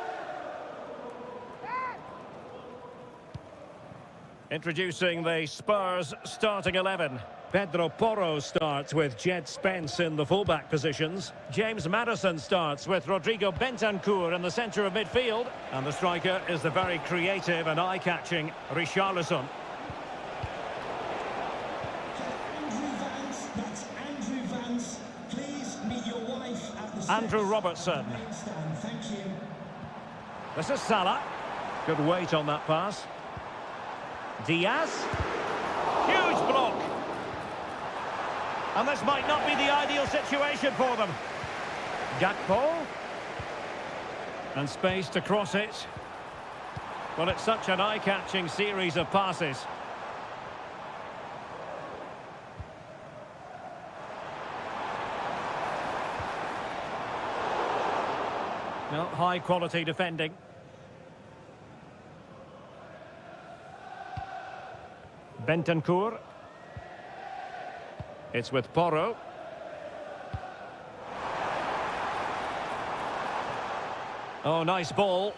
Introducing the Spurs starting 11. Pedro Porro starts with Jed Spence in the fullback positions. James Maddison starts with Rodrigo Bentancur in the centre of midfield. And the striker is the very creative and eye-catching Richarlison. That's Andrew Vance. Please meet your wife at the steps. Andrew Robertson. Thank you. This is Salah. Good weight on that pass. Diaz. Huge block. And this might not be the ideal situation for them. Gakpo. And space to cross it. Well, it's such an eye-catching series of passes. Well, high-quality defending. Bentancur. It's with Porro. Oh, nice ball.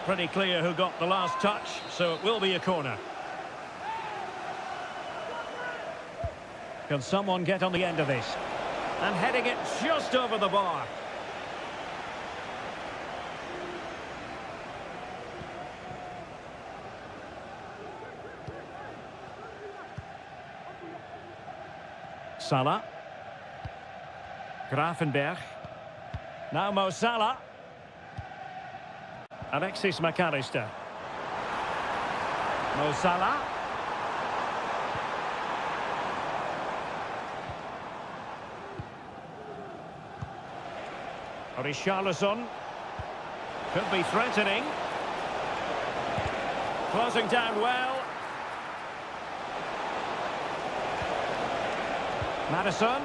Pretty clear who got the last touch, so it will be a corner. Can someone get on the end of this? And heading it just over the bar. Salah. Grafenberg. Now Mo Salah. Alexis McAllister. Mo Salah. Richarlison. Could be threatening. Closing down well. Maddison,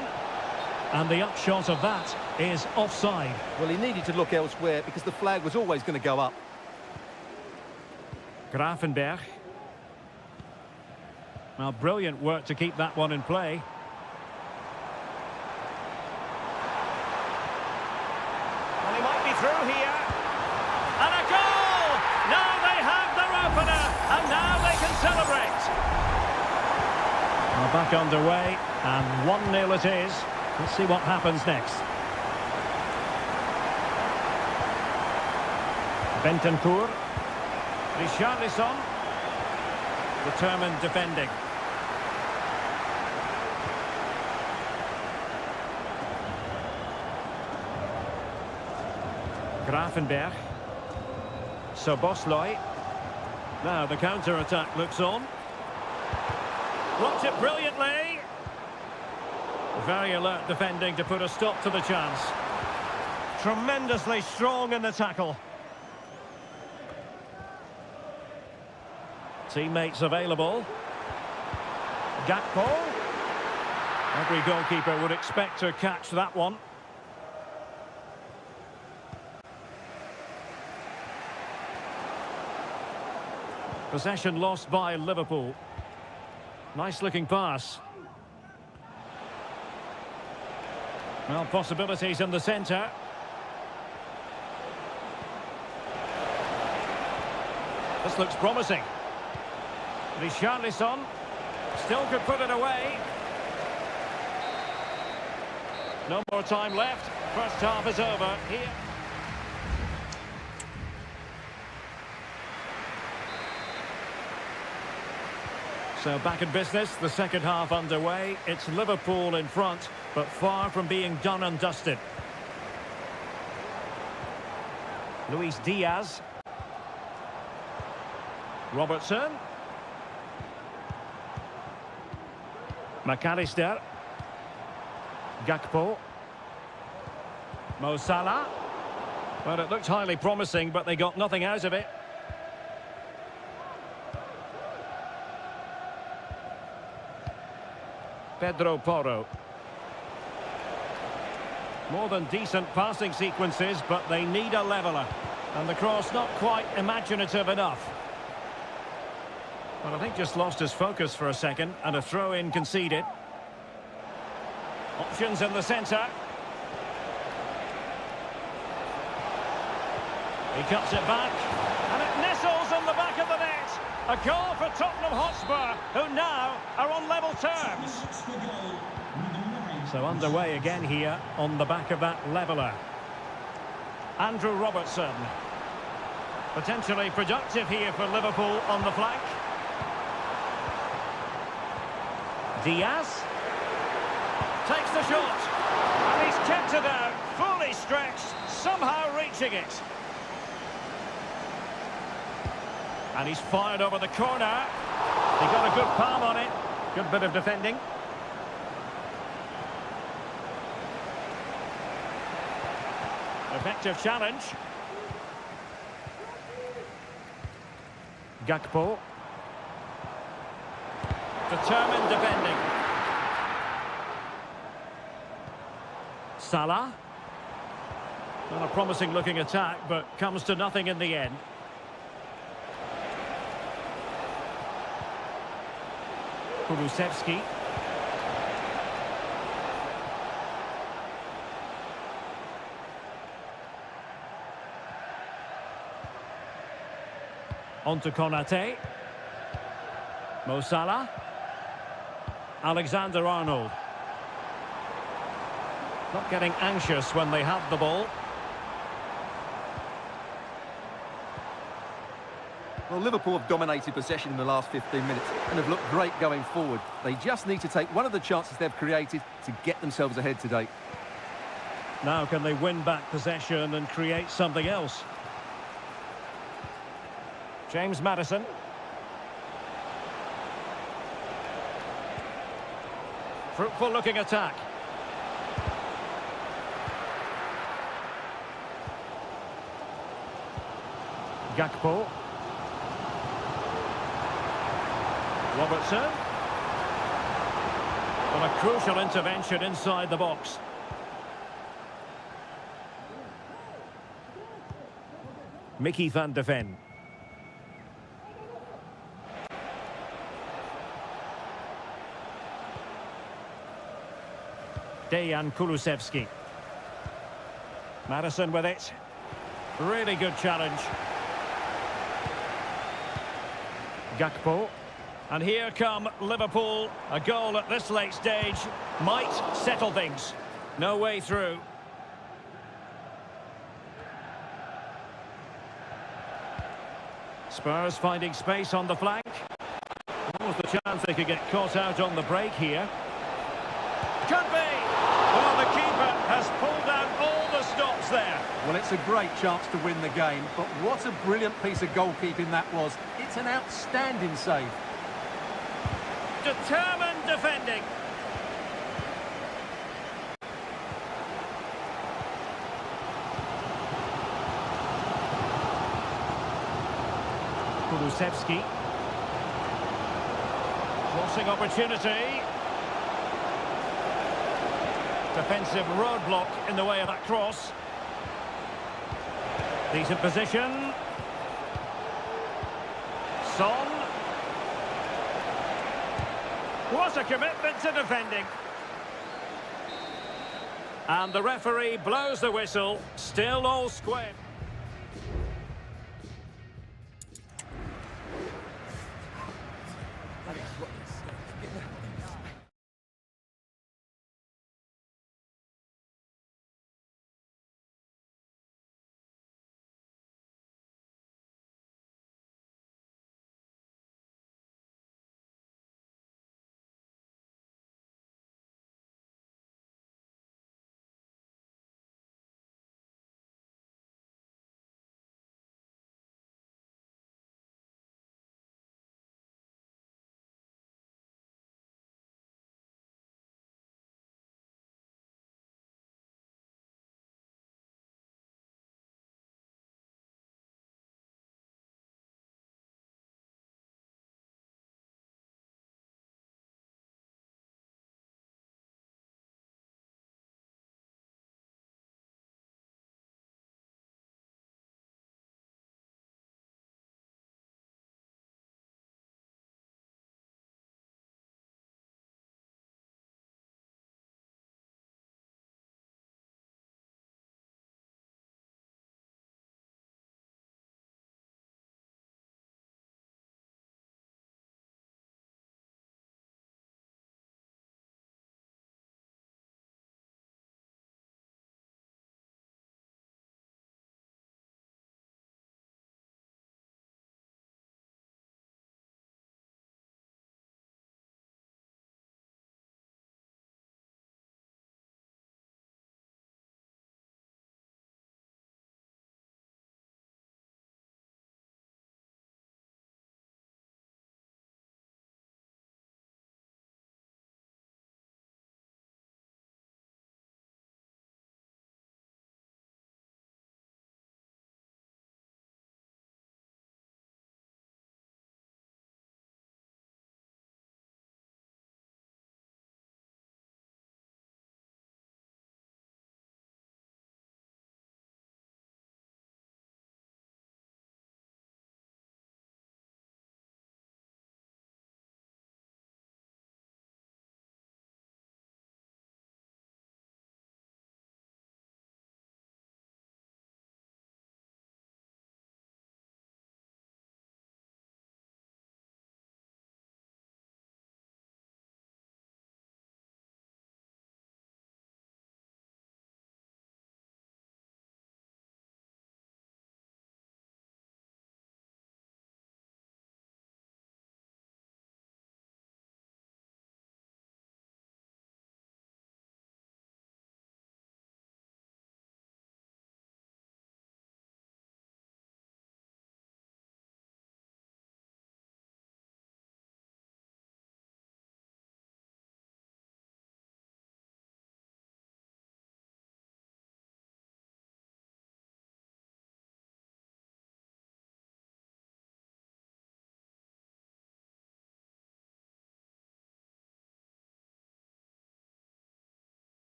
and the upshot of that is offside. Well, he needed to look elsewhere because the flag was always going to go up. Grafenberg. Well, brilliant work to keep that one in play. Well, he might be through here. And a goal! Now they have their opener, and now they can celebrate. Well, back underway. And 1-0 it is. Let's see what happens next. Bentancur. Richarlison. Determined defending. Grafenberg. Szoboszlai. Now the counter-attack looks on. Blocked it brilliantly. Very alert defending to put a stop to the chance. Tremendously strong in the tackle. Teammates available. Gakpo. Every goalkeeper would expect to catch that one. Possession lost by Liverpool. Nice looking pass. Well, possibilities in the centre. This looks promising. Richarlison still could put it away. No more time left. First half is over here. So back in business, the second half underway. It's Liverpool in front, but far from being done and dusted. Luis Diaz. Robertson. McAllister. Gakpo. Mo Salah. Well, it looked highly promising, but they got nothing out of it. Pedro Porro. More than decent passing sequences, but they need a leveller. And the cross not quite imaginative enough. Well, I think just lost his focus for a second, and a throw-in conceded. Options in the centre. He cuts it back, and it nestles in the back of the net. A goal for Tottenham Hotspur, who now are on level terms. So underway again here on the back of that leveller. Andrew Robertson. Potentially productive here for Liverpool on the flank. Diaz. Takes the shot. And he's kept it out, fully stretched, somehow reaching it. And he's fired over the corner. He got a good palm on it. Good bit of defending. Effective challenge. Gakpo. Determined defending. Salah. Not a promising looking attack, but comes to nothing in the end. Kulusevski. On to Konate. Mo Salah. Alexander-Arnold. Not getting anxious when they have the ball. Well, Liverpool have dominated possession in the last 15 minutes and have looked great going forward. They just need to take one of the chances they've created to get themselves ahead today. Now can they win back possession and create something else? James Maddison. Fruitful looking attack. Gakpo. Robertson. Well, a crucial intervention inside the box. Mickey van de Ven. Dejan Kulusevski. Maddison with it. Really good challenge. Gakpo. And here come Liverpool. A goal at this late stage might settle things. No way through. Spurs finding space on the flank. What was the chance they could get caught out on the break here? Could be! Well, the keeper has pulled out all the stops there. Well, it's a great chance to win the game, but what a brilliant piece of goalkeeping that was. It's an outstanding save. Determined defending. Kulusevski. Crossing opportunity. Defensive roadblock in the way of that cross. Decent position. Son. What a commitment to defending. And the referee blows the whistle. Still all square.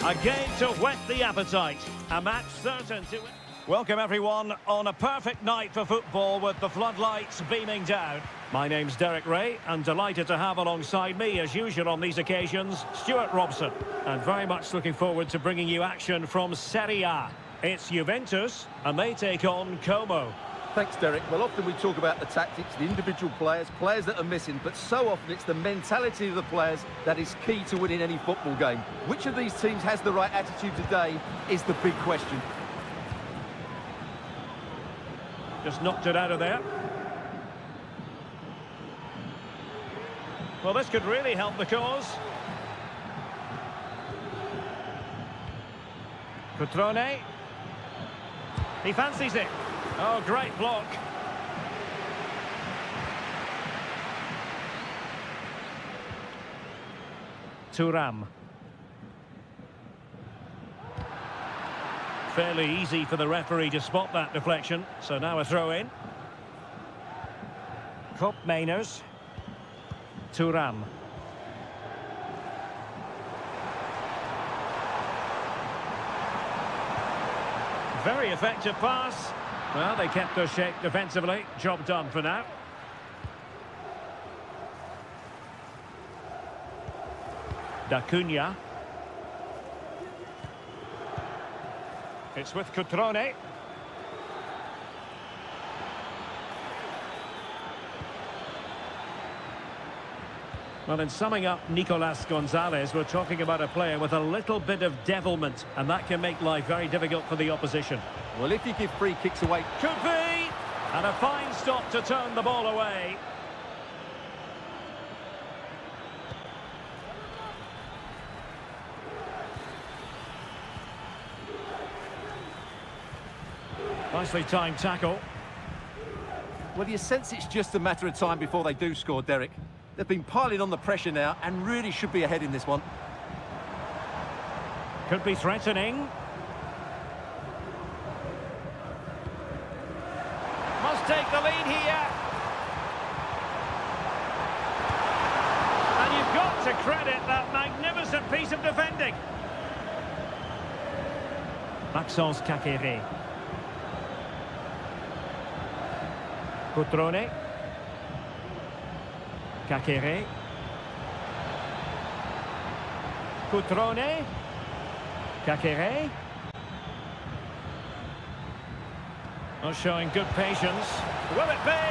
A game to whet the appetite. A match certain to... Welcome everyone on a perfect night for football with the floodlights beaming down. My name's Derek Ray and delighted to have alongside me as usual on these occasions, Stuart Robson. And very much looking forward to bringing you action from Seria. It's Juventus and they take on Como. Thanks, Derek. Well, often we talk about the tactics, the individual players that are missing, but so often it's the mentality of the players that is key to winning any football game. Which of these teams has the right attitude today is the big question. Just knocked it out of there. Well, this could really help the cause. Cutrone. He fancies it. Oh, great block. Thuram. Fairly easy for the referee to spot that deflection. So now a throw in. Kopp Mainers. Thuram. Very effective pass. Well, they kept their shape defensively. Job done for now. D'Acunha. It's with Cutrone. Well, in summing up Nicolas Gonzalez, we're talking about a player with a little bit of devilment, and that can make life very difficult for the opposition. Well, if you give free kicks away... Could be! And a fine stop to turn the ball away. Nicely timed tackle. Well, you sense it's just a matter of time before they do score, Derek. They've been piling on the pressure now and really should be ahead in this one. Could be threatening. Must take the lead here. And you've got to credit that magnificent piece of defending. Maxence Caqueret. Cutrone. Caqueret. Cutrone. Caqueret. Not showing good patience. Will it be?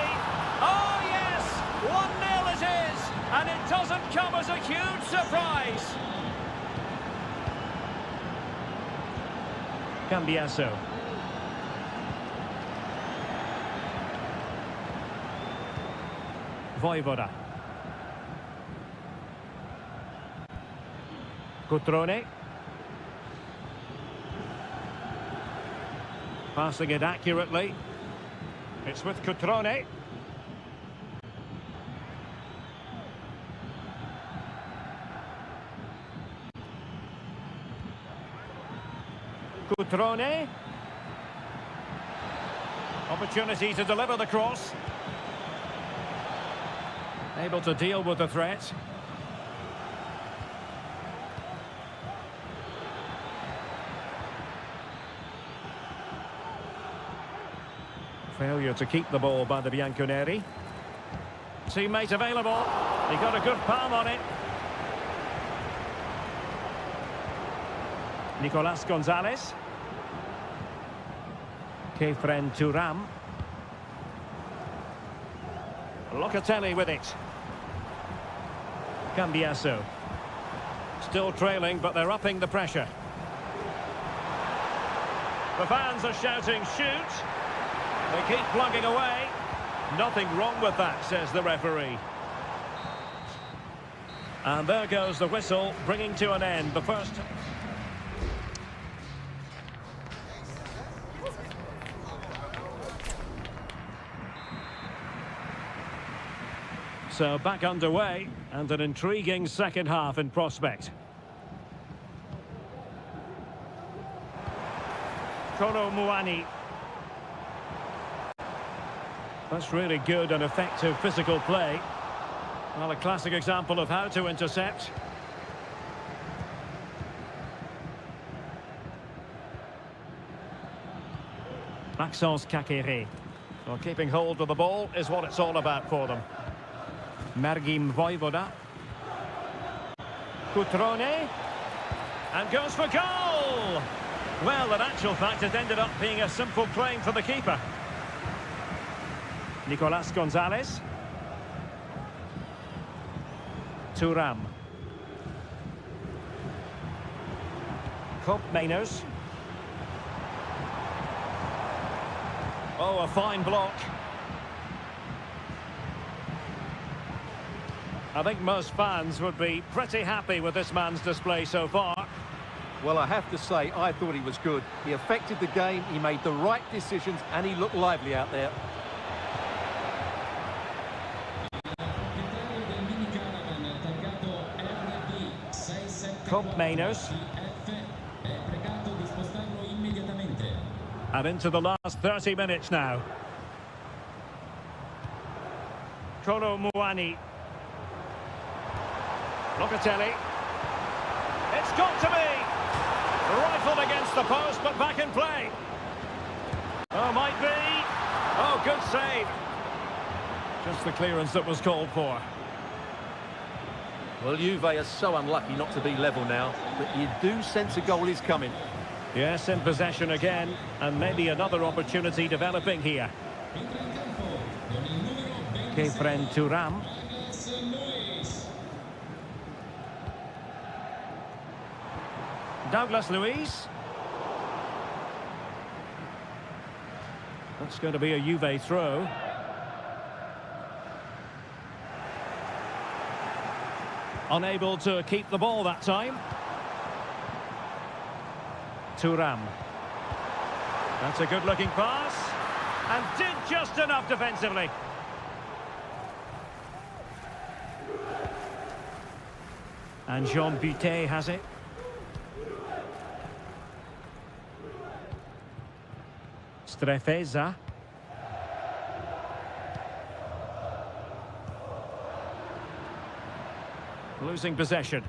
Oh yes! 1-0 it is! And it doesn't come as a huge surprise. Cambiasso. Voivoda. Cutrone. Passing it accurately. It's with Cutrone. Cutrone. Opportunity to deliver the cross. Able to deal with the threat. Failure to keep the ball by the Bianconeri. Teammate available. He got a good palm on it. Nicolas Gonzalez. Kefren Thuram. Locatelli with it. Cambiasso. Still trailing, but they're upping the pressure. The fans are shouting, shoot! They keep plugging away. Nothing wrong with that, says the referee. And there goes the whistle, bringing to an end the first... So back underway, and an intriguing second half in prospect. Kolo Muani. That's really good and effective physical play. Well, a classic example of how to intercept. Maxence Kakere. Well, keeping hold of the ball is what it's all about for them. Mergim Voivoda. Cutrone. And goes for goal! Well, in actual fact, it ended up being a simple claim for the keeper. Nicolas Gonzalez. Thuram. Koop Meiners. Oh, a fine block. I think most fans would be pretty happy with this man's display so far. Well, I have to say, I thought he was good. He affected the game, he made the right decisions, and he looked lively out there. Koop Meiners. And into the last 30 minutes now. Kolo Muani. Locatelli. It's got to be! Rifled against the post, but back in play. Oh, might be. Oh, good save. Just the clearance that was called for. Well, Juve are so unlucky not to be level now, but you do sense a goal is coming. Yes, in possession again, and maybe another opportunity developing here. Kefren Thuram. Douglas Luiz. That's going to be a Juve throw. Unable to keep the ball that time. Thuram. That's a good-looking pass. And did just enough defensively. And Jean Butet has it. Strefeza. Losing possession.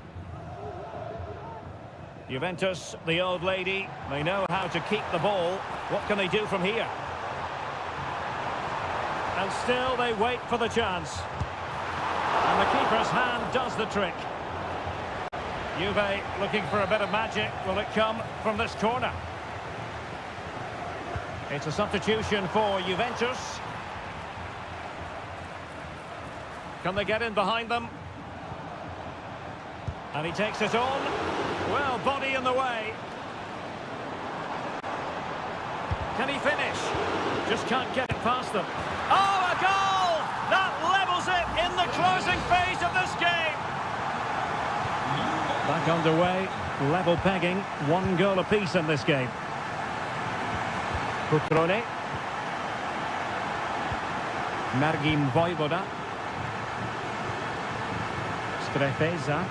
Juventus, the old lady, they know how to keep the ball. What can they do from here? And still they wait for the chance. And the keeper's hand does the trick. Juve looking for a bit of magic. Will it come from this corner? It's a substitution for Juventus. Can they get in behind them? And he takes it on. Well, body in the way. Can he finish? Just can't get it past them. Oh, a goal! That levels it in the closing phase of this game. Back underway, level pegging, 1 goal apiece in this game. Cutrone. Mergim Voivoda. Strefeza.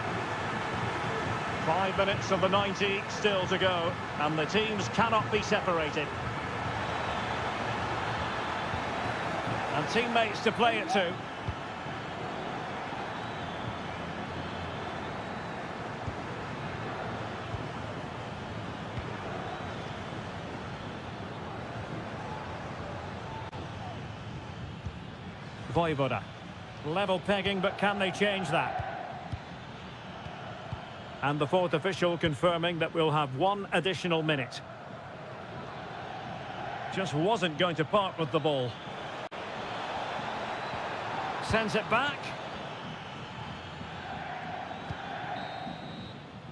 5 minutes of the 90 still to go, and the teams cannot be separated. And teammates to play it to. Voivoda. Level pegging, but can they change that? And the fourth official confirming that we'll have 1 additional minute. Just wasn't going to part with the ball. Sends it back.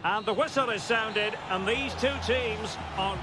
And the whistle is sounded, and these two teams are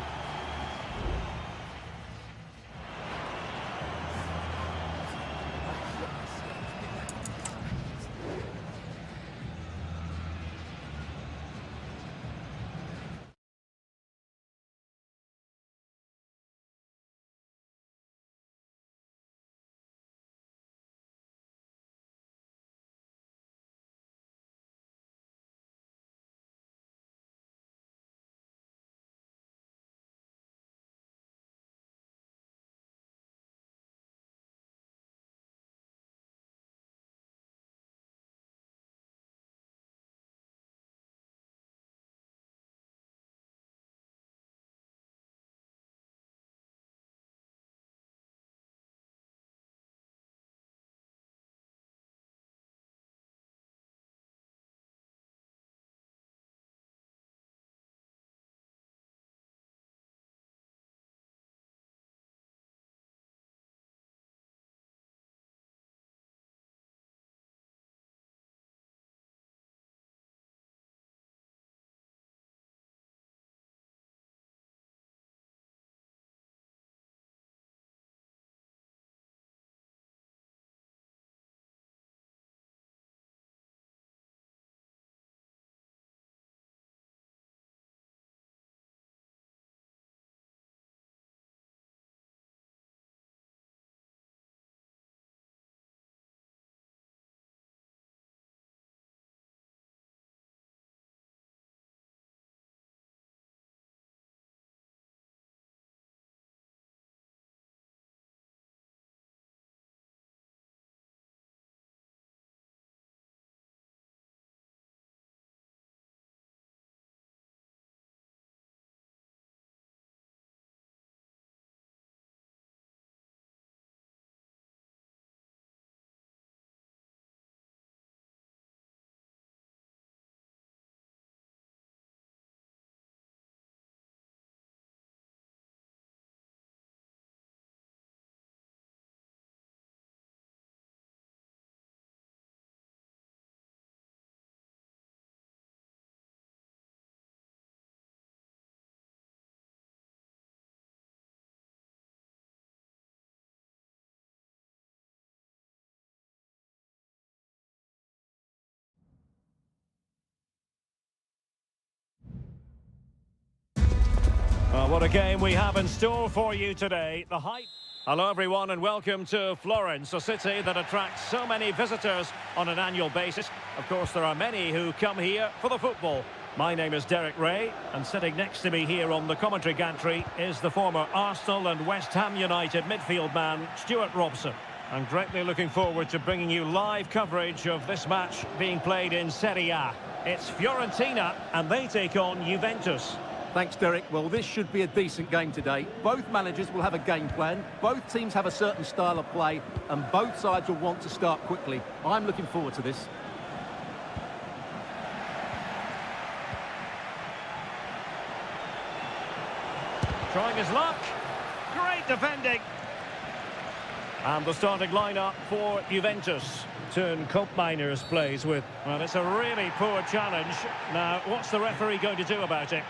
Well, what a game we have in store for you today. The hype. Hello, everyone, and welcome to Florence, a city that attracts so many visitors on an annual basis. Of course, there are many who come here for the football. My name is Derek Ray, and sitting next to me here on the commentary gantry is the former Arsenal and West Ham United midfield man, Stuart Robson. I'm greatly looking forward to bringing you live coverage of this match being played in Seria. It's Fiorentina, and they take on Juventus. Thanks, Derek. Well, this should be a decent game today. Both managers will have a game plan. Both teams have a certain style of play, and both sides will want to start quickly. I'm looking forward to this. Trying his luck. Great defending. And the starting lineup for Juventus. Turn Miners plays with. Well, it's a really poor challenge. Now, what's the referee going to do about it?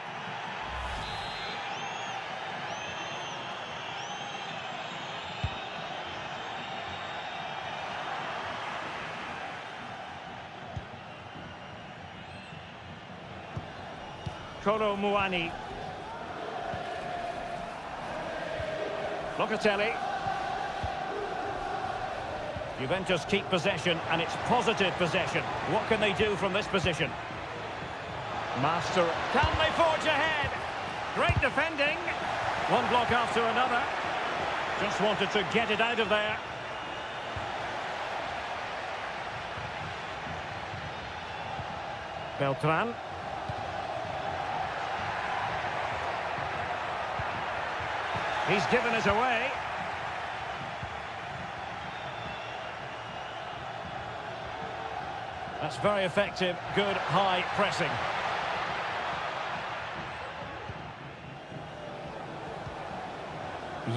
Muani. Locatelli. Juventus keep possession, and it's positive possession. What can they do from this position? Master. Can they forge ahead? Great defending. One block after another. Just wanted to get it out of there. Beltran. He's given us away. That's very effective. Good high pressing.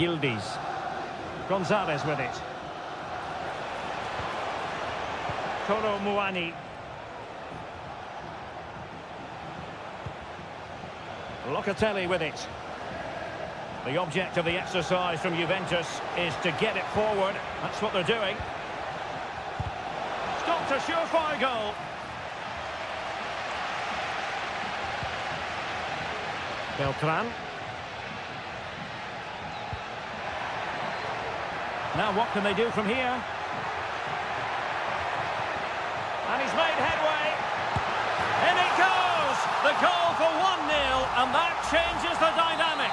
Yildiz. Gonzalez with it. Muani. Locatelli with it. The object of the exercise from Juventus is to get it forward. That's what they're doing. Stopped a surefire goal. Beltran. Now what can they do from here? And he's made headway. In it goes! The goal for 1-0, and that changes the dynamic.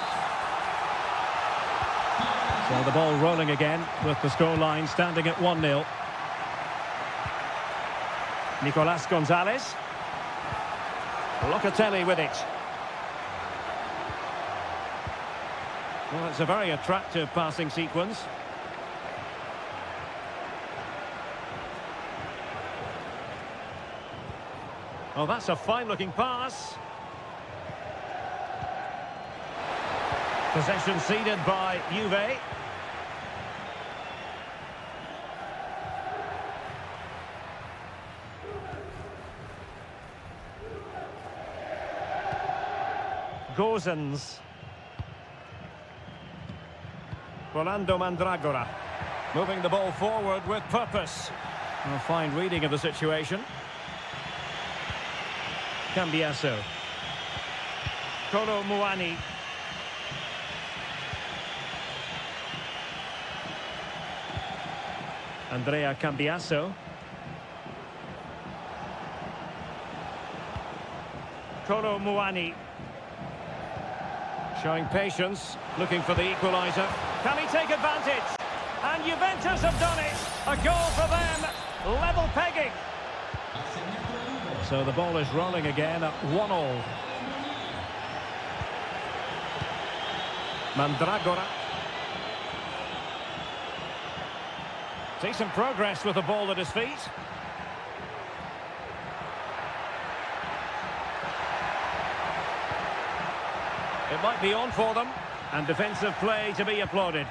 So the ball rolling again with the scoreline standing at 1-0. Nicolas Gonzalez. Locatelli with it. Well, it's a very attractive passing sequence. Oh, that's a fine-looking pass. Possession ceded by Juve. Gozens. Rolando Mandragora. Moving the ball forward with purpose. A fine reading of the situation. Cambiasso. Muani. Andrea Cambiasso. Muani. Showing patience, looking for the equaliser. Can he take advantage? And Juventus have done it. A goal for them. Level pegging. So the ball is rolling again at 1-1. Mandragora. Decent progress with the ball at his feet. It might be on for them, and defensive play to be applauded.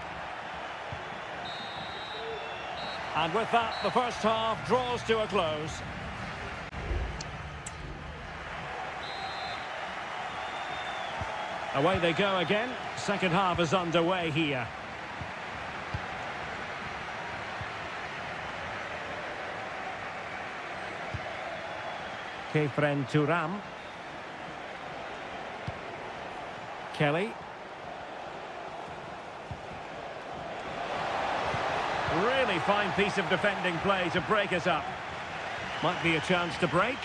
And with that, the first half draws to a close. Away they go again. Second half is underway here. Kefren Turam. Kelly. Really fine piece of defending play to break us up. Might be a chance to break.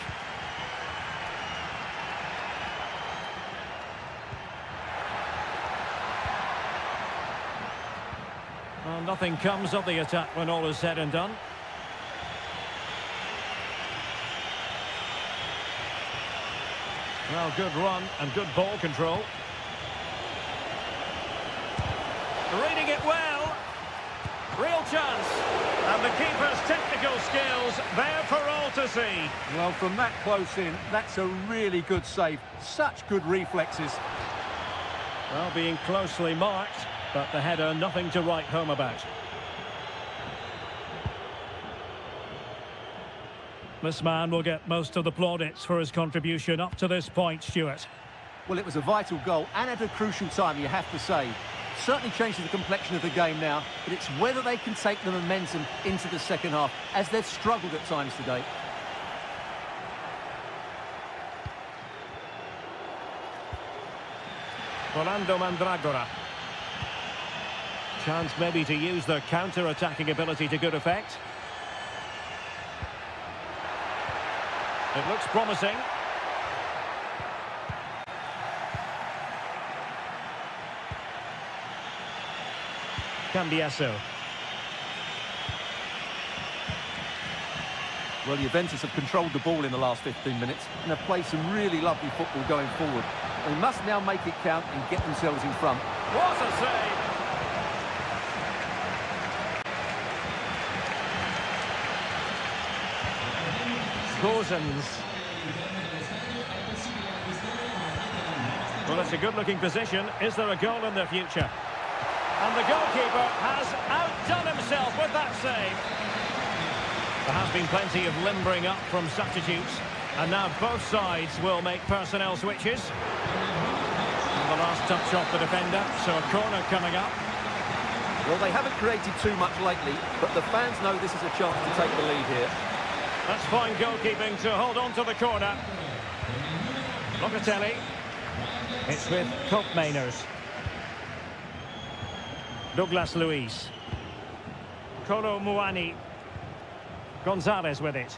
Well, nothing comes of the attack when all is said and done. Well, good run and good ball control. Reading it well. Real chance. And the keeper's technical skills there for all to see. Well, from that close in, that's a really good save. Such good reflexes. Well, being closely marked, but the header nothing to write home about. This man will get most of the plaudits for his contribution up to this point, Stuart. Well, it was a vital goal and at a crucial time, you have to say. Certainly changes the complexion of the game now, but it's whether they can take the momentum into the second half, as they've struggled at times today. Rolando Mandragora. Chance maybe to use their counter-attacking ability to good effect. It looks promising. Cambiaso. Well, Juventus have controlled the ball in the last 15 minutes and have played some really lovely football going forward. They must now make it count and get themselves in front. What a save! Gozens. Well, it's a good-looking position. Is there a goal in the future? And the goalkeeper has outdone himself with that save. There has been plenty of limbering up from substitutes. And now both sides will make personnel switches. And the last touch off the defender, so a corner coming up. Well, they haven't created too much lately, but the fans know this is a chance to take the lead here. That's fine goalkeeping to hold on to the corner. Locatelli. It's with Koopmeiners. Douglas Luiz. Kolo Muani. Gonzalez with it.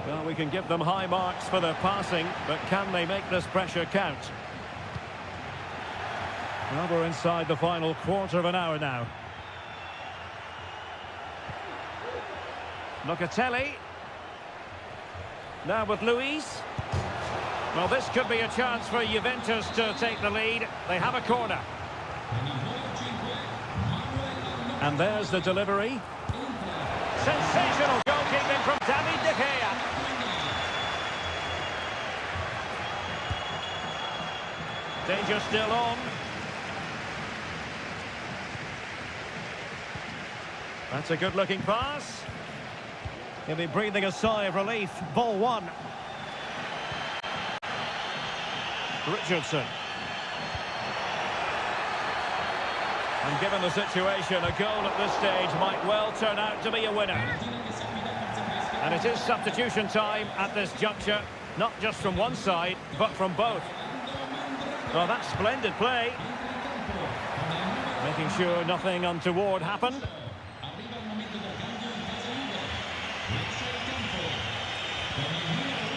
Well, we can give them high marks for their passing, but can they make this pressure count? Well, we're inside the final quarter of an hour now. Locatelli. Now with Luiz. Well, this could be a chance for Juventus to take the lead. They have a corner. And there's the delivery. Sensational goalkeeping from David De Gea. Danger still on. That's a good-looking pass. He'll be breathing a sigh of relief. Ball one. Richardson. And given the situation, a goal at this stage might well turn out to be a winner. And it is substitution time at this juncture, not just from one side, but from both. Well, that's splendid play. Making sure nothing untoward happened.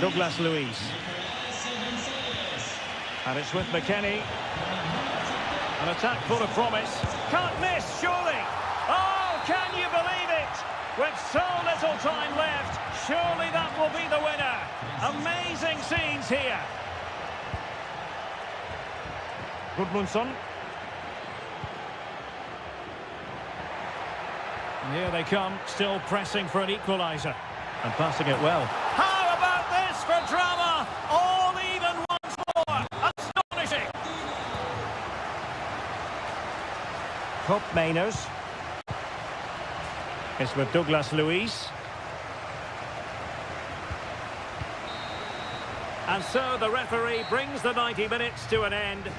Douglas Luiz. And it's with McKennie. An attack full of promise. Can't miss, surely. Oh, can you believe it? With so little time left, surely that will be the winner. Amazing scenes here. Gudmundsson. Here they come, still pressing for an equaliser. And passing it well. How about this for drama? All even once more. Astonishing. Koopmeiners. It's with Douglas Luiz. And so the referee brings the 90 minutes to an end.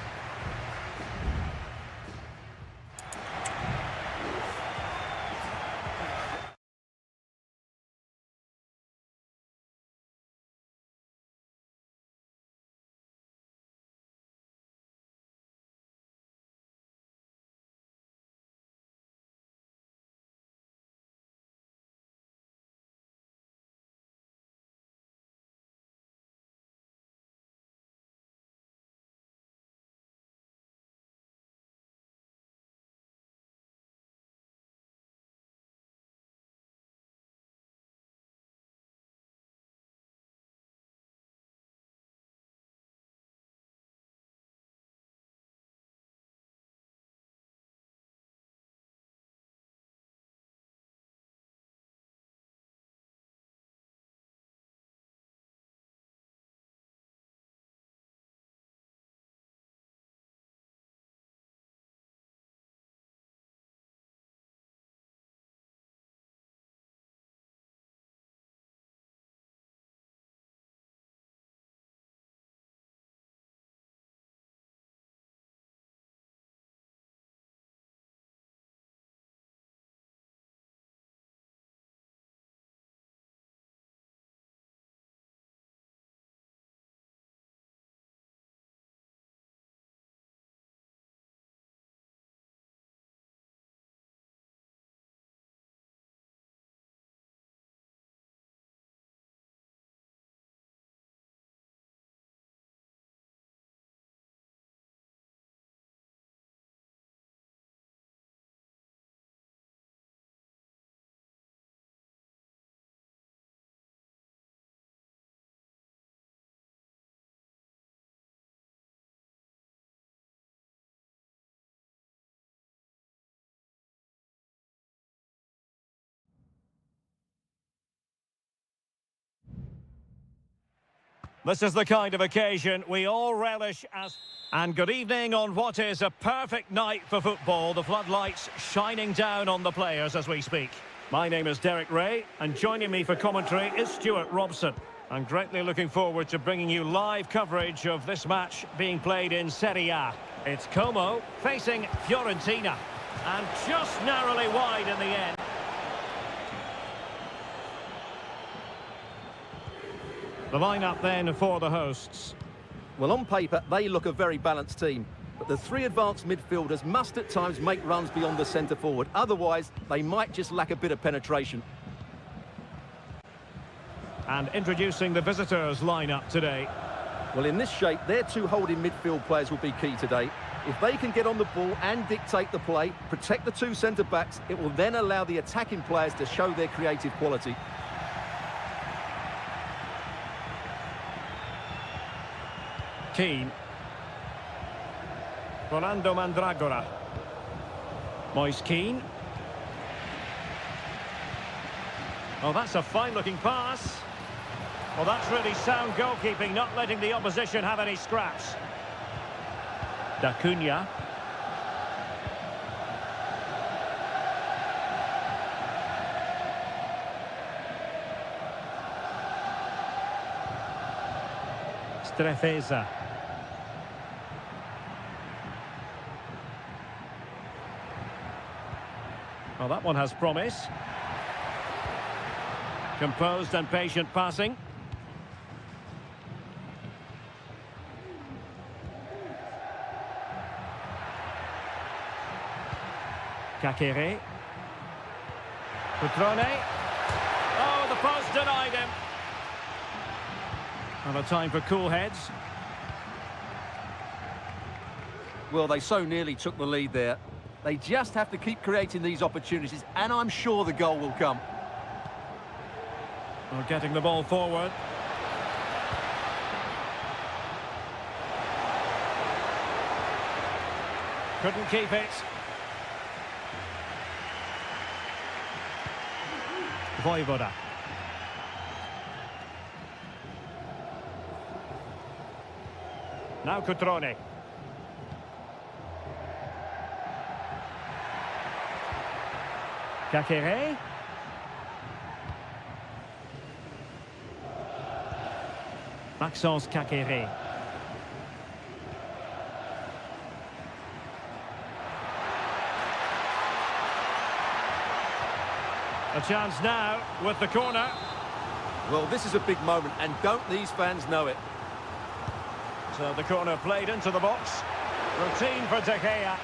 This is the kind of occasion we all relish as... And good evening on what is a perfect night for football. The floodlights shining down on the players as we speak. My name is Derek Ray, and joining me for commentary is Stuart Robson. I'm greatly looking forward to bringing you live coverage of this match being played in Seria. It's Como facing Fiorentina, and just narrowly wide in the end. The lineup then for the hosts. Well, on paper, they look a very balanced team. But the three advanced midfielders must at times make runs beyond the centre-forward. Otherwise, they might just lack a bit of penetration. And introducing the visitors' lineup today. Well, in this shape, their two holding midfield players will be key today. If they can get on the ball and dictate the play, protect the two centre-backs, it will then allow the attacking players to show their creative quality. Keane. Rolando Mandragora. Moise Keane. Oh, that's a fine-looking pass. Well, that's really sound goalkeeping, not letting the opposition have any scraps. Da Cunha. Strefeza. Well, that one has promise. Composed and patient passing. Kakere. Cutrone. Oh, the post denied him. And a time for cool heads. Well, they so nearly took the lead there. They just have to keep creating these opportunities, and I'm sure the goal will come. Well, getting the ball forward. Couldn't keep it. Voivoda. Now Cutrone. Kakere. Maxence Kakere. A chance now with the corner. Well, this is a big moment, and don't these fans know it? So the corner played into the box. Routine for De Gea.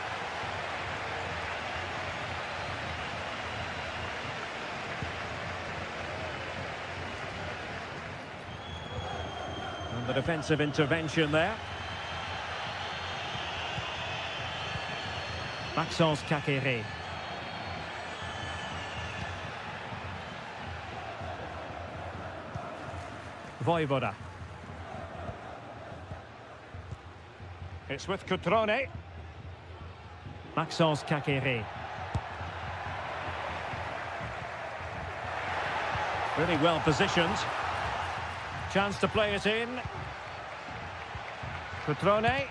And the defensive intervention there. Maxence Kakere. Voivoda. It's with Cutrone. Maxence Kakere. Really well positioned. Chance to play it in. Cutrone.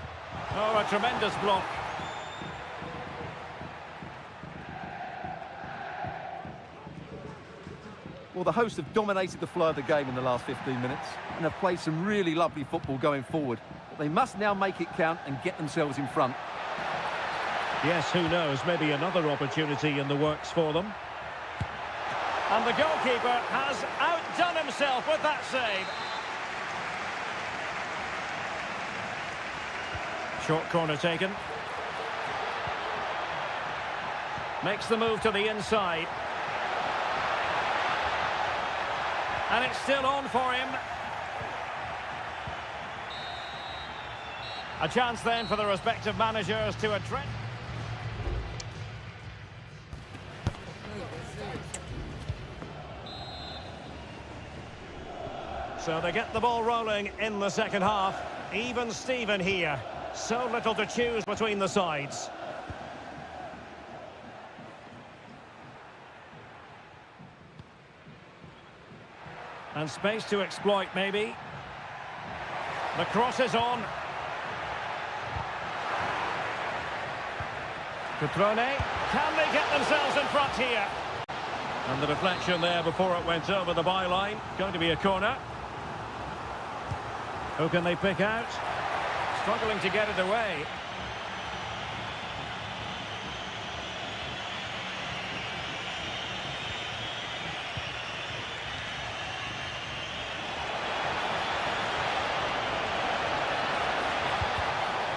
Oh, a tremendous block. Well, the hosts have dominated the flow of the game in the last 15 minutes and have played some really lovely football going forward. But they must now make it count and get themselves in front. Yes, who knows, maybe another opportunity in the works for them. And the goalkeeper has outdone himself with that save. Short corner taken. Makes the move to the inside. And it's still on for him. A chance then for the respective managers to address. So they get the ball rolling in the second half. Even Steven here. So little to choose between the sides. And space to exploit, maybe. The cross is on. Cutrone, can they get themselves in front here? And the deflection there before it went over the byline. Going to be a corner. Who can they pick out? Struggling to get it away.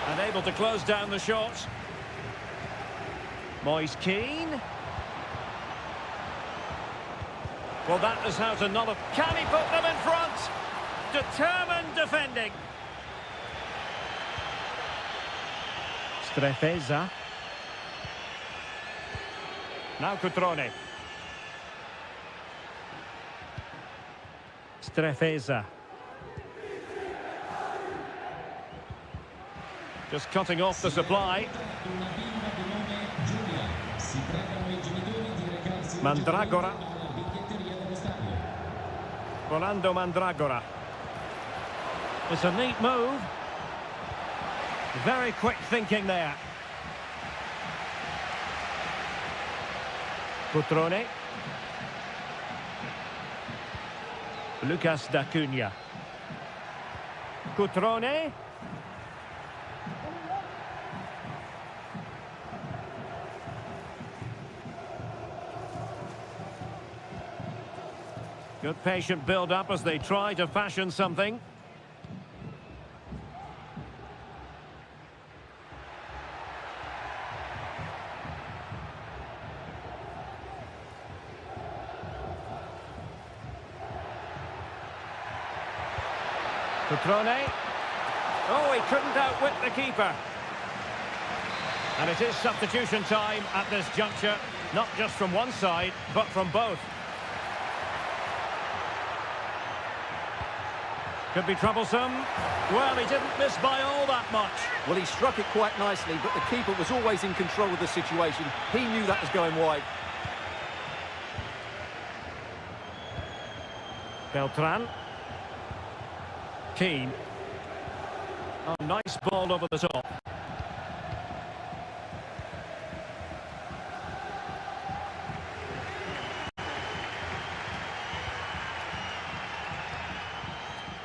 And able to close down the shot. Moyes Keane. Well, that is how to nullify. Can he put them in front? Determined defending. Strefeza. Now Cutrone. Strefeza. Just cutting off the supply. Mandragora. Rolando Mandragora. It's a neat move. Very quick thinking there. Cutrone. Lucas D'Acunha. Cutrone. Good patient build-up as they try to fashion something. Cutrone. Oh, he couldn't outwit the keeper. And it is substitution time at this juncture, not just from one side, but from both. Could be troublesome. Well, he didn't miss by all that much. Well, he struck it quite nicely, but the keeper was always in control of the situation. He knew that was going wide. Beltran. Keane. Oh, nice ball over the top.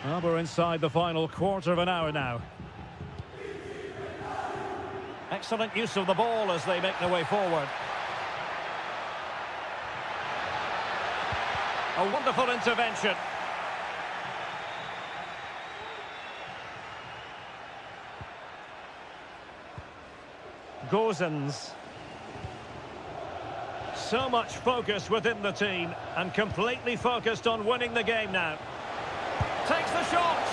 Well, we're inside the final quarter of an hour now. Excellent use of the ball as they make their way forward. A wonderful intervention. Gozens. So much focus within the team and completely focused on winning the game now. Takes the shot.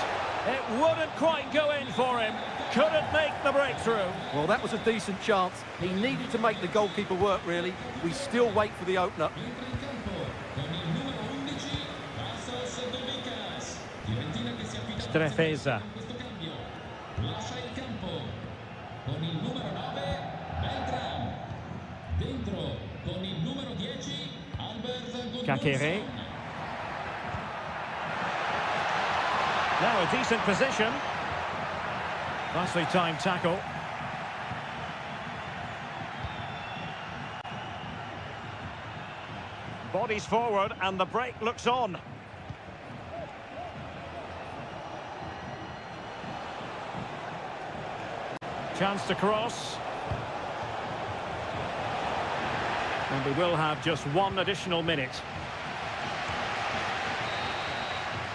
It wouldn't quite go in for him. Couldn't make the breakthrough. Well, that was a decent chance. He needed to make the goalkeeper work, really. We still wait for the opener. Strefeza. Kakere. Now a decent position. Nicely timed tackle. Bodies forward and the break looks on. Chance to cross. And we will have just one additional minute.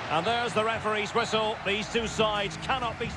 And there's the referee's whistle. These two sides cannot be...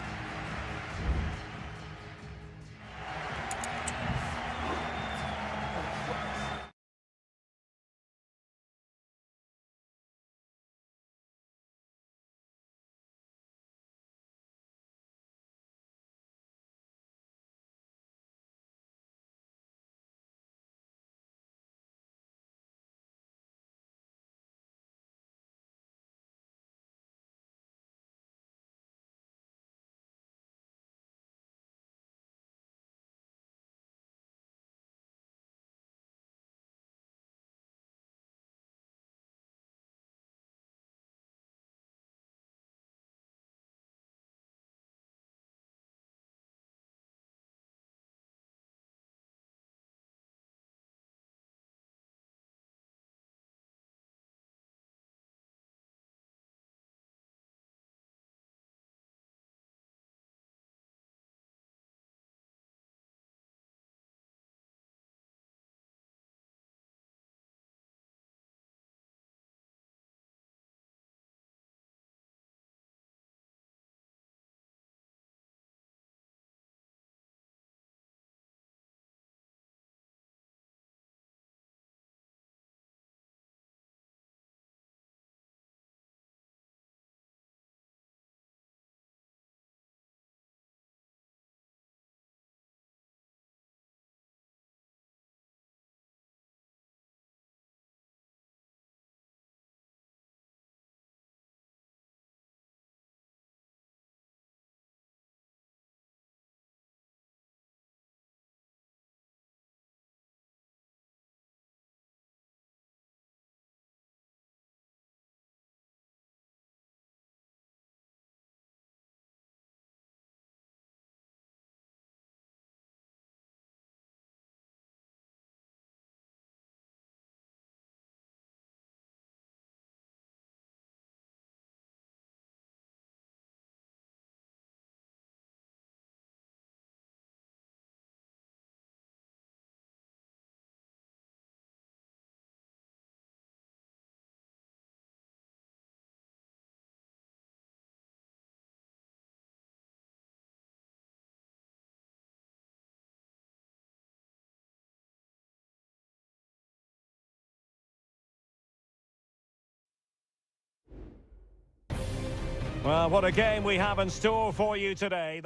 Well, what a game we have in store for you today.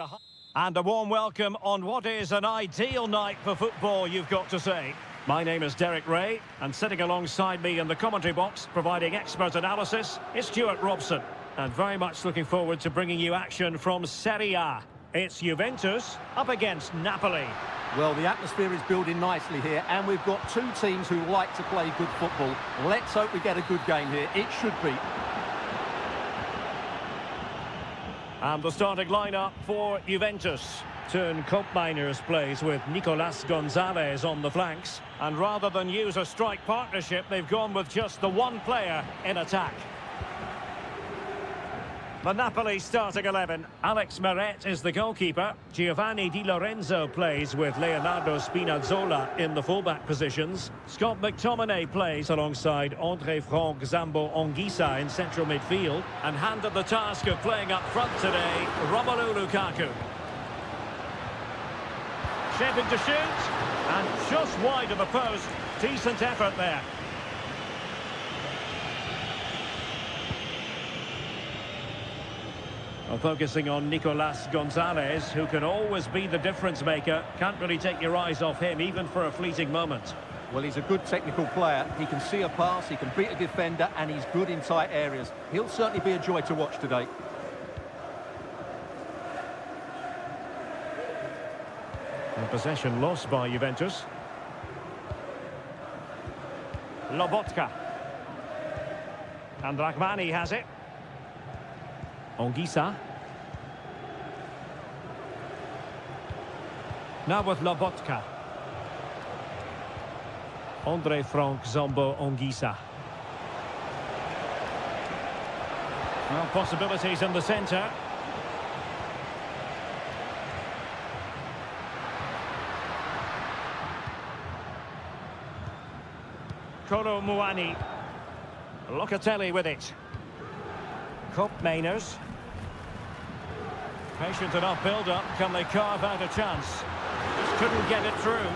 And a warm welcome on what is an ideal night for football, you've got to say. My name is Derek Ray, and sitting alongside me in the commentary box, providing expert analysis, is Stuart Robson. And very much looking forward to bringing you action from Seria. It's Juventus up against Napoli. Well, the atmosphere is building nicely here, and we've got two teams who like to play good football. Let's hope we get a good game here. It should be. And the starting lineup for Juventus. Turn Koopmeiners plays with Nicolas Gonzalez on the flanks. And rather than use a strike partnership, they've gone with just the one player in attack. The Napoli starting 11. Alex Meret is the goalkeeper. Giovanni Di Lorenzo plays with Leonardo Spinazzola in the fullback positions. Scott McTominay plays alongside Andre Frank Zambo Anguissa in central midfield. And handed the task of playing up front today, Romelu Lukaku. Shaping to shoot. And just wide of the post. Decent effort there. Well, focusing on Nicolas Gonzalez, who can always be the difference maker. Can't really take your eyes off him, even for a fleeting moment. Well, he's a good technical player. He can see a pass, he can beat a defender, and he's good in tight areas. He'll certainly be a joy to watch today. And possession lost by Juventus. Lobotka. And Rahmani has it. Anguissa. Now with Lobotka. Andre Frank Zambo Anguissa. Well, possibilities in the centre. Kolo Muani. Locatelli with it. Koopmeiners. Patient enough build-up. Can they carve out a chance? Just couldn't get it through.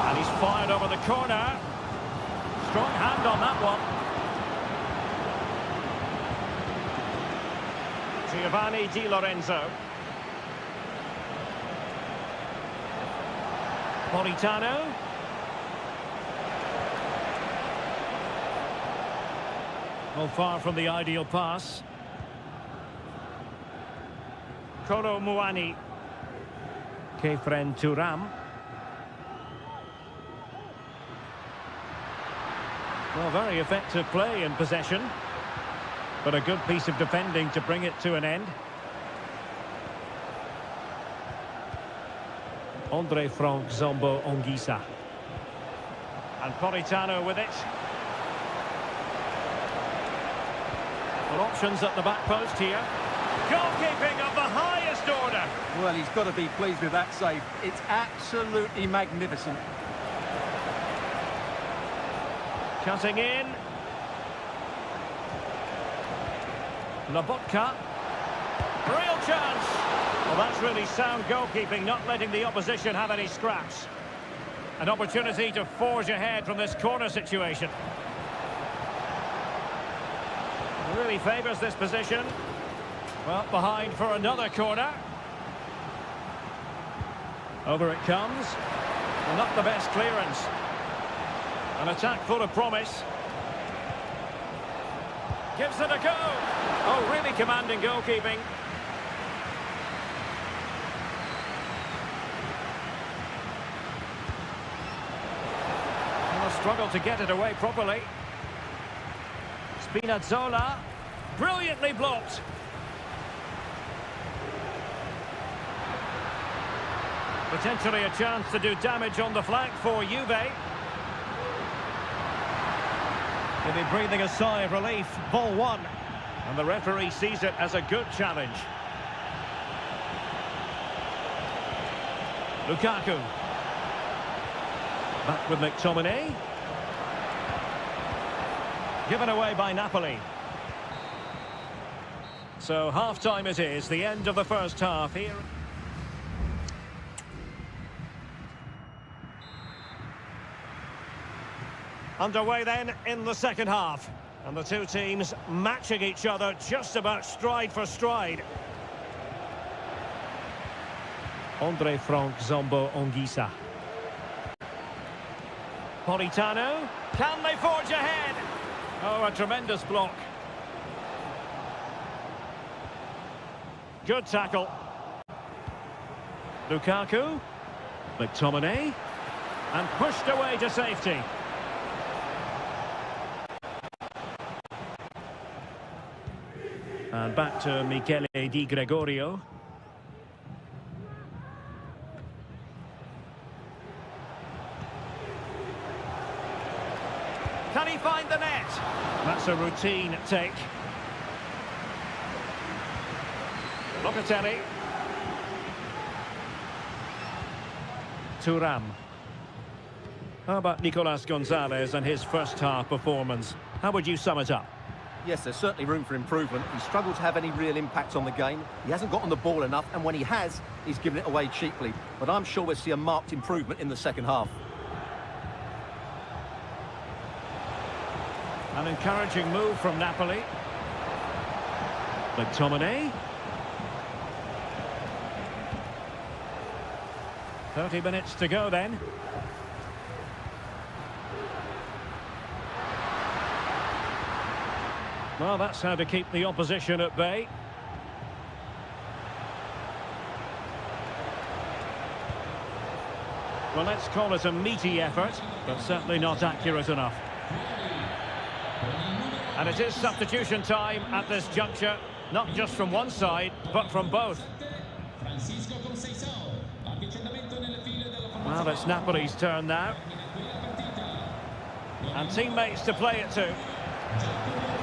And he's fired over the corner. Strong hand on that one. Giovanni Di Lorenzo. Politano. Well, far from the ideal pass. Kolo Muani. Kefren Turam. Well, very effective play in possession. But a good piece of defending to bring it to an end. Andre Frank Zambo Anguissa. And Politano with it. Well, options at the back post here. Goalkeeping of the highest order. Well, he's got to be pleased with that save. It's absolutely magnificent. Cutting in. Lobotka. Real chance. Well, that's really sound goalkeeping, not letting the opposition have any scraps. An opportunity to forge ahead from this corner situation. Really favours this position. Well, behind for another corner. Over it comes. Well, not the best clearance. An attack full of promise. Gives it a go. Oh, really commanding goalkeeping. Struggled to get it away properly. Spinazzola, brilliantly blocked. Potentially a chance to do damage on the flank for Juve. They'll be breathing a sigh of relief. Ball one. And the referee sees it as a good challenge. Lukaku. Back with McTominay. Given away by Napoli. So half-time it is, the end of the first half here. Underway then in the second half. And the two teams matching each other just about stride for stride. Andre Frank Zombo Ongisa. Politano. Can they forge ahead? Oh, a tremendous block. Good tackle. Lukaku. McTominay. And pushed away to safety. And back to Michele Di Gregorio. Can he find the net? That's a routine take. Locatelli. Thuram. How about Nicolas Gonzalez and his first half performance? How would you sum it up? Yes, there's certainly room for improvement. He struggled to have any real impact on the game. He hasn't got on the ball enough, and when he has, he's given it away cheaply. But I'm sure we'll see a marked improvement in the second half. An encouraging move from Napoli. McTominay. 30 minutes to go then. Well, that's how to keep the opposition at bay. Well, let's call it a meaty effort, but certainly not accurate enough. And it is substitution time at this juncture, not just from one side, but from both. Well, it's Napoli's turn now. And teammates to play it to.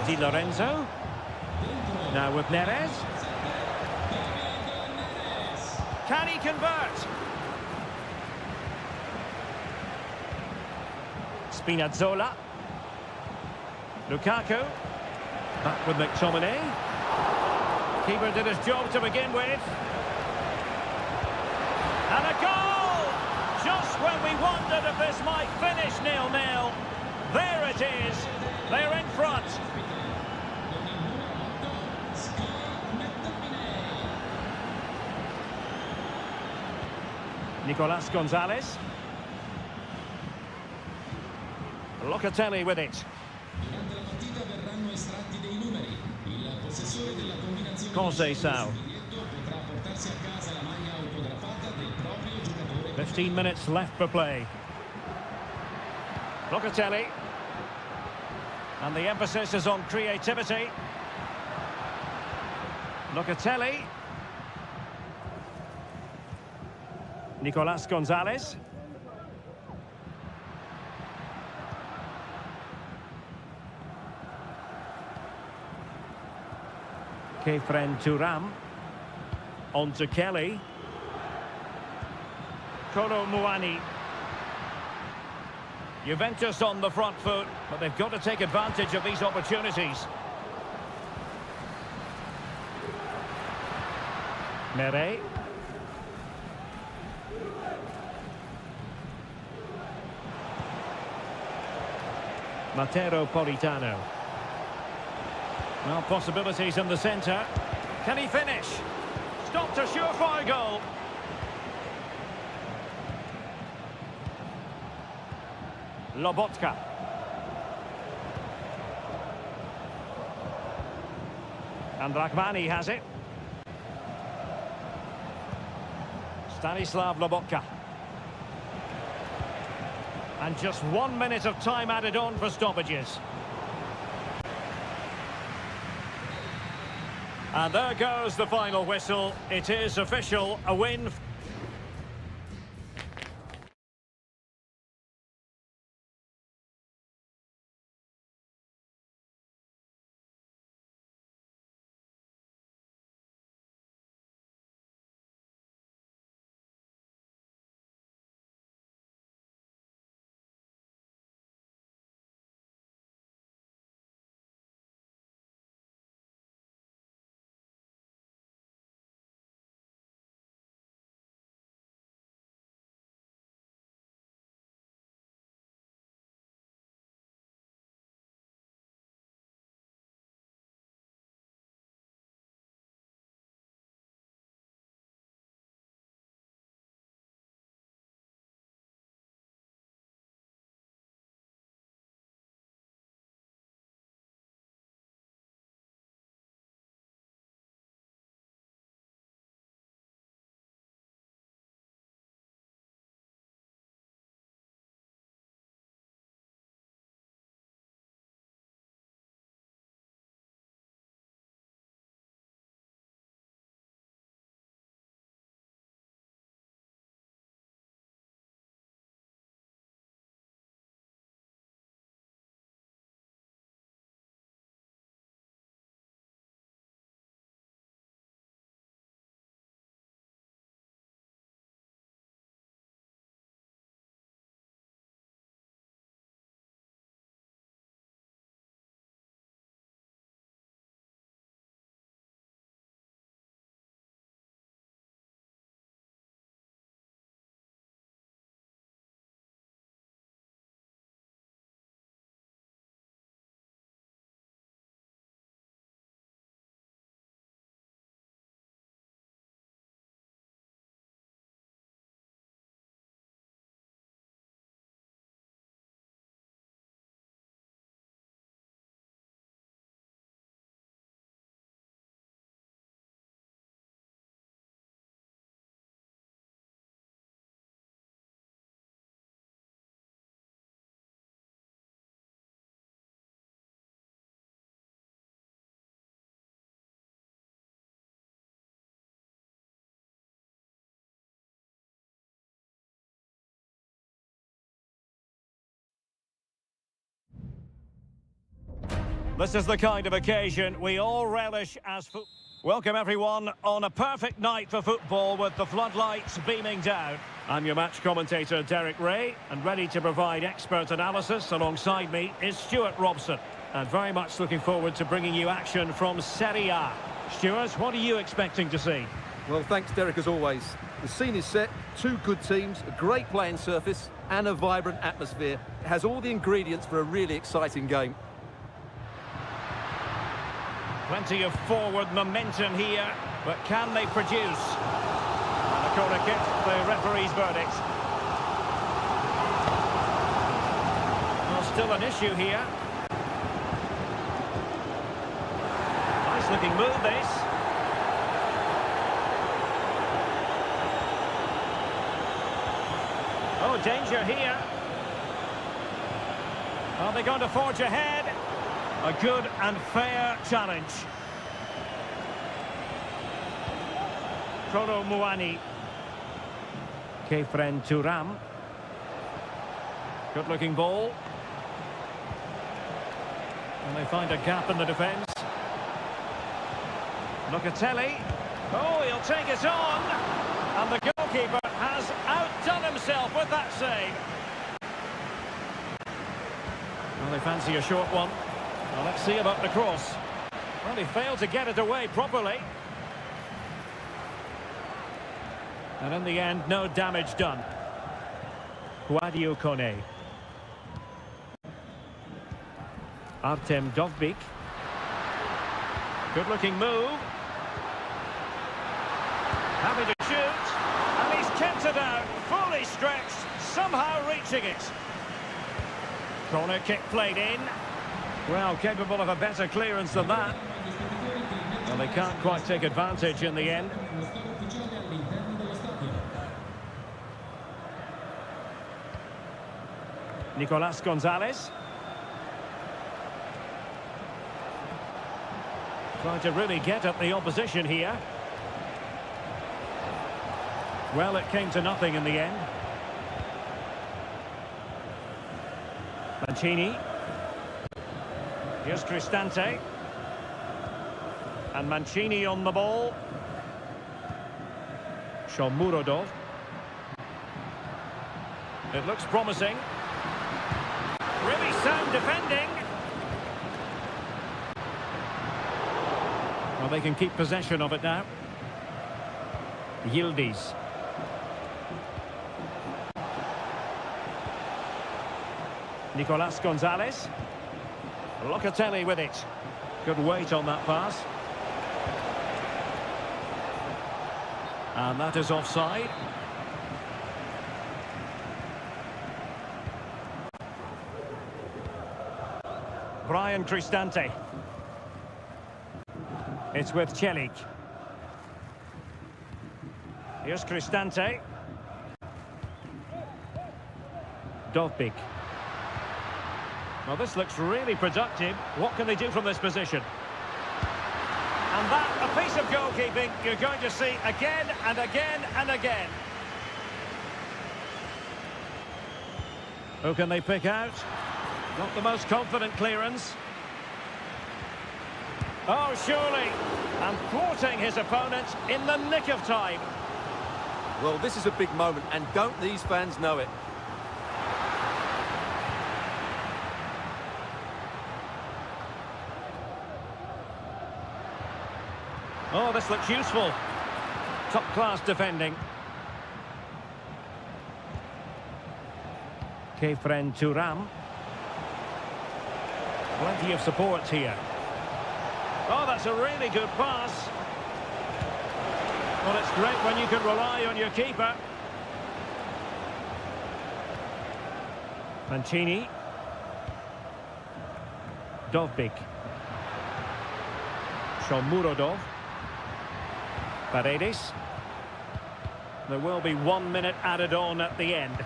Di Lorenzo. Now with Neres. Can he convert? Spinazzola. Lukaku. Back with McTominay. Keeper did his job to begin with. And a goal! Just when we wondered if this might finish 0-0. There it is. They're in front. Nicolas Gonzalez. Locatelli with it. Conceição. 15 minutes left for play. Locatelli. And the emphasis is on creativity. Locatelli. Nicolas Gonzalez. Kefren Thuram. On to Kelly. Kolo Muani. Juventus on the front foot, but they've got to take advantage of these opportunities. Mere. Matteo Politano. Well, possibilities in the centre. Can he finish? Stopped a surefire goal. Lobotka. And Rachmani has it. Stanislav Lobotka. And just 1 minute of time added on for stoppages. And there goes the final whistle. It is official, a win. This is the kind of occasion we all relish as Welcome everyone on a perfect night for football with the floodlights beaming down. I'm your match commentator Derek Ray, and ready to provide expert analysis alongside me is Stuart Robson. And very much looking forward to bringing you action from Seria. Stuart, what are you expecting to see? Well, thanks, Derek, as always. The scene is set, two good teams, a great playing surface and a vibrant atmosphere. It has all the ingredients for a really exciting game. Plenty of forward momentum here, but can they produce? And a corner kick, the referee's verdict. Well, still an issue here. Nice looking move, this. Oh, danger here. Are they going to forge ahead? A good and fair challenge. Koro Muani. Kefren Turam. Good looking ball. And they find a gap in the defence. Locatelli. Oh, he'll take it on. And the goalkeeper has outdone himself with that save. Well, they fancy a short one. Well, let's see about the cross. Well, he failed to get it away properly. And in the end, no damage done. Guadio Kone. Artem Dovbik. Good-looking move. Happy to shoot. And he's kept it out, fully stretched, somehow reaching it. Corner kick played in. Well, capable of a better clearance than that. Well, they can't quite take advantage in the end. Nicolas Gonzalez. Trying to really get at the opposition here. Well, it came to nothing in the end. Mancini. Here's Cristante. And Mancini on the ball. Shomurodov. It looks promising. Really sound defending. Well, they can keep possession of it now. Yildiz. Nicolas Gonzalez. Locatelli with it. Good weight on that pass. And that is offside. Brian Cristante. It's with Celik. Here's Cristante. Dovbik. Well, this looks really productive. What can they do from this position? And that, a piece of goalkeeping you're going to see again and again and again. Who can they pick out? Not the most confident clearance. Oh, surely. And thwarting his opponent in the nick of time. Well, this is a big moment, and don't these fans know it? Oh, this looks useful. Top-class defending. Kefren Turam. Plenty of support here. Oh, that's a really good pass. Well, it's great when you can rely on your keeper. Mancini. Dovbik. Shomurodov. Paredes. There will be 1 minute added on at the end.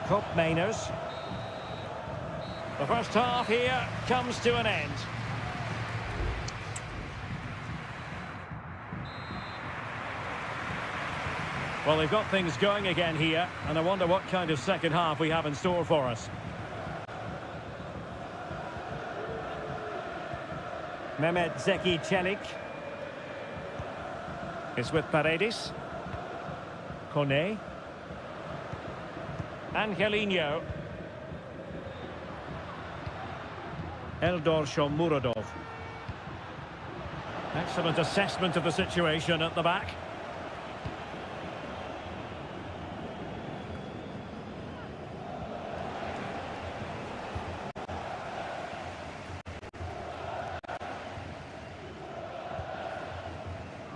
Kopp Mainers. The first half here comes to an end. Well, they've got things going again here, and I wonder what kind of second half we have in store for us. Mehmet Zeki Çelik is with Paredes. Kone. Angelino. Eldor Shomurodov. Excellent assessment of the situation at the back.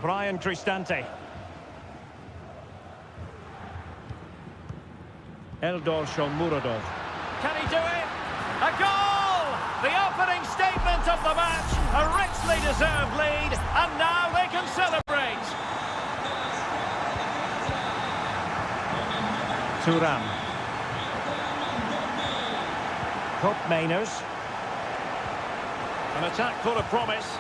Brian Cristante. Eldor Shomurodov. Can he do it? A goal! The opening statement of the match. A richly deserved lead. And now they can celebrate. Thuram. Kop Mainers. An attack full of promise.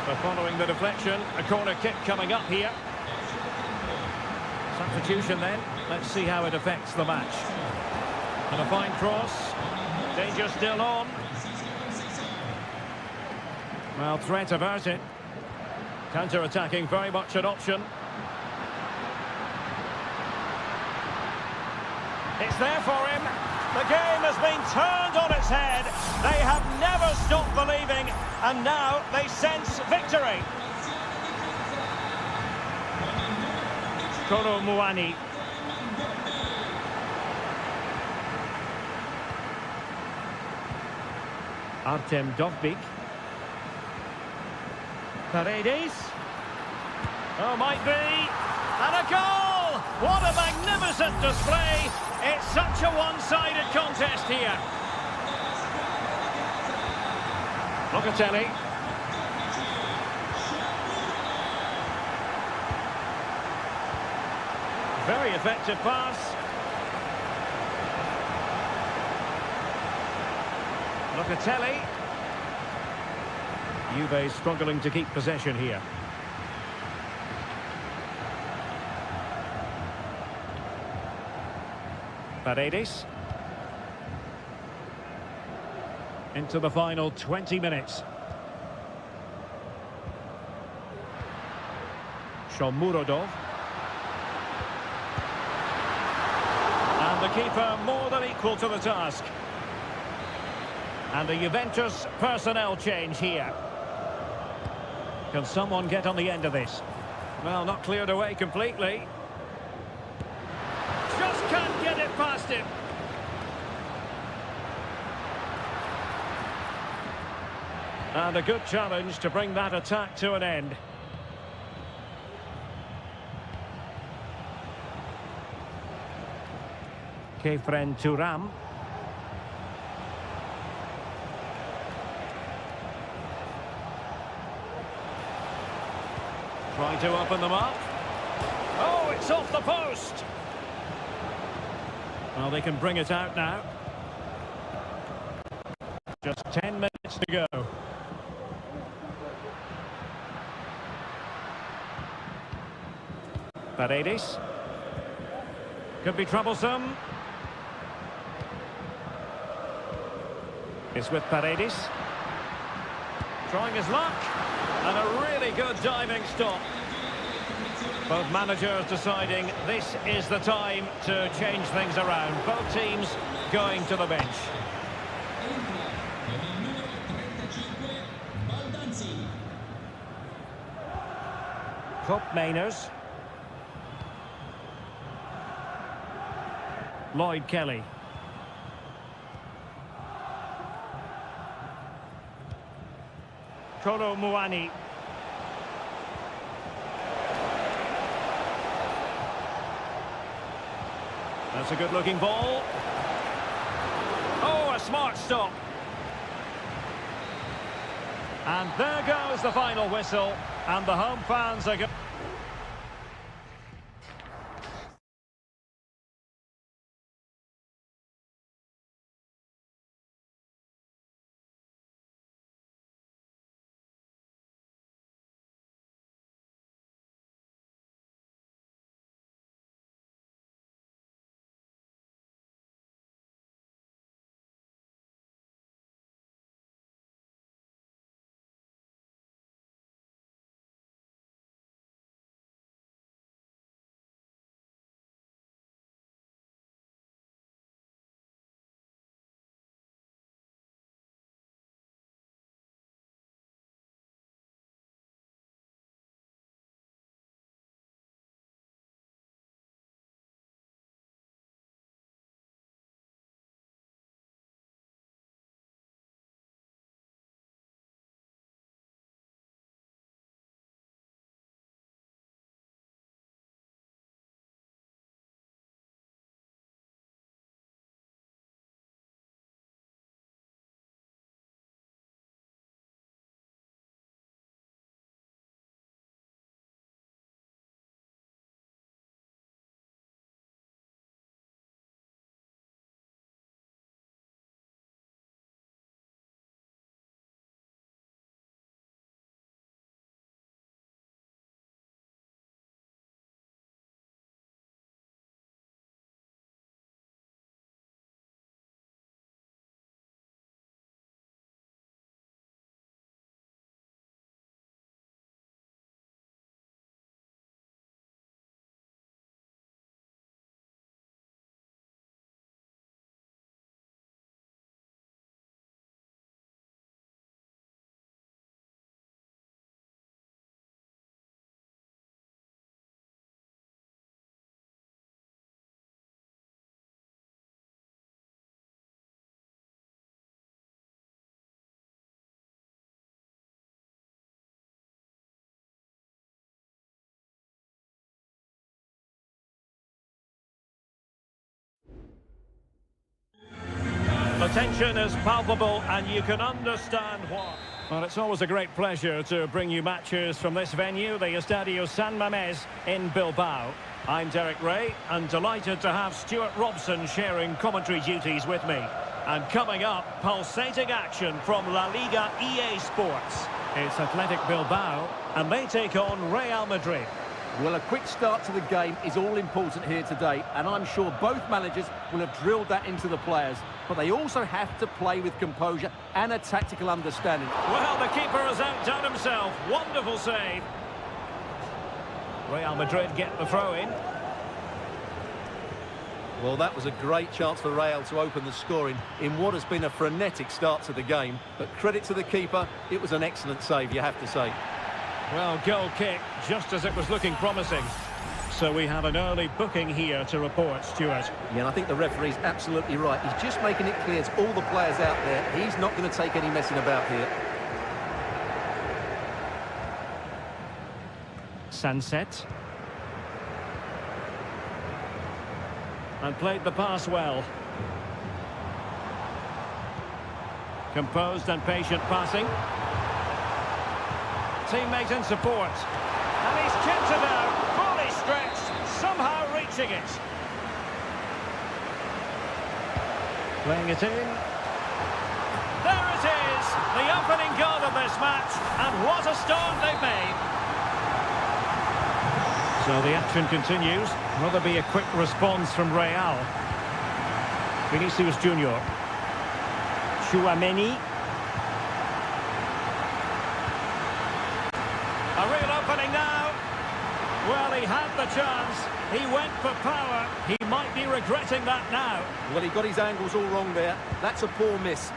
But following the deflection, a corner kick coming up here. Substitution then. Let's see how it affects the match. And a fine cross. Danger still on. Well, threat averted. Counter-attacking, very much an option. It's there for him. The game has been turned on its head. They have never stopped believing, and now they sense victory. Kolo Muani. Artem Dovbik. Paredes. Oh, might be. And a goal! What a magnificent display! It's such a one-sided contest here. Locatelli. Very effective pass. Locatelli. Juve struggling to keep possession here. Paredes. Into the final 20 minutes. Shomurodov. And the keeper more than equal to the task. And the Juventus personnel change here. Can someone get on the end of this? Well, not cleared away completely. Just can't get it past him. And a good challenge to bring that attack to an end. Kefren Thuram. Trying to open them up. Oh, it's off the post. Well, they can bring it out now. Just 10 minutes to go. Paredes. Could be troublesome. It's with Paredes. Trying his luck. And a really good diving stop. Both managers deciding this is the time to change things around. Both teams going to the bench. Kop Mainers. Lloyd Kelly. Kolo Muani. That's a good-looking ball. Oh, a smart stop. And there goes the final whistle. And the home fans are going... The tension is palpable and you can understand why. Well, it's always a great pleasure to bring you matches from this venue, the Estadio San Mamés in Bilbao. I'm Derek Ray and delighted to have Stuart Robson sharing commentary duties with me. And coming up, pulsating action from La Liga EA Sports. It's Athletic Bilbao and they take on Real Madrid. Well, a quick start to the game is all important here today, and I'm sure both managers will have drilled that into the players. But they also have to play with composure and a tactical understanding. Well, the keeper has outdone himself. Wonderful save. Real Madrid get the throw in. Well, that was a great chance for Real to open the scoring in what has been a frenetic start to the game. But credit to the keeper, it was an excellent save, you have to say. Well, goal kick, just as it was looking promising. So we have an early booking here to report, Stuart. Yeah, and I think the referee's absolutely right. He's just making it clear to all the players out there, he's not going to take any messing about here. Sunset. And played the pass well. Composed and patient passing. Teammate in support. And he's kept it out, fully stretched, somehow reaching it. Playing it in. There it is, the opening goal of this match, and what a start they've made. So the action continues. Will there be a quick response from Real? Vinicius Junior. Chouameni. A real opening now. Well, he had the chance. He went for power. He might be regretting that now. Well, he got his angles all wrong there. That's a poor miss.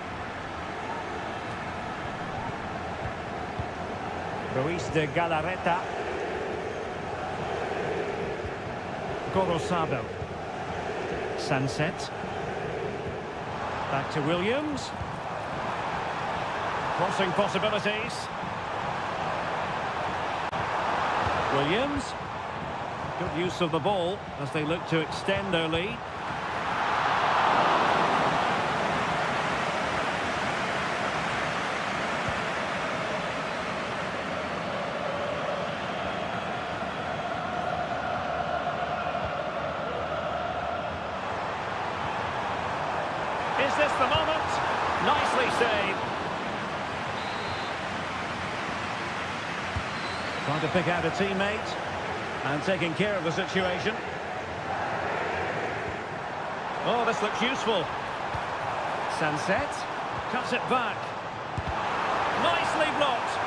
Ruiz de Galarreta. Gorosado. Sunset. Back to Williams. Crossing possibilities. Williams. Good use of the ball as they look to extend their lead. Is this the moment? Nicely saved. Trying to pick out a teammate and taking care of the situation. Oh, this looks useful. Sunset cuts it back. Nicely blocked.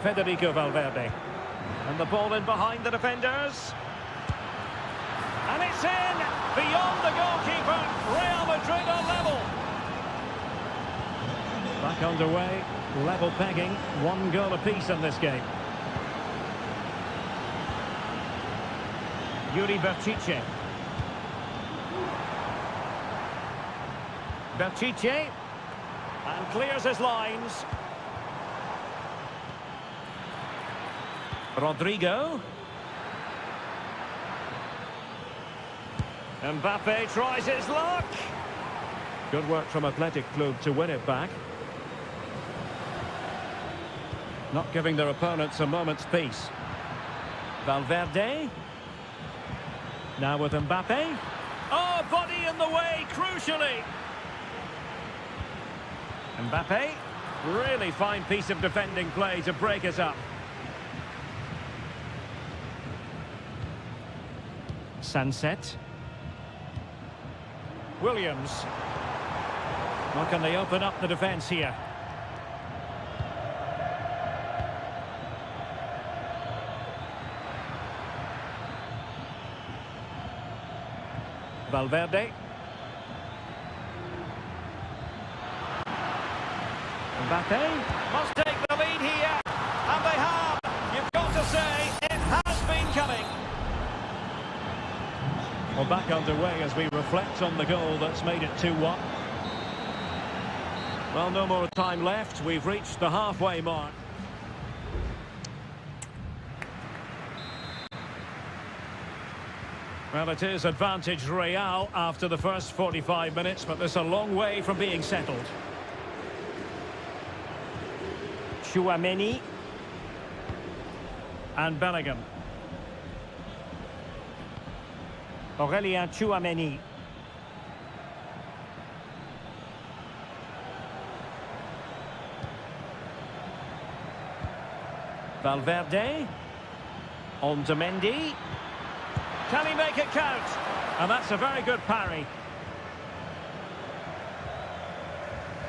Federico Valverde. And the ball in behind the defenders. And it's in! Beyond the goalkeeper, Real Madrid are level. Back underway, level pegging, 1 goal apiece in this game. Yuri Berchiche. Berchiche. And clears his lines. Rodrigo. Mbappe tries his luck. Good work from Athletic Club to win it back. Not giving their opponents a moment's peace. Valverde. Now with Mbappe. Oh, body in the way, crucially. Mbappe. Really fine piece of defending play to break us up. Sunset. Williams. How can they open up the defence here? Valverde. Mbappe must take the lead here, and they have. You've got to say, it has been coming. Well, back underway as we reflect on the goal that's made it 2-1. Well, no more time left. We've reached the halfway mark. Well, it is advantage Real after the first 45 minutes, but there's a long way from being settled. Chouameni. And Bellingham. Aurélien Chouameni. Valverde. On to Mendy. Can he make it count? And that's a very good parry.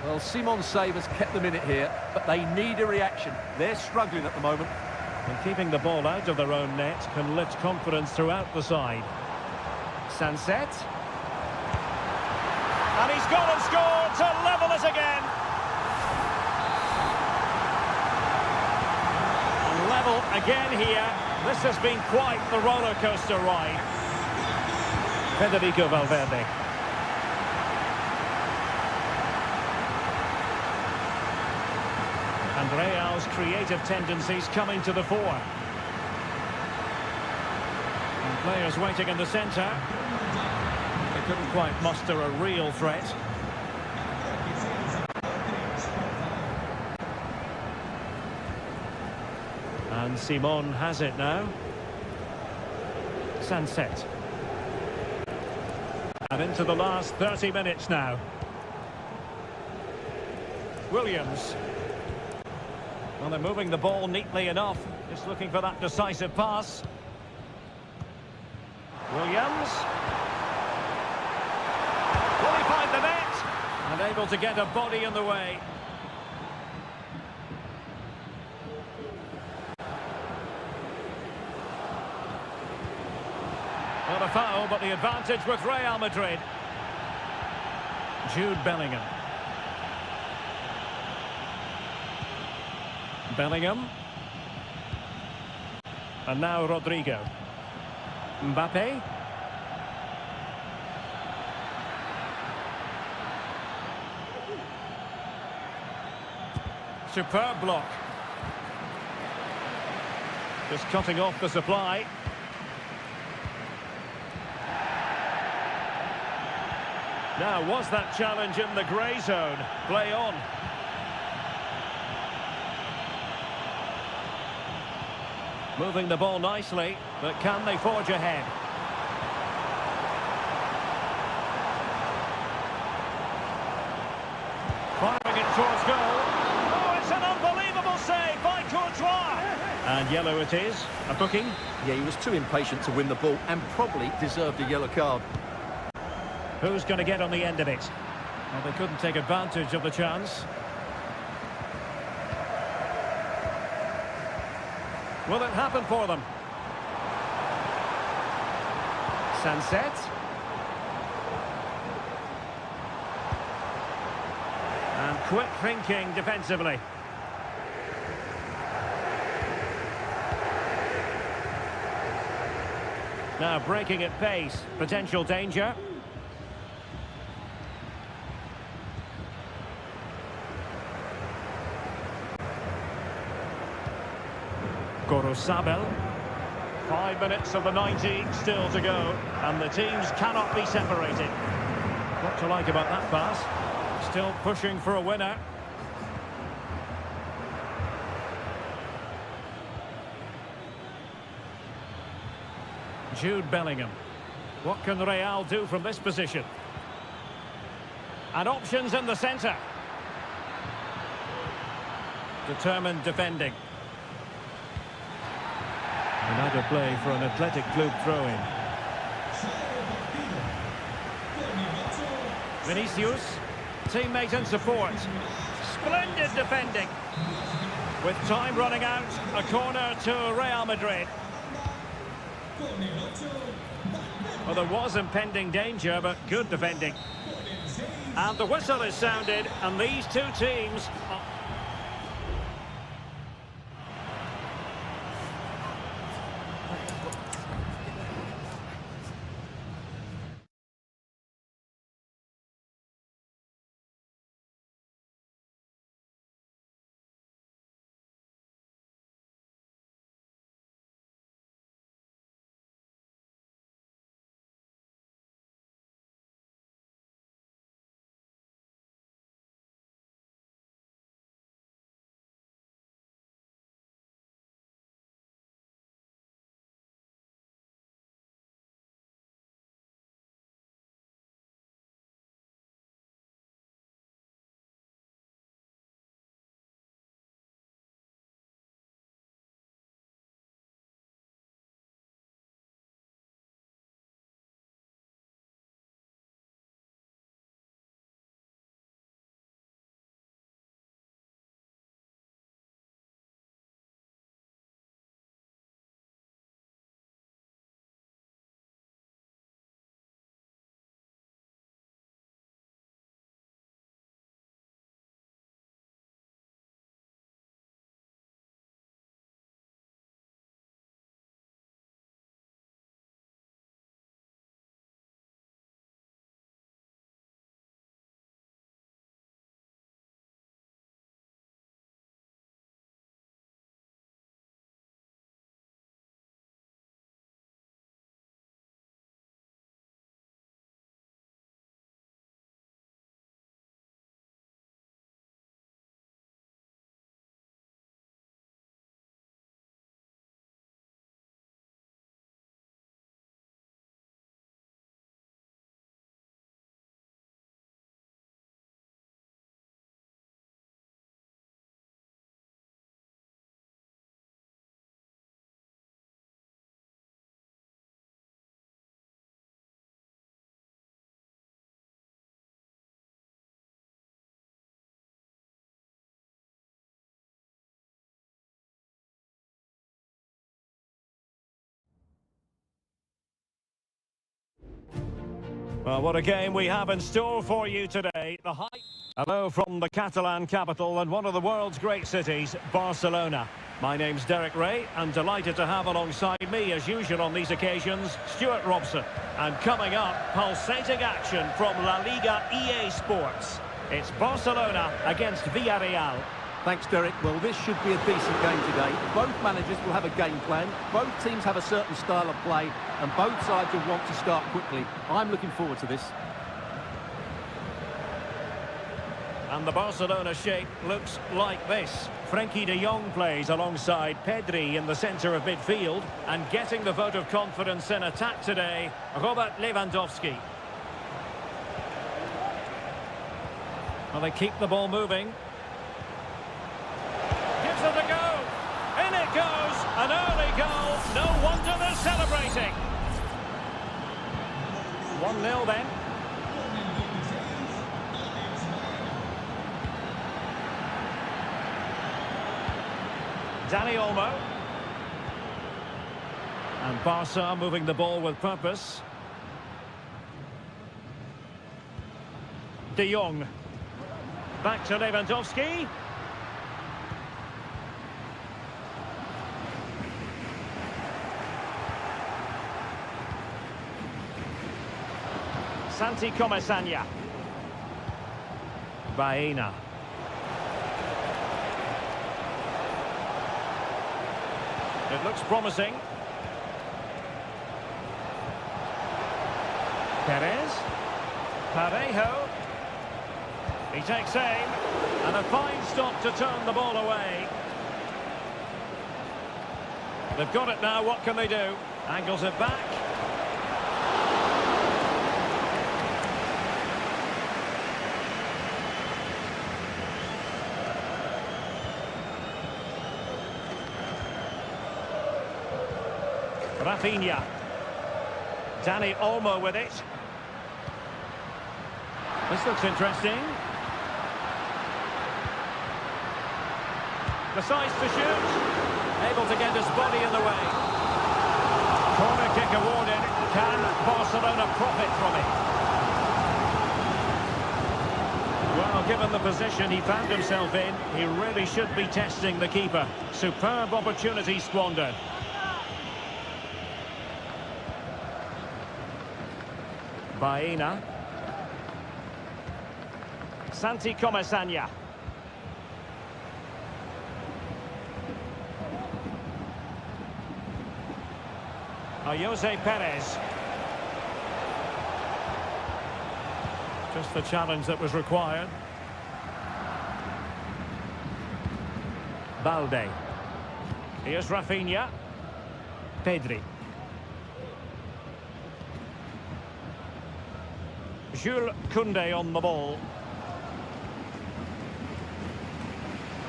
Well, Simon's save has kept them in it here, but they need a reaction. They're struggling at the moment. And keeping the ball out of their own net can lift confidence throughout the side. Sunset. And he's gone and scored to level it again. Level again here. This has been quite the roller coaster ride. Federico Valverde. And Real's creative tendencies coming to the fore. And players waiting in the centre. They couldn't quite muster a real threat. And Simon has it now. Sunset. And into the last 30 minutes now. Williams. Well, they're moving the ball neatly enough. Just looking for that decisive pass. Williams. Will he find the net? And able to get a body in the way. Not a foul, but the advantage with Real Madrid. Jude Bellingham. Bellingham. And now Rodrigo. Mbappe. Superb block. Just cutting off the supply. Now, was that challenge in the grey zone? Play on. Moving the ball nicely, but can they forge ahead? Firing it towards goal. Oh, it's an unbelievable save by Courtois. And yellow it is. A booking. Yeah, he was too impatient to win the ball and probably deserved a yellow card. Who's going to get on the end of it? Well, they couldn't take advantage of the chance. Will it happen for them? Sunset. And quick thinking defensively. Now breaking at pace. Potential danger. Gorosabel. 5 minutes of the 90 still to go, and the teams cannot be separated. What to like about that pass? Still pushing for a winner. Jude Bellingham. What can Real do from this position? And options in the centre. Determined defending. Another play for an Athletic Club throw-in. Vinicius, teammate and support. Splendid defending. With time running out, a corner to Real Madrid. Well, there was impending danger, but good defending. And the whistle is sounded, and these two teams Well, what a game we have in store for you today. Hello from the Catalan capital and one of the world's great cities, Barcelona. My name's Derek Ray, and delighted to have alongside me, as usual on these occasions, Stuart Robson. And coming up, pulsating action from La Liga EA Sports. It's Barcelona against Villarreal. Thanks, Derek. Well, this should be a decent game today. Both managers will have a game plan. Both teams have a certain style of play, and both sides will want to start quickly. I'm looking forward to this. And the Barcelona shape looks like this. Frenkie de Jong plays alongside Pedri in the centre of midfield. And getting the vote of confidence in attack today, Robert Lewandowski. Well, they keep the ball moving. Gives it a go. In it goes. An early goal. No wonder they're celebrating. 1-0 then. Dani Olmo. And Barca moving the ball with purpose. De Jong. Back to Lewandowski. Santi Comesaña. Baena. It looks promising. Perez. Parejo. He takes aim. And a fine stop to turn the ball away. They've got it now. What can they do? Angles it back. Rafinha. Dani Olmo with it. This looks interesting. Decides to shoot. Able to get his body in the way. Corner kick awarded. Can Barcelona profit from it? Well, given the position he found himself in, he really should be testing the keeper. Superb opportunity squandered. Baena. Santi Comesaña. Jose Perez. Just the challenge that was required. Balde. Here's Rafinha. Pedri. Jules Koundé on the ball.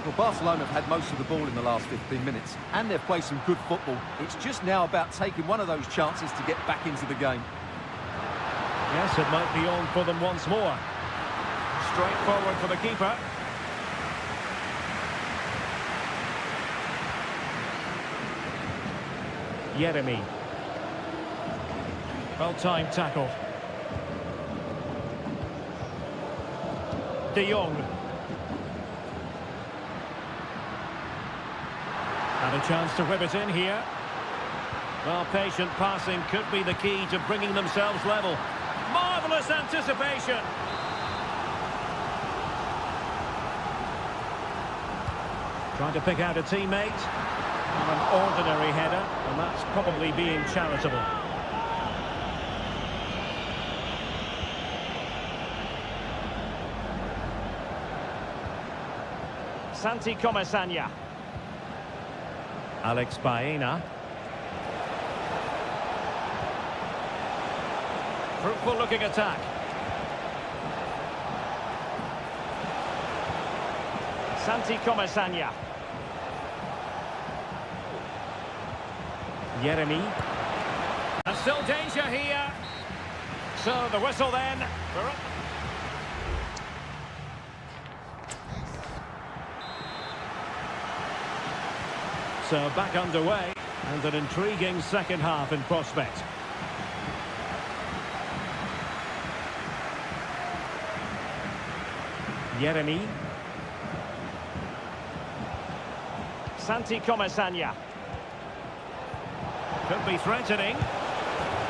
Well, Barcelona have had most of the ball in the last 15 minutes, and they've played some good football. It's just now about taking one of those chances to get back into the game. Yes, it might be on for them once more. Straight forward for the keeper. Yeremi. Well-timed tackle. De Jong. And a chance to whip it in here. Well, patient passing could be the key to bringing themselves level. Marvellous anticipation. Trying to pick out a teammate. And an ordinary header, and that's probably being charitable. Santi Comesaña. Alex Baena. Fruitful looking attack. Santi Comesaña. Yeremi. And still danger here. So the whistle then. So back underway, and an intriguing second half in prospect. Yeremy. Santi Comesaña. Could be threatening.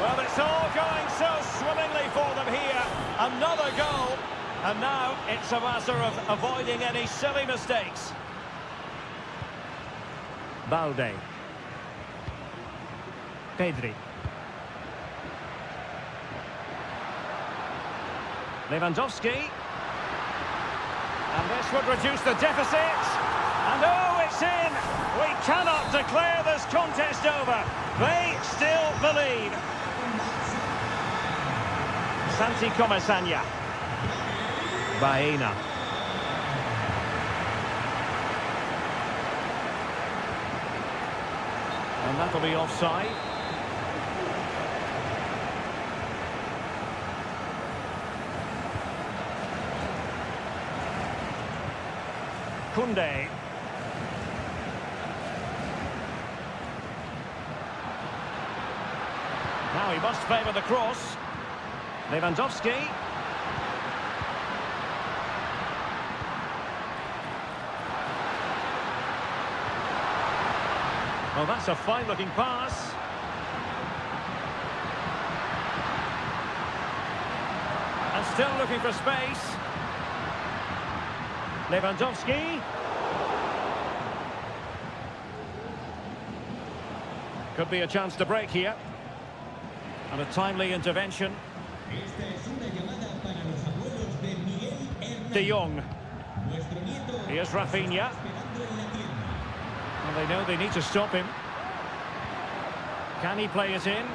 Well, it's all going so swimmingly for them here. Another goal. And now it's a matter of avoiding any silly mistakes. Balde. Pedri. Lewandowski. And this would reduce the deficit. And oh, it's in! We cannot declare this contest over. They still believe. Santi Comesaña. Baena. And that'll be offside. Kunde. Now he must favour the cross. Lewandowski. Well, that's a fine-looking pass. And still looking for space. Lewandowski. Could be a chance to break here. And a timely intervention. Esta es una llamada para los abuelos de Miguel Hernández. De Jong. Nuestro nieto Here's Rafinha. esperando en la tienda. Well, they know they need to stop him. Can he play it in?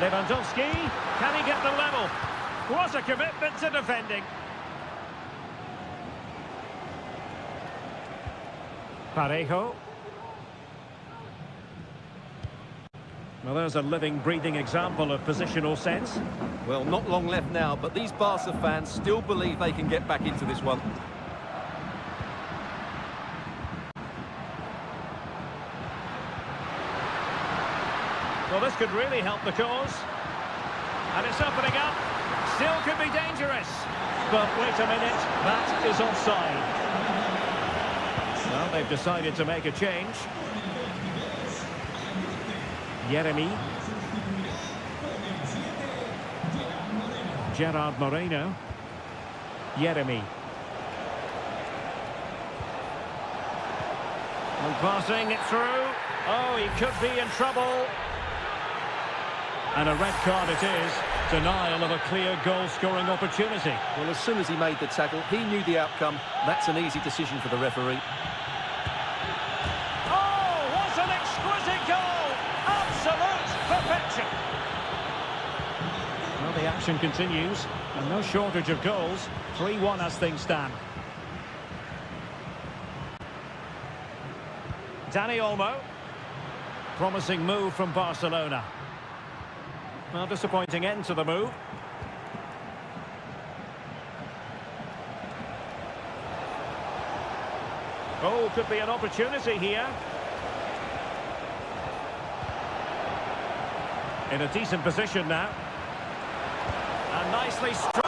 Lewandowski. Can he get the level? What a commitment to defending. Parejo. Well, there's a living, breathing example of positional sense. Well, not long left now, but these Barca fans still believe they can get back into this one. Well, this could really help the cause. And it's opening up. Still could be dangerous. But wait a minute, that is offside. Well, they've decided to make a change. Yeremy. Gerard Moreno. Yeremy. And passing it through. Oh, he could be in trouble. And a red card it is. Denial of a clear goal-scoring opportunity. Well, as soon as he made the tackle, he knew the outcome. That's an easy decision for the referee. Oh, what an exquisite goal! Absolute perfection. Well, the action continues, and no shortage of goals. 3-1 as things stand. Dani Olmo. Promising move from Barcelona. Well, disappointing end to the move. Oh, could be an opportunity here. In a decent position now. And nicely struck.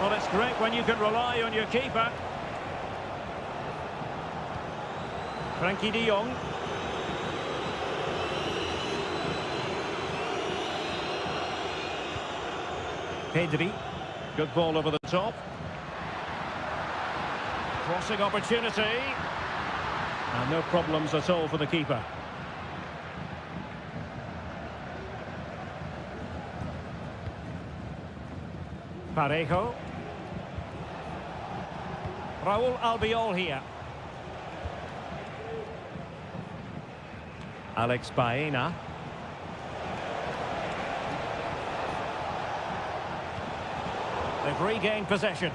Well, it's great when you can rely on your keeper. Frankie de Jong. Pedri. Good ball over the top. Crossing opportunity. And no problems at all for the keeper. Parejo. Raúl Albiol here. Alex Baena. They've regained possession.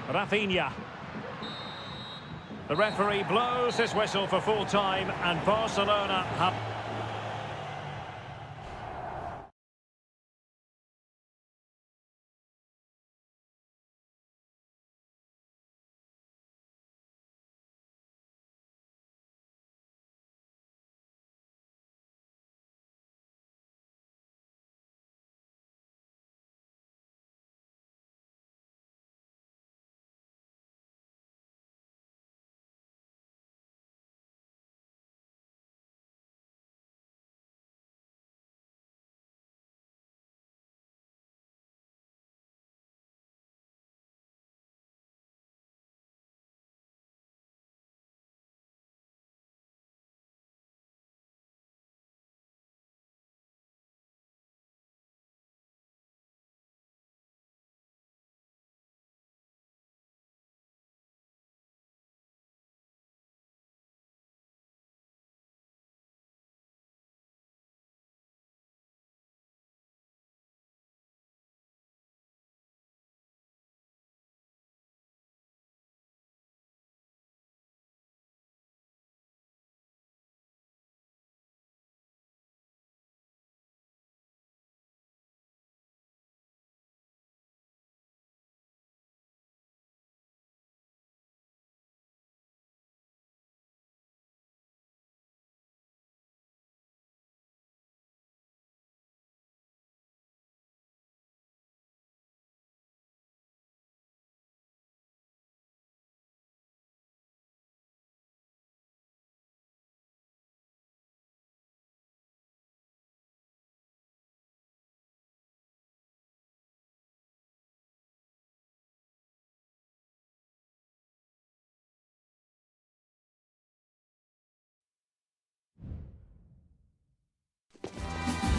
Rafinha. The referee blows his whistle for full time, and Barcelona have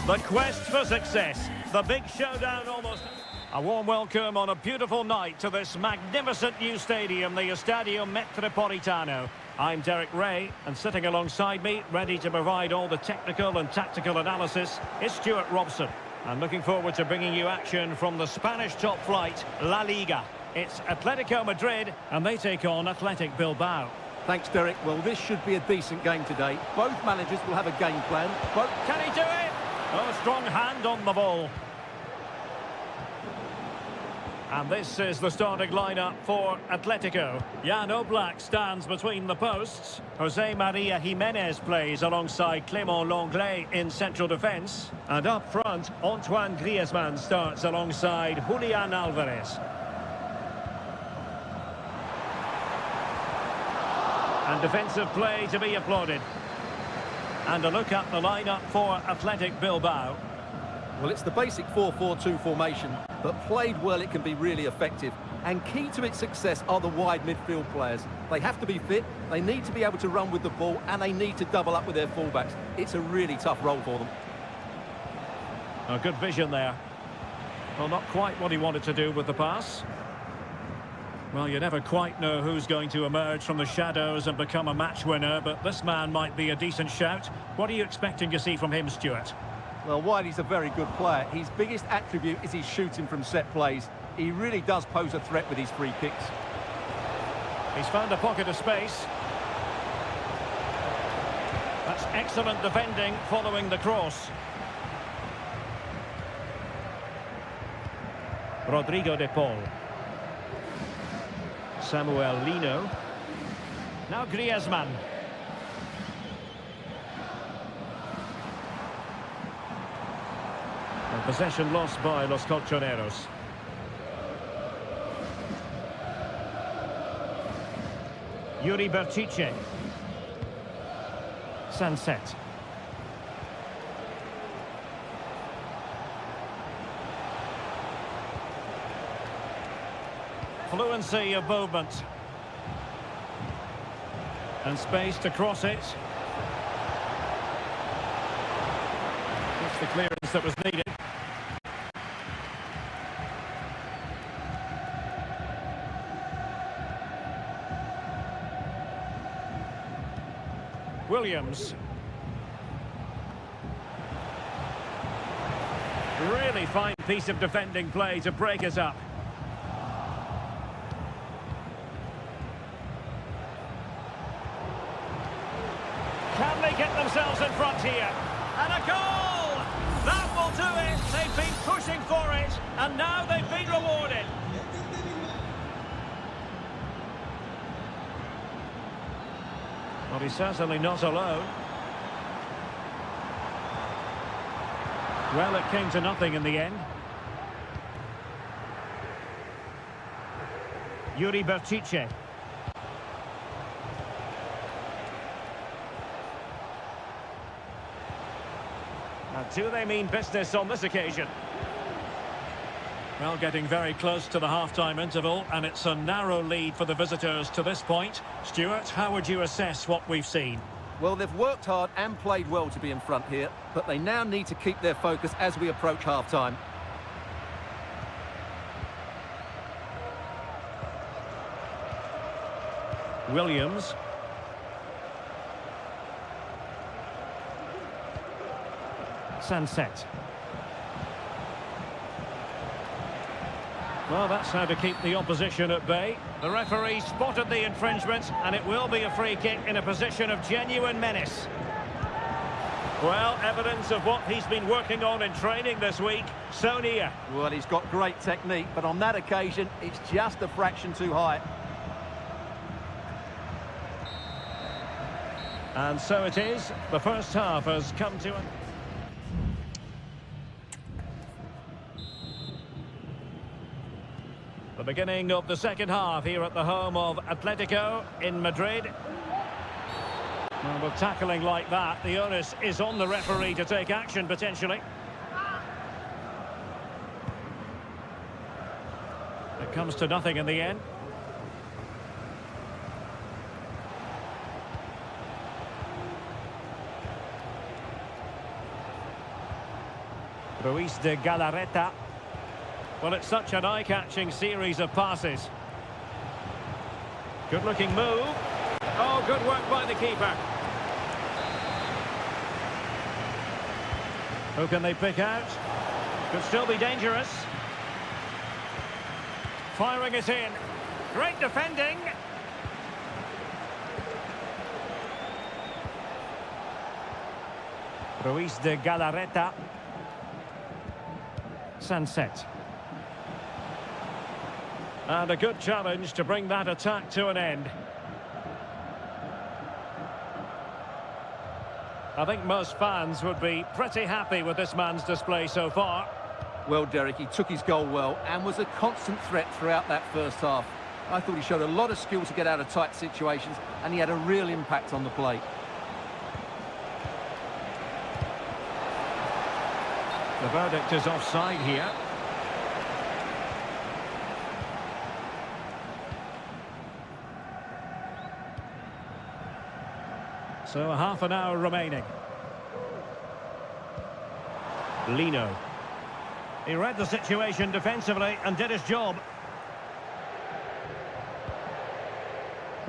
The quest for success. The big showdown almost. A warm welcome on a beautiful night to this magnificent new stadium, the Estadio Metropolitano. I'm Derek Ray, and sitting alongside me, ready to provide all the technical and tactical analysis, is Stuart Robson. I'm looking forward to bringing you action from the Spanish top flight, La Liga. It's Atletico Madrid, and they take on Athletic Bilbao. Thanks, Derek. Well, this should be a decent game today. Both managers will have a game plan. Can he do it? Oh, strong hand on the ball. And this is the starting lineup for Atletico. Jan Oblak stands between the posts. Jose Maria Jimenez plays alongside Clément Lenglet in central defence. And up front, Antoine Griezmann starts alongside Julian Alvarez. And defensive play to be applauded. And a look at the lineup for Athletic Bilbao. Well, it's the basic 4-4-2 formation, but played well it can be really effective. And key to its success are the wide midfield players. They have to be fit, they need to be able to run with the ball, and they need to double up with their fullbacks. It's a really tough role for them. A good vision there. Well, not quite what he wanted to do with the pass. Well, you never quite know who's going to emerge from the shadows and become a match winner, but this man might be a decent shout. What are you expecting to see from him, Stuart? Well, Wiley's a very good player. His biggest attribute is his shooting from set plays. He really does pose a threat with his free kicks. He's found a pocket of space. That's excellent defending following the cross. Rodrigo de Paul. Samuel Lino. Now Griezmann. And possession lost by Los Colchoneros. Yuri Berchiche. Sunset. Fluency of movement. And space to cross it. It's the clearance that was needed. Williams. Really fine piece of defending play to break us up. Can they get themselves in front here? And a goal! That will do it! They've been pushing for it, and now they've been rewarded. Well, he's certainly not alone. Well, it came to nothing in the end. Yuri Berchiche. Now, do they mean business on this occasion? Well, getting very close to the half-time interval, and it's a narrow lead for the visitors to this point. Stuart, how would you assess what we've seen? Well, they've worked hard and played well to be in front here, but they now need to keep their focus as we approach half-time. Williams. Sunset. Well, that's how to keep the opposition at bay. The referee spotted the infringement, and it will be a free kick in a position of genuine menace. Well, evidence of what he's been working on in training this week, so near. Well, he's got great technique, but on that occasion, it's just a fraction too high. And so it is. The first half has come to an... The beginning of the second half here at the home of Atletico in Madrid. Well, with tackling like that, the onus is on the referee to take action, potentially. It comes to nothing in the end. Ruiz de Galarreta. Well, it's such an eye-catching series of passes. Good-looking move. Oh, good work by the keeper. Who can they pick out? Could still be dangerous. Firing it in. Great defending. Ruiz de Galarreta. Sunset. And a good challenge to bring that attack to an end. I think most fans would be pretty happy with this man's display so far. Well, Derek, he took his goal well and was a constant threat throughout that first half. I thought he showed a lot of skill to get out of tight situations, and he had a real impact on the plate. The verdict is offside here. So a half an hour remaining. Lino. He read the situation defensively and did his job.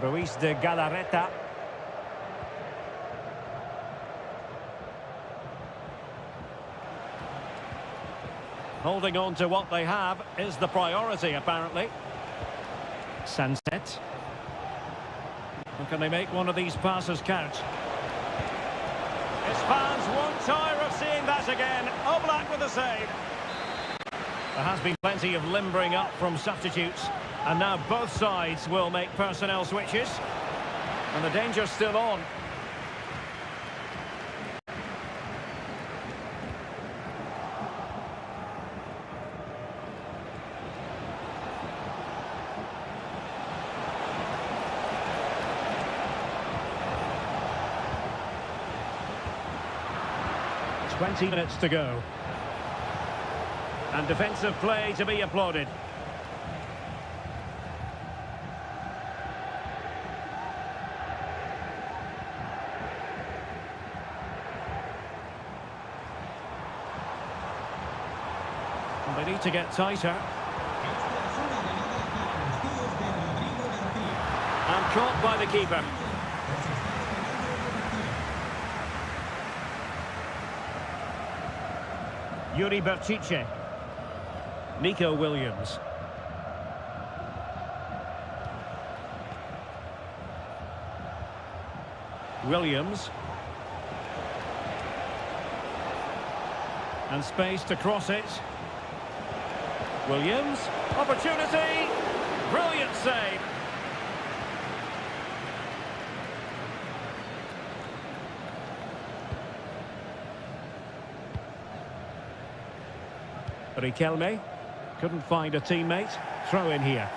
Ruiz de Galarreta. Holding on to what they have is the priority, apparently. Sunset. Can they make one of these passes count? His fans won't tire of seeing that again. Oblak with a save. There has been plenty of limbering up from substitutes, and now both sides will make personnel switches. And the danger's still on. Twenty minutes to go. And defensive play to be applauded. And they need to get tighter. And caught by the keeper. Yuri Berchiche. Nico Williams. Williams. And space to cross it. Williams. Opportunity. Brilliant save. Riquelme. Couldn't find a teammate. Throw in here.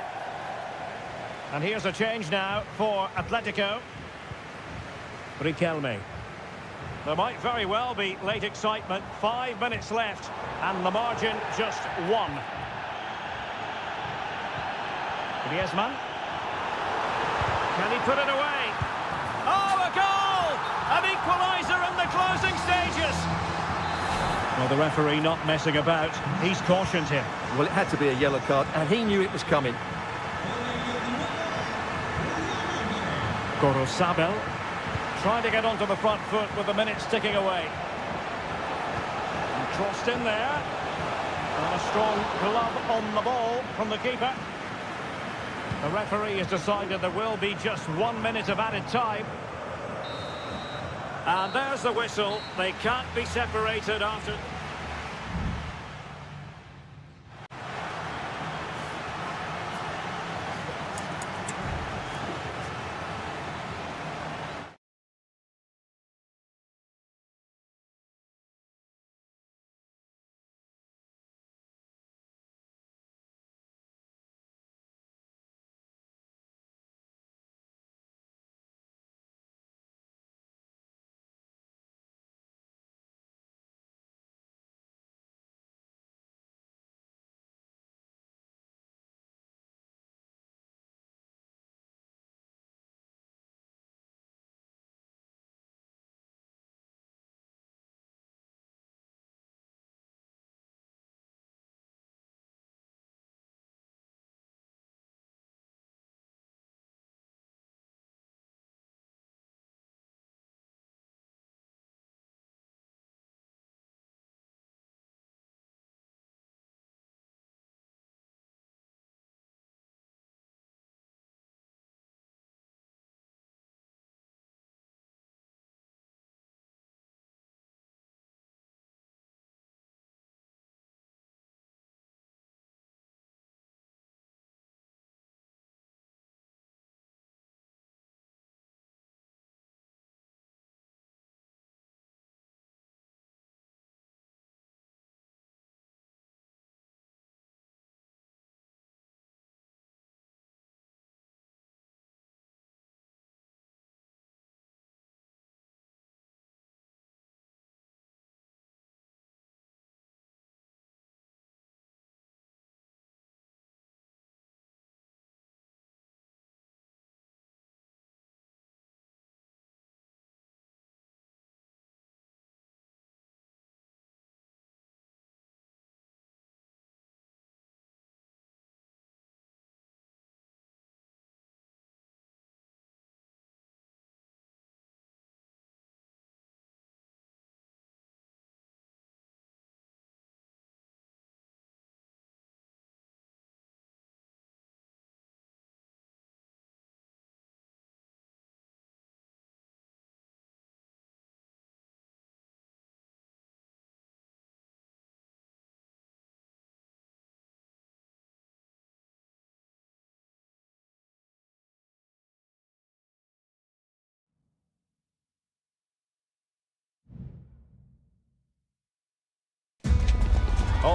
And here's a change now for Atletico. Riquelme. There might very well be late excitement. 5 minutes left. And the margin just 1. Griezmann. Can he put it away? Oh, a goal! An equaliser in the closing stages. Well, the referee not messing about. He's cautioned him. Well, it had to be a yellow card, and he knew it was coming. Gorosabel trying to get onto the front foot with the minutes ticking away. And crossed in there. And a strong glove on the ball from the keeper. The referee has decided there will be just 1 minute of added time. And there's the whistle. They can't be separated after...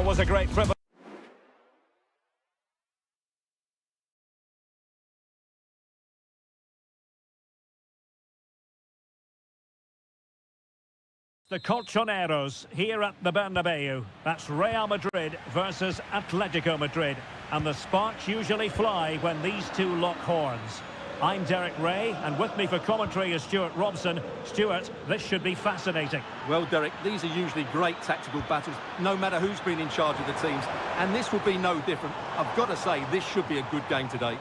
was a great privilege. The Colchoneros here at the Bernabeu. That's Real Madrid versus Atletico Madrid. And the sparks usually fly when these two lock horns. I'm Derek Ray, and with me for commentary is Stuart Robson. Stuart, this should be fascinating. Well, Derek, these are usually great tactical battles, no matter who's been in charge of the teams. And this will be no different. I've got to say, this should be a good game today.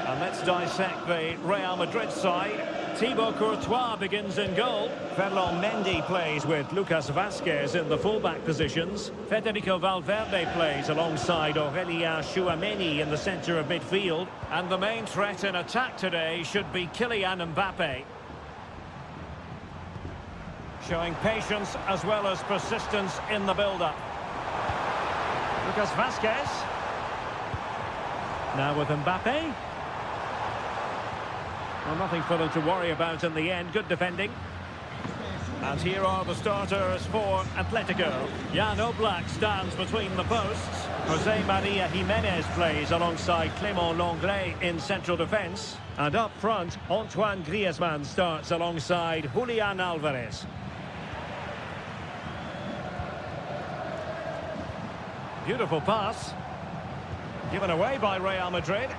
And let's dissect the Real Madrid side. Thibaut Courtois begins in goal. Ferland Mendy plays with Lucas Vazquez in the fullback positions. Federico Valverde plays alongside Aurélien Tchouameni in the centre of midfield. And the main threat in attack today should be Kylian Mbappe. Showing patience as well as persistence in the build-up. Lucas Vazquez. Now with Mbappe. Well, nothing for them to worry about in the end. Good defending. And here are the starters for Atletico. Jan Oblak stands between the posts. Jose Maria Jimenez plays alongside Clément Lenglet in central defence. And up front, Antoine Griezmann starts alongside Julian Alvarez. Beautiful pass. Given away by Real Madrid.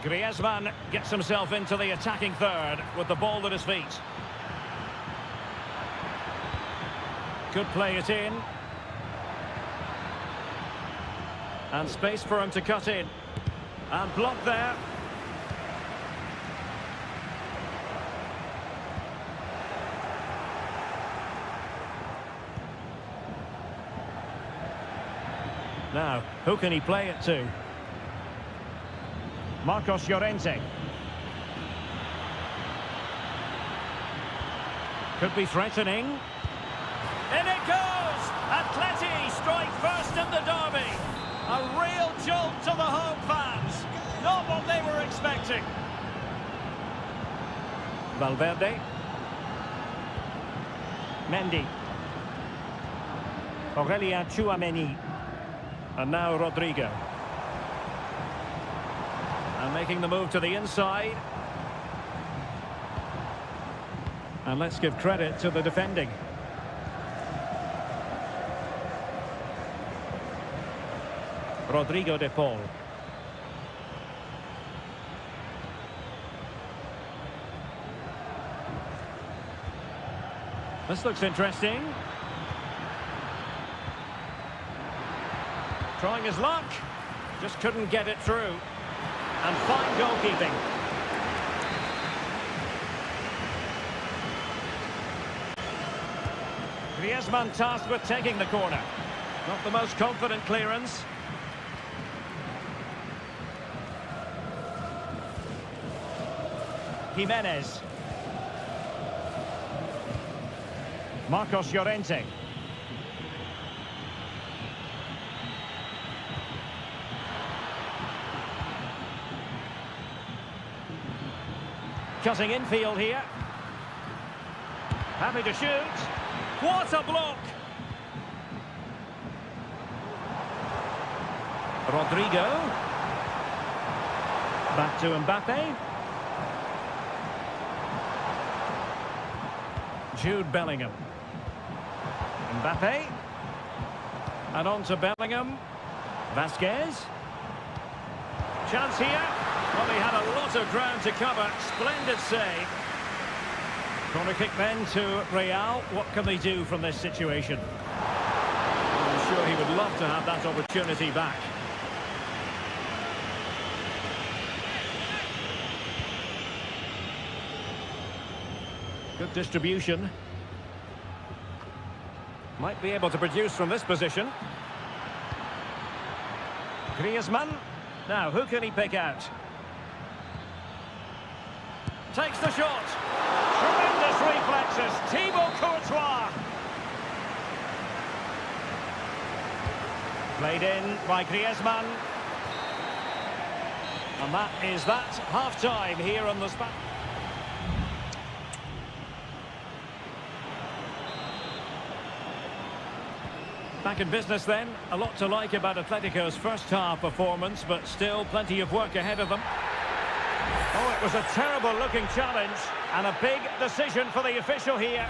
Griezmann gets himself into the attacking third with the ball at his feet. Could play it in. And space for him to cut in. And blocked there. Now, who can he play it to? Marcos Llorente. Could be threatening. In it goes! Atleti strike first in the derby. A real jolt to the home fans. Not what they were expecting. Valverde. Mendy. Aurélien Tchouameni. And now Rodrigo. And making the move to the inside. And let's give credit to the defending. Rodrigo de Paul. This looks interesting. Trying his luck. Just couldn't get it through. And fine goalkeeping. Griezmann tasked with taking the corner. Not the most confident clearance. Jimenez. Marcos Llorente. Cutting infield here. Happy to shoot. What a block! Rodrigo. Back to Mbappe. Jude Bellingham. Mbappe. And on to Bellingham. Vazquez. Chance here. Well, he had a lot of ground to cover. Splendid save. Corner kick then to Real. What can they do from this situation? I'm sure he would love to have that opportunity back. Good distribution. Might be able to produce from this position. Griezmann. Now, who can he pick out? Takes the shot. Tremendous reflexes. Thibaut Courtois. Played in by Griezmann. And that is that half-time here on the spot. Back in business then. A lot to like about Atletico's first half performance, but still plenty of work ahead of them. Oh, it was a terrible looking challenge and a big decision for the official here.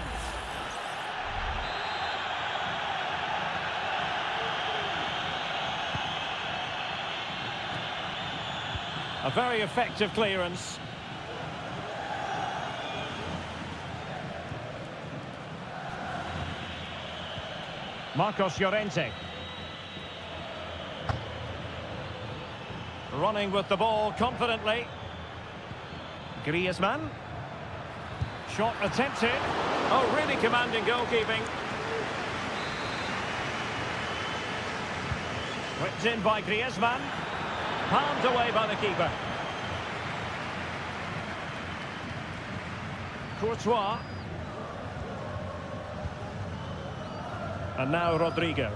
A very effective clearance. Marcos Llorente. Running with the ball confidently. Griezmann. Shot attempted. Oh, really commanding goalkeeping. Whipped in by Griezmann. Palmed away by the keeper. Courtois. And now Rodrigo.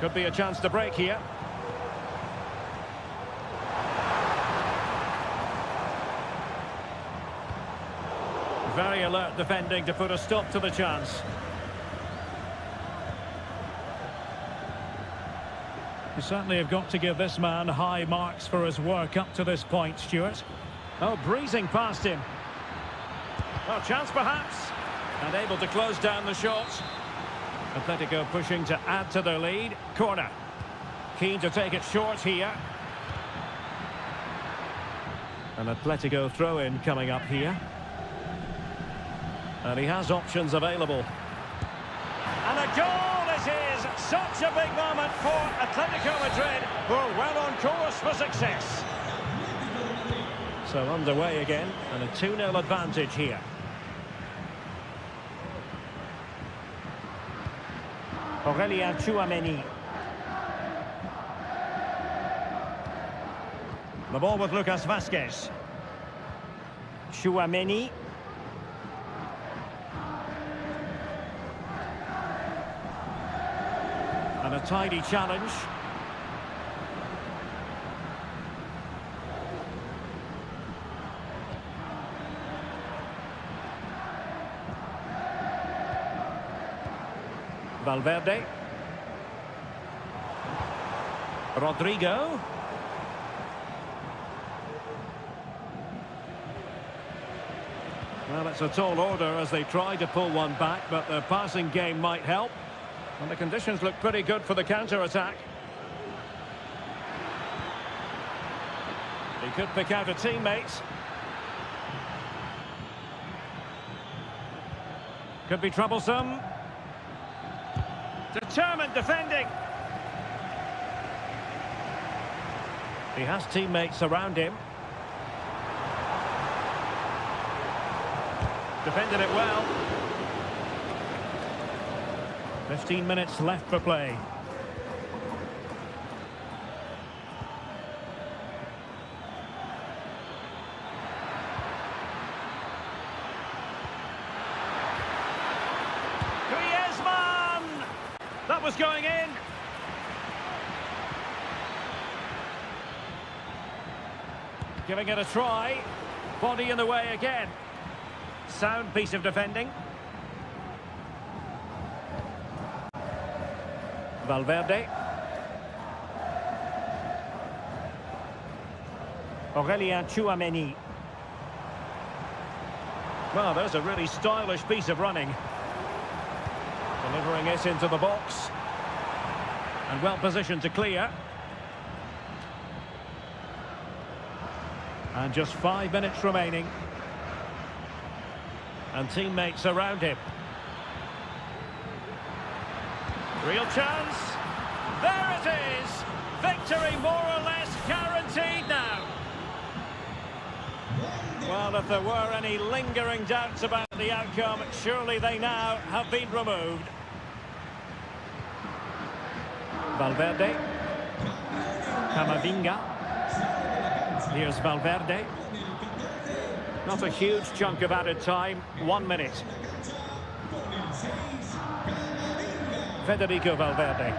Could be a chance to break here. Very alert defending to put a stop to the chance. You certainly have got to give this man high marks for his work up to this point, Stuart. Oh, breezing past him. Well, chance perhaps. And able to close down the shot. Atletico pushing to add to their lead. Corner. Keen to take it short here. An Atletico throw-in coming up here. And he has options available. And a goal it is! Such a big moment for Atletico Madrid, who are well on course for success. So underway again, and a 2-0 advantage here. Aurelien Tchouameni. The ball with Lucas Vazquez. Tchouameni. And a tidy challenge. Valverde. Rodrigo. Well, it's a tall order as they try to pull one back, but their passing game might help. And the conditions look pretty good for the counter-attack. He could pick out a teammate. Could be troublesome. Determined defending. He has teammates around him. Defended it well. 15 minutes left for play. Griezmann! That was going in. Giving it a try. Body in the way again. Sound piece of defending. Valverde. Aurelien Tchouameni. Well, there's a really stylish piece of running. Delivering it into the box. And well positioned to clear. And just 5 minutes remaining. And teammates around him. Real chance. There it is. Victory more or less guaranteed now. Well, if there were any lingering doubts about the outcome, surely they now have been removed. Valverde. Camavinga. Here's Valverde. Not a huge chunk of added time. 1 minute. Federico Valverde.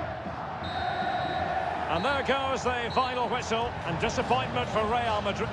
And there goes the final whistle, and disappointment for Real Madrid.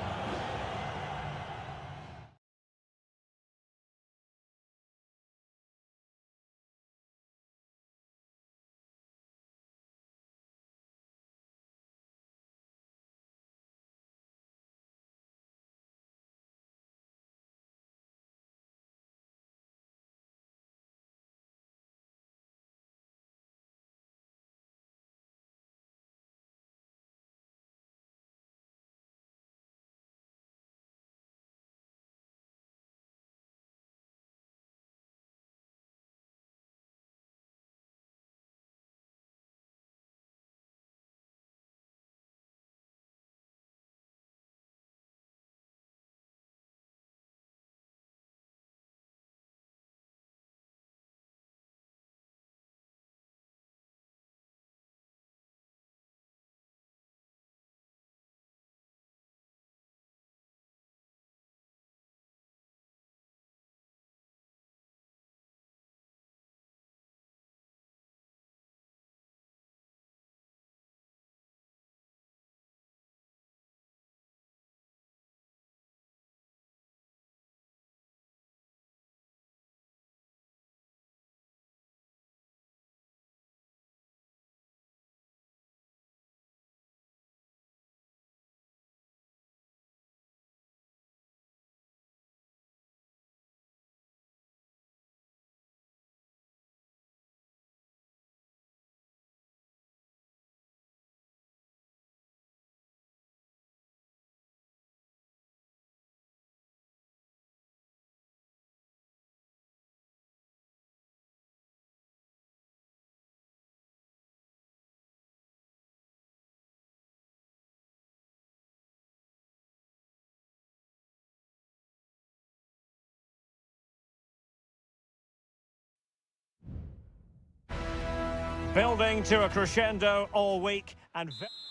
Building to a crescendo all week.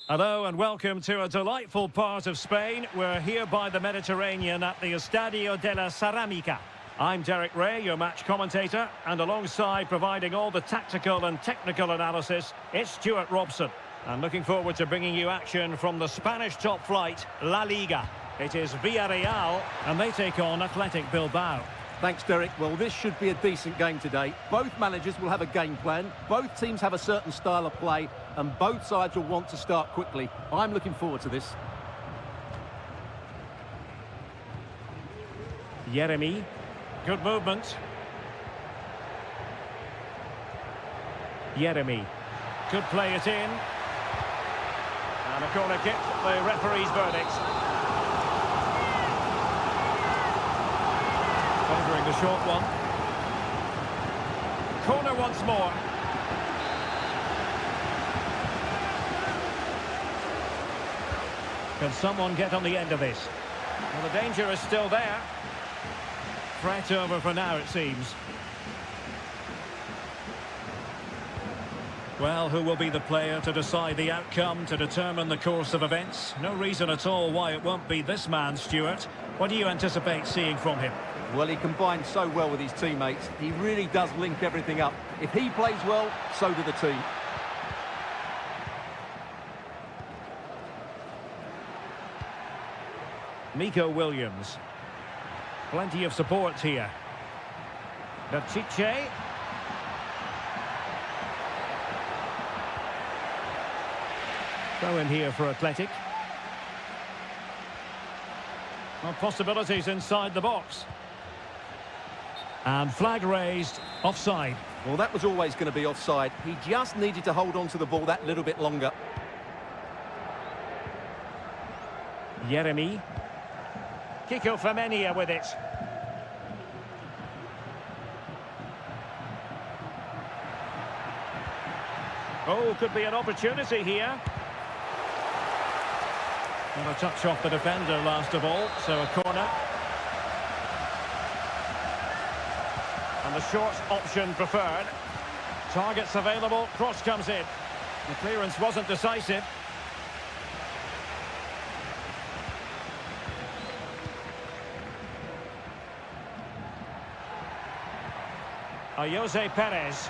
Hello and welcome to a delightful part of Spain. We're here by the Mediterranean at the Estadio de la Ceramica. I'm Derek Ray, your match commentator, and alongside providing all the tactical and technical analysis, it's Stuart Robson. I'm looking forward to bringing you action from the Spanish top flight, La Liga. It is Villarreal, and they take on Athletic Bilbao. Thanks, Derek. Well, this should be a decent game today. Both managers will have a game plan. Both teams have a certain style of play, and both sides will want to start quickly. I'm looking forward to this. Jeremy. Good movement. Jeremy. Could play it in. And a corner kick, the referee's verdict. Favouring the short one. Corner once more. Can someone get on the end of this? Well, the danger is still there. Threat over for now, it seems. Well, who will be the player to decide the outcome, to determine the course of events? No reason at all why it won't be this man, Stuart. What do you anticipate seeing from him? Well, he combines so well with his teammates. He really does link everything up. If he plays well, so do the team. Nico Williams. Plenty of support here. Pishit. Throw in here for Athletic. Well, possibilities inside the box. And flag raised, offside. Well, that was always going to be offside. He just needed to hold on to the ball that little bit longer. Jeremy. Kiko Femenia with it. Oh, could be an opportunity here. And a touch off the defender last of all, so a corner. And the short option preferred. Targets available, cross comes in. The clearance wasn't decisive. Jose Perez.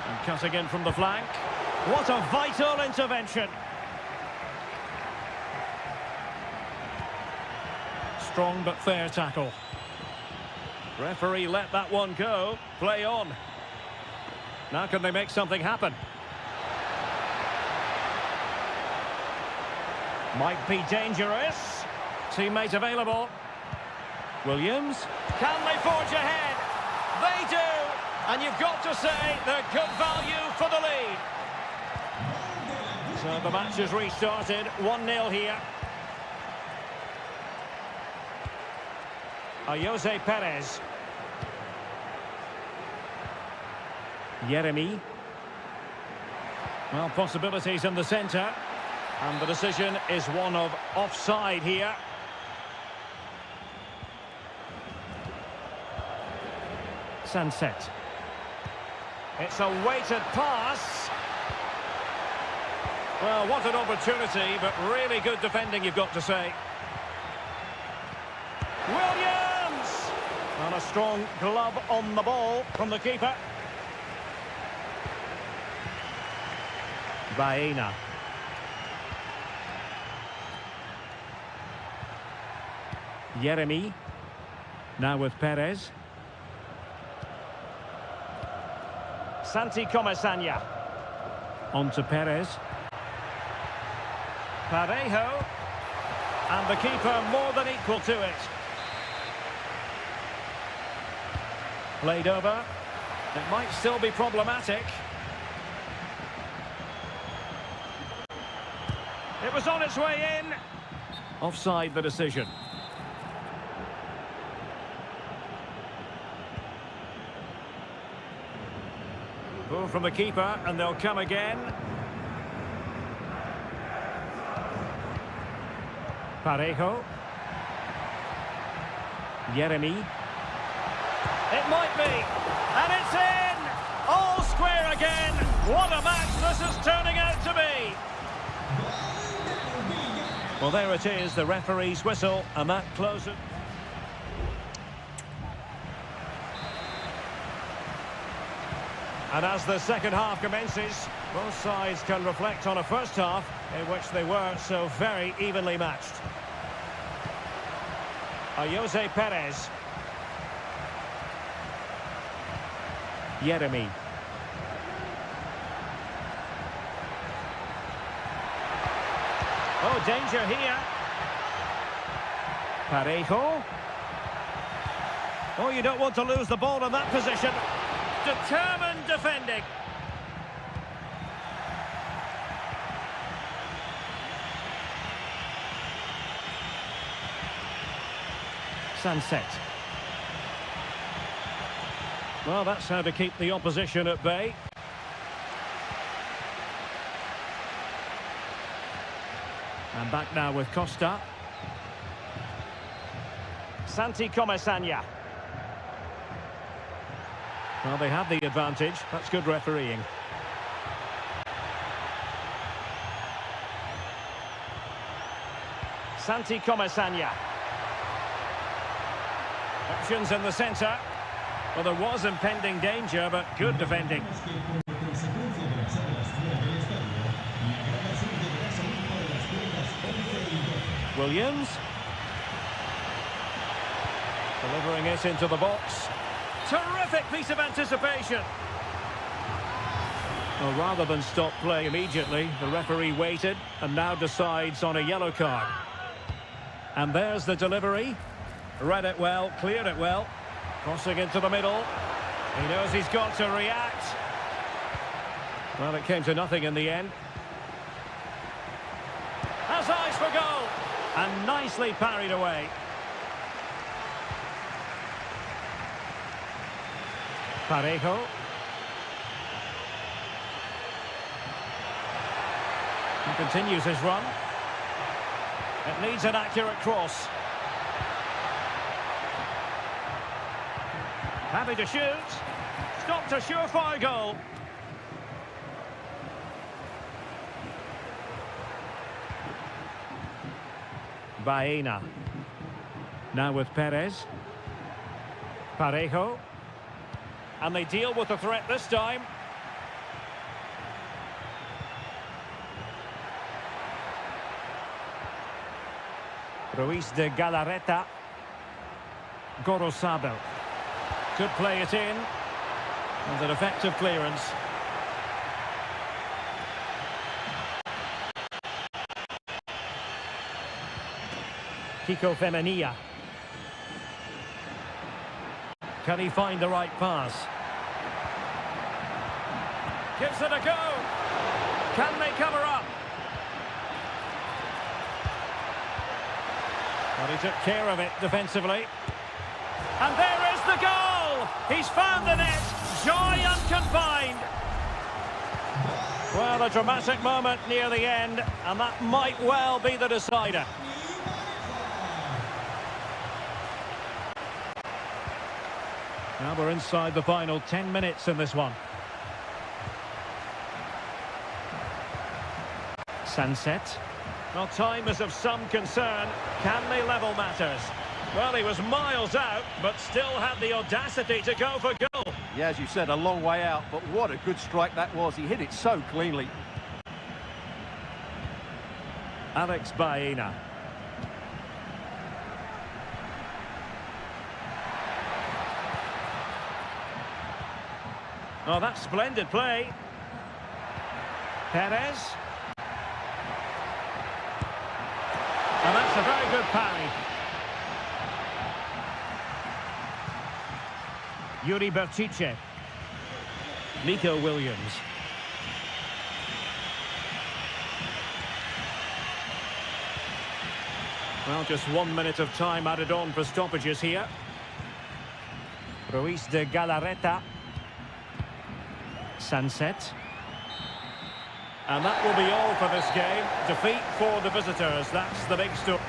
And cutting in from the flank. What a vital intervention. Strong but fair tackle. Referee let that one go. Play on. Now can they make something happen? Might be dangerous. Teammate available. Williams. Can they forge ahead? They do. And you've got to say they're good value for the lead. So the match has restarted. 1-0 here. Jose Perez. Jeremy. Well, possibilities in the centre. And the decision is one of offside here. Sunset. It's a weighted pass. Well, what an opportunity, but really good defending, you've got to say. Williams! And a strong glove on the ball from the keeper. Baena. Jeremy. Now with Perez. Santi Comesaña. On to Perez. Parejo. And the keeper more than equal to it. Played over. It might still be problematic. It was on its way in. Offside the decision. Ball from the keeper, and they'll come again. Parejo. Jeremy. It might be. And it's in! All square again. What a match this is turning out to be. Well, there it is, the referee's whistle, and that closes. And as the second half commences, both sides can reflect on a first half in which they were so very evenly matched. Jose Perez. Jeremy. Oh, danger here. Parejo. Oh, you don't want to lose the ball in that position. Determined defending. Sunset. Well, that's how to keep the opposition at bay. And back now with Costa. Santi Comesaña. Well, they have the advantage. That's good refereeing. Santi Comesaña. Options in the centre. Well, there was impending danger, but good defending. Williams. Delivering it into the box. Terrific piece of anticipation. Well, rather than stop play immediately, the referee waited and now decides on a yellow card. And there's the delivery. Read it well, cleared it well. Crossing into the middle. He knows he's got to react. Well, it came to nothing in the end. Has eyes for goal. And nicely parried away. Parejo. He continues his run. It needs an accurate cross. Happy to shoot. Stopped a surefire goal. Baena. Now with Perez. Parejo. And they deal with the threat this time. Ruiz de Galarreta. Gorosabel. Could play it in. And an effective clearance. Kiko Femenia. Can he find the right pass? Gives it a go. Can they cover up? But he took care of it defensively. And there is the goal! He's found the net. Joy unconfined. Well, a dramatic moment near the end, and that might well be the decider. Now we're inside the final 10 minutes in this one. Sunset. Well, time is of some concern. Can they level matters? Well, he was miles out, but still had the audacity to go for goal. Yeah, as you said, a long way out, but what a good strike that was. He hit it so cleanly. Alex Baena. Oh, that's splendid play. Perez. And that's a very good parry. Yuri Bertice. Nico Williams. Well, just 1 minute of time added on for stoppages here. Ruiz de Galarreta. Sunset. And that will be all for this game. Defeat for the visitors. That's the big story.